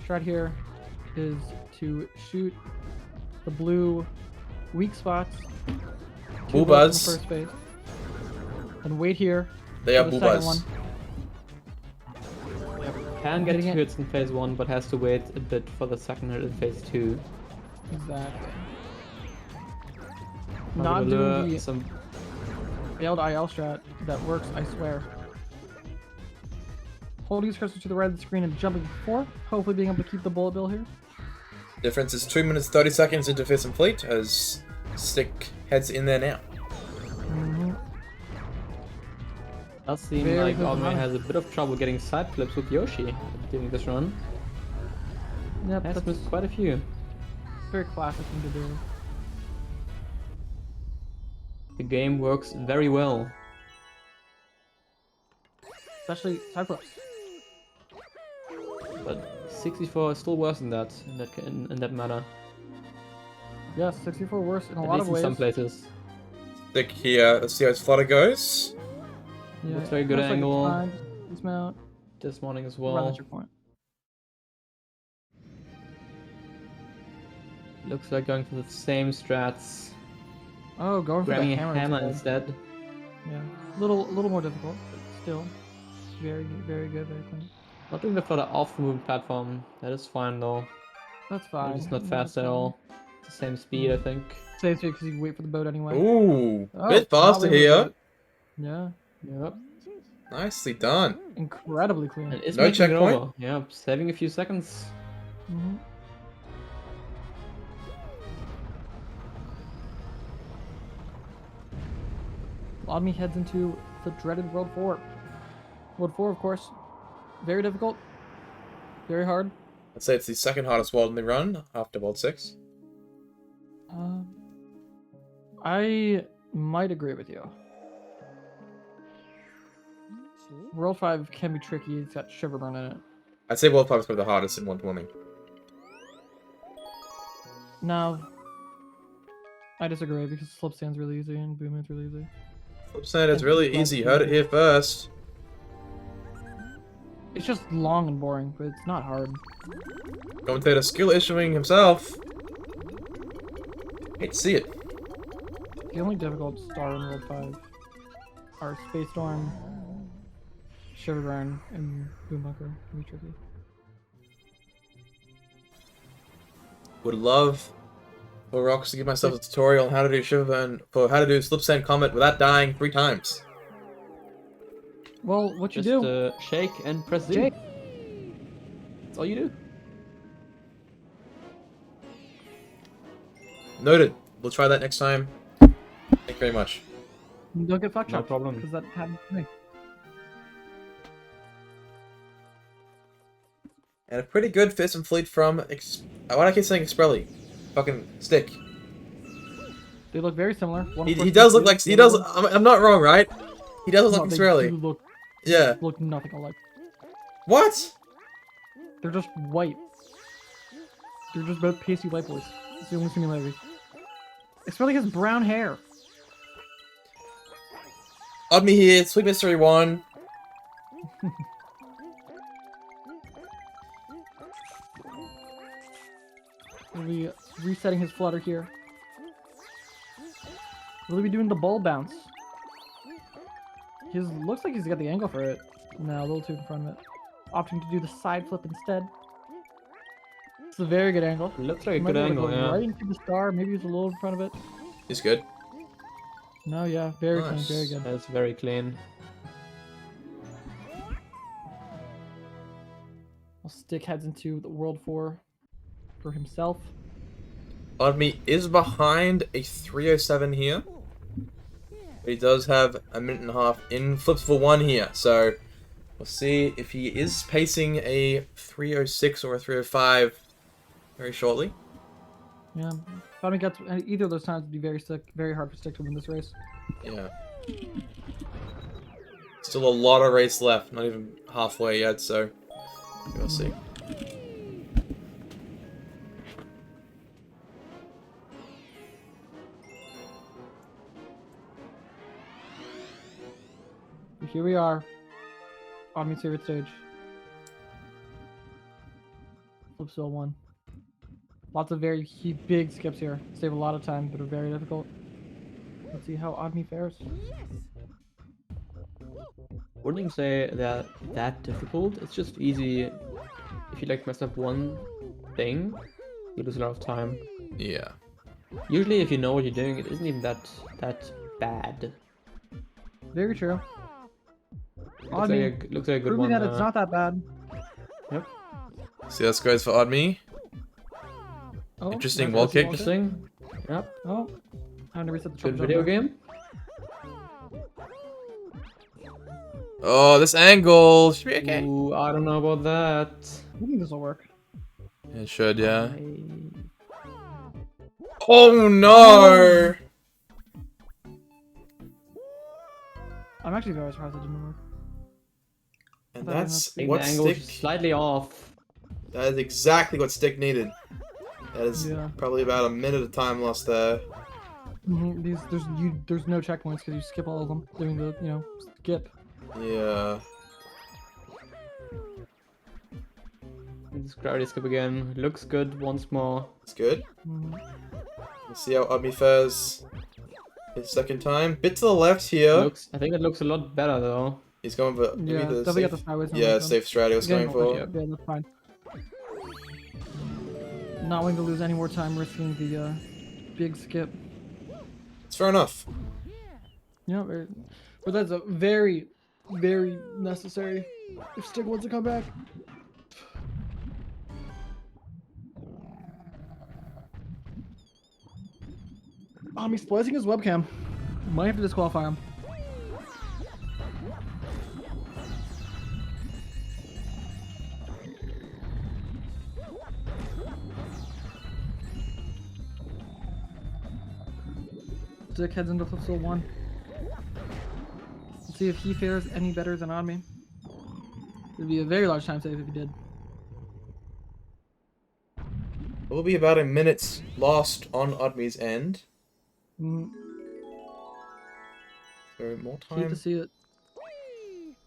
Speaker 7: strat here is to shoot the blue weak spots.
Speaker 1: Boo
Speaker 7: Two bullets in
Speaker 1: buzz.
Speaker 7: the first phase. And wait here.
Speaker 1: They
Speaker 7: for
Speaker 1: are
Speaker 7: the
Speaker 1: boo
Speaker 7: second
Speaker 1: buzz.
Speaker 7: one.
Speaker 6: Can get
Speaker 7: Getting it.
Speaker 6: hits in phase 1, but has to wait a bit for the second hit in phase 2.
Speaker 7: Exactly.
Speaker 6: Probably
Speaker 7: Not
Speaker 6: lure
Speaker 7: doing the
Speaker 6: some.
Speaker 7: failed IL strat that works, I swear. Holding his cursor to the right of the screen and jumping before, hopefully being able to keep the bullet bill here.
Speaker 1: Difference is 2 minutes 30 seconds into Fist and Fleet as Stick heads in there now.
Speaker 6: Does seem
Speaker 7: Very
Speaker 6: like
Speaker 7: good
Speaker 6: Odme
Speaker 7: run.
Speaker 6: has a bit of trouble getting side flips with Yoshi during this run.
Speaker 7: Yep,
Speaker 6: Has
Speaker 7: that's
Speaker 6: missed quite a few.
Speaker 7: very classic thing to do.
Speaker 6: The game works very well.
Speaker 7: Especially side flips.
Speaker 6: But 64 is still worse than that in that matter.
Speaker 7: Yeah, 64 worse in a
Speaker 6: At
Speaker 7: lot
Speaker 6: least
Speaker 7: of
Speaker 6: in
Speaker 7: ways.
Speaker 6: some places.
Speaker 1: Stick here, let's see how his flutter goes.
Speaker 7: Yeah,
Speaker 6: Looks very good
Speaker 7: looks like it's
Speaker 6: angle.
Speaker 7: fine. Just dismount.
Speaker 6: This morning as
Speaker 7: Run
Speaker 6: well.
Speaker 7: at your point.
Speaker 6: Looks like going for the same strats.
Speaker 7: Oh, going for
Speaker 6: Grabbing
Speaker 7: the
Speaker 6: a
Speaker 7: hammer,
Speaker 6: hammer
Speaker 7: instead.
Speaker 6: instead.
Speaker 7: Yeah, a little more difficult, but still very good, very clean.
Speaker 6: Not doing the flutter off the moving platform. That is fine though.
Speaker 7: That's fine.
Speaker 6: It's not
Speaker 7: Yeah,
Speaker 6: fast
Speaker 7: that's
Speaker 6: at
Speaker 7: fine.
Speaker 6: all. It's the same speed, I think.
Speaker 7: Same speed because you can wait for the boat anyway.
Speaker 1: Ooh,
Speaker 7: Oh,
Speaker 1: bit
Speaker 7: not
Speaker 1: faster
Speaker 7: waiting for the
Speaker 1: here.
Speaker 7: boat. Yeah,
Speaker 6: Yep.
Speaker 1: Nicely done.
Speaker 7: incredibly clean.
Speaker 6: And it's
Speaker 1: No
Speaker 6: making it
Speaker 1: checkpoint?
Speaker 6: over. Yeah, saving a few seconds.
Speaker 7: Odme heads into the dreaded World 4. World 4, of course, very difficult, very hard.
Speaker 1: I'd say it's the second hardest world in the run after World 6.
Speaker 7: I might agree with you. World 5 can be tricky. It's got Shiverburn in it.
Speaker 1: I'd say World 5 is probably the hardest in one swimming.
Speaker 7: No, I disagree because Slip Stand's really easy and Boom Moon's really easy.
Speaker 1: Flip side is really easy. Heard it here first.
Speaker 7: It's just long and boring, but it's not hard.
Speaker 1: Commentator skill issuing himself. Hate to see it.
Speaker 7: The only difficult star in World 5 are Space Storm, Shiverburn, and Boom Bunker. Can be tricky.
Speaker 1: Would love for Rocks to give myself a tutorial on how to do Shiverburn, for how to do Slip Sand Comet without dying 3 times.
Speaker 7: Well, what you
Speaker 6: Just
Speaker 7: do?
Speaker 6: shake and press Z.
Speaker 7: Shake.
Speaker 6: That's all you do.
Speaker 1: Noted. We'll try that next time. Thank you very much.
Speaker 7: Don't get fucked
Speaker 6: No
Speaker 7: up.
Speaker 6: problem.
Speaker 7: Because that happened to me.
Speaker 1: And a pretty good Fist and Fleet from why do I keep saying Exprelli? Fucking Stick.
Speaker 7: They look very similar. One
Speaker 1: He
Speaker 7: of course
Speaker 1: does
Speaker 7: is
Speaker 1: look
Speaker 7: blue,
Speaker 1: like
Speaker 7: the
Speaker 1: he
Speaker 7: other
Speaker 1: does.
Speaker 7: one-
Speaker 1: I'm not wrong, right? He does look
Speaker 7: No,
Speaker 1: like
Speaker 7: they
Speaker 1: Exprelli.
Speaker 7: do
Speaker 1: Yeah.
Speaker 7: look nothing alike.
Speaker 1: What?
Speaker 7: They're just white. They're just both pasty white boys. It's the only similarity. Exprelli has brown hair.
Speaker 1: Odme here, Sweet Mystery 1.
Speaker 7: We'll be resetting his flutter here. Will he be doing the ball bounce? His looks like he's got the angle for it. No, a little too in front of it. opting to do the side flip instead. It's a very good angle.
Speaker 6: Looks like a
Speaker 7: Might
Speaker 6: good
Speaker 7: be able to
Speaker 6: angle,
Speaker 7: go
Speaker 6: yeah.
Speaker 7: right into the star. Maybe he's a little in front of it.
Speaker 1: He's good.
Speaker 7: No, yeah, very
Speaker 1: Nice.
Speaker 7: clean, very good.
Speaker 6: That's very clean.
Speaker 7: Stick heads into the World 4 for himself.
Speaker 1: Odme is behind a 307 here. But he does have a minute and a half in flips for 1 here. So we'll see if he is pacing a 306 or a 305 very shortly.
Speaker 7: Yeah, if Odme gets either of those times, would be very hard for Stick to win this race.
Speaker 1: Yeah. Still a lot of race left, not even halfway yet, so we'll see.
Speaker 7: Here we are. Odme's favorite stage. Flipsville 1. Lots of very big skips here. Save a lot of time, but are very difficult. Let's see how Odme fares.
Speaker 6: Wouldn't even say that difficult. It's just easy. If you like mess up one thing, you lose a lot of time.
Speaker 1: Yeah.
Speaker 6: Usually, if you know what you're doing, it isn't even that bad.
Speaker 7: Very true.
Speaker 6: Looks like a good
Speaker 7: Proving
Speaker 6: one.
Speaker 7: that it's not that bad.
Speaker 6: Yep.
Speaker 1: See how this goes for Odme.
Speaker 7: Oh,
Speaker 1: Interesting
Speaker 7: nice
Speaker 1: wall
Speaker 7: wall
Speaker 1: kick.
Speaker 6: Interesting. Yep.
Speaker 7: Oh, time to reset the
Speaker 6: Good
Speaker 7: jump
Speaker 6: video
Speaker 7: there.
Speaker 6: game.
Speaker 1: Oh, this angle should be okay.
Speaker 6: Ooh, I don't know about that.
Speaker 7: I think this will work.
Speaker 1: It should, yeah.
Speaker 6: I-
Speaker 1: Oh no!
Speaker 7: I'm actually very surprised it didn't work.
Speaker 1: And
Speaker 7: But
Speaker 1: that's
Speaker 6: I think
Speaker 1: what
Speaker 6: the angle is
Speaker 1: Stick.
Speaker 6: slightly off.
Speaker 1: That is exactly what Stick needed. That is
Speaker 7: Yeah.
Speaker 1: probably about a minute of time lost there.
Speaker 7: There's no checkpoints because you skip all of them doing the skip.
Speaker 1: Yeah.
Speaker 6: This gravity skip again. Looks good once more.
Speaker 1: It's good.
Speaker 7: Mhm.
Speaker 1: Let's see how Odme fares his second time. Bit to the left here.
Speaker 6: I think it looks a lot better though.
Speaker 1: He's going for maybe
Speaker 7: Yeah,
Speaker 1: the
Speaker 7: definitely
Speaker 1: safe.
Speaker 7: got the sideways.
Speaker 1: Yeah, safe strat he was going for.
Speaker 7: Yeah, that's fine. Not wanting to lose any more time risking the big skip.
Speaker 1: It's fair enough.
Speaker 7: Yeah, but that's a very, very necessary if Stick wants to come back. He's splicing his webcam. Might have to disqualify him. Stick heads into Flipsville 1. Let's see if he fares any better than Odme. It'd be a very large time save if he did.
Speaker 1: It will be about a minute lost on Odme's end.
Speaker 7: Mm,
Speaker 1: So more
Speaker 7: hate
Speaker 1: time
Speaker 7: to see it.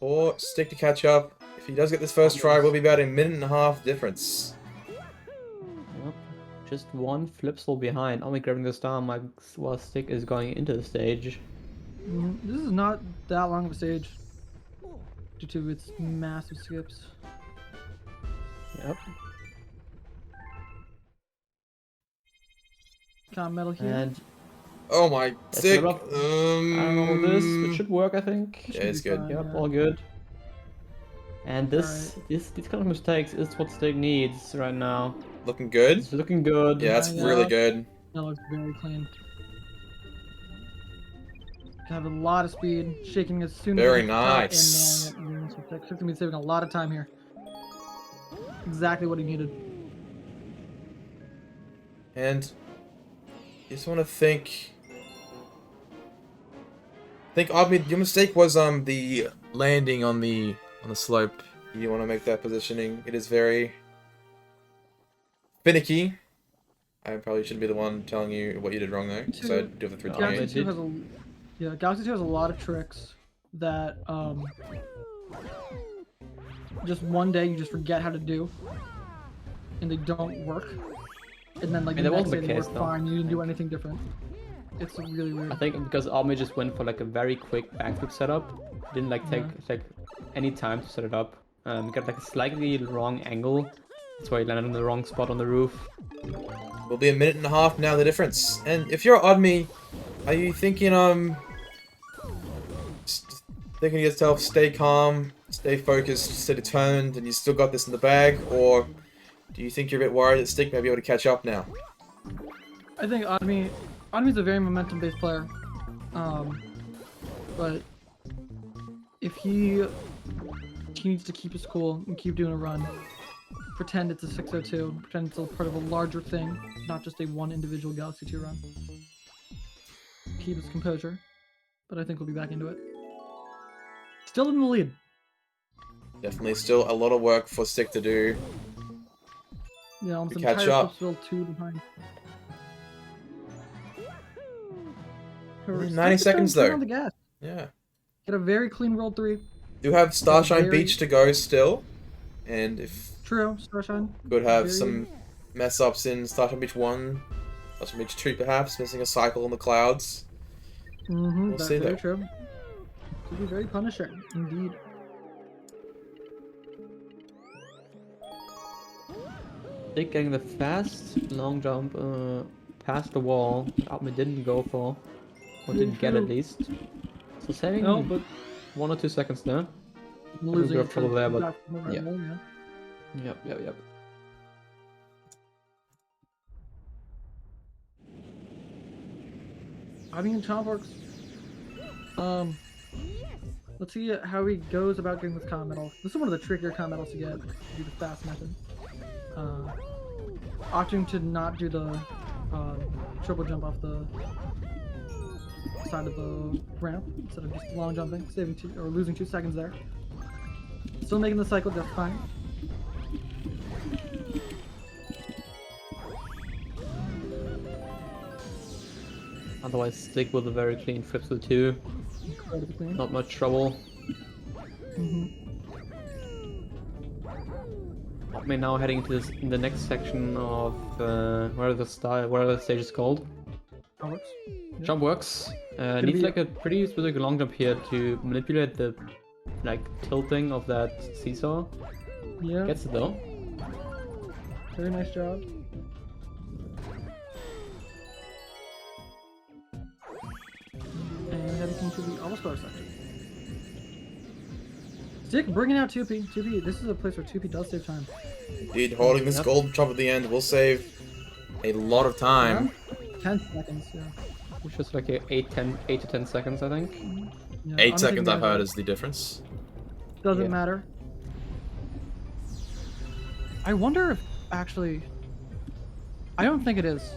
Speaker 1: for Stick to catch up. If he does get this first try, it will be about a minute and a half difference.
Speaker 6: Yep. Just one flipsville behind. Only grabbing the star while Stick is going into the stage.
Speaker 7: This is not that long of a stage due to its massive skips.
Speaker 6: Yep.
Speaker 7: Got metal here.
Speaker 6: And
Speaker 1: Oh my
Speaker 6: That's
Speaker 1: Stick.
Speaker 6: a lot. I don't know about this. It should work, I think.
Speaker 1: Yeah, it's good.
Speaker 7: fine.
Speaker 6: Yep,
Speaker 7: Yeah.
Speaker 6: all good. And these kind of mistakes is what Stick needs right now.
Speaker 1: Looking good.
Speaker 6: It's looking good.
Speaker 1: Yeah, that's
Speaker 7: Yeah.
Speaker 1: really good.
Speaker 7: That looks very clean. Have a lot of speed, shaking as soon as
Speaker 1: Very
Speaker 7: it gets cut,
Speaker 1: nice.
Speaker 7: and nailing it. So Stick's gonna be saving a lot of time here. Exactly what he needed.
Speaker 1: And you just want to think. Odme, your mistake was the landing on the slope. You want to make that positioning. It is very finicky. I probably shouldn't be the one telling you what you did wrong there, because I do have the 328.
Speaker 7: Galaxy 2 has Galaxy 2 has a lot of tricks that just one day you just forget how to do, and they don't work, and then like
Speaker 6: And
Speaker 7: the
Speaker 6: that
Speaker 7: next
Speaker 6: wasn't
Speaker 7: day
Speaker 6: the
Speaker 7: they
Speaker 6: case,
Speaker 7: work
Speaker 6: though.
Speaker 7: fine. You didn't do anything different. It's really weird.
Speaker 6: I think because Odme just went for like a very quick backflip setup. Didn't like take
Speaker 7: Yeah.
Speaker 6: like any time to set it up. He got like a slightly wrong angle. That's why he landed in the wrong spot on the roof.
Speaker 1: Will be a minute and a half now, the difference. And if you're Odme, are you thinking, thinking to yourself, stay calm, stay focused, stay determined, and you still got this in the bag? Or do you think you're a bit worried that Stick may be able to catch up now?
Speaker 7: I think Odme's a very momentum-based player. But if he needs to keep his cool and keep doing a run, pretend it's a 602, pretend it's a part of a larger thing, not just a one individual Galaxy 2 run. Keep his composure, but I think we'll be back into it. Still in the lead.
Speaker 1: Definitely still a lot of work for Stick to do.
Speaker 7: Yeah, almost
Speaker 1: To catch
Speaker 7: entire
Speaker 1: up.
Speaker 7: Still 2 behind.
Speaker 1: 90 seconds
Speaker 7: turn
Speaker 1: though.
Speaker 7: on the gas.
Speaker 1: Yeah.
Speaker 7: Get a very clean World 3.
Speaker 1: Do have Starshine
Speaker 7: very-
Speaker 1: Beach to go still. And if
Speaker 7: True, Starshine.
Speaker 1: could have
Speaker 7: Very-
Speaker 1: some mess ups in Starshine Beach 1, Starshine Beach 2 perhaps, missing a cycle in the clouds.
Speaker 7: Mm-hmm,
Speaker 1: We'll
Speaker 7: that's
Speaker 1: see,
Speaker 7: very
Speaker 1: though.
Speaker 7: true. Could be very punishing, indeed.
Speaker 6: Stick getting the fast long jump past the wall. Odme didn't go for, or didn't get at least. So saving
Speaker 7: No, but
Speaker 6: 1 or 2 seconds there.
Speaker 7: losing
Speaker 6: we're
Speaker 7: it to
Speaker 6: probably there, but-
Speaker 7: back from the right
Speaker 6: yeah.
Speaker 7: wall, yeah.
Speaker 6: Yep.
Speaker 7: I mean, Chomp works. Let's see how he goes about getting this con medal. This is one of the trickier con medals to get. Do the fast method. Opting to not do the triple jump off the side of the ramp instead of just long jumping, saving losing 2 seconds there. Still making the cycle just fine.
Speaker 6: Otherwise, Stick with a very clean flip to 2.
Speaker 7: Incredibly clean.
Speaker 6: Not much trouble.
Speaker 7: Mhm.
Speaker 6: Odme now heading to in the next section of where the stage is called.
Speaker 7: That works. Yeah.
Speaker 6: Jump works.
Speaker 7: Gonna
Speaker 6: Needs
Speaker 7: be-
Speaker 6: like a pretty specific long jump here to manipulate the like tilting of that seesaw.
Speaker 7: Yeah.
Speaker 6: Gets it though.
Speaker 7: Very nice job. And heading into the All-Star section. Stick bringing out 2P. 2P, this is a place where 2P does save time.
Speaker 1: Indeed, holding this
Speaker 6: Yep.
Speaker 1: golden chop at the end will save a lot of time.
Speaker 7: 10 seconds, yeah.
Speaker 6: Which is like a 8 to 10 seconds, I think.
Speaker 7: Yeah,
Speaker 1: 8
Speaker 7: I'm
Speaker 1: seconds
Speaker 7: thinking
Speaker 1: I've
Speaker 7: that
Speaker 1: heard is the difference.
Speaker 7: Doesn't
Speaker 6: Yeah.
Speaker 7: matter. I wonder if, actually... I don't think it is.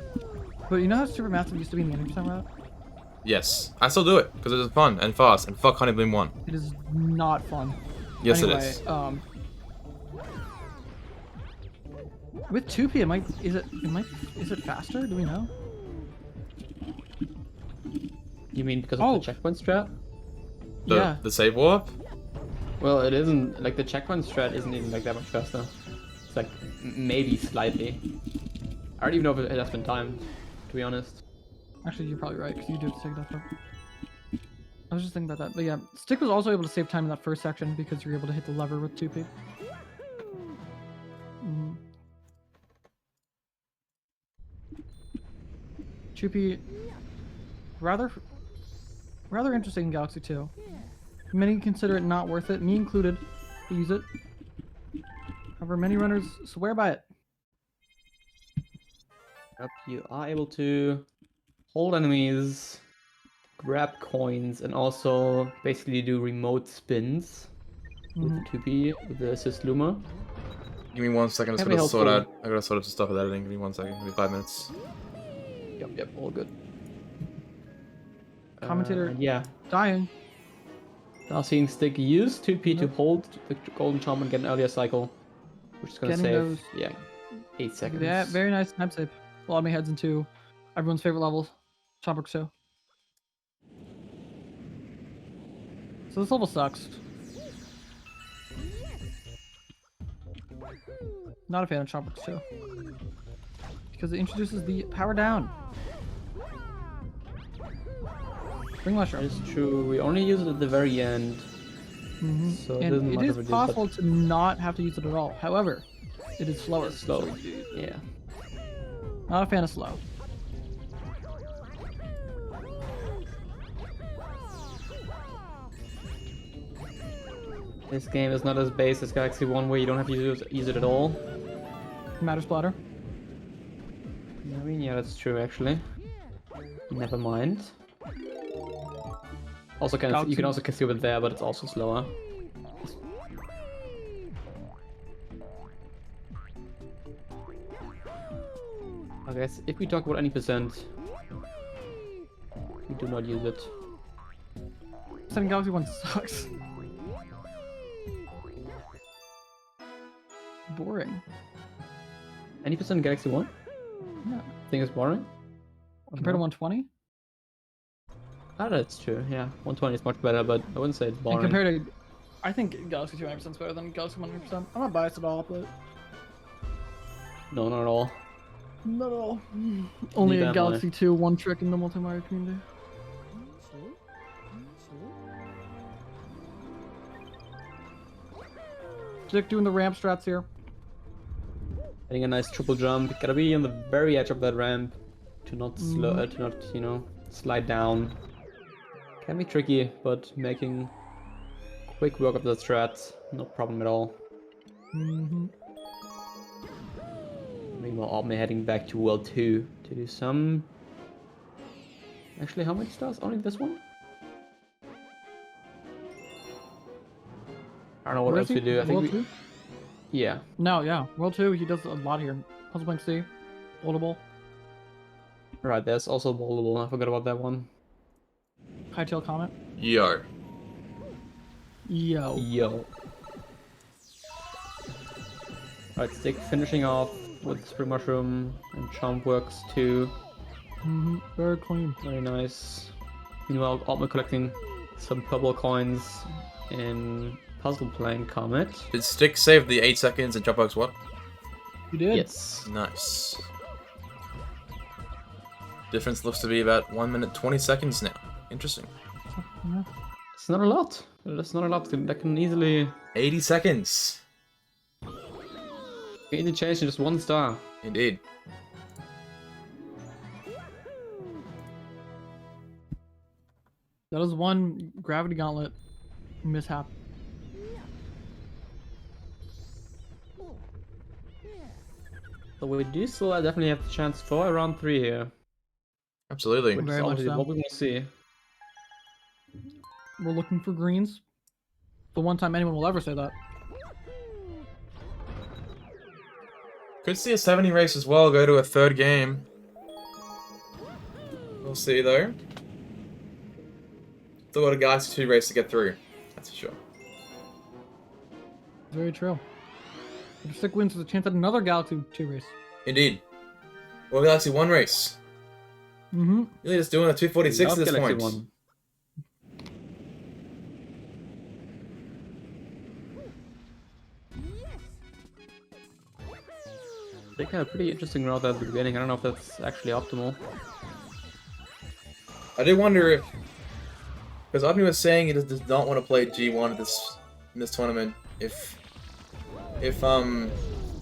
Speaker 7: But you know how Supermassive used to be in the 90% route?
Speaker 1: Yes, I still do it because it is fun and fast and fuck Honey Bloom 1.
Speaker 7: It is not fun.
Speaker 1: Yes,
Speaker 7: Anyway,
Speaker 1: it is.
Speaker 7: With 2P, is it faster? Do we know?
Speaker 6: You mean because of
Speaker 7: Oh.
Speaker 6: the checkpoint strat?
Speaker 7: Yeah.
Speaker 1: The save warp?
Speaker 6: Well, it isn't like the checkpoint strat isn't even like that much faster. It's like maybe slightly. I don't even know if it has been timed, to be honest.
Speaker 7: Actually, you're probably right, because you do have to take that though. I was just thinking about that. But yeah, Stick was also able to save time in that first section because you're able to hit the lever with 2P. Mm. 2P, rather interesting in Galaxy 2. Many consider it not worth it, me included, to use it. However, many runners swear by it.
Speaker 6: Yep, you are able to hold enemies, grab coins, and also basically do remote spins with the 2P, with the assist Luma.
Speaker 1: Give me 1 second, I just
Speaker 6: Heavy
Speaker 1: gotta sort out.
Speaker 6: helpful.
Speaker 1: I gotta sort out some stuff with editing. Give me 1 second, give me 5 minutes.
Speaker 6: Yep, all good.
Speaker 7: Commentator-
Speaker 6: And yeah,
Speaker 7: Dying.
Speaker 6: now seeing Stick use 2P to hold the golden charm and get an earlier cycle, which is gonna
Speaker 7: Getting
Speaker 6: save,
Speaker 7: those-
Speaker 6: 8 seconds.
Speaker 7: Yeah, very nice time save. A lot of me heads into everyone's favorite levels, Chomperk 2. So this level sucks. Not a fan of Chomperk 2. Because it introduces the power down. Spring
Speaker 6: That
Speaker 7: mushroom.
Speaker 6: is true. We only use it at the very end. So it
Speaker 7: And
Speaker 6: doesn't
Speaker 7: it
Speaker 6: much
Speaker 7: is
Speaker 6: of a deal, but
Speaker 7: possible to not have to use it at all. However, it is slower.
Speaker 6: it's slow.
Speaker 7: So,
Speaker 6: Yeah.
Speaker 7: not a fan of slow.
Speaker 6: This game is not as base as Galaxy 1 where you don't have to use it at all.
Speaker 7: Matter splatter.
Speaker 6: I mean, yeah, that's true actually. Never mind. Also, you can also conceal it there, but it's also slower. I guess if we talk about any percent, we do not use it.
Speaker 7: 7 Galaxy 1 sucks. Boring.
Speaker 6: Any percent in Galaxy 1?
Speaker 7: Yeah.
Speaker 6: Think it's boring?
Speaker 7: Compared to 120?
Speaker 6: Ah, that's true, yeah. 120 is much better, but I wouldn't say it's boring.
Speaker 7: And compared to, I think Galaxy 200% is better than Galaxy 100%. I'm not biased at all, but
Speaker 6: No, not at all.
Speaker 7: not at all. Only
Speaker 6: Neither
Speaker 7: a
Speaker 6: am
Speaker 7: Galaxy 2 one trick in the Multi-Mario community. Stick doing the ramp strats here.
Speaker 6: Getting a nice triple jump. Gotta be on the very edge of that ramp to not slow, to not, you know, slide down. Can be tricky, but making quick work of the strats, no problem at all. Meanwhile, Odme heading back to World 2 to do some... Actually, how many stars? Only this one? I don't know what else we do. I think
Speaker 7: World
Speaker 6: we...
Speaker 7: 2?
Speaker 6: Yeah.
Speaker 7: No, yeah. World 2, he does a lot here. Puzzle Blank C, Foldable,
Speaker 6: Right, there's also bowlable. I forgot about that one.
Speaker 7: Hightail Comet.
Speaker 1: Yo.
Speaker 7: Yo.
Speaker 6: Yo. Right, Stick finishing off with Spring Mushroom and Chomp works too.
Speaker 7: Very clean.
Speaker 6: Very nice. Meanwhile, Odme collecting some purple coins in Puzzle Playing Comet.
Speaker 1: Did Stick save the 8 seconds and Dropbox what?
Speaker 7: You did?
Speaker 6: Yes.
Speaker 1: Nice. Difference looks to be about 1 minute 20 seconds now. Interesting.
Speaker 7: Yeah.
Speaker 6: It's not a lot. That's not a lot. That can easily
Speaker 1: 80 seconds.
Speaker 6: change in just 1 star.
Speaker 1: Indeed.
Speaker 7: That was one Gravity Gauntlet mishap.
Speaker 6: So we do still definitely have the chance for a round 3 here.
Speaker 1: Absolutely.
Speaker 6: Which
Speaker 7: Very
Speaker 6: is
Speaker 7: much
Speaker 6: obviously
Speaker 7: so.
Speaker 6: what we want to see.
Speaker 7: We're looking for greens. The one time anyone will ever say that.
Speaker 1: Could see a 70 race as well go to a third game. We'll see though. Still got a Galaxy 2 race to get through. That's for sure.
Speaker 7: Very true. If Stick wins, there's a chance at another Galaxy 2 race.
Speaker 1: Indeed. Or Galaxy 1 race. Really just doing a 246 at this
Speaker 6: Galaxy
Speaker 1: point.
Speaker 6: 1. They had a pretty interesting route at the beginning. I don't know if that's actually optimal.
Speaker 1: I do wonder if, because Odme was saying he does not want to play G1 in this tournament. If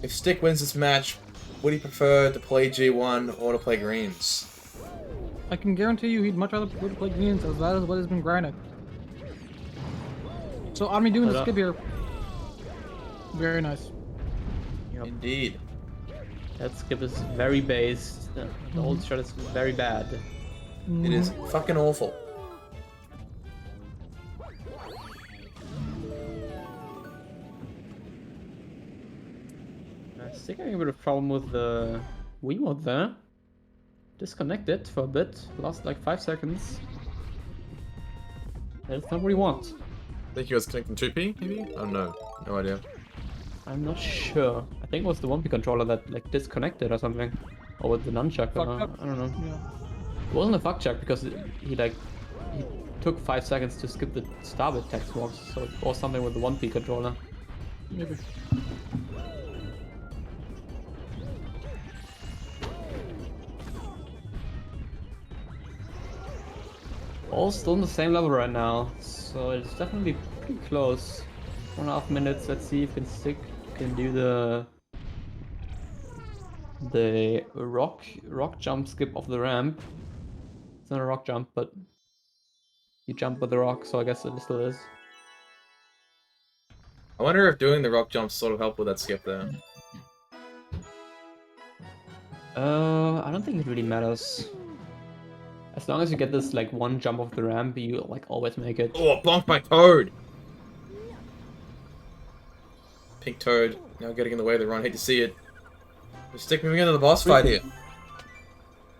Speaker 1: Stick wins this match, would he prefer to play G1 or to play greens?
Speaker 7: I can guarantee you he'd much rather play greens, as that is what has been grinding. So Odme doing the skip here. Very nice.
Speaker 6: Yep.
Speaker 1: Indeed.
Speaker 6: That skip is very based. The old strat is very bad.
Speaker 1: It is fucking awful.
Speaker 6: Stick having a bit of problem with the Wiimote there. Disconnected for a bit. Lost like 5 seconds. That's not what he wants.
Speaker 1: I think he was connecting 2P, maybe? I don't know. No idea.
Speaker 6: I'm not sure. I think it was the 1P controller that like disconnected or something. Or with the nunchuck. I don't know.
Speaker 7: Yeah.
Speaker 6: It wasn't a fuck check because he took 5 seconds to skip the starbit text box, so it was something with the 1P controller.
Speaker 7: Maybe.
Speaker 6: All still on the same level right now, so it's definitely pretty close. 1.5 minutes. Let's see if Stick can do the rock jump skip off the ramp. It's not a rock jump, but you jump with the rock, so I guess it still is.
Speaker 1: I wonder if doing the rock jumps sort of helped with that skip there.
Speaker 6: I don't think it really matters. As long as you get this like one jump off the ramp, you like always make it.
Speaker 1: Oh, bonked by Toad! Pink Toad, now getting in the way of the run. Hate to see it. Stick moving into the boss fight here.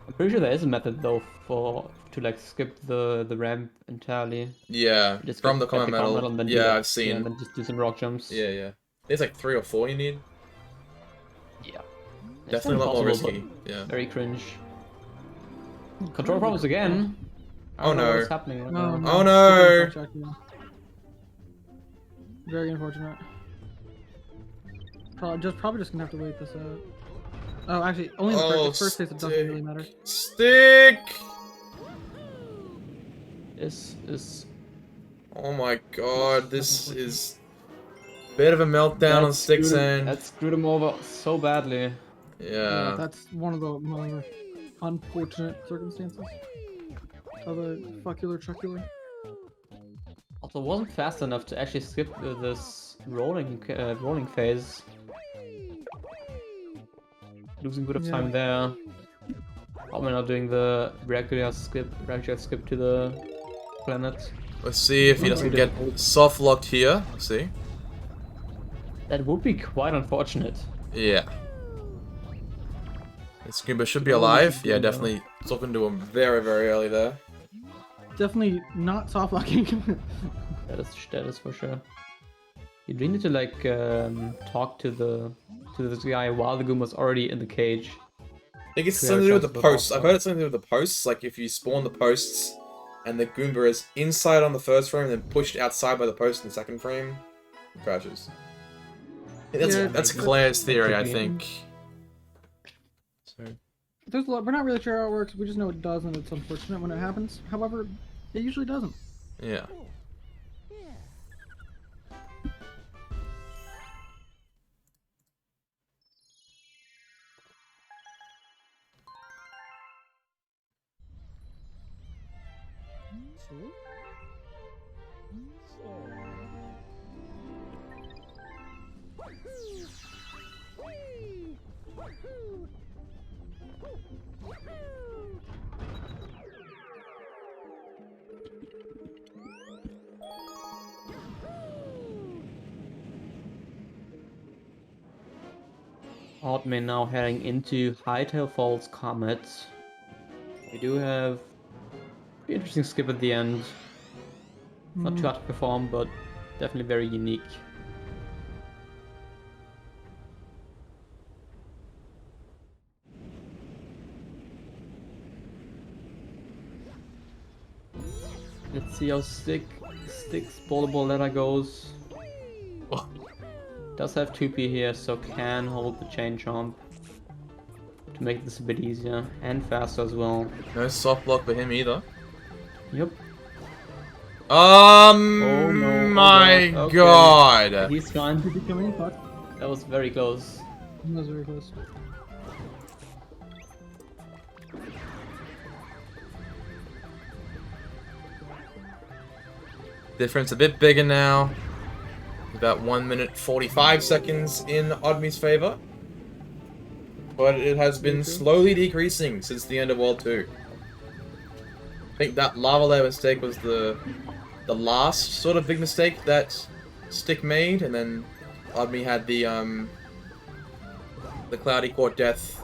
Speaker 6: I'm pretty sure there is a method though to like skip the ramp entirely.
Speaker 1: Yeah,
Speaker 6: Just
Speaker 1: from
Speaker 6: get
Speaker 1: the common
Speaker 6: common
Speaker 1: metal.
Speaker 6: and then do
Speaker 1: Yeah,
Speaker 6: that.
Speaker 1: I've seen.
Speaker 6: Yeah, and then just do some rock jumps.
Speaker 1: Yeah, yeah. There's like 3 or 4 you need.
Speaker 6: Yeah.
Speaker 1: Definitely a lot more
Speaker 6: impossible,
Speaker 1: risky. Yeah.
Speaker 6: but Very cringe. Control problems again. I
Speaker 1: Oh
Speaker 6: don't know
Speaker 1: no.
Speaker 6: what's happening right
Speaker 7: No,
Speaker 6: now.
Speaker 1: Oh no!
Speaker 7: Very unfortunate. Probably just gonna have to wait this out. Oh, actually, only the first phase it doesn't really matter.
Speaker 1: Stick!
Speaker 6: This is
Speaker 1: Oh my god, this is a bit of a meltdown on Stick's end.
Speaker 6: That screwed him over so badly.
Speaker 1: Yeah.
Speaker 7: That's one of the more unfortunate circumstances of a fuckular trucular.
Speaker 6: Also, wasn't fast enough to actually skip this rolling phase. Losing a bit of time there. Probably not doing the regular skip to the planet.
Speaker 1: Let's see if he doesn't get soft locked here. Let's see.
Speaker 6: That would be quite unfortunate.
Speaker 1: Yeah. This Goomba should be alive. Yeah, definitely talking to him very, very early there.
Speaker 7: Definitely not soft locking.
Speaker 6: That is for sure. You really need to like talk to this guy while the Goomba's already in the cage.
Speaker 1: I think it's something to do with the posts. I've heard it's something to do with the posts. Like if you spawn the posts and the Goomba is inside on the first frame and then pushed outside by the post in the second frame, it crashes. That's Claire's theory, I think. So.
Speaker 7: There's a lot. We're not really sure how it works. We just know it does, and it's unfortunate when it happens. However, it usually doesn't.
Speaker 1: Yeah.
Speaker 6: Odme now heading into Hightail Falls Comet. We do have pretty interesting skip at the end. Not too hard to perform, but definitely very unique. Let's see how Stick's bowlable ladder goes.
Speaker 1: Oh.
Speaker 6: Does have 2P here, so can hold the chain jump to make this a bit easier and faster as well.
Speaker 1: No soft block for him either.
Speaker 6: Yep.
Speaker 1: Oh
Speaker 6: no!
Speaker 1: my
Speaker 6: Okay.
Speaker 1: god!
Speaker 6: He's fine.
Speaker 7: Becoming fuck.
Speaker 6: That was very close.
Speaker 7: That was very close.
Speaker 1: Difference a bit bigger now. About 1 minute 45 seconds in Odme's favor. But it has been slowly decreasing since the end of World 2. I think that lava layer mistake was the last sort of big mistake that Stick made, and then Odme had the Cloudy Court death,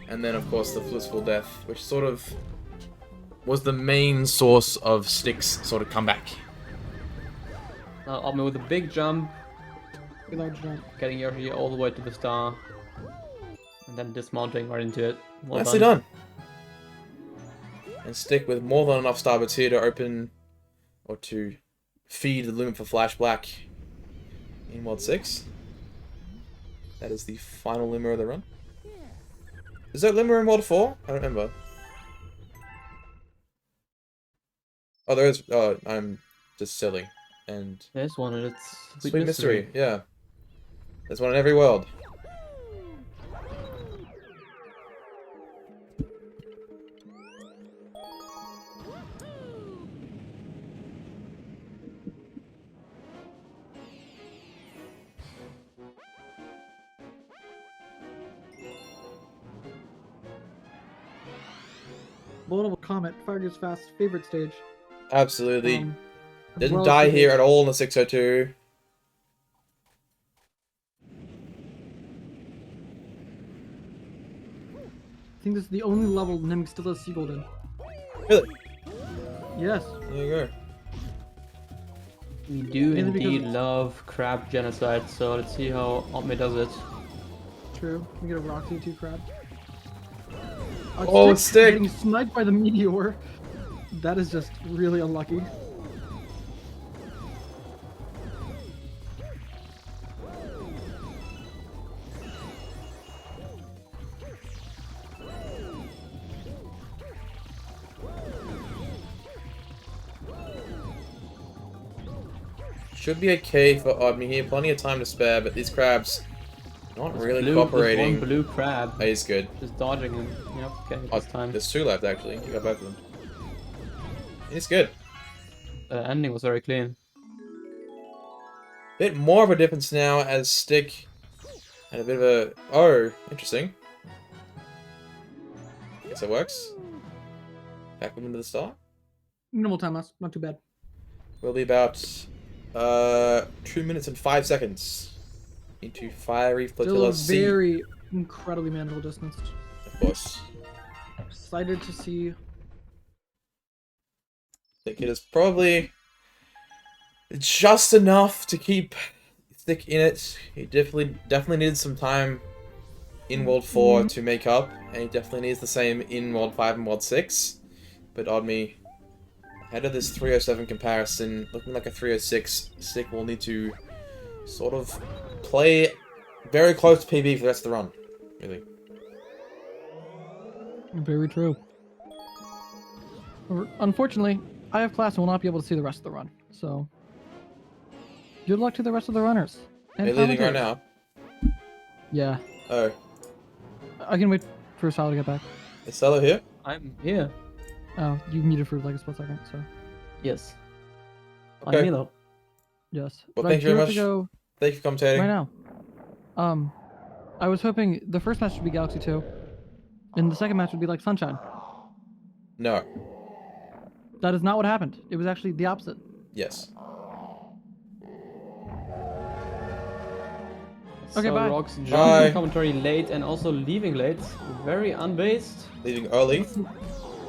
Speaker 1: and then of course the Blissful death, which sort of was the main source of Stick's sort of comeback.
Speaker 6: Now Odme with a big jump,
Speaker 7: Large jump.
Speaker 6: getting Yoshi all the way to the star, and then dismounting right into it. Well
Speaker 1: Nicely done. And Stick with more than enough starbits here to open, or to feed the Lumen for Flash Black in World 6. That is the final Limmer of the run. Is that Limmer in World 4? I don't remember. Oh, there is. Oh, I'm just silly. And
Speaker 6: There's one, and it's
Speaker 1: Sweet Mystery. Yeah. There's one in every world.
Speaker 7: Vulnerable Comet, Fire Goes Fast, favorite stage.
Speaker 1: Absolutely.
Speaker 7: As
Speaker 1: Didn't
Speaker 7: well as
Speaker 1: die
Speaker 7: the
Speaker 1: here
Speaker 7: base.
Speaker 1: at all in the 602.
Speaker 7: I think this is the only level Nim still has Seagold in.
Speaker 1: Really?
Speaker 7: Yes.
Speaker 1: There you go.
Speaker 6: We do
Speaker 7: Mainly because
Speaker 6: indeed
Speaker 7: it's-
Speaker 6: love crab genocide, so let's see how Odme does it.
Speaker 7: True. We get a Roxy 2 crab.
Speaker 1: Oh, Stick!
Speaker 7: Getting sniped by the meteor. That is just really unlucky.
Speaker 1: Should be okay for Odme here. Plenty of time to spare, but these crabs not really cooperating.
Speaker 6: There's one blue crab.
Speaker 1: Oh, he's good.
Speaker 6: Just dodging him. Yep, getting it
Speaker 1: Oh,
Speaker 6: this time.
Speaker 1: there's 2 left, actually. You got both of them. He's good.
Speaker 6: The ending was very clean.
Speaker 1: Bit more of a difference now as Stick had a bit of a... Oh, interesting. Guess that works. Back into the start.
Speaker 7: Minimal time loss, not too bad.
Speaker 1: Will be about 2 minutes and 5 seconds into Fiery
Speaker 7: Still a
Speaker 1: Flotilla C.
Speaker 7: very incredibly manageable distance.
Speaker 1: Of course.
Speaker 7: Excited to see.
Speaker 1: I think it is probably just enough to keep Stick in it. He definitely needed some time in World 4 to make up, and he definitely needs the same in World 5 and World 6. But Odme, ahead of this 307 comparison, looking like a 306, Stick will need to sort of play very close to PB for the rest of the run. Really.
Speaker 7: Very true. Unfortunately, I have class and will not be able to see the rest of the run. So, good luck to the rest of the runners. And
Speaker 1: They're leaving right
Speaker 7: commentators.
Speaker 1: now.
Speaker 7: Yeah.
Speaker 1: Oh,
Speaker 7: I can wait for Salo to get back.
Speaker 1: is Salo here?
Speaker 6: I'm here.
Speaker 7: Oh, you muted for like a split second, so.
Speaker 6: Yes.
Speaker 1: Okay.
Speaker 6: I'm Milo.
Speaker 7: Yes.
Speaker 1: Well,
Speaker 7: But
Speaker 1: thank you
Speaker 7: I do
Speaker 1: very
Speaker 7: have
Speaker 1: much.
Speaker 7: to go
Speaker 1: Thank you for commentating.
Speaker 7: right now. I was hoping the first match would be Galaxy 2, and the second match would be like Sunshine.
Speaker 1: No.
Speaker 7: That is not what happened. It was actually the opposite.
Speaker 1: Yes.
Speaker 7: Okay,
Speaker 6: So
Speaker 7: bye.
Speaker 6: Rox
Speaker 1: Bye.
Speaker 6: joining commentary late and also leaving late. Very unbased.
Speaker 1: Leaving early.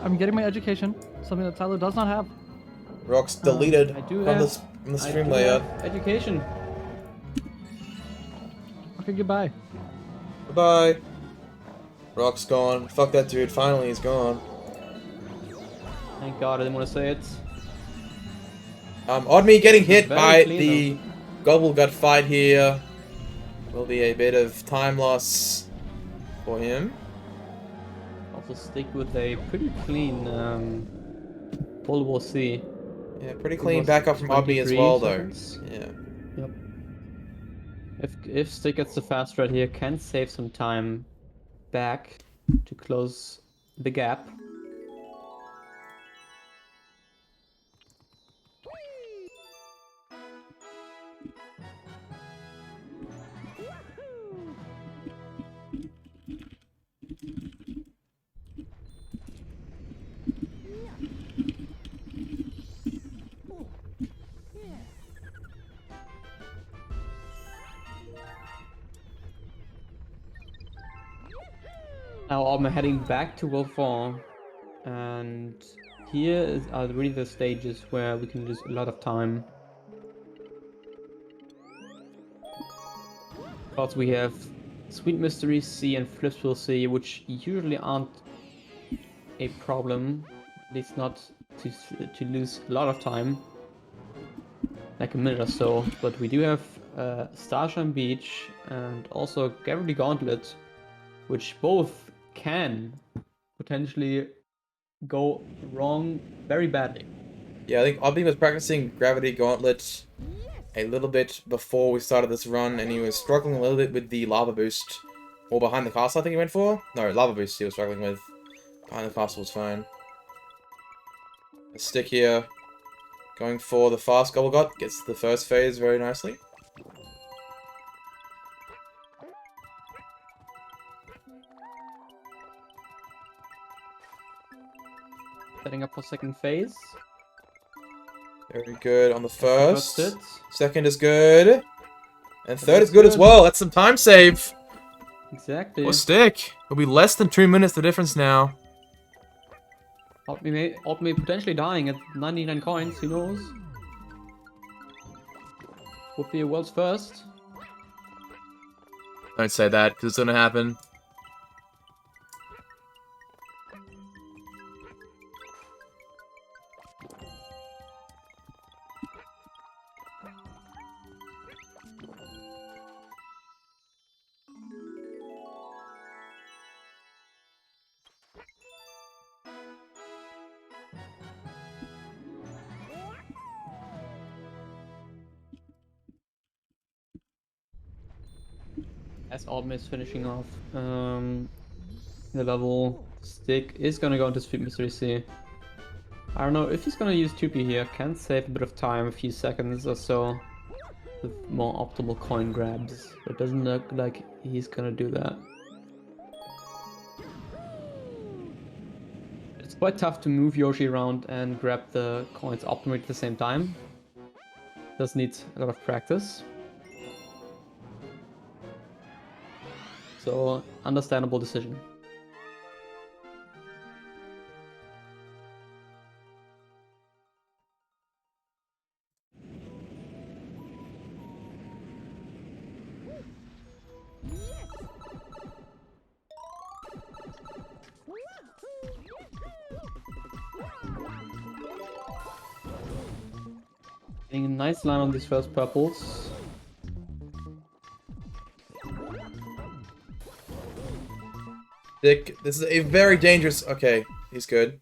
Speaker 7: I'm getting my education, something that Tyler does not have.
Speaker 1: Rocks deleted
Speaker 6: I do
Speaker 1: from
Speaker 6: have-
Speaker 1: the
Speaker 6: I
Speaker 1: stream
Speaker 6: do
Speaker 1: layout.
Speaker 6: have education.
Speaker 7: Okay, goodbye.
Speaker 1: Bye-bye. Rock's gone. Fuck that dude. Finally, he's gone.
Speaker 6: Thank God I didn't want to say it.
Speaker 1: Odme getting hit
Speaker 6: Very
Speaker 1: by
Speaker 6: clean,
Speaker 1: the Gobblegut fight here. Will be a bit of time loss for him.
Speaker 6: Also stick with a pretty clean World War C.
Speaker 1: Yeah, pretty
Speaker 6: It
Speaker 1: clean
Speaker 6: was
Speaker 1: backup from Odme as
Speaker 6: 23
Speaker 1: well, though.
Speaker 6: seconds.
Speaker 1: Yeah.
Speaker 6: Yep. If Stick gets the fast red here, can save some time back to close the gap. Now I'm heading back to World 4, and here are really the stages where we can lose a lot of time. Because we have Sweet Mystery C and Flipsville C, which usually aren't a problem, at least not to lose a lot of time, like a minute or so. But we do have Starshine Beach and also Gravity Gauntlet, which both can potentially go wrong very badly.
Speaker 1: Yeah, I think Odme was practicing Gravity Gauntlet a little bit before we started this run, and he was struggling a little bit with the Lava Boost. Or behind the castle, I think he went for? No, Lava Boost he was struggling with. Behind the castle was fine. A stick here. Going for the fast Gobblegut. Gets the first phase very nicely.
Speaker 6: Setting up for second phase.
Speaker 1: Very good on the
Speaker 6: First
Speaker 1: first.
Speaker 6: hit.
Speaker 1: Second is good. And third is good as well. That's some time save.
Speaker 6: Exactly.
Speaker 1: For stick. It'll be less than 2 minutes the difference now.
Speaker 6: Odme potentially dying at 99 coins, who knows? Would be a world's first.
Speaker 1: Don't say that, because it's gonna happen.
Speaker 6: As Odme is finishing off the level, stick is gonna go into Sweet Mystery Sea. I don't know if he's gonna use 2P here. Can save a bit of time, a few seconds or so, with more optimal coin grabs. But it doesn't look like he's gonna do that. It's quite tough to move Yoshi around and grab the coins optimally at the same time. Does need a lot of practice. So, understandable decision. Getting a nice line on these first purples.
Speaker 1: Dick, this is a very dangerous... Okay, he's good.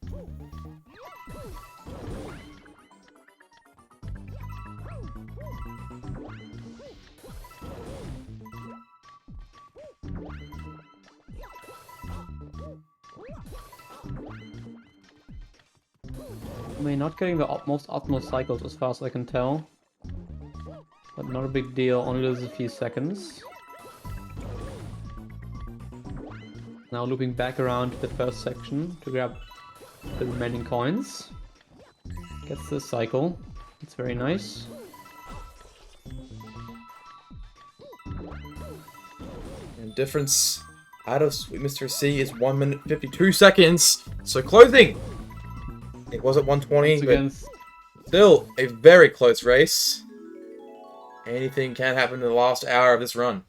Speaker 6: We're not getting the most optimal cycles as far as I can tell. But not a big deal, only loses a few seconds. Now looping back around to the first section to grab the remaining coins. Gets the cycle. It's very nice.
Speaker 1: And difference out of Sweet Mr. C is 1 minute 52 seconds. So closing! It was at 120, but still a very close race. Anything can happen in the last hour of this run.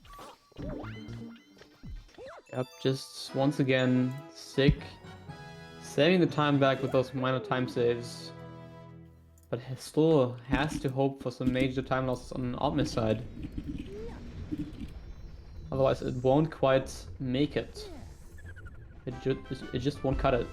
Speaker 6: Yep, just once again, sick. Saving the time back with those minor time saves. But still has to hope for some major time losses on Odme's side. Otherwise it won't quite make it. It just won't cut it.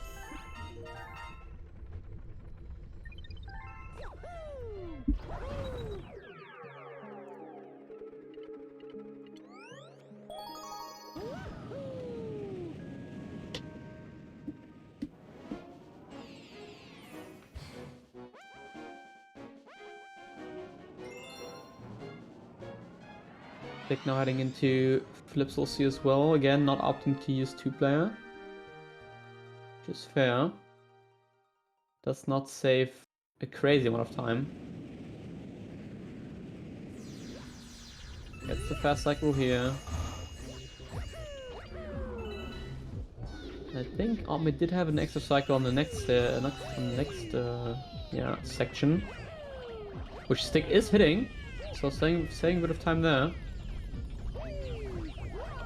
Speaker 6: Now heading into Flipsel C as well. Again, not opting to use 2-player. Which is fair. Does not save a crazy amount of time. Gets the fast cycle here. I think Odme did have an extra cycle on the next section. Which Stick is hitting. So saving a bit of time there.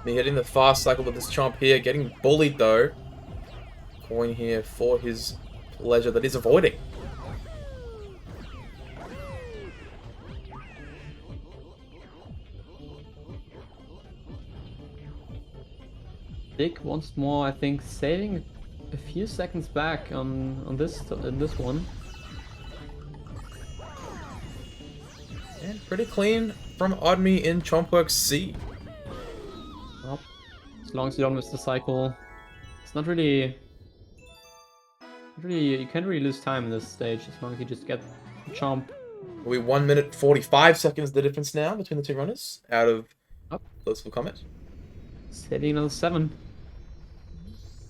Speaker 1: Me hitting the fast cycle with this chomp here, getting bullied though. Coin here for his pleasure that he's avoiding.
Speaker 6: Dick once more, I think, saving a few seconds back in this one.
Speaker 1: pretty clean from Odme in Chompworks C.
Speaker 6: Well, as long as you don't miss the cycle, it's not really... you can't really lose time in this stage as long as you just get the chomp.
Speaker 1: We 1 minute 45 seconds the difference now between the two runners out of
Speaker 6: Up.
Speaker 1: Close for Comet.
Speaker 6: It's hitting another 7.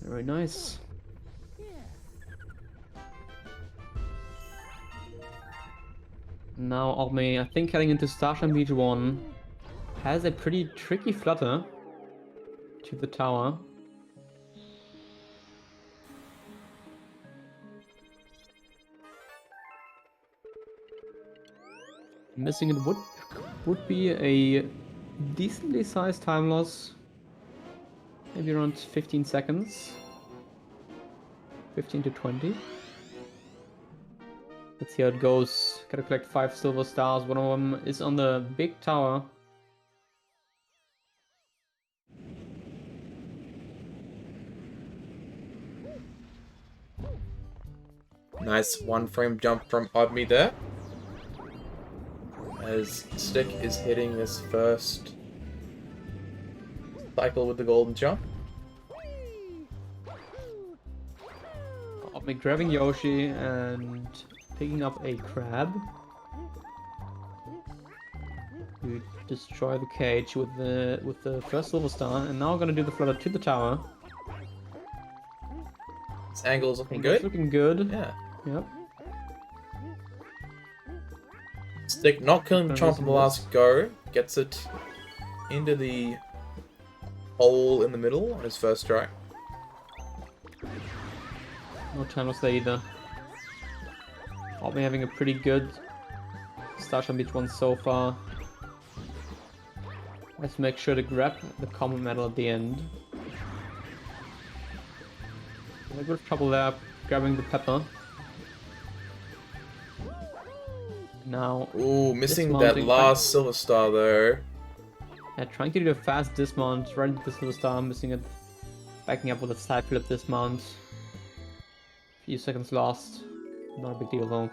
Speaker 6: Very nice. Now Odme, I think heading into Starshine Beach 1, has a pretty tricky flutter to the tower. Missing it would be a decently sized time loss. Maybe around 15 seconds. 15 to 20. Let's see how it goes. Gotta collect 5 silver stars. One of them is on the big tower.
Speaker 1: Nice 1-frame jump from Odme there. As Stick is hitting his first cycle with the golden jump.
Speaker 6: Odme grabbing Yoshi and picking up a crab. To destroy the cage with the first silver star, and now we're gonna do the flutter to the tower.
Speaker 1: This angle is looking
Speaker 6: It's
Speaker 1: good.
Speaker 6: looking good.
Speaker 1: Yeah.
Speaker 6: Yep.
Speaker 1: Stick not killing the chomp on the last go. Gets it into the hole in the middle on his first strike.
Speaker 6: No time loss there either. Odme having a pretty good Starshine Beach 1 so far. Let's make sure to grab the common medal at the end. A little bit of trouble there, grabbing the pepper. Now,
Speaker 1: Ooh, missing that
Speaker 6: dismounting.
Speaker 1: last silver star though.
Speaker 6: Yeah, trying to do a fast dismount, right into the silver star, missing it. Backing up with a side flip dismount. Few seconds lost. Not a big deal though.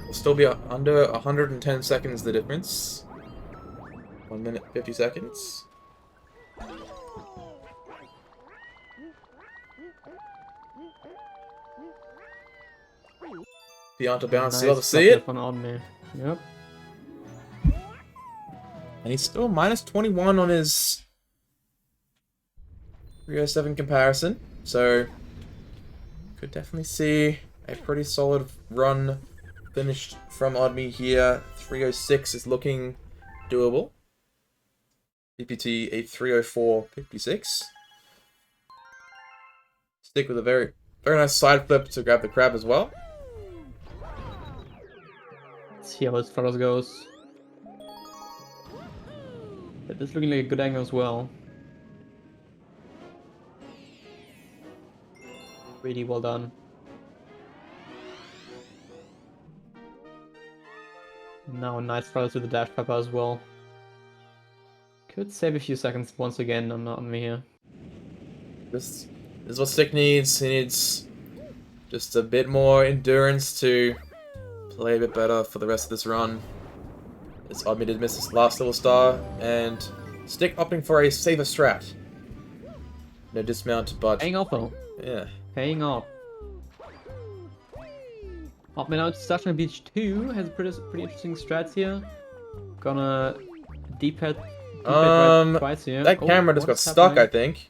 Speaker 1: Will still be under 110 seconds the difference. 1 minute 50 seconds. Beyond to bounce, still to see it.
Speaker 6: On Odme. Yep.
Speaker 1: And he's still minus 21 on his 307 comparison. So, could definitely see a pretty solid run finished from Odme here. 306 is looking doable. PPT a 304.56. Stick with a very nice side flip to grab the crab as well.
Speaker 6: Let's see how his photos goes. But this is looking like a good angle as well. Really well done. Now a nice throw to the dash pepper as well. Could save a few seconds once again on me here.
Speaker 1: This is what Stick needs. He needs just a bit more endurance to play a bit better for the rest of this run. As Odme did miss his last little star, and Stick opting for a safer strat. No dismount, but
Speaker 6: Paying off though.
Speaker 1: yeah.
Speaker 6: Paying off. Odme now to Starshine Beach 2 has pretty interesting strats here. Gonna deep head right twice here.
Speaker 1: That camera just got
Speaker 6: what's
Speaker 1: stuck, I
Speaker 6: happening?
Speaker 1: think.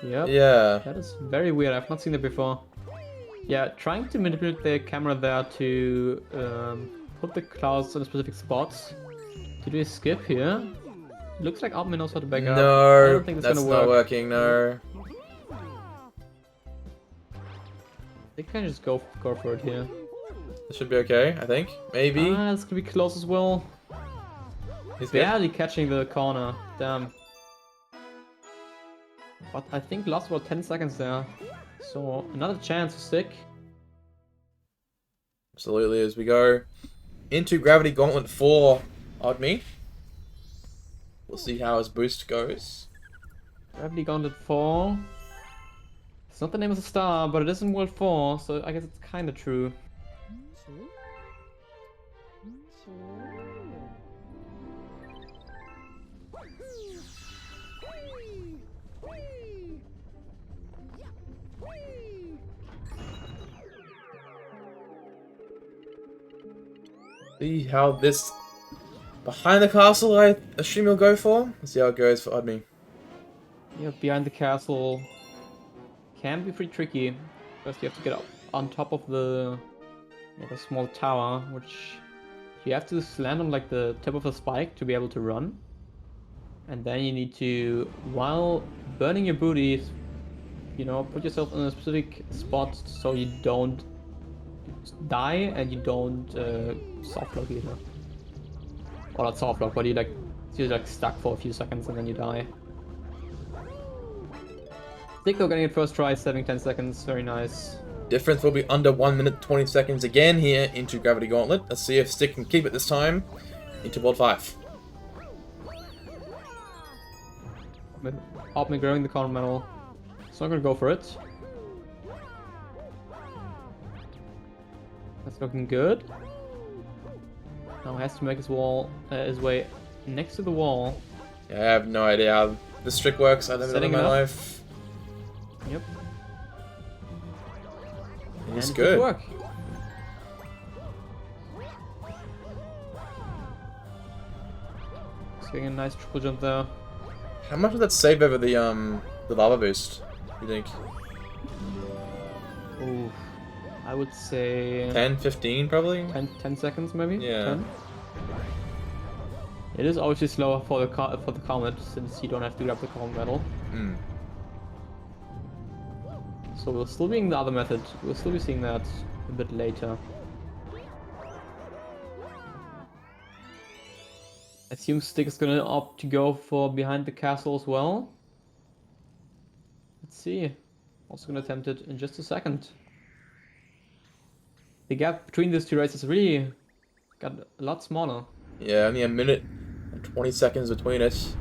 Speaker 6: Yep.
Speaker 1: Yeah.
Speaker 6: That is very weird. I've not seen that before. Yeah, trying to manipulate the camera there to put the clouds on a specific spot. To do a skip here. Looks like Odme knows how to back up. I
Speaker 1: No,
Speaker 6: don't think it's
Speaker 1: that's
Speaker 6: gonna
Speaker 1: not
Speaker 6: work.
Speaker 1: working. No.
Speaker 6: They can just go for it here.
Speaker 1: This should be okay, I think. Maybe.
Speaker 6: Ah, it's gonna be close as well.
Speaker 1: He's good.
Speaker 6: Barely catching the corner. Damn. But I think lost about 10 seconds there. So another chance to Stick.
Speaker 1: Absolutely, as we go into Gravity Gauntlet for Odme. We'll see how his boost goes.
Speaker 6: Gravity Gauntlet 4. It's not the name of the star, but it is in World 4, so I guess it's kinda true.
Speaker 1: See how this behind the castle I assume you'll go for? Let's see how it goes for Odme.
Speaker 6: Yeah, behind the castle can be pretty tricky. First you have to get up on top of the small tower, which you have to land on like the tip of a spike to be able to run. And then you need to, while burning your booty, put yourself in a specific spot so you don't die and you don't softlock either. Or not softlock, but you're like stuck for a few seconds and then you die. Stickle getting it first try, saving 10 seconds, very nice.
Speaker 1: Difference will be under 1 minute 20 seconds again here into Gravity Gauntlet. Let's see if Stick can keep it this time into World 5.
Speaker 6: Odme grabbing the counter medal. So I'm gonna go for it. That's looking good. Now he has to make his way next to the wall.
Speaker 1: Yeah, I have no idea how this trick works. I've never done it in my life.
Speaker 6: Yep.
Speaker 1: It's
Speaker 6: and
Speaker 1: good.
Speaker 6: It work. Just getting a nice triple jump there.
Speaker 1: How much would that save over the lava boost, you think?
Speaker 6: Ooh, I would say
Speaker 1: 10, 15 probably?
Speaker 6: 10 seconds maybe?
Speaker 1: Yeah.
Speaker 6: 10? It is obviously slower for the comet since you don't have to grab the comet medal.
Speaker 1: Hmm.
Speaker 6: So we'll still be in the other method. We'll still be seeing that a bit later. I assume Stick is gonna opt to go for behind the castle as well. Let's see. Also gonna attempt it in just a second. The gap between these two races really got a lot smaller.
Speaker 1: Yeah, only a minute and 20 seconds between it.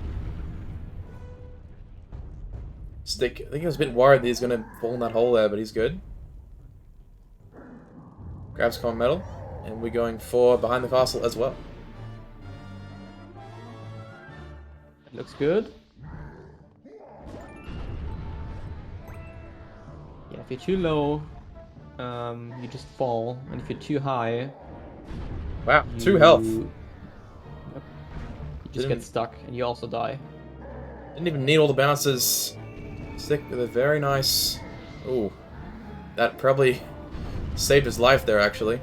Speaker 1: Stick, I think I was a bit worried that he's gonna fall in that hole there, but he's good. Grabs common medal, and we're going for behind the castle as well.
Speaker 6: It looks good. Yeah, if you're too low, you just fall, and if you're too high,
Speaker 1: Wow, 2 health.
Speaker 6: Yep. You just get stuck, and you also die.
Speaker 1: Didn't even need all the bounces. Stick with a very nice... Ooh. That probably saved his life there, actually.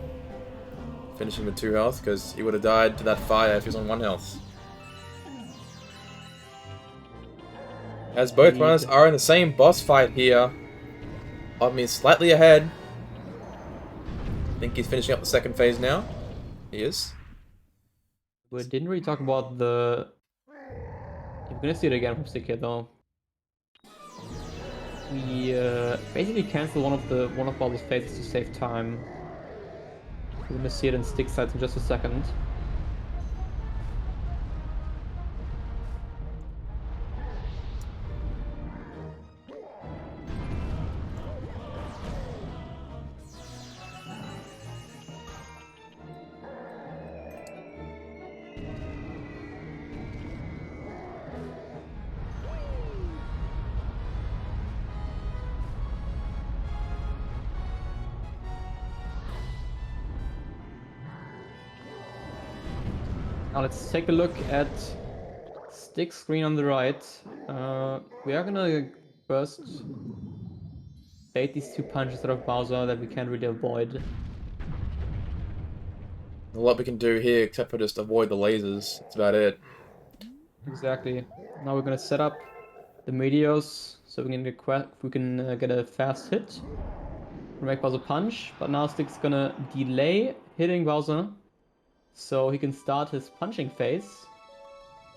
Speaker 1: Finishing with 2 health, because he would have died to that fire if he was on 1 health. As both runners are in the same boss fight here. Odme is slightly ahead. I think he's finishing up the second phase now. He is.
Speaker 6: We didn't really talk about the... You're gonna see it again from Stick here, though. We basically cancel one of Bob's phases to save time. We're gonna see it in Stick sides in just a second. Now let's take a look at Stick's screen on the right. We are gonna first bait these 2 punches out of Bowser that we can't really avoid.
Speaker 1: A lot we can do here except for just avoid the lasers. That's about it.
Speaker 6: Exactly. Now we're gonna set up the Meteors so we can get a fast hit. Make Bowser punch, but now Stick's gonna delay hitting Bowser so he can start his punching phase.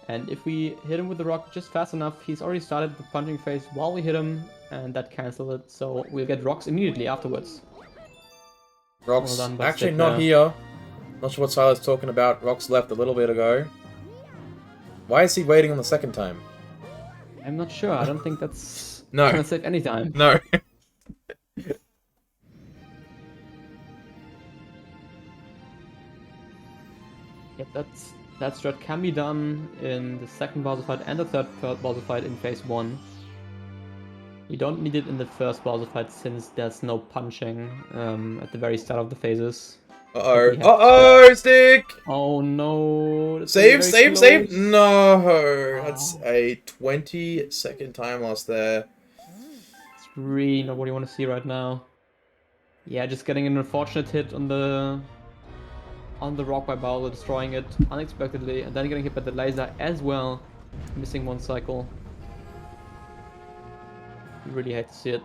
Speaker 6: And if we hit him with the rock just fast enough, he's already started the punching phase while we hit him, and that cancels it, so we'll get rocks immediately afterwards.
Speaker 1: Rocks,
Speaker 6: Well done by
Speaker 1: actually
Speaker 6: Stick
Speaker 1: not
Speaker 6: there.
Speaker 1: here. Not sure what Silas talking about. Rocks left a little bit ago. Why is he waiting on the second time?
Speaker 6: I'm not sure. I don't think that's
Speaker 1: No.
Speaker 6: gonna save any time.
Speaker 1: No.
Speaker 6: Yep, that strat can be done in the second boss fight and the third boss fight in phase 1. You don't need it in the first boss fight since there's no punching at the very start of the phases.
Speaker 1: Uh-oh. Uh-oh, Stick!
Speaker 6: Oh no. That's
Speaker 1: Save,
Speaker 6: very
Speaker 1: save, save!
Speaker 6: close.
Speaker 1: No! That's a 20-second time loss there.
Speaker 6: It's really not what you want to see right now. Yeah, just getting an unfortunate hit on the rock by Bowser, destroying it unexpectedly, and then getting hit by the laser as well, missing one cycle. You really hate to see it.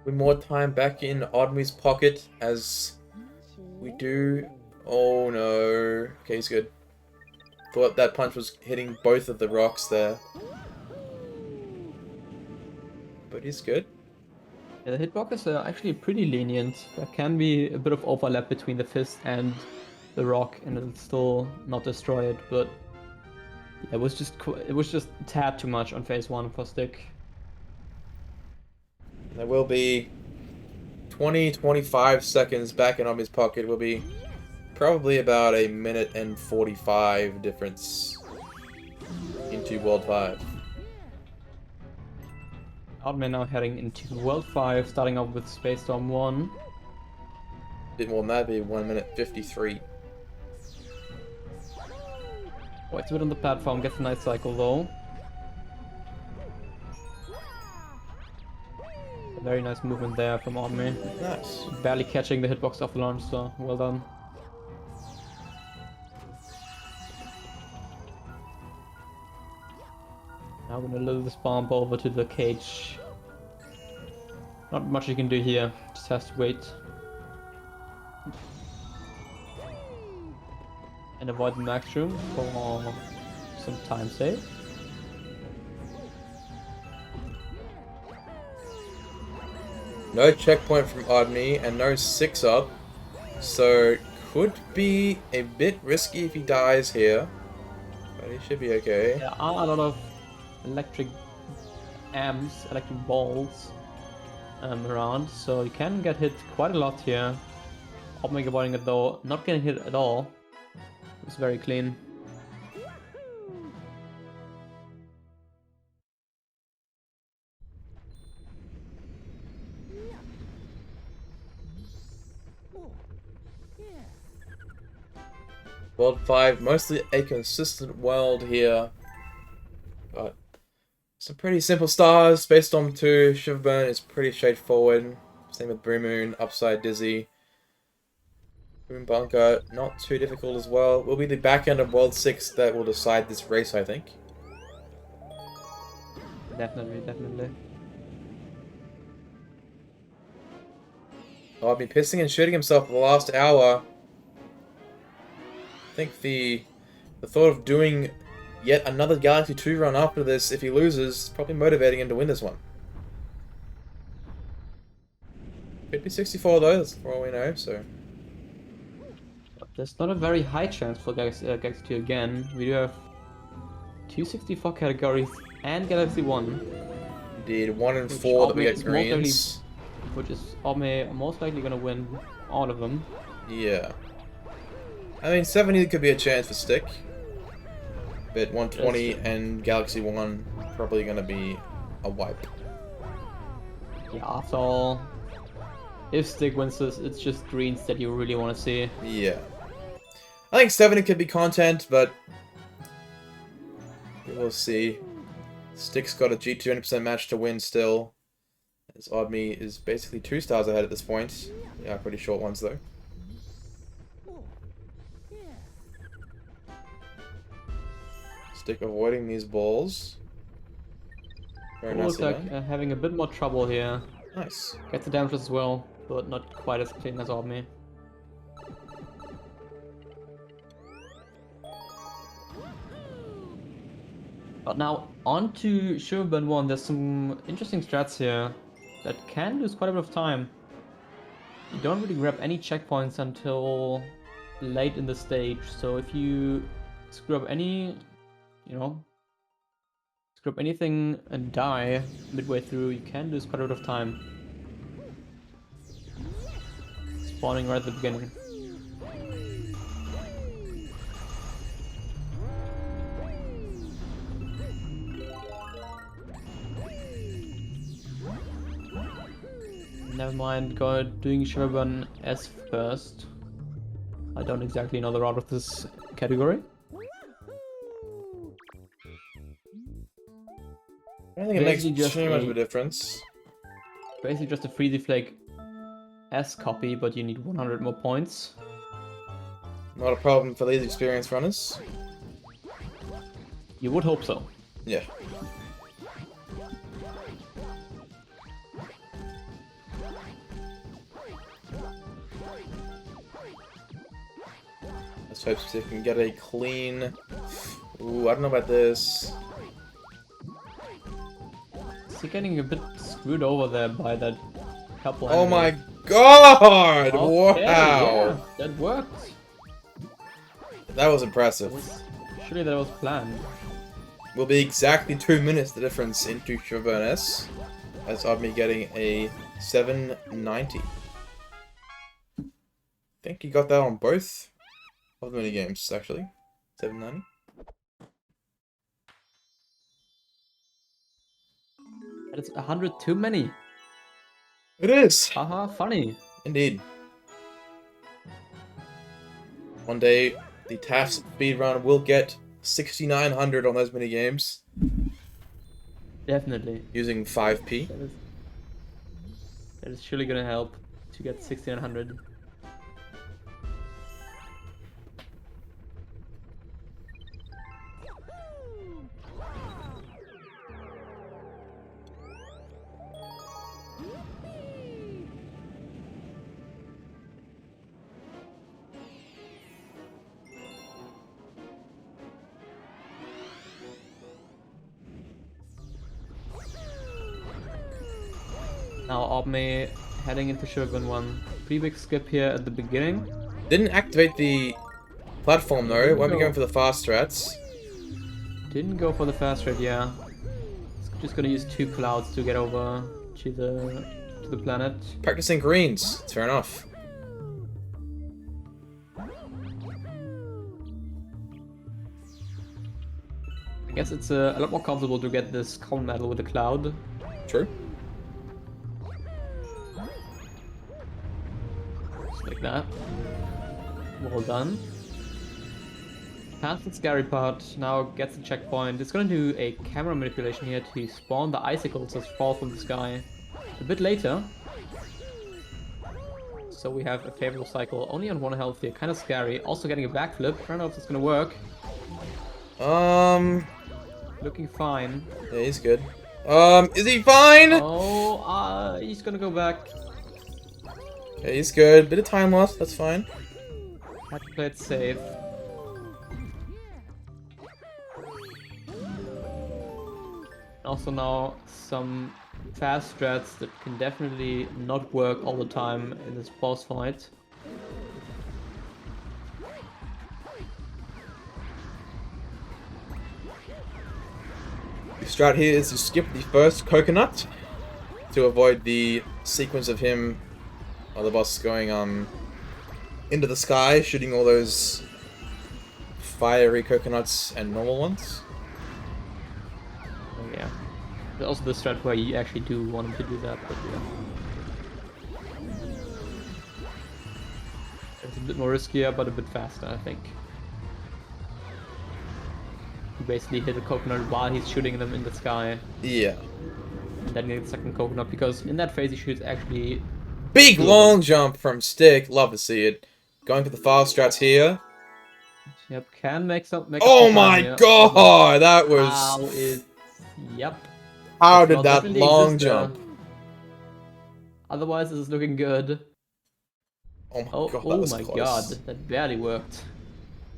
Speaker 1: With more time back in Odme's pocket as we do. Oh no. Okay, he's good. Thought that punch was hitting both of the rocks there. But he's good.
Speaker 6: Yeah, the hitboxes are actually pretty lenient. There can be a bit of overlap between the fist and the rock, and it'll still not destroy it. But yeah, it was just a tad too much on phase 1 for Stick.
Speaker 1: There will be 20-25 seconds back in Odme's pocket. Will be probably about a minute and 45 difference into World 5.
Speaker 6: Odme now heading into World 5, starting off with Space Storm 1.
Speaker 1: A bit more than that, be 1 minute 53.
Speaker 6: Waits a bit on the platform, gets a nice cycle though. A very nice movement there from Odme.
Speaker 1: Nice.
Speaker 6: Barely catching the hitbox off the launch, so well done. Now we're gonna lure this bomb over to the cage. Not much you can do here, just has to wait. And avoid the max room for some time save.
Speaker 1: No checkpoint from Odme and no 6-up. So could be a bit risky if he dies here. But he should be okay.
Speaker 6: There are a lot of electric amps, electric balls around, so you can get hit quite a lot here. Odme avoiding it though, not getting hit at all. It's very clean.
Speaker 1: World 5, mostly a consistent world here. But some pretty simple stars. Space Storm 2, Shiverburn is pretty straightforward. Same with Blue Moon, Upside Dizzy. Boom Bunker, not too difficult as well. Will be the back end of World 6 that will decide this race, I think.
Speaker 6: Definitely, definitely.
Speaker 1: Oh, I've been pissing and shooting himself for the last hour. I think the thought of doing yet another Galaxy 2 run after this, if he loses, is probably motivating him to win this one. Could be 64 though, that's for all we know, so...
Speaker 6: There's not a very high chance for Galaxy 2 again. We do have 264 categories and Galaxy 1.
Speaker 1: Indeed, 1 in 4 that we get
Speaker 6: Odme is
Speaker 1: greens.
Speaker 6: Which is Odme most likely gonna win all of them.
Speaker 1: Yeah. I mean, 70 could be a chance for Stick. But 120 and Galaxy 1 probably gonna be a wipe.
Speaker 6: Yeah, after all, if Stick wins this, it's just greens that you really want to see.
Speaker 1: Yeah. I think 70 could be content, but we'll see. Stick's got a G2 100% match to win still. As Odme is basically 2 stars ahead at this point. Yeah, pretty short ones though. Stick avoiding these balls. Very nice.
Speaker 6: Looks like having a bit more trouble here.
Speaker 1: Nice.
Speaker 6: Gets the damage as well, but not quite as clean as Odme. But now on to Shiverburn 1. There's some interesting strats here that can lose quite a bit of time. you don't really grab any checkpoints until late in the stage. So if you screw up any, screw up anything and die midway through, you can lose quite a bit of time. Spawning right at the beginning. Never mind, doing Sugarburn S first. I don't exactly know the route of this category.
Speaker 1: I don't think it makes
Speaker 6: Basically just
Speaker 1: too much of a difference.
Speaker 6: Basically just a Freezy Flake S copy, but you need 100 more points.
Speaker 1: Not a problem for these experienced runners.
Speaker 6: You would hope so.
Speaker 1: Yeah. Let's hope we can get a clean... Ooh, I don't know about this.
Speaker 6: Is he getting a bit screwed over there by that couple?
Speaker 1: Oh my
Speaker 6: enemies?
Speaker 1: god!
Speaker 6: Okay,
Speaker 1: Wow!
Speaker 6: yeah, that worked.
Speaker 1: That was impressive.
Speaker 6: Surely that was planned.
Speaker 1: Will be exactly 2 minutes the difference into Sugarburn S, as of me getting a 790. I think he got that on both of the mini games actually. 790.
Speaker 6: That is 100 too many.
Speaker 1: It is.
Speaker 6: Haha, funny.
Speaker 1: Indeed. One day, the TAF speedrun will get 6,900 on those mini games
Speaker 6: Definitely.
Speaker 1: using 5p.
Speaker 6: That is surely gonna help to get 1600. Now Odme heading into Shogun 1. Pretty big skip here at the beginning.
Speaker 1: Didn't activate the platform though. Won't be going for the fast strats.
Speaker 6: Didn't go for the fast rate, yeah. Just gonna use 2 clouds to get over to the planet.
Speaker 1: Practicing greens. It's fair enough.
Speaker 6: I guess it's a lot more comfortable to get this common medal with the cloud.
Speaker 1: True.
Speaker 6: Just like that. Well done. Past the scary part, now gets the checkpoint. It's gonna do a camera manipulation here to spawn the icicles that fall from the sky a bit later. So we have a favorable cycle, only on 1 health here, kind of scary. Also getting a backflip, I don't know if it's gonna work. Looking fine.
Speaker 1: Yeah, he's good. Is he fine?
Speaker 6: Oh, he's gonna go back.
Speaker 1: Okay, he's good. Bit of time loss, that's fine.
Speaker 6: Had to play it safe. Also now some fast strats that can definitely not work all the time in this boss fight.
Speaker 1: The strat here is to skip the first coconut to avoid the sequence of him or the boss going into the sky, shooting all those fiery coconuts and normal ones.
Speaker 6: Oh yeah. There's also the strat where you actually do want him to do that, but yeah. It's a bit more riskier, but a bit faster, I think. You basically hit a coconut while he's shooting them in the sky.
Speaker 1: Yeah.
Speaker 6: And then get the second coconut, because in that phase he shoots actually...
Speaker 1: Big long jump from Stick. Love to see it. Going for the fast strats here.
Speaker 6: Yep, can make some...
Speaker 1: Oh my god! That was...
Speaker 6: How is... Yep.
Speaker 1: How
Speaker 6: Well,
Speaker 1: did that
Speaker 6: definitely
Speaker 1: long
Speaker 6: exists there.
Speaker 1: jump?
Speaker 6: Otherwise, this is looking good.
Speaker 1: Oh my
Speaker 6: Oh,
Speaker 1: god, that
Speaker 6: oh
Speaker 1: was
Speaker 6: my
Speaker 1: close.
Speaker 6: god, that barely worked.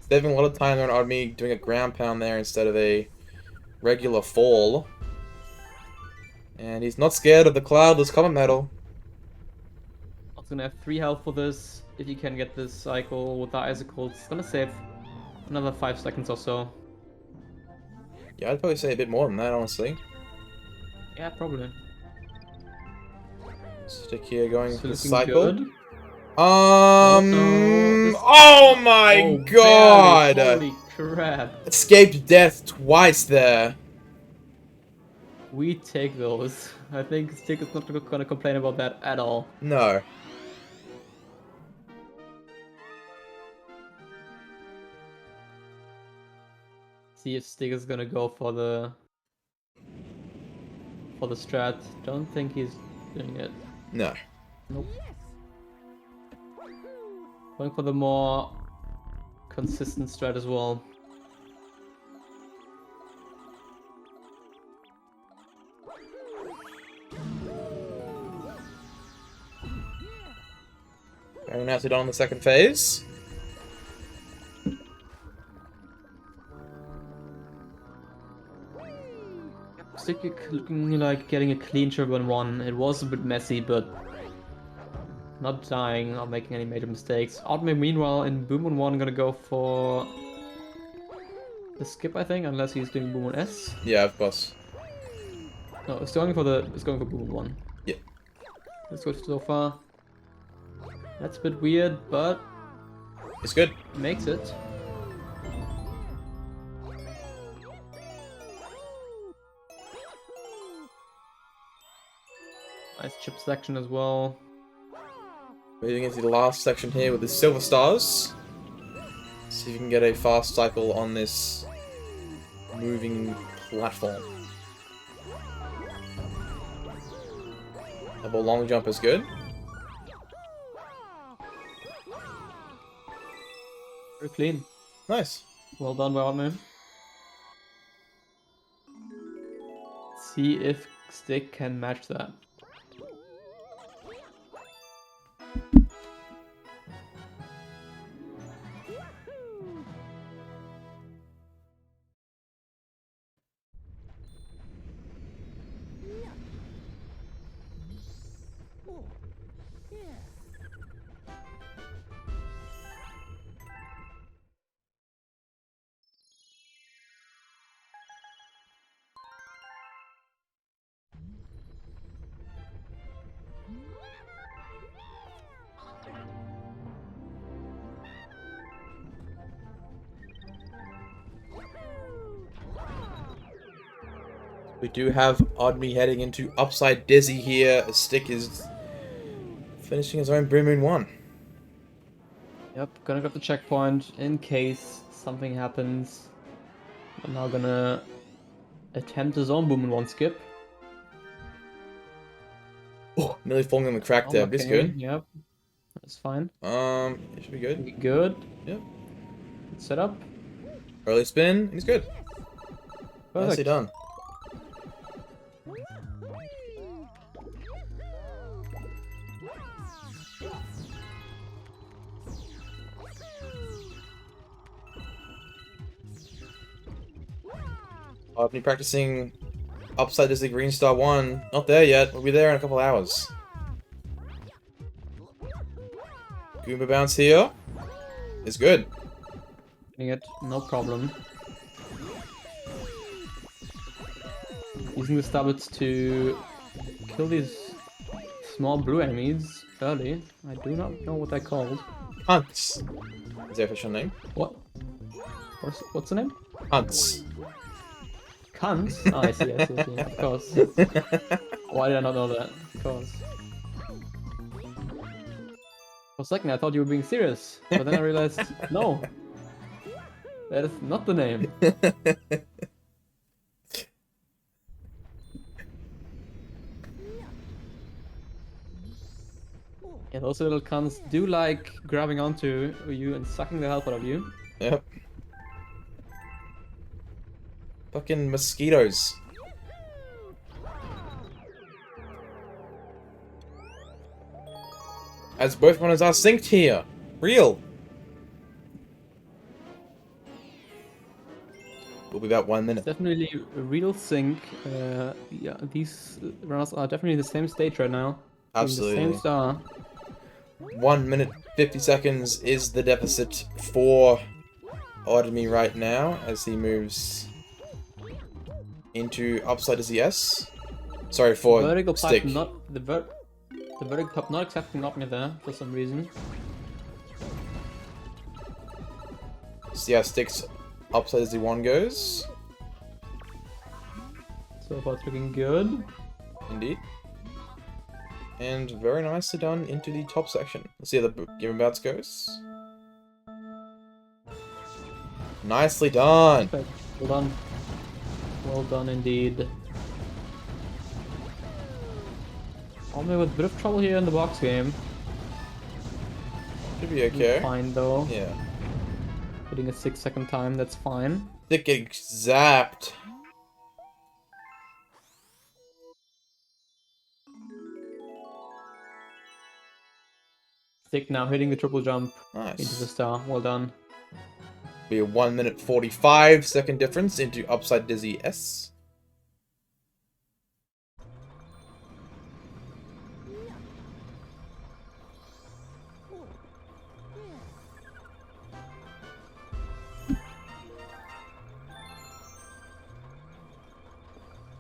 Speaker 1: Saving a lot of time on Odme doing a ground pound there instead of a regular fall. And he's not scared of the cloudless comet medal.
Speaker 6: He's gonna have 3 health for this. If he can get this cycle with the icicles, it's gonna save another 5 seconds or so.
Speaker 1: Yeah, I'd probably say a bit more than that, honestly.
Speaker 6: Yeah, probably.
Speaker 1: Stick here going
Speaker 6: It's
Speaker 1: for the
Speaker 6: looking
Speaker 1: cycle.
Speaker 6: good.
Speaker 1: Oh
Speaker 6: Oh,
Speaker 1: my
Speaker 6: barely.
Speaker 1: god!
Speaker 6: Holy crap.
Speaker 1: Escaped death twice there.
Speaker 6: We take those. I think Stick is not gonna complain about that at all.
Speaker 1: No.
Speaker 6: See if Stick is gonna go for the strat. Don't think he's doing it.
Speaker 1: No.
Speaker 6: Nope. Going for the more consistent strat as well.
Speaker 1: Very nicely done on the second phase.
Speaker 6: Stick looking like getting a clean Turbo 1. It was a bit messy, but not dying or making any major mistakes. Odme meanwhile in Boom 1 gonna go for the skip, I think, unless he's doing Boom 1S.
Speaker 1: Yeah, of course.
Speaker 6: No, it's going for Boom 1.
Speaker 1: Yeah.
Speaker 6: That's good so far. That's a bit weird, but
Speaker 1: It's good.
Speaker 6: makes it. Nice chip section as well.
Speaker 1: Moving into the last section here with the silver stars. See if you can get a fast cycle on this moving platform. Double long jump is good.
Speaker 6: Very clean.
Speaker 1: Nice.
Speaker 6: Well done by Odme. See if Stick can match that.
Speaker 1: We do have Odme heading into Upside Dizzy here. Stick is finishing his own Blue Moon 1.
Speaker 6: Yep, gonna grab the checkpoint in case something happens. I'm now gonna attempt his own Boom 1 skip.
Speaker 1: Oh, nearly falling on the crack there, but it's good.
Speaker 6: Yep, that's fine.
Speaker 1: It should be good.
Speaker 6: Good.
Speaker 1: Yep.
Speaker 6: Good setup.
Speaker 1: Early spin, and he's good.
Speaker 6: Perfect.
Speaker 1: Nicely done. I've been practicing Upside Dizzy Green Star 1. Not there yet. We'll be there in a couple hours. Goomba bounce here. It's good.
Speaker 6: Getting it, no problem. Using the Stabbits to kill these small blue enemies early. I do not know what they're called.
Speaker 1: Hunts. Is their official name?
Speaker 6: What? What's the name?
Speaker 1: Hunts.
Speaker 6: Cunts? Oh, I see, of course. Why did I not know that? Of course. For a second I thought you were being serious, but then I realized, no. That is not the name. Yeah, those little cunts do like grabbing onto you and sucking the health out of you.
Speaker 1: Yep. Fucking mosquitoes. As both runners are synced here. Real. We'll be about 1 minute.
Speaker 6: It's definitely a real sync. Yeah, these runners are definitely the same stage right now.
Speaker 1: Absolutely.
Speaker 6: The same star.
Speaker 1: 1 minute 50 seconds is the deficit for Odme right now as he moves into upside as yes. Sorry for
Speaker 6: Vertical
Speaker 1: stick.
Speaker 6: pipe not the vertical pipe not accepting Odme there for some reason.
Speaker 1: See how sticks upside as the 1 goes.
Speaker 6: So far it's looking good.
Speaker 1: Indeed. And very nicely done into the top section. Let's see how the game bouts goes. Nicely done.
Speaker 6: Perfect. Well done. Well done indeed. Odme with a bit of trouble here in the box game.
Speaker 1: Should be okay.
Speaker 6: Fine though.
Speaker 1: Yeah.
Speaker 6: Hitting a 6-second time, that's fine.
Speaker 1: Stick getting zapped.
Speaker 6: Stick now hitting the triple jump
Speaker 1: Nice.
Speaker 6: into the star. Well done.
Speaker 1: Be a 1 minute 45 second difference into upside dizzy S.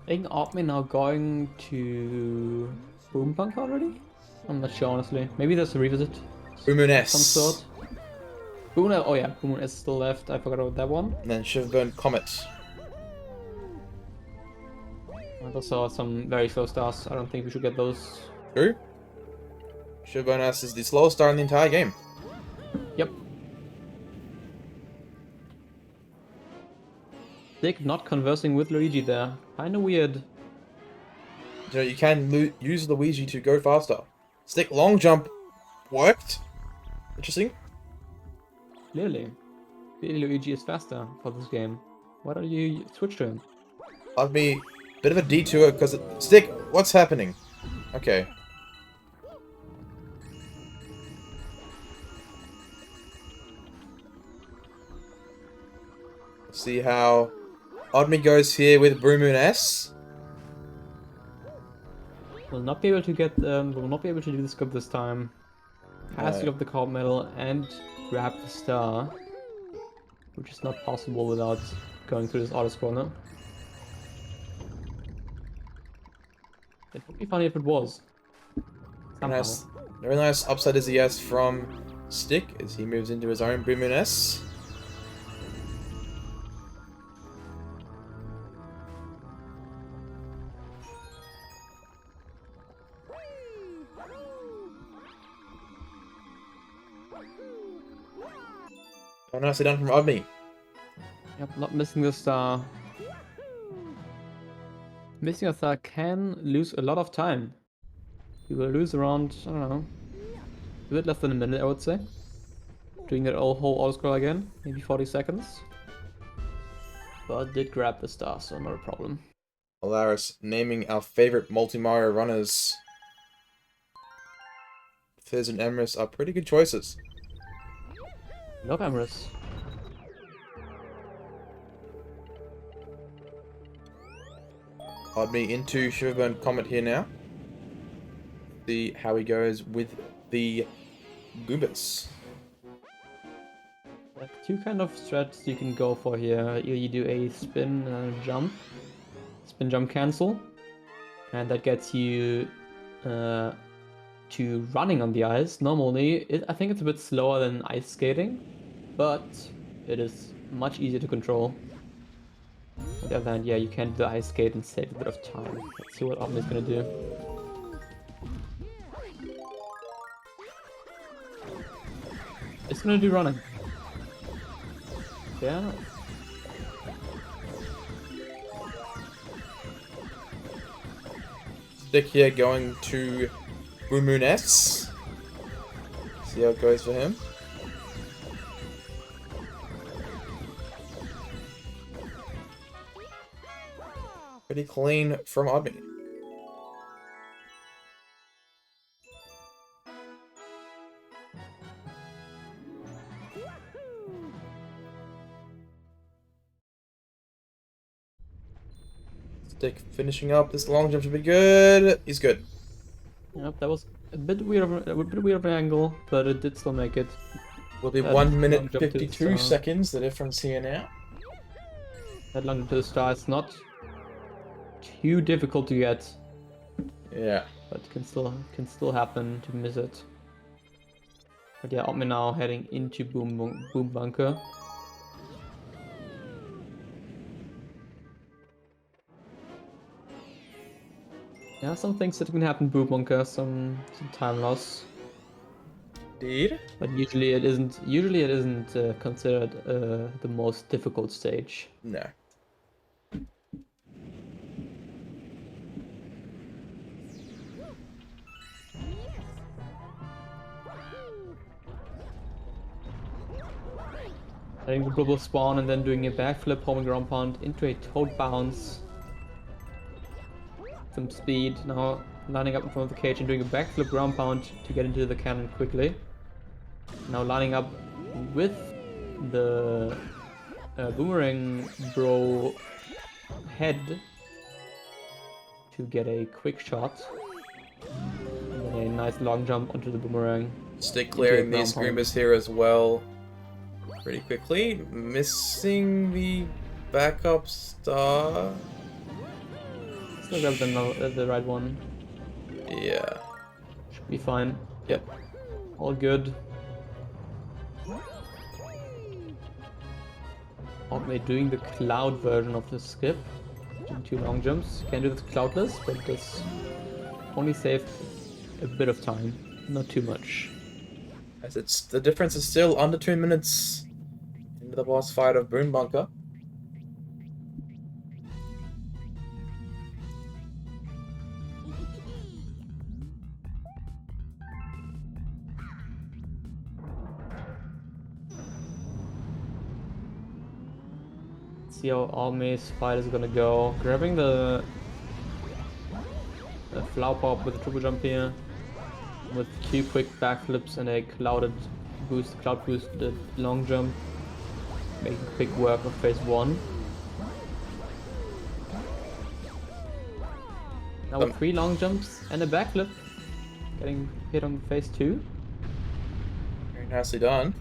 Speaker 6: I think Odme now going to Boom Punk already? I'm not sure honestly. Maybe there's a revisit.
Speaker 1: Boomoon S.
Speaker 6: Some sort. Boom, oh yeah, Boom is still left. I forgot about that one.
Speaker 1: And then Shiverburn Comet.
Speaker 6: And also some very slow stars. I don't think we should get those.
Speaker 1: True. Shiverburn S is the slowest star in the entire game.
Speaker 6: Yep. Stick not conversing with Luigi there. Kinda weird.
Speaker 1: You know, you can use Luigi to go faster. Stick long jump worked. Interesting.
Speaker 6: Clearly. Clearly Luigi is faster for this game. Why don't you switch to him?
Speaker 1: I'd be a bit of a detour because Stick, what's happening? Okay. Let's see how Odme goes here with Boomoon S.
Speaker 6: Will not be able to get will not be able to do the scope this time. Has to
Speaker 1: No.
Speaker 6: get up the card medal and grab the star. Which is not possible without going through this auto scroller. It would be funny if it was. Somehow.
Speaker 1: Nice, very nice upside as the S from Stick as he moves into his own Boomoon S. Oh, nicely done from Odme.
Speaker 6: Yep, not missing the star. Missing a star can lose a lot of time. You will lose around, I don't know, a bit less than a minute, I would say. Doing that whole auto scroll again, maybe 40 seconds. But did grab the star, so not a problem.
Speaker 1: Alaris naming our favorite multi-Mario runners. Fizz and Emrys are pretty good choices.
Speaker 6: Love Emrys.
Speaker 1: Odme into Shiverburn Comet here now. See how he goes with the Goombas.
Speaker 6: There are two kind of strats you can go for here. You do a spin and a jump. Spin jump cancel. And that gets you to running on the ice. Normally, I think it's a bit slower than ice skating, but it is much easier to control. On the other hand, yeah, you can do the ice skate and save a bit of time. Let's see what Odme is gonna do. It's gonna do running. Yeah.
Speaker 1: Stick here going to Boomoon S. See how it goes for him. Pretty clean from Odme. Stick finishing up this long jump should be good. He's good.
Speaker 6: Yep, that was A bit weird of an angle, but it did still make it.
Speaker 1: Will be
Speaker 6: That
Speaker 1: 1 minute
Speaker 6: long jump to the
Speaker 1: 52
Speaker 6: star.
Speaker 1: seconds, the difference here now.
Speaker 6: That long jump to the star is not too difficult to get,
Speaker 1: Yeah.
Speaker 6: but can still happen to miss it. But yeah, Odme now heading into boom bunker. Yeah, some things that can happen boom bunker, some time loss.
Speaker 1: Indeed.
Speaker 6: But usually it isn't. Usually it isn't considered the most difficult stage.
Speaker 1: No.
Speaker 6: Hitting the global spawn and then doing a backflip, homing ground pound into a toad bounce. Some speed. Now lining up in front of the cage and doing a backflip ground pound to get into the cannon quickly. Now lining up with the boomerang bro head to get a quick shot. And then a nice long jump onto the boomerang.
Speaker 1: Stick clearing these
Speaker 6: ground pound.
Speaker 1: Goombas here as well. Pretty quickly. Missing the backup star.
Speaker 6: Still grab the right one.
Speaker 1: Yeah.
Speaker 6: Should be fine.
Speaker 1: Yep.
Speaker 6: All good. Odme doing the cloud version of the skip. Doing 2 long jumps. Can do this cloudless, but does only save a bit of time. Not too much.
Speaker 1: As it's the difference is still under 2 minutes into the boss fight of Boom Bunker.
Speaker 6: See how Odme's fight is gonna go. Grabbing the flower pop with a triple jump here. With 2 quick backflips and a cloud boost, the long jump. Making quick work of phase 1. Now with 3 long jumps and a backflip. Getting hit on phase 2.
Speaker 1: Very nicely done.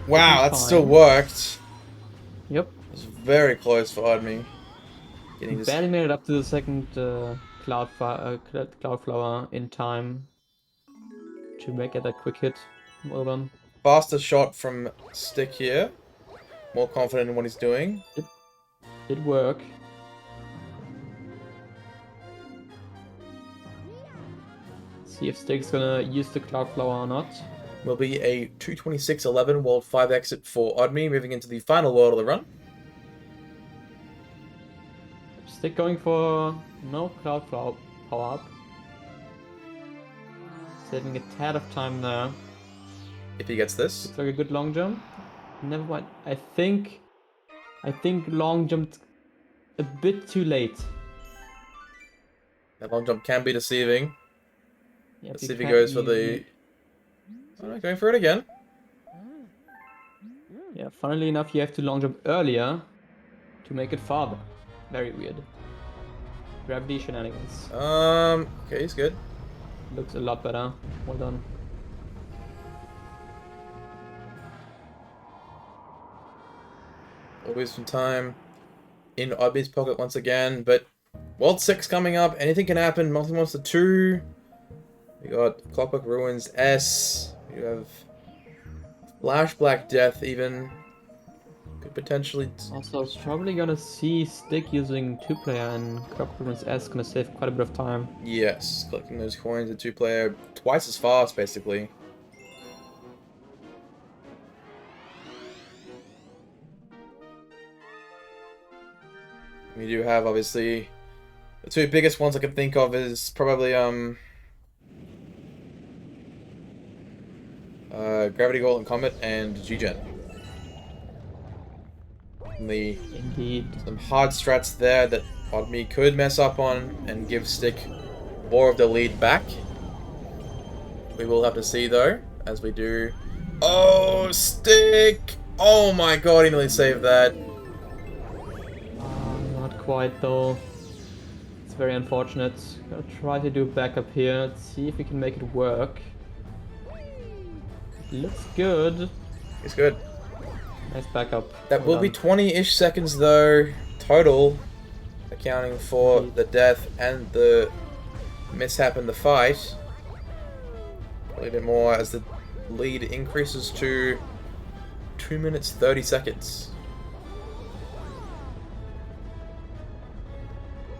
Speaker 1: Wow, that still worked.
Speaker 6: Yep.
Speaker 1: It was very close for Odme. Getting this.
Speaker 6: Barely made it up to the second cloud flower in time to make it that quick hit. Well done.
Speaker 1: Faster shot from Stick here. More confident in what he's doing.
Speaker 6: Did work. See if Stick's gonna use the cloud flower or not.
Speaker 1: Will be a 2:26.11 World 5 exit for Odme, moving into the final world of the run.
Speaker 6: Stick going for no cloud flower power up. Saving a tad of time there.
Speaker 1: If he gets this.
Speaker 6: Looks like a good long jump. Never mind. I think long jumped a bit too late.
Speaker 1: That long jump can be deceiving.
Speaker 6: Yeah,
Speaker 1: Let's see if he goes for the... Alright, going for it again.
Speaker 6: Yeah, funnily enough, you have to long jump earlier to make it farther. Very weird. Gravity shenanigans.
Speaker 1: Okay, he's good.
Speaker 6: Looks a lot better. Well done.
Speaker 1: Always some time in Odme's pocket once again, but World 6 coming up. Anything can happen. Multi Monster 2. We got Clockwork Ruins S. We have Flash Black Death even. Could potentially...
Speaker 6: Also, it's probably gonna see Stick using 2-player and Clockwork S gonna save quite a bit of time.
Speaker 1: Yes, collecting those coins in 2-player twice as fast, basically. We do have, obviously, the 2 biggest ones I can think of is probably, Gravity Golden Comet and G-Gen.
Speaker 6: Indeed.
Speaker 1: Some hard strats there that Odme could mess up on and give Stick more of the lead back. We will have to see though, as we do Oh, stick! Oh my god, he nearly saved that.
Speaker 6: Not quite though. It's very unfortunate. Gonna try to do backup here. Let's see if we can make it work. It looks good.
Speaker 1: He's good.
Speaker 6: Nice backup.
Speaker 1: That
Speaker 6: Well
Speaker 1: will be
Speaker 6: done.
Speaker 1: 20-ish seconds though, total, accounting for the death and the mishap in the fight. Probably a bit more as the lead increases to 2 minutes 30 seconds.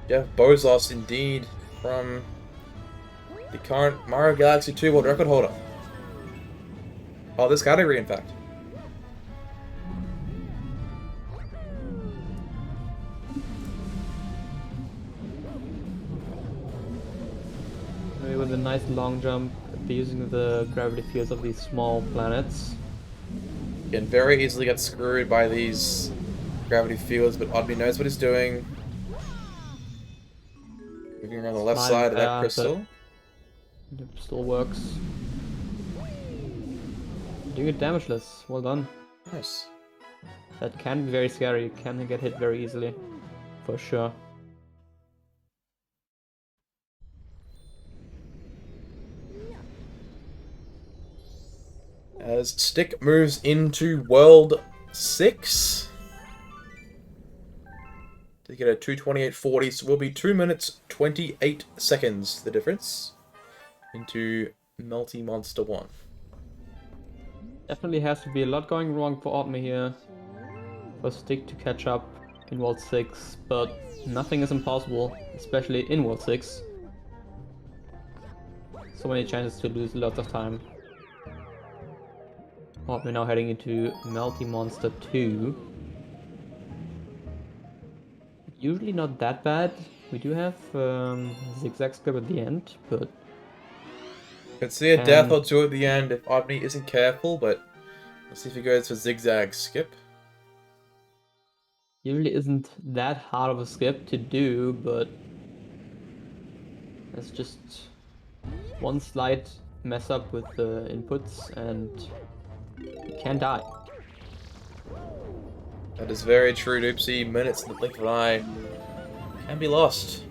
Speaker 1: Jeff Bezos indeed from the current Mario Galaxy 2 world record holder. Oh, this category in fact.
Speaker 6: Maybe with a nice long jump, using the gravity fields of these small planets.
Speaker 1: Can very easily get screwed by these gravity fields, but Odme knows what he's doing. Moving around the left
Speaker 6: Sliding
Speaker 1: side of that
Speaker 6: path,
Speaker 1: crystal.
Speaker 6: It still works. Doing it damageless. Well done.
Speaker 1: Nice.
Speaker 6: That can be very scary. You can get hit very easily. For sure.
Speaker 1: As Stick moves into World 6. To get a 2:28.40, so will be 2 minutes 28 seconds, the difference, into Melty Monster 1.
Speaker 6: Definitely has to be a lot going wrong for Odme here. For Stick to catch up in World 6, but nothing is impossible, especially in World 6. So many chances to lose lots of time. Odme now heading into Melty Monster 2. Usually not that bad. We do have zigzag skip at the end, but
Speaker 1: Could see a death or two at the end if Odme isn't careful, but let's see if he goes for zigzag skip.
Speaker 6: usually isn't that hard of a skip to do, but it's just one slight mess up with the inputs and you can die.
Speaker 1: That is very true, Doopsy. Minutes in the blink of an eye can be lost.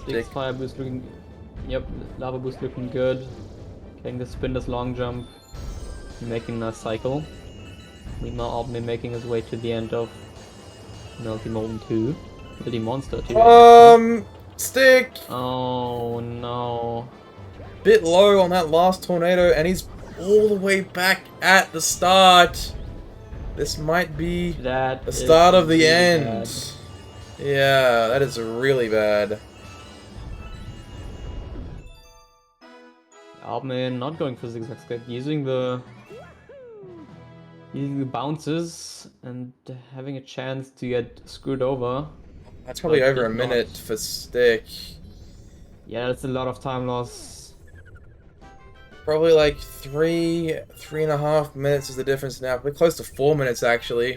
Speaker 6: Six fire boost looking, yep, lava boost looking good. Getting the spin, this long jump, making a cycle. Meanwhile, Odme making his way to the end of Melty Molten 2. Melty Monster 2.
Speaker 1: Stick!
Speaker 6: Oh no.
Speaker 1: Bit low on that last tornado, and he's all the way back at the start. This might be
Speaker 6: That
Speaker 1: the start of the
Speaker 6: really
Speaker 1: end.
Speaker 6: bad.
Speaker 1: Yeah, that is really bad.
Speaker 6: Odme not going for zigzag skip, using the bounces and having a chance to get screwed over.
Speaker 1: That's probably
Speaker 6: But
Speaker 1: over a
Speaker 6: did
Speaker 1: minute
Speaker 6: not.
Speaker 1: for Stick.
Speaker 6: Yeah, that's a lot of time loss.
Speaker 1: Probably like 3.5 minutes is the difference now. We're close to 4 minutes actually.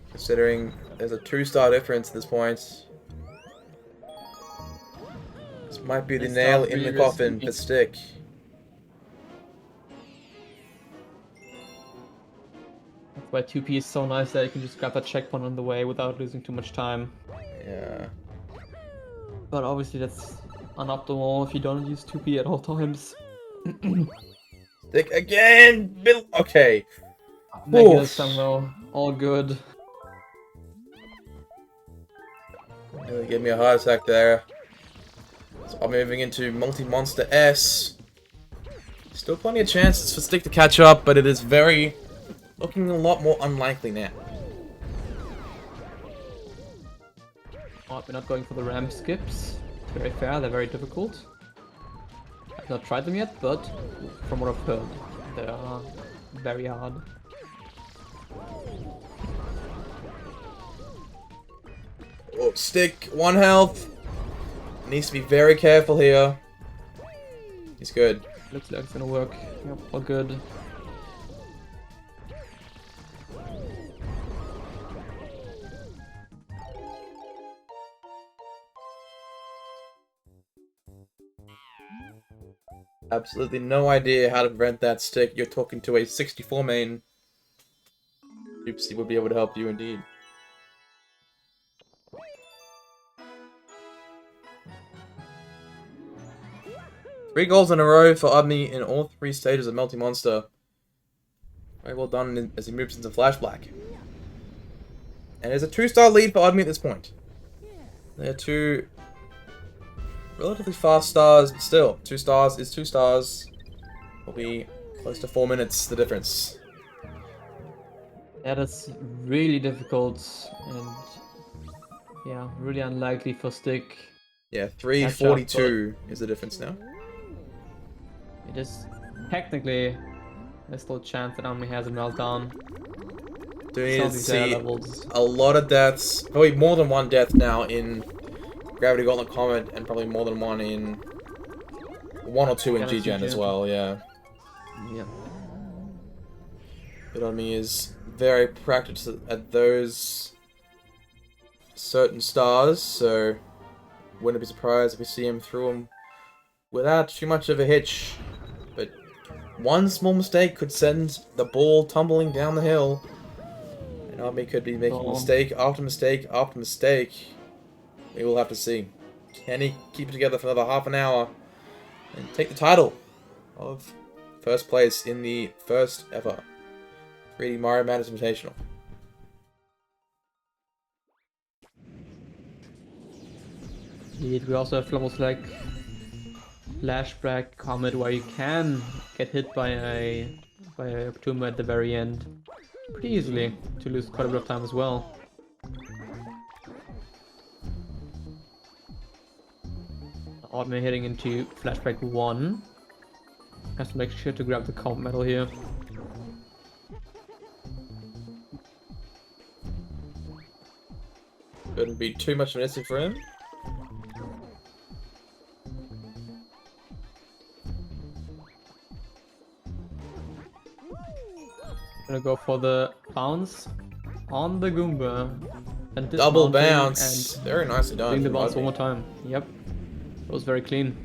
Speaker 1: Considering there's a 2-star difference at this point. This might be the
Speaker 6: It's
Speaker 1: nail
Speaker 6: not
Speaker 1: in the
Speaker 6: really
Speaker 1: coffin
Speaker 6: risky.
Speaker 1: for Stick.
Speaker 6: That's why 2P is so nice that you can just grab that checkpoint on the way without losing too much time.
Speaker 1: Yeah.
Speaker 6: But obviously that's unoptimal if you don't use 2P at all times.
Speaker 1: Stick again! Bill. Okay.
Speaker 6: Making
Speaker 1: Oof.
Speaker 6: this somehow all good.
Speaker 1: Nearly gave me a heart attack there. So I'm moving into Multi-Monster S. Still plenty of chances for Stick to catch up, but it is looking a lot more unlikely now.
Speaker 6: Oh, we're not going for the ramp skips. It's very fair, they're very difficult. I've not tried them yet, but from what I've heard, they are very hard.
Speaker 1: Oh, Stick, 1 health. Needs to be very careful here. He's good.
Speaker 6: Looks like it's gonna work. Yep, all good.
Speaker 1: Absolutely no idea how to prevent that stick. You're talking to a 64 main. Oopsie would be able to help you indeed. Three goals in a row for Odme in all three stages of Melty Monster. Very well done as he moves into Flash Black. And there's a 2-star lead for Odme at this point. They're two relatively fast stars, but still, 2 stars is 2 stars. Will be close to 4 minutes, the difference.
Speaker 6: That is really difficult and yeah, really unlikely for Stick.
Speaker 1: Yeah, 3:42 is the difference now.
Speaker 6: It is technically there's still a chance that Omni has a meltdown.
Speaker 1: Do we
Speaker 6: Some
Speaker 1: need
Speaker 6: of
Speaker 1: to
Speaker 6: these air
Speaker 1: see
Speaker 6: levels.
Speaker 1: a lot of deaths, probably more than one death now in Gravity Gauntlet Comet, and probably more than one in 1 or 2 in
Speaker 6: Galaxy
Speaker 1: G-Gen as
Speaker 6: Gen.
Speaker 1: well, yeah.
Speaker 6: Yeah.
Speaker 1: But Odme is very practiced at those certain stars, so wouldn't be surprised if we see him through them without too much of a hitch. But one small mistake could send the ball tumbling down the hill, and Odme could be making mistake after mistake after mistake. We will have to see. Can he keep it together for another half an hour and take the title of first place in the first ever 3D Mario Madness Invitational?
Speaker 6: Indeed, we also have almost like flashback comet where you can get hit by a tomb at the very end pretty easily to lose quite a bit of time as well. Odme heading into flashback 1. Has to make sure to grab the comp medal here.
Speaker 1: Couldn't be too much of an issue for him.
Speaker 6: Gonna go for the bounce on the Goomba. And
Speaker 1: Double
Speaker 6: dismounting
Speaker 1: bounce. Very nicely done.
Speaker 6: doing the
Speaker 1: from
Speaker 6: bounce
Speaker 1: Odme.
Speaker 6: one more time. Yep. That was very clean.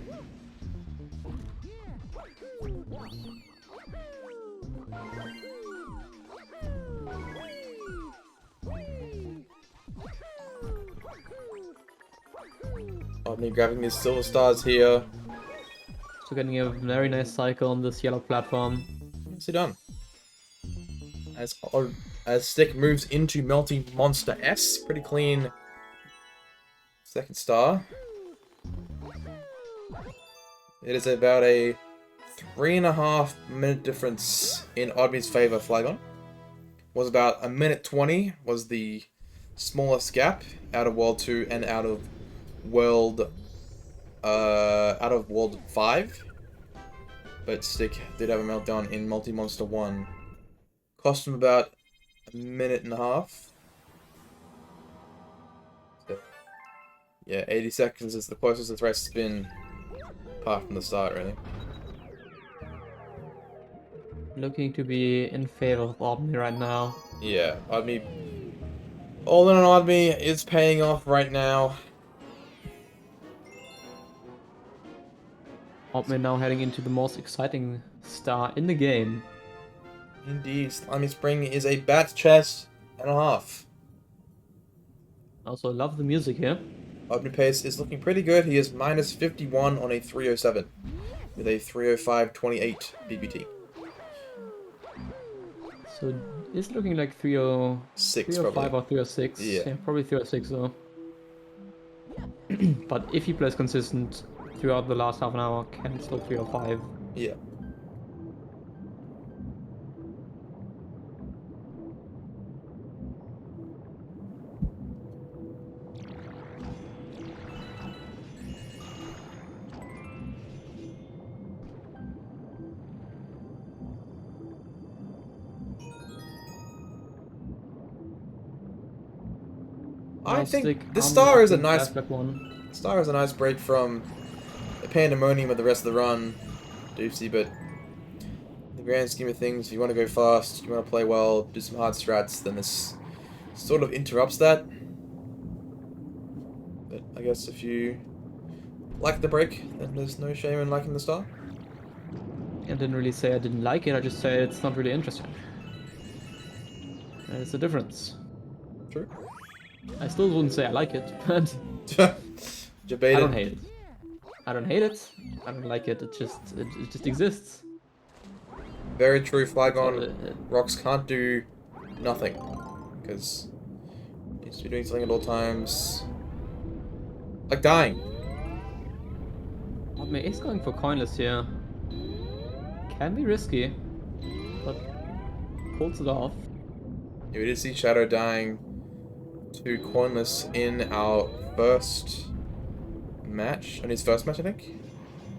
Speaker 1: Odme grabbing his silver stars here.
Speaker 6: So getting a very nice cycle on this yellow platform.
Speaker 1: Nicely done. As Stick moves into Melty Monster S, pretty clean second star. It is about a 3.5 minute difference in Odme's favor. Flagon was about 1:20 was the smallest gap out of World 2 and out of World 5. But Stick did have a meltdown in Multi Monster 1. Cost him about 1.5 minutes. So, yeah, 80 seconds is the closest the race has been, apart from the start, really.
Speaker 6: Looking to be in favor of Odme right now.
Speaker 1: Yeah, Odme. All in on Odme is paying off right now.
Speaker 6: Odme now heading into the most exciting star in the game.
Speaker 1: Indeed, Slimy Spring is a bat chest and a half.
Speaker 6: Also love the music here.
Speaker 1: Odme pace is looking pretty good. He is minus 51 on a 307 with a 305.28 BBT.
Speaker 6: So it's looking like
Speaker 1: 6
Speaker 6: 305
Speaker 1: probably.
Speaker 6: or 306.
Speaker 1: Yeah.
Speaker 6: Probably 306 though. But if he plays consistent throughout the last half an hour, can still 305.
Speaker 1: Yeah. I think the star is a nice break from the pandemonium of the rest of the run, Doofsy, but in the grand scheme of things, if you want to go fast, you want to play well, do some hard strats, then this sort of interrupts that. But I guess if you like the break, then there's no shame in liking the star.
Speaker 6: I didn't really say I didn't like it, I just said it's not really interesting. There's a difference.
Speaker 1: True.
Speaker 6: I still wouldn't say I like it, but
Speaker 1: Debated.
Speaker 6: I don't hate it. I don't hate it. I don't like it. It just exists.
Speaker 1: Very true. Flygon
Speaker 6: So,
Speaker 1: rocks can't do nothing because needs to be doing something at all times, like dying.
Speaker 6: Odme is going for coinless here. Can be risky, but pulls it off.
Speaker 1: Yeah, we did see Shadow dying to coinless in our first match, in his first match, I think,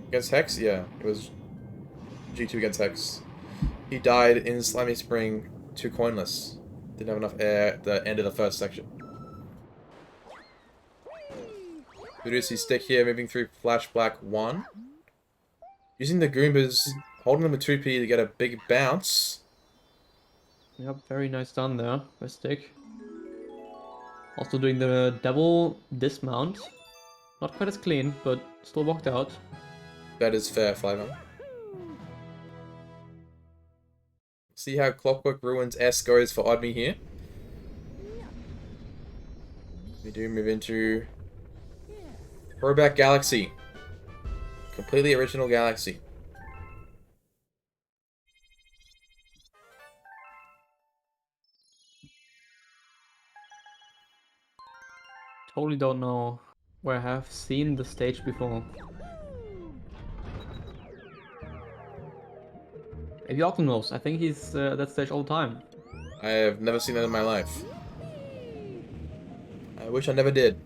Speaker 1: against Hex. Yeah, it was G2 against Hex. He died in Slimy Spring to coinless. Didn't have enough air at the end of the first section. We do see Stick here moving through Flash Black 1. Using the Goombas, holding them with 2P to get a big bounce.
Speaker 6: Yep, very nice done there by Stick. Also doing the double dismount. Not quite as clean, but still walked out.
Speaker 1: That is fair, Flygon. See how Clockwork Ruins S goes for Odme here. We do move into Throwback Galaxy. Completely original Galaxy.
Speaker 6: Totally don't know where I have seen the stage before. Maybe Octon knows. I think he's at that stage all the time.
Speaker 1: I have never seen that in my life. I wish I never did.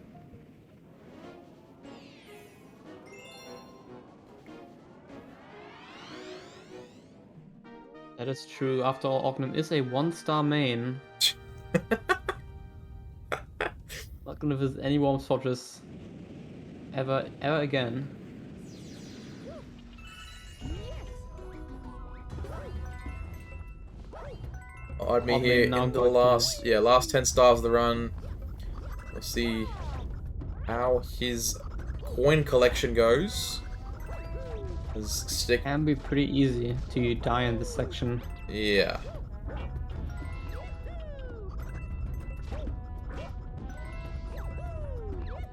Speaker 6: That is true. After all, Oknem is a 1-star main. Not gonna visit any warm fortress ever again.
Speaker 1: Odme here
Speaker 6: now
Speaker 1: in the
Speaker 6: going
Speaker 1: last 10 stars of the run. We'll see how his coin collection goes. His Stick,
Speaker 6: Can be pretty easy to die in this section.
Speaker 1: yeah.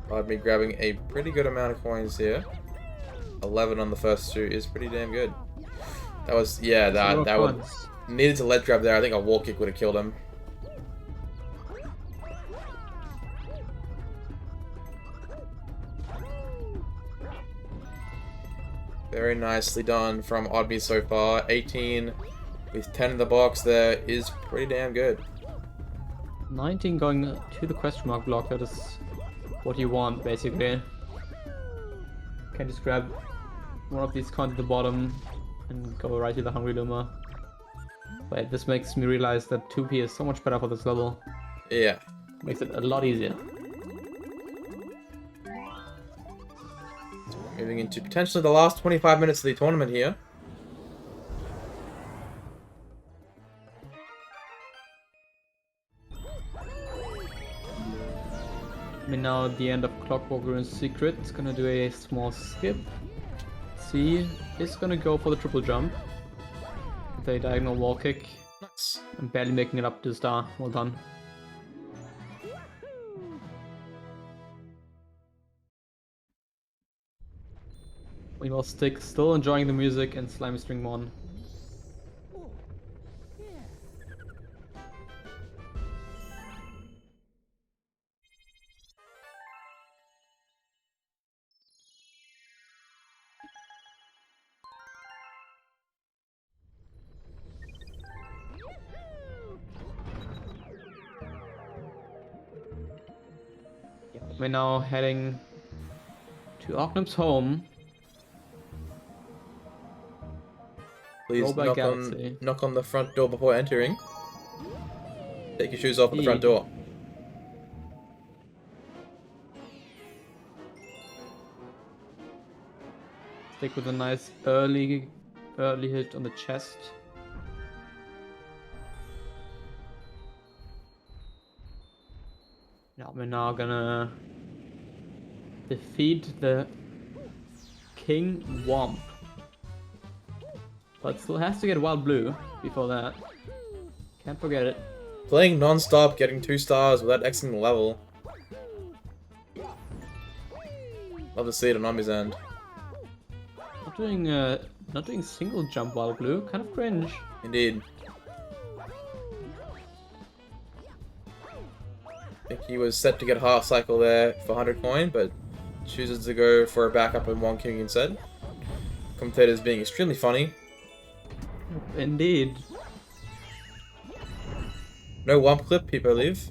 Speaker 1: Odme grabbing a pretty good amount of coins here. 11 on the first two is pretty damn good. That was, yeah, that would needed to let grab there. I think a wall kick would have killed him. Very nicely done from Odme so far. 18 with 10 in the box there is pretty damn good.
Speaker 6: 19 going to the question mark block. That is what you want, basically. Can just grab one of these coins at the bottom and go right to the Hungry Luma. But this makes me realize that 2P is so much better for this level.
Speaker 1: Yeah.
Speaker 6: Makes it a lot easier.
Speaker 1: Moving into potentially the last 25 minutes of the tournament here.
Speaker 6: I mean, now at the end of Clockwork Ruins Secret, it's gonna do a small skip. C is gonna go for the triple jump. With a diagonal wall kick.
Speaker 1: Nice.
Speaker 6: I'm barely making it up to the star. Well done. Meanwhile, Stick still enjoying the music and Slimy String 1. We're now heading to Oknem's home.
Speaker 1: Please
Speaker 6: Throwback
Speaker 1: knock
Speaker 6: Galaxy.
Speaker 1: on the front door before entering. Take your shoes off at the front door.
Speaker 6: Stick with a nice early hit on the chest. Now we're now gonna defeat the King Womp. But still has to get Wild Blue before that. Can't forget it.
Speaker 1: Playing non-stop, getting 2 stars without exiting the level. Love to see it on Nami's end.
Speaker 6: Not doing single jump Wild Blue. Kind of cringe.
Speaker 1: Indeed. I think he was set to get half cycle there for 100 coin, but chooses to go for a backup in 1 king instead. Commentators being extremely funny.
Speaker 6: Indeed.
Speaker 1: No wump clip, people believe.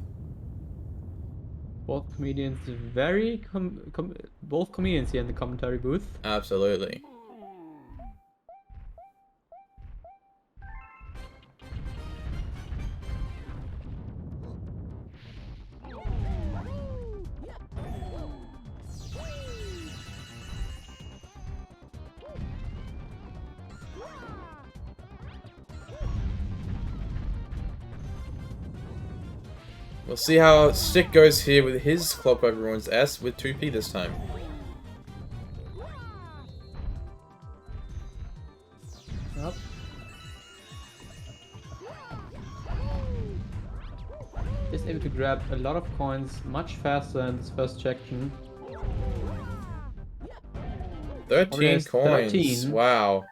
Speaker 6: Both comedians both comedians here in the commentary booth.
Speaker 1: Absolutely. We'll see how Stick goes here with his Clockwork Ruins S with 2p this time.
Speaker 6: Yep. Is able to grab a lot of coins much faster in this first section.
Speaker 1: 13 coins.
Speaker 6: 13.
Speaker 1: Wow.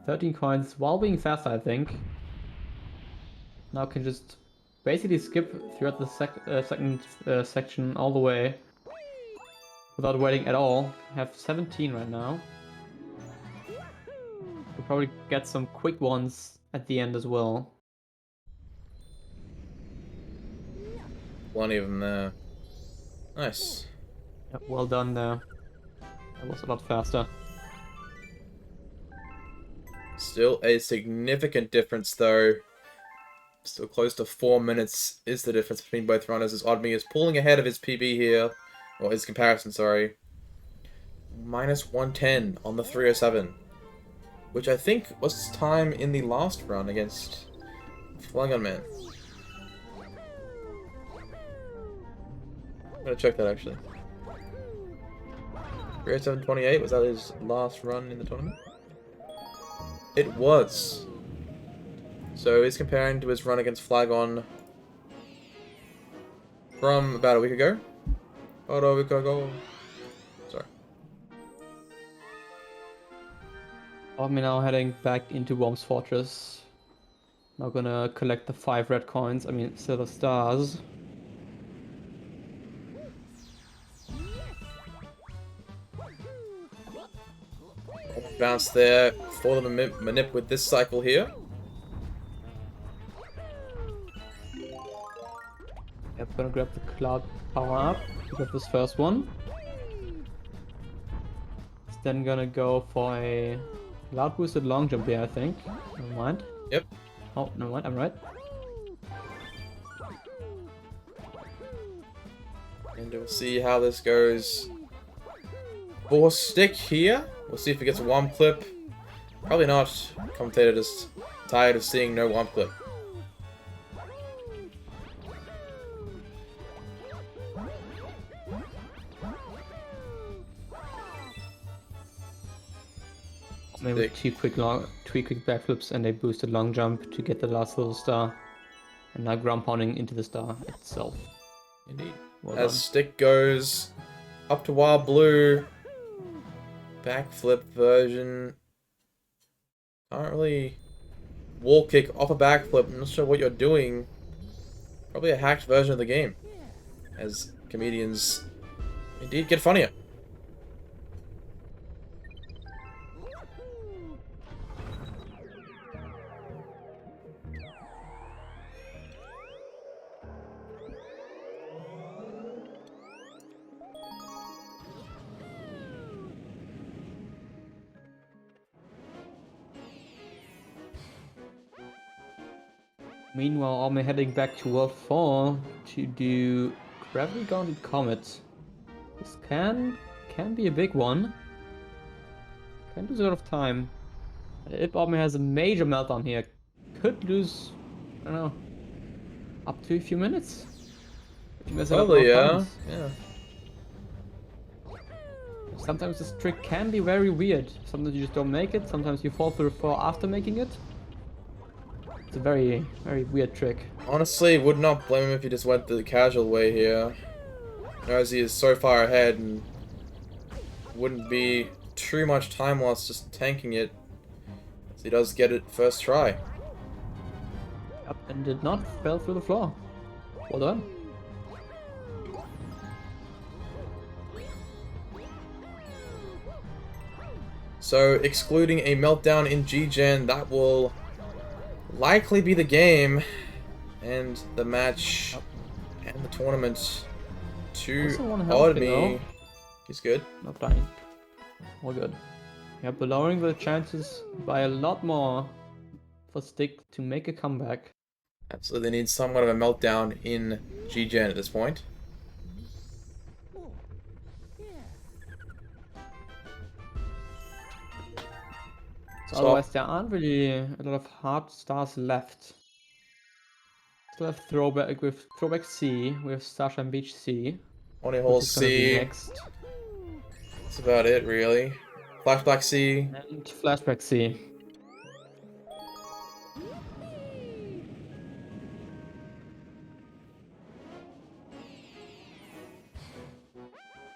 Speaker 6: 13 coins while being fast, I think. Now can just basically skip throughout the second section all the way without waiting at all. Have 17 right now. We'll probably get some quick ones at the end as well.
Speaker 1: Plenty of them there. Nice.
Speaker 6: Yep, well done there. That was a lot faster.
Speaker 1: Still a significant difference though. Still close to 4 minutes is the difference between both runners, as Odme is pulling ahead of his PB here. Or his comparison, sorry. Minus 110 on the 307. Which I think was his time in the last run against Flying On Man. I'm gonna check that actually. 307.28, was that his last run in the tournament? It was. So he's comparing to his run against Flagon from about a week ago. About a week ago. Sorry.
Speaker 6: I'm now heading back into Worm's Fortress. Now gonna collect the 5 red coins, silver stars.
Speaker 1: Bounce there for the manip with this cycle here.
Speaker 6: Yep, gonna grab the cloud power up to get this first one. Then gonna go for a cloud boosted long jump here, I think. Never mind.
Speaker 1: Yep.
Speaker 6: Oh, never mind, I'm right.
Speaker 1: And we'll see how this goes for Stick here. We'll see if he gets a womp clip. Probably not. Commentator just tired of seeing no womp clip.
Speaker 6: Maybe two quick backflips and a boosted long jump to get the last little star. And now ground pounding into the star itself.
Speaker 1: Indeed.
Speaker 6: Well
Speaker 1: As
Speaker 6: done.
Speaker 1: Stick goes up to Wild Blue. Backflip version. Can't really wall kick off a backflip. I'm not sure what you're doing. Probably a hacked version of the game. As comedians indeed get funnier.
Speaker 6: Meanwhile, I'm heading back to World 4 to do Gravity Gauntlet Comet. This can be a big one. Can lose a lot of time. If Odme has a major meltdown here, could lose, I don't know, up to a few minutes. If you mess it up
Speaker 1: Probably,
Speaker 6: enough
Speaker 1: yeah.
Speaker 6: times.
Speaker 1: Yeah.
Speaker 6: Sometimes this trick can be very weird. Sometimes you just don't make it, sometimes you fall through the floor after making it. It's a very, very weird trick.
Speaker 1: Honestly, would not blame him if he just went the casual way here. Knows he is so far ahead and wouldn't be too much time loss just tanking it. As he does get it first try.
Speaker 6: Yep, and did not fell through the floor. Well done.
Speaker 1: So, excluding a meltdown in G-Gen, that will likely be the game and the match and the tournament to
Speaker 6: Also one health below.
Speaker 1: Odme. He's good.
Speaker 6: Not dying. All good. Yep, lowering the chances by a lot more for Stick to make a comeback.
Speaker 1: Absolutely needs somewhat of a meltdown in G-Gen at this point.
Speaker 6: So otherwise, there aren't really a lot of hard stars left. Still have throwback with throwback C, with Starshine Beach C.
Speaker 1: Only
Speaker 6: Which
Speaker 1: hole
Speaker 6: is gonna be
Speaker 1: C.
Speaker 6: next.
Speaker 1: That's about it, really. Flashback C.
Speaker 6: And flashback C.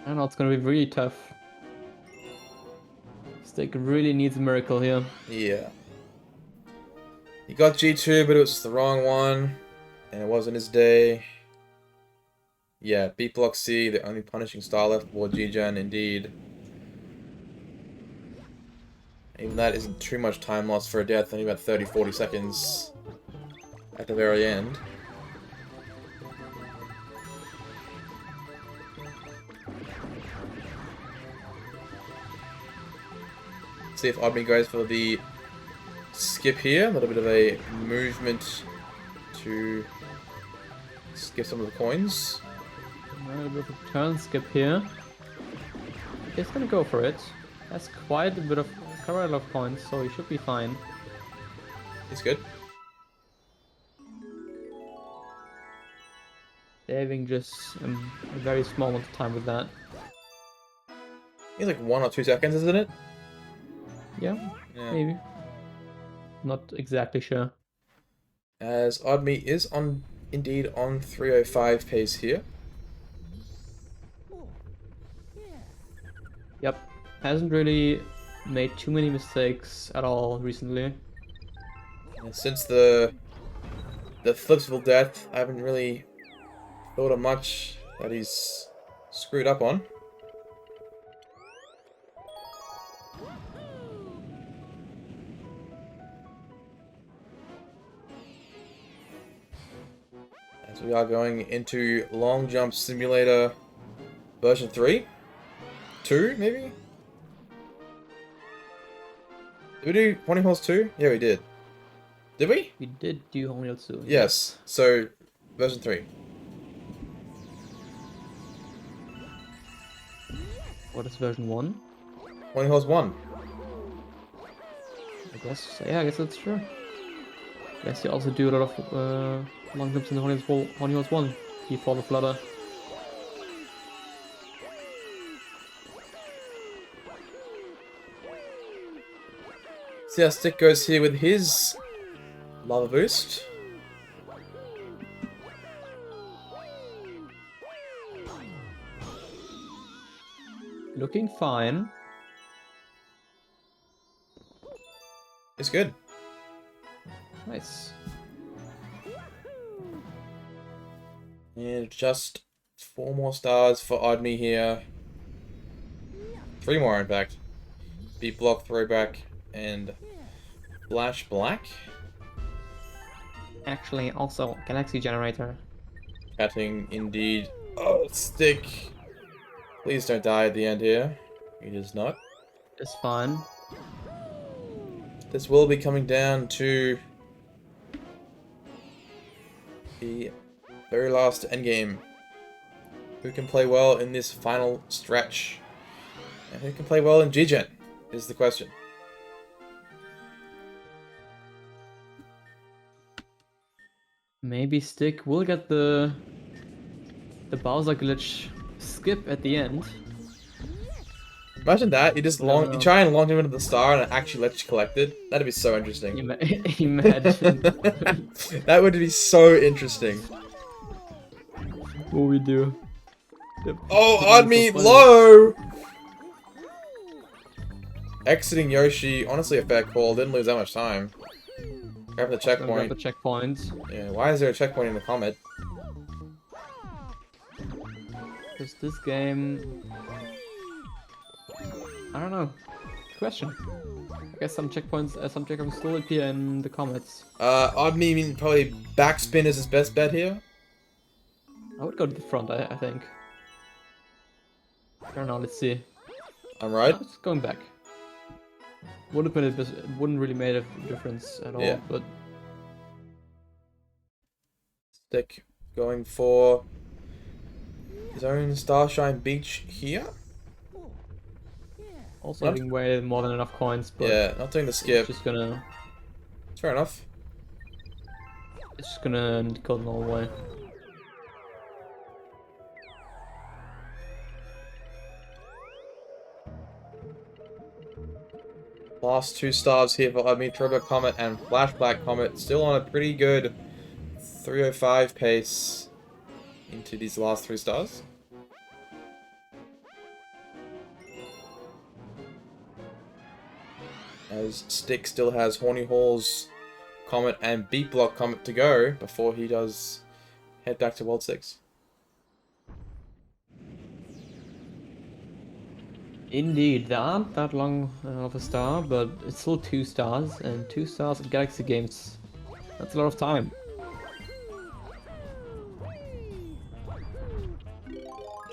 Speaker 6: I know it's gonna be really tough. Stick really needs a miracle here.
Speaker 1: Yeah. He got G2, but it was the wrong one. And it wasn't his day. Yeah, B block C, the only punishing star left for G-Gen, indeed. Even that isn't too much time lost for a death, only about 30-40 seconds at the very end. See if Odme goes for the skip here. A little bit of a movement to skip some of the coins.
Speaker 6: A little bit of a turn skip here. He's gonna go for it. Has quite a bit of points, so he should be fine.
Speaker 1: He's good.
Speaker 6: Saving just a very small amount of time with that.
Speaker 1: He's like 1 or 2 seconds, isn't it?
Speaker 6: Yeah,
Speaker 1: Yeah.
Speaker 6: maybe. Not exactly sure.
Speaker 1: As Odme is indeed on 305 pace here.
Speaker 6: Yep, hasn't really made too many mistakes at all recently.
Speaker 1: And since the Flipsville death, I haven't really thought of much that he's screwed up on. As we are going into Long Jump Simulator version 3? 2, maybe? Did we do Pony Horse 2? Yeah, we did. Did we?
Speaker 6: We did do Honeyhill soon.
Speaker 1: Yes. So, version 3.
Speaker 6: What is version 1?
Speaker 1: Pony Horse 1.
Speaker 6: I guess, yeah, I guess that's true. I guess you also do a lot of long jumps in Honeyhill 1 before the flutter.
Speaker 1: See how Stick goes here with his lava boost.
Speaker 6: Looking fine.
Speaker 1: It's good.
Speaker 6: Nice.
Speaker 1: And just 4 more stars for Odme here. 3 more, in fact. Beat block, throwback, and flash black.
Speaker 6: Actually, also Galaxy Generator.
Speaker 1: Catting indeed. Oh, Stick. Please don't die at the end here. He does not.
Speaker 6: It's fine.
Speaker 1: This will be coming down to the very last endgame. Who can play well in this final stretch? And who can play well in G-Gen is the question.
Speaker 6: Maybe Stick will get the Bowser glitch skip at the end.
Speaker 1: Imagine that. You just
Speaker 6: No,
Speaker 1: you
Speaker 6: no.
Speaker 1: try and launch him into the star and it actually lets you collect it. That'd be so interesting.
Speaker 6: Imagine
Speaker 1: That would be so interesting.
Speaker 6: what we do.
Speaker 1: Oh,
Speaker 6: That'd be
Speaker 1: Odme,
Speaker 6: so funny.
Speaker 1: low! Exiting Yoshi, honestly a fair call. Didn't lose that much time. Grab the
Speaker 6: Grab
Speaker 1: checkpoint.
Speaker 6: the checkpoint.
Speaker 1: Yeah, why is there a checkpoint in the comet?
Speaker 6: Because this game... I don't know. Good question. I guess some checkpoints still appear in the comets.
Speaker 1: Odme probably backspin is his best bet here.
Speaker 6: I would go to the front, I think. I don't know, let's see.
Speaker 1: I'm right.
Speaker 6: No, it's going back. Wouldn't really made a difference at all,
Speaker 1: Yeah.
Speaker 6: but
Speaker 1: Stick going for his own Starshine Beach here.
Speaker 6: also
Speaker 1: Not-
Speaker 6: having way more than enough coins, but
Speaker 1: Yeah, not doing the skip.
Speaker 6: it's just gonna
Speaker 1: Fair enough.
Speaker 6: go the normal way.
Speaker 1: Last 2 stars here for Odme, Turbo Comet and Flashback Comet. Still on a pretty good 305 pace into these last 3 stars. As Stick still has Horny Hall's Comet and Beat Block Comet to go before he does head back to World 6.
Speaker 6: Indeed, there aren't that long of a star, but it's still 2 stars, and 2 stars at Galaxy Games. That's a lot of time.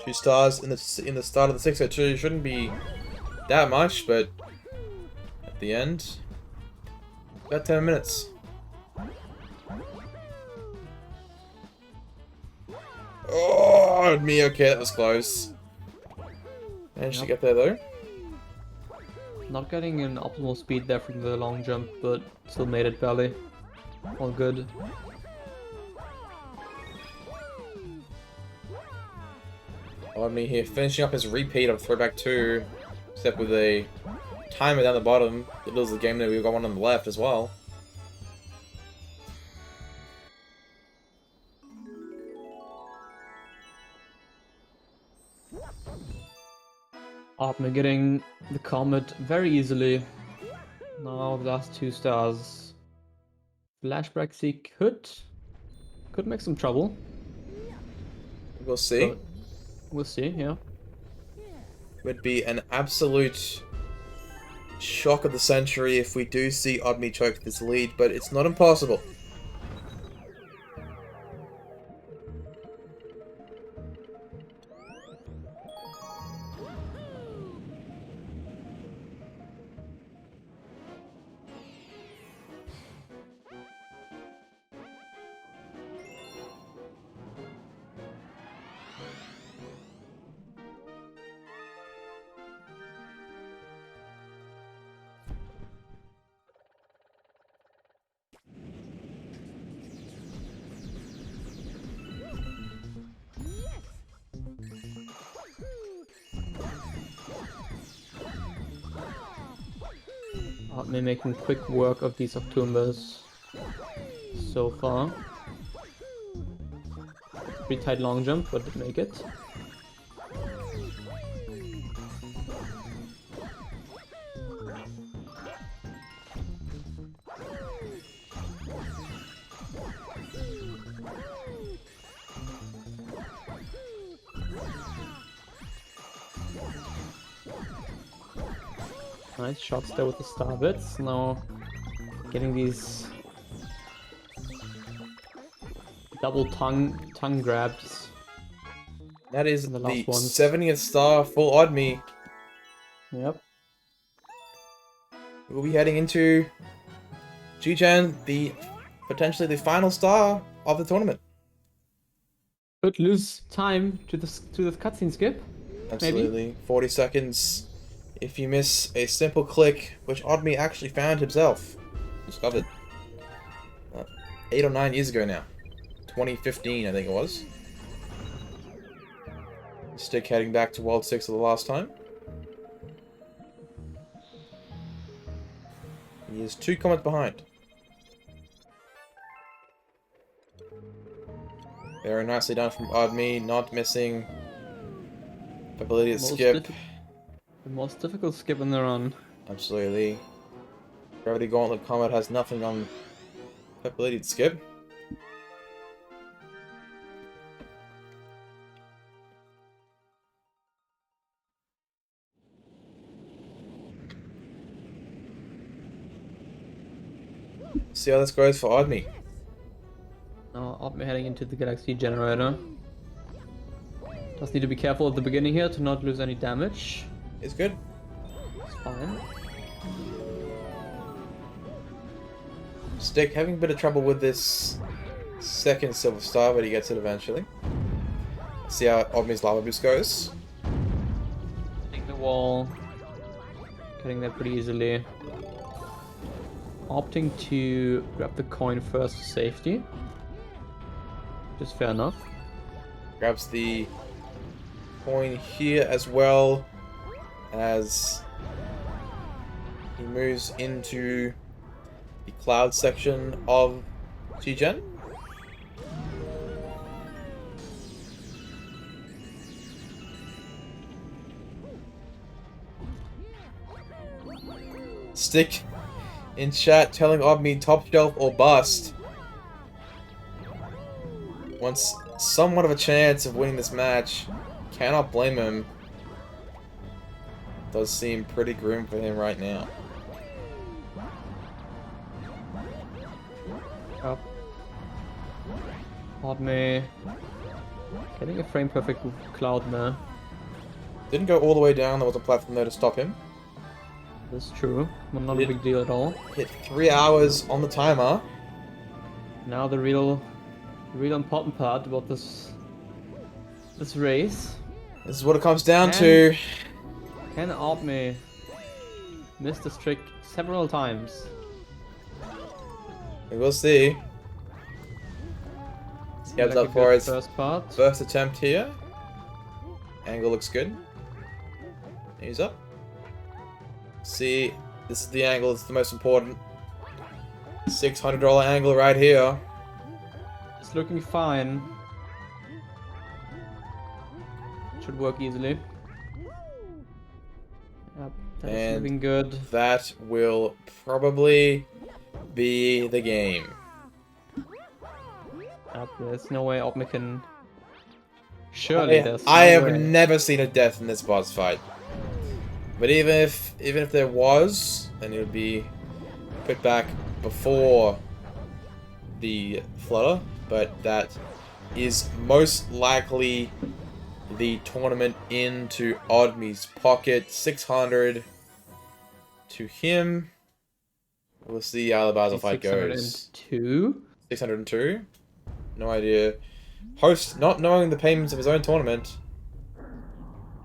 Speaker 1: Two stars in the start of the 602 shouldn't be that much, but at the end, about 10 minutes. Oh, me, okay, that was close. Managed to get there though.
Speaker 6: Not getting an optimal speed there from the long jump, but still made it barely. All good.
Speaker 1: Odme here, finishing up his repeat of Throwback 2, except with a timer down the bottom. It was the game that we've got one on the left as well.
Speaker 6: Odme getting the comet very easily. Now the last 2 stars. Flashback C could make some trouble.
Speaker 1: We'll see.
Speaker 6: But we'll see, yeah.
Speaker 1: Would be an absolute shock of the century if we do see Odme choke this lead, but it's not impossible.
Speaker 6: Odme making quick work of these Octumbers so far. Pretty tight long jump, but did make it. Nice shots there with the star bits. Now getting these double tongue grabs.
Speaker 1: That is the
Speaker 6: The last ones.
Speaker 1: 70th star for Odme.
Speaker 6: Yep.
Speaker 1: We'll be heading into G-Chan, potentially the final star of the tournament.
Speaker 6: Could lose time to the cutscene skip.
Speaker 1: Absolutely. 40 seconds. If you miss a simple click, which Odme actually found himself. Discovered. 8 or 9 years ago now. 2015, I think it was. Stick heading back to World 6 for the last time. He is 2 comments behind. Very nicely done from Odme, not missing the ability to skip.
Speaker 6: The most difficult skip in the run.
Speaker 1: Absolutely. Gravity Gauntlet Comet has nothing on ability to skip. See how this goes for Odme.
Speaker 6: Now Odme heading into the Galaxy generator. Just need to be careful at the beginning here to not lose any damage.
Speaker 1: It's good.
Speaker 6: It's fine.
Speaker 1: Stick having a bit of trouble with this second Silver Star, but he gets it eventually. See how Odme's Lava Boost goes.
Speaker 6: Hitting the wall. Getting there pretty easily. Opting to grab the coin first for safety. Which is fair enough.
Speaker 1: Grabs the coin here as well as he moves into the cloud section of G-Gen. Stick in chat telling Odme top shelf or bust. Wants somewhat of a chance of winning this match. Cannot blame him. Does seem pretty grim for him right now.
Speaker 6: Up. Odme getting a frame perfect cloud there.
Speaker 1: Didn't go all the way down, there was a platform there to stop him.
Speaker 6: That's true, but not a big deal at all.
Speaker 1: Hit 3 hours on the timer.
Speaker 6: Now the real important part about this race.
Speaker 1: This is what it comes down to.
Speaker 6: Can Odme miss this trick several times?
Speaker 1: We will see. He heads up for his first attempt here. Angle looks good. He's up. See, this is the angle, it's the most important. $600 angle right here.
Speaker 6: It's looking fine. Should work easily. Yep, that's looking good.
Speaker 1: That will probably be the game.
Speaker 6: Yep, there's no way Odme can. Surely there's.
Speaker 1: I
Speaker 6: no
Speaker 1: have
Speaker 6: way.
Speaker 1: never seen a death in this boss fight. But even if there was, then it would be put back before the flutter. But that is most likely the tournament into Odme's pocket. 600 to him. We'll see how the Basel fight goes.
Speaker 6: 602?
Speaker 1: 602? No idea. Host not knowing the payments of his own tournament.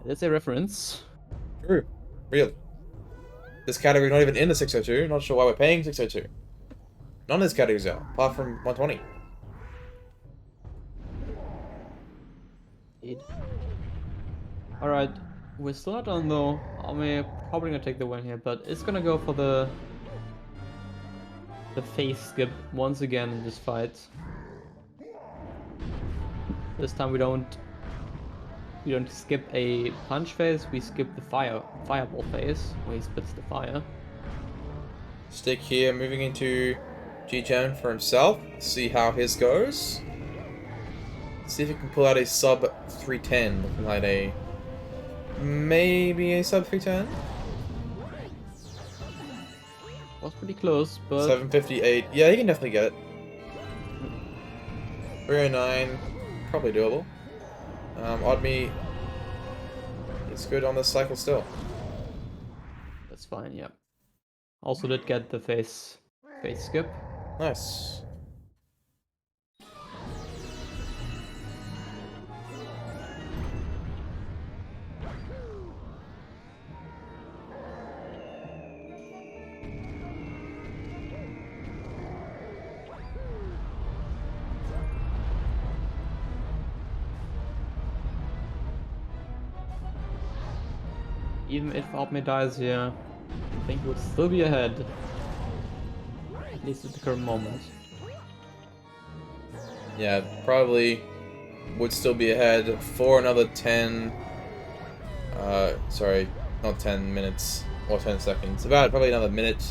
Speaker 6: That's a reference.
Speaker 1: True. Real. This category not even in the 602. Not sure why we're paying 602. None of these categories are, apart from 120.
Speaker 6: Alright, we're still not done though. I'm probably gonna take the win here, but it's gonna go for the face skip once again in this fight. This time we don't skip a punch phase, we skip the fireball phase, where he spits the fire.
Speaker 1: Stick here, moving into G-Gen for himself. See how his goes. See if he can pull out a sub 310, looking like a maybe a sub 310.
Speaker 6: Was pretty close, but
Speaker 1: 758. Yeah, he can definitely get it. 309, probably doable. Odme is good on this cycle still.
Speaker 6: that's fine. Yeah. Also did get the face skip.
Speaker 1: Nice.
Speaker 6: Even if Odme dies here, I think we'll still be ahead. least at the current moment.
Speaker 1: Yeah, probably would still be ahead for another 10. Sorry, not 10 minutes or 10 seconds. About probably another minute.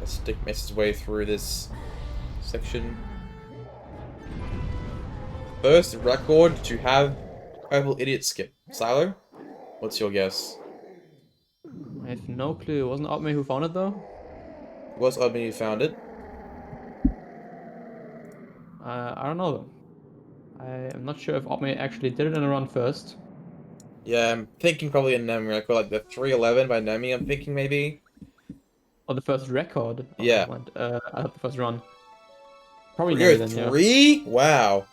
Speaker 1: As Stick makes his way through this section. First record to have Purple Idiot skip. Silo, what's your guess?
Speaker 6: I have no clue. It wasn't Odme who found it though?
Speaker 1: It was Odme who found it.
Speaker 6: I don't know though. I am not sure if Odme actually did it in a run first.
Speaker 1: Yeah, I'm thinking probably a Nemi record, like the 311 by Nemi, I'm thinking maybe.
Speaker 6: Or the first record. Oh,
Speaker 1: Yeah.
Speaker 6: I thought the first run. Probably Nemi then, yeah.
Speaker 1: 303? Wow.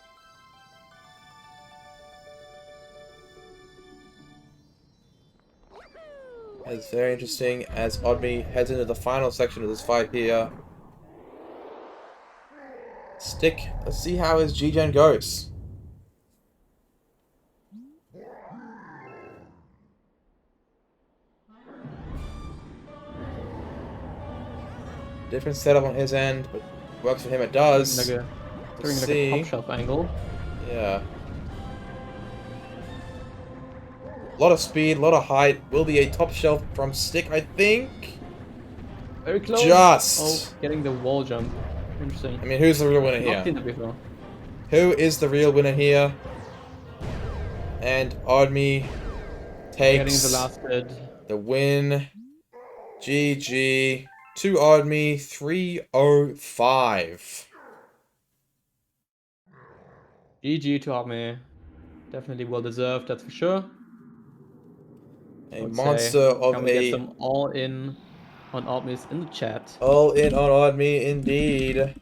Speaker 1: That's very interesting as Odme heads into the final section of this fight here. Stick, let's see how his G-Gen goes. Different setup on his end, but works for him it does.
Speaker 6: Doing like a top shelf angle.
Speaker 1: Yeah. A lot of speed, a lot of height. Will be a top shelf from Stick, I think.
Speaker 6: Very close.
Speaker 1: Just.
Speaker 6: Oh, getting the wall jump. Interesting.
Speaker 1: I mean, who's the real winner
Speaker 6: Not seen
Speaker 1: here?
Speaker 6: that before.
Speaker 1: Who is the real winner here? And Odme
Speaker 6: Getting
Speaker 1: takes
Speaker 6: the last bid.
Speaker 1: the win. GG to Odme 305.
Speaker 6: GG to Odme. Definitely well deserved, that's for sure.
Speaker 1: A monster of
Speaker 6: Can we get some all in on Odme's in the chat?
Speaker 1: all in on Odme indeed.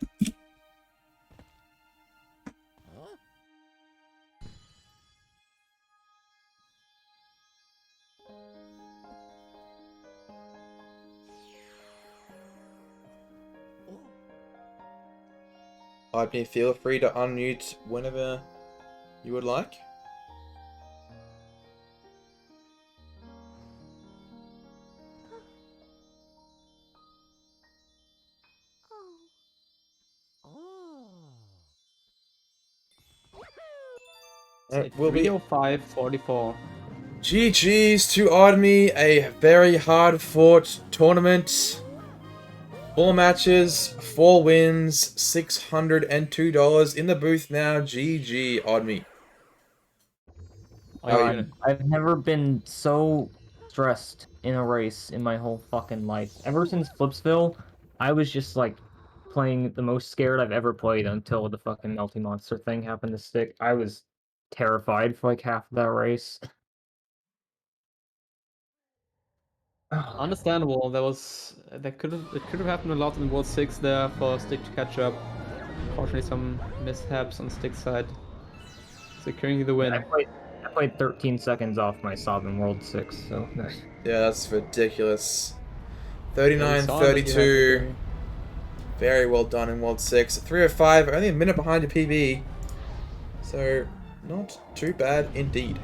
Speaker 1: Odme, feel free to unmute whenever you would like.
Speaker 6: It's
Speaker 1: Will be
Speaker 6: 305.44.
Speaker 1: GG's to Odme, a very hard fought tournament. 4 matches, 4 wins, $602 in the booth now. GG, Odme.
Speaker 2: I've never been so stressed in a race in my whole fucking life. Ever since Flipsville, I was just like playing the most scared I've ever played until the fucking Melty Monster thing happened to Stick. I was terrified for like half of that race.
Speaker 6: Understandable. It could have happened a lot in World 6 there for Stick to catch up. Unfortunately, some mishaps on Stick's side. Securing the win.
Speaker 2: I played 13 seconds off my sub in World 6, so
Speaker 1: Yeah, that's ridiculous. 39-32. Very well done in World 6. 305, only a minute behind your PB. So, not too bad indeed.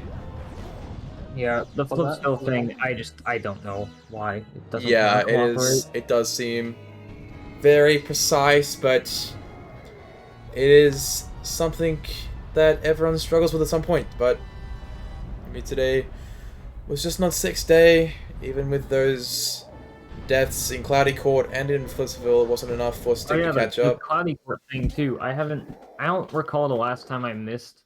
Speaker 2: Yeah, the Flipsville thing, I don't know why it doesn't
Speaker 1: Yeah,
Speaker 2: cooperate.
Speaker 1: it does seem very precise, but it is something that everyone struggles with at some point. But I mean, today was just not 6th day. Even with those deaths in Cloudy Court and in Flipsville, it wasn't enough for Stick to catch up.
Speaker 2: The Cloudy Court thing too. I don't recall the last time I missed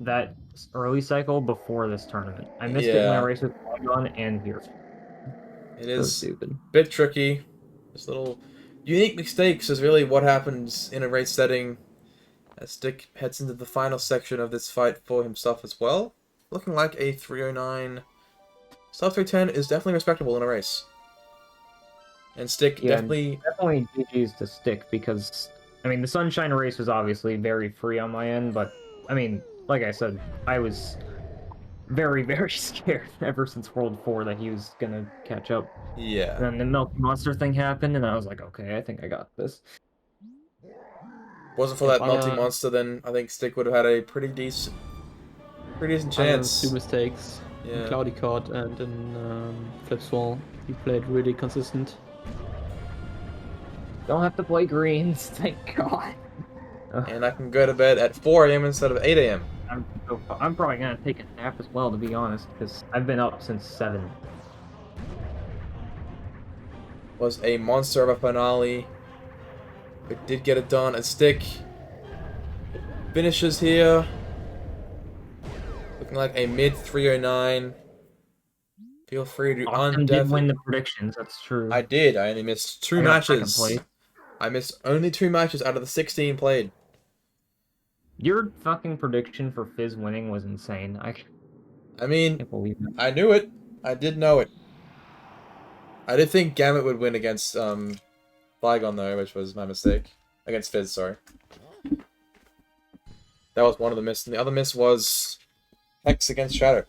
Speaker 2: that early cycle before this tournament. I missed it when I raced with Polygon and here.
Speaker 1: It is a bit tricky. This little unique mistakes is really what happens in a race setting as Stick heads into the final section of this fight for himself as well. Looking like a 309. Sub 310 is definitely respectable in a race. And Stick definitely
Speaker 2: GG's to Stick because, I mean, the Sunshine race was obviously very free on my end, but, I mean, like I said, I was very, very scared ever since World 4 that he was gonna catch up.
Speaker 1: Yeah.
Speaker 2: And then the Melty Monster thing happened, and I was like, okay, I think I got this.
Speaker 1: Wasn't for that Melty Monster, then I think Stick would have had a pretty decent chance.
Speaker 6: 2 mistakes.
Speaker 1: Yeah.
Speaker 6: In Cloudy Court and in Flipsville, he played really consistent.
Speaker 2: Don't have to play greens, thank God.
Speaker 1: And I can go to bed at 4 a.m. instead of 8 a.m.
Speaker 2: I'm probably gonna take a nap as well, to be honest, because I've been up since 7.
Speaker 1: Was a monster of a finale. It did get it done. A stick finishes here. Looking like a mid 309. Feel free to
Speaker 2: Austin did win the predictions, that's true.
Speaker 1: I did. I only missed 2
Speaker 2: I got second
Speaker 1: matches.
Speaker 2: place.
Speaker 1: I missed only 2 matches out of the 16 played.
Speaker 2: Your fucking prediction for Fizz winning was insane.
Speaker 1: I mean,
Speaker 2: can't believe it.
Speaker 1: I knew it. I did know it. I did think Gambit would win against Flygon though, which was my mistake. Against Fizz, sorry. That was one of the miss. And the other miss was Hex against Shadow.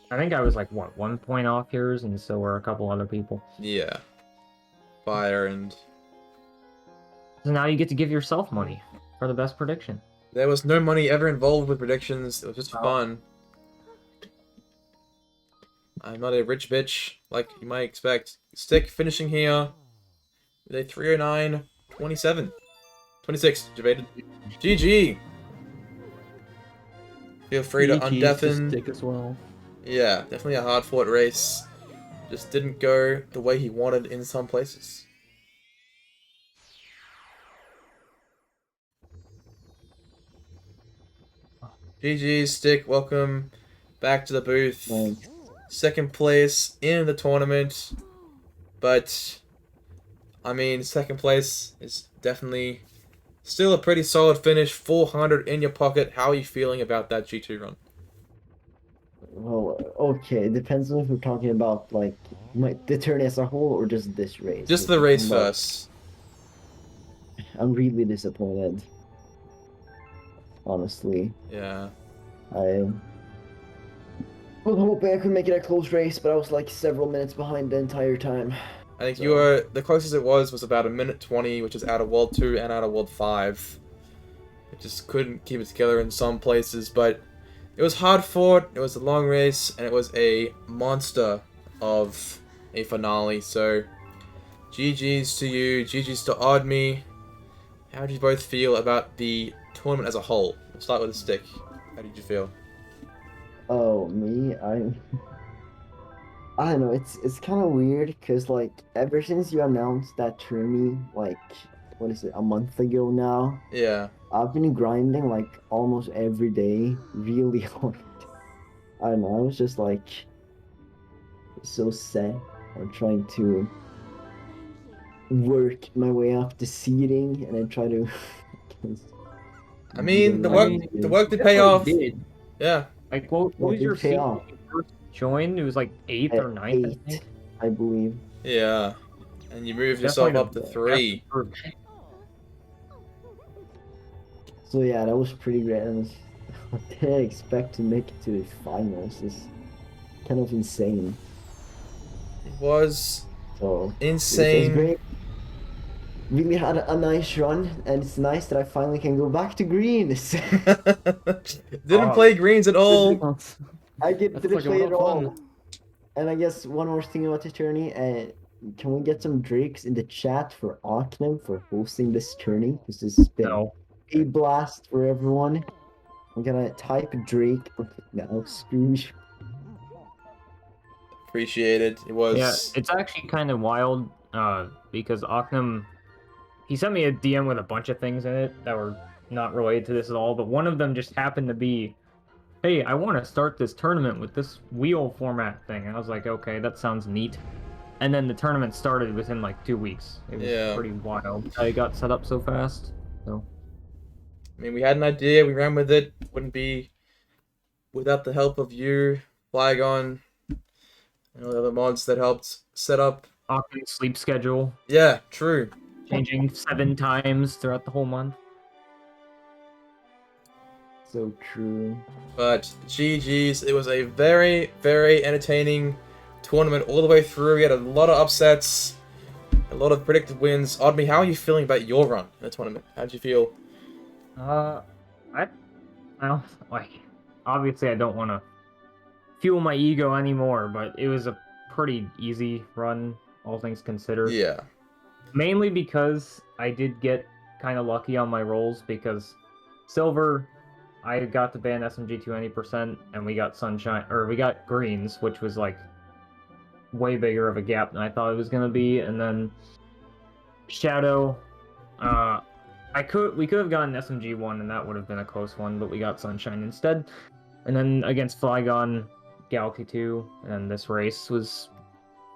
Speaker 2: I think I was like, what, 1 point off yours, and so were a couple other people.
Speaker 1: Yeah. Fire and...
Speaker 2: So now you get to give yourself money for the best prediction.
Speaker 1: There was no money ever involved with predictions. It was just fun. I'm not a rich bitch, like you might expect. Stick finishing here with a 309.27. 26, debated. GG! Feel free to undeafen.
Speaker 6: Stick as well.
Speaker 1: Yeah, definitely a hard-fought race. Just didn't go the way he wanted in some places. GG, Stick, welcome back to the booth.
Speaker 3: Thanks.
Speaker 1: Second place in the tournament. But, I mean, second place is definitely still a pretty solid finish. 400 in your pocket. How are you feeling about that G2 run?
Speaker 3: Well, okay, it depends on if we're talking about like the tourney as a whole or just this race.
Speaker 1: Just the race first.
Speaker 3: I'm really disappointed. Honestly.
Speaker 1: Yeah.
Speaker 3: I was hoping I could make it a close race, but I was like several minutes behind the entire time.
Speaker 1: I think you were, the closest it was about a minute 20, which is out of World 2 and out of World 5. It just couldn't keep it together in some places, but it was hard fought, it was a long race, and it was a monster of a finale, so GG's to you, GG's to Odme. How did you both feel about the tournament as a whole? We'll start with a Stick. How did you feel?
Speaker 3: Oh, me? I don't know, it's kind of weird, because, like, ever since you announced that tourney, like, what is it, a month ago now?
Speaker 1: Yeah.
Speaker 3: I've been grinding, like, almost every day, really hard. I don't know, I was just, like, so set on trying to work my way up the seeding, and then try to...
Speaker 1: I mean, the work did pay off.
Speaker 2: Did.
Speaker 1: Yeah.
Speaker 2: Like, what was your seed when you first joined? It was like 8th or 9th, I think.
Speaker 3: I believe.
Speaker 1: Yeah. And you moved yourself up to 3.
Speaker 3: So yeah, that was pretty great. And what did I expect to make it to the finals? Is kind of insane.
Speaker 1: It was
Speaker 3: so
Speaker 1: insane.
Speaker 3: It was great. Really had a nice run, and it's nice that I finally can go back to greens.
Speaker 1: Didn't play greens at all.
Speaker 3: I didn't play at all. And I guess one more thing about the tourney, can we get some drakes in the chat for Oknem for hosting this tourney? Because this has been a blast for everyone. I'm gonna type Drake now. Scrooge.
Speaker 1: Appreciate it. It was.
Speaker 2: Yeah, it's actually kind of wild because Oknem, he sent me a DM with a bunch of things in it that were not related to this at all, but one of them just happened to be, hey, I want to start this tournament with this wheel format thing. And I was like, okay, that sounds neat. And then the tournament started within like 2 weeks. It was pretty wild. I got set up so fast. So,
Speaker 1: I mean, we had an idea, we ran with it. Wouldn't be without the help of you, Flygon, and all the other mods that helped set up.
Speaker 2: Oknem's sleep schedule.
Speaker 1: Yeah, true.
Speaker 2: Changing 7 times throughout the whole month.
Speaker 3: So true.
Speaker 1: But GG's, it was a very, very entertaining tournament all the way through. We had a lot of upsets, a lot of predicted wins. Odme, how are you feeling about your run in the tournament? How did you feel?
Speaker 2: I don't, like, obviously I don't want to fuel my ego anymore, but it was a pretty easy run all things considered.
Speaker 1: Yeah.
Speaker 2: Mainly because I did get kind of lucky on my rolls, because silver, I got to ban SMG to any percent, and we got sunshine, or we got greens, which was like way bigger of a gap than I thought it was gonna be, and then shadow, we could have gotten SMG 1 and that would have been a close one, but we got sunshine instead. And then against Flygon, Galaxy 2, and this race was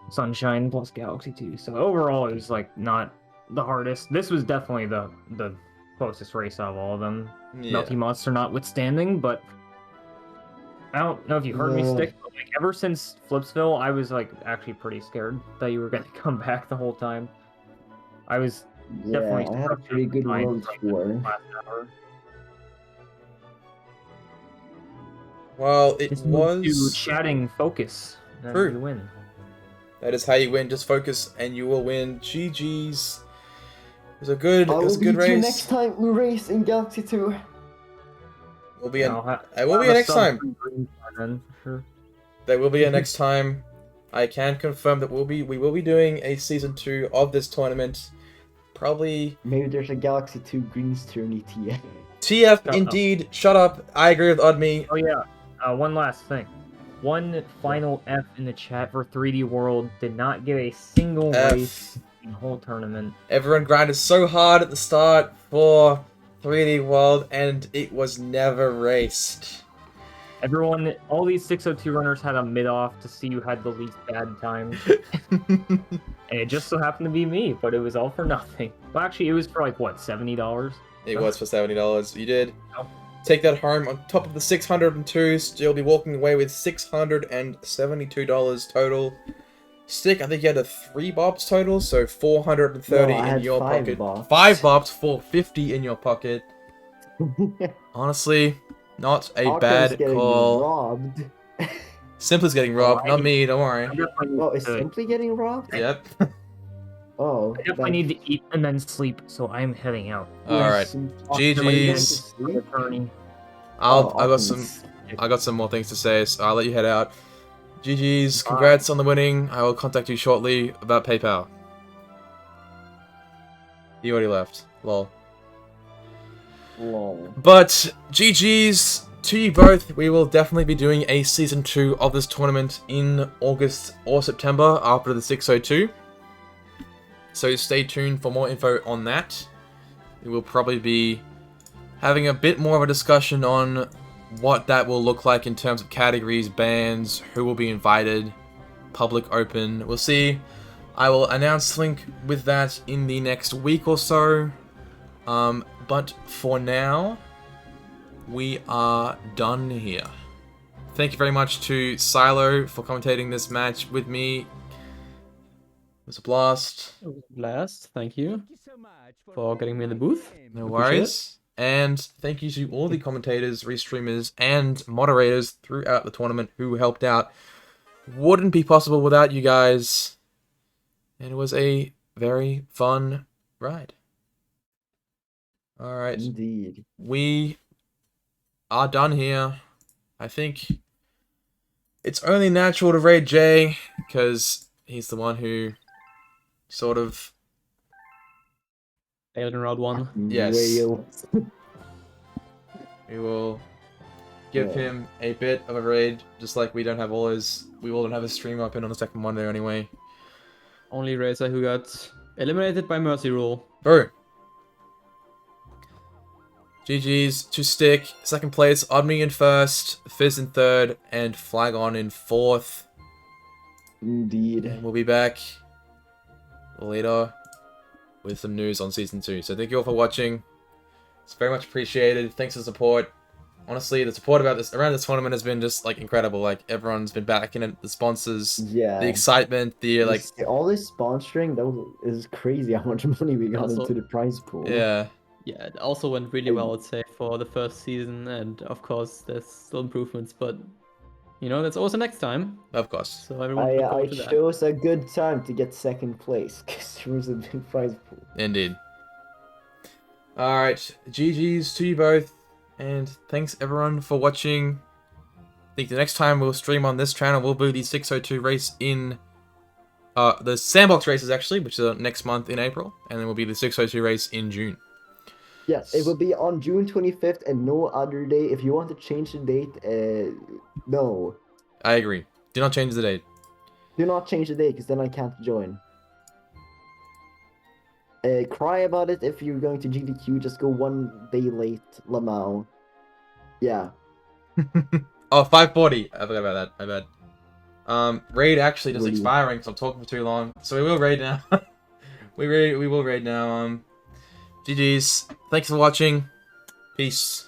Speaker 2: sunshine plus Galaxy 2. So overall, it was like not the hardest. This was definitely the closest race out of all of them.
Speaker 1: Yeah.
Speaker 2: Melty Monster notwithstanding, but I don't know if you heard me stick, but like ever since Flipsville, I was like actually pretty scared that you were gonna come back the whole time. I was definitely
Speaker 3: I had a pretty good world tour.
Speaker 2: last hour.
Speaker 1: Well, it
Speaker 2: Just move to
Speaker 1: was...
Speaker 2: chatting focus. And
Speaker 1: True.
Speaker 2: you win.
Speaker 1: That is how you win. Just focus and you will win. GG's. It was a good
Speaker 3: You
Speaker 1: race.
Speaker 3: next time we race in Galaxy 2.
Speaker 1: Will be an,
Speaker 2: I'll
Speaker 1: it will be a next time.
Speaker 2: Then, for sure.
Speaker 1: There will be a next time. I can confirm that we will be doing a season 2 of this tournament. Probably
Speaker 3: Maybe there's a Galaxy 2 Greens tourney TF.
Speaker 1: TF
Speaker 2: Shut
Speaker 1: indeed. Shut up. I agree with Odme.
Speaker 2: Oh yeah. One last thing. One final F in the chat for 3D World. Did not get a single
Speaker 1: F.
Speaker 2: race in the whole tournament.
Speaker 1: Everyone grinded so hard at the start for 3D World, and it was never raced.
Speaker 2: Everyone, all these 602 runners had a mid-off to see who had the least bad times. And it just so happened to be me, but it was all for nothing. Well, actually, it was for like, what, $70?
Speaker 1: It was for $70. You did.
Speaker 2: Oh.
Speaker 1: Take that home on top of the 602. You'll be walking away with $672 total. Stick, I think you had a 3 bobs total, so 430
Speaker 3: No, I
Speaker 1: in
Speaker 3: had
Speaker 1: your
Speaker 3: 5
Speaker 1: pocket.
Speaker 3: bobs.
Speaker 1: 5 bobs, 450 in your pocket. Honestly, not a
Speaker 3: Arthur's
Speaker 1: bad
Speaker 3: getting
Speaker 1: call.
Speaker 3: robbed.
Speaker 1: Simply's getting robbed, not me, don't worry.
Speaker 3: Oh, is Simply getting robbed?
Speaker 1: Yep.
Speaker 3: Oh.
Speaker 2: I definitely need to eat and then sleep, so I'm heading out.
Speaker 1: Alright. GG's.
Speaker 2: Attorney.
Speaker 1: I got some more things to say, so I'll let you head out. GG's, congrats on the winning. I will contact you shortly about PayPal. You already left. Lol.
Speaker 3: Lol.
Speaker 1: But GG's to you both. We will definitely be doing a season 2 of this tournament in August or September after the 602. So stay tuned for more info on that. We will probably be having a bit more of a discussion on what that will look like in terms of categories, bands, who will be invited, public open. We'll see. I will announce link with that in the next week or so. But for now, we are done here. Thank you very much to Silo for commentating this match with me. It was a blast.
Speaker 6: It was a blast. Thank you for getting me in the booth.
Speaker 1: No
Speaker 6: Appreciate
Speaker 1: worries. And thank you to all the commentators, restreamers, and moderators throughout the tournament who helped out. Wouldn't be possible without you guys. And it was a very fun ride. Alright.
Speaker 3: Indeed.
Speaker 1: We are done here. I think it's only natural to raid Jay, because he's the one who sort of...
Speaker 6: Failed in round 1.
Speaker 1: Yes.
Speaker 3: Whale.
Speaker 1: We will give him a bit of a raid, just like we don't have all his... We will have his stream up in on the second Monday anyway.
Speaker 6: Only racer who got eliminated by Mercy Rule.
Speaker 1: Bro. GG's to Stick, second place, Odme in first, Fizz in third, and Flygon in fourth.
Speaker 3: Indeed.
Speaker 1: And we'll be back later with some news on Season 2. So thank you all for watching. It's very much appreciated. Thanks for the support. Honestly, the support around this tournament has been just like incredible. Like everyone's been backing it, the sponsors, the excitement,
Speaker 3: all this sponsoring, is crazy how much money we got into the prize pool.
Speaker 1: Yeah.
Speaker 6: Yeah, it also went really well, I'd say, for the first season, and of course, there's still improvements, but, you know, that's also next time.
Speaker 1: Of course.
Speaker 6: So everyone look forward to that.
Speaker 3: chose a good time to get second place, because there was a big prize pool.
Speaker 1: Indeed. Alright, GG's to you both, and thanks everyone for watching. I think the next time we'll stream on this channel will be the 602 race in the sandbox races actually, which is next month in April, and then will be the 602 race in June.
Speaker 3: Yes, it will be on June 25th and no other day. If you want to change the date, no.
Speaker 1: I agree. Do not change the date.
Speaker 3: Do not change the date, because then I can't join. Cry about it if you're going to GDQ. Just go 1 day late, Lamau. Yeah.
Speaker 1: Oh, 540. I forgot about that. My bad. Raid actually just
Speaker 3: Really?
Speaker 1: expiring, so I'm talking for too long. So we will raid now. we will raid now. GG's. Thanks for watching. Peace.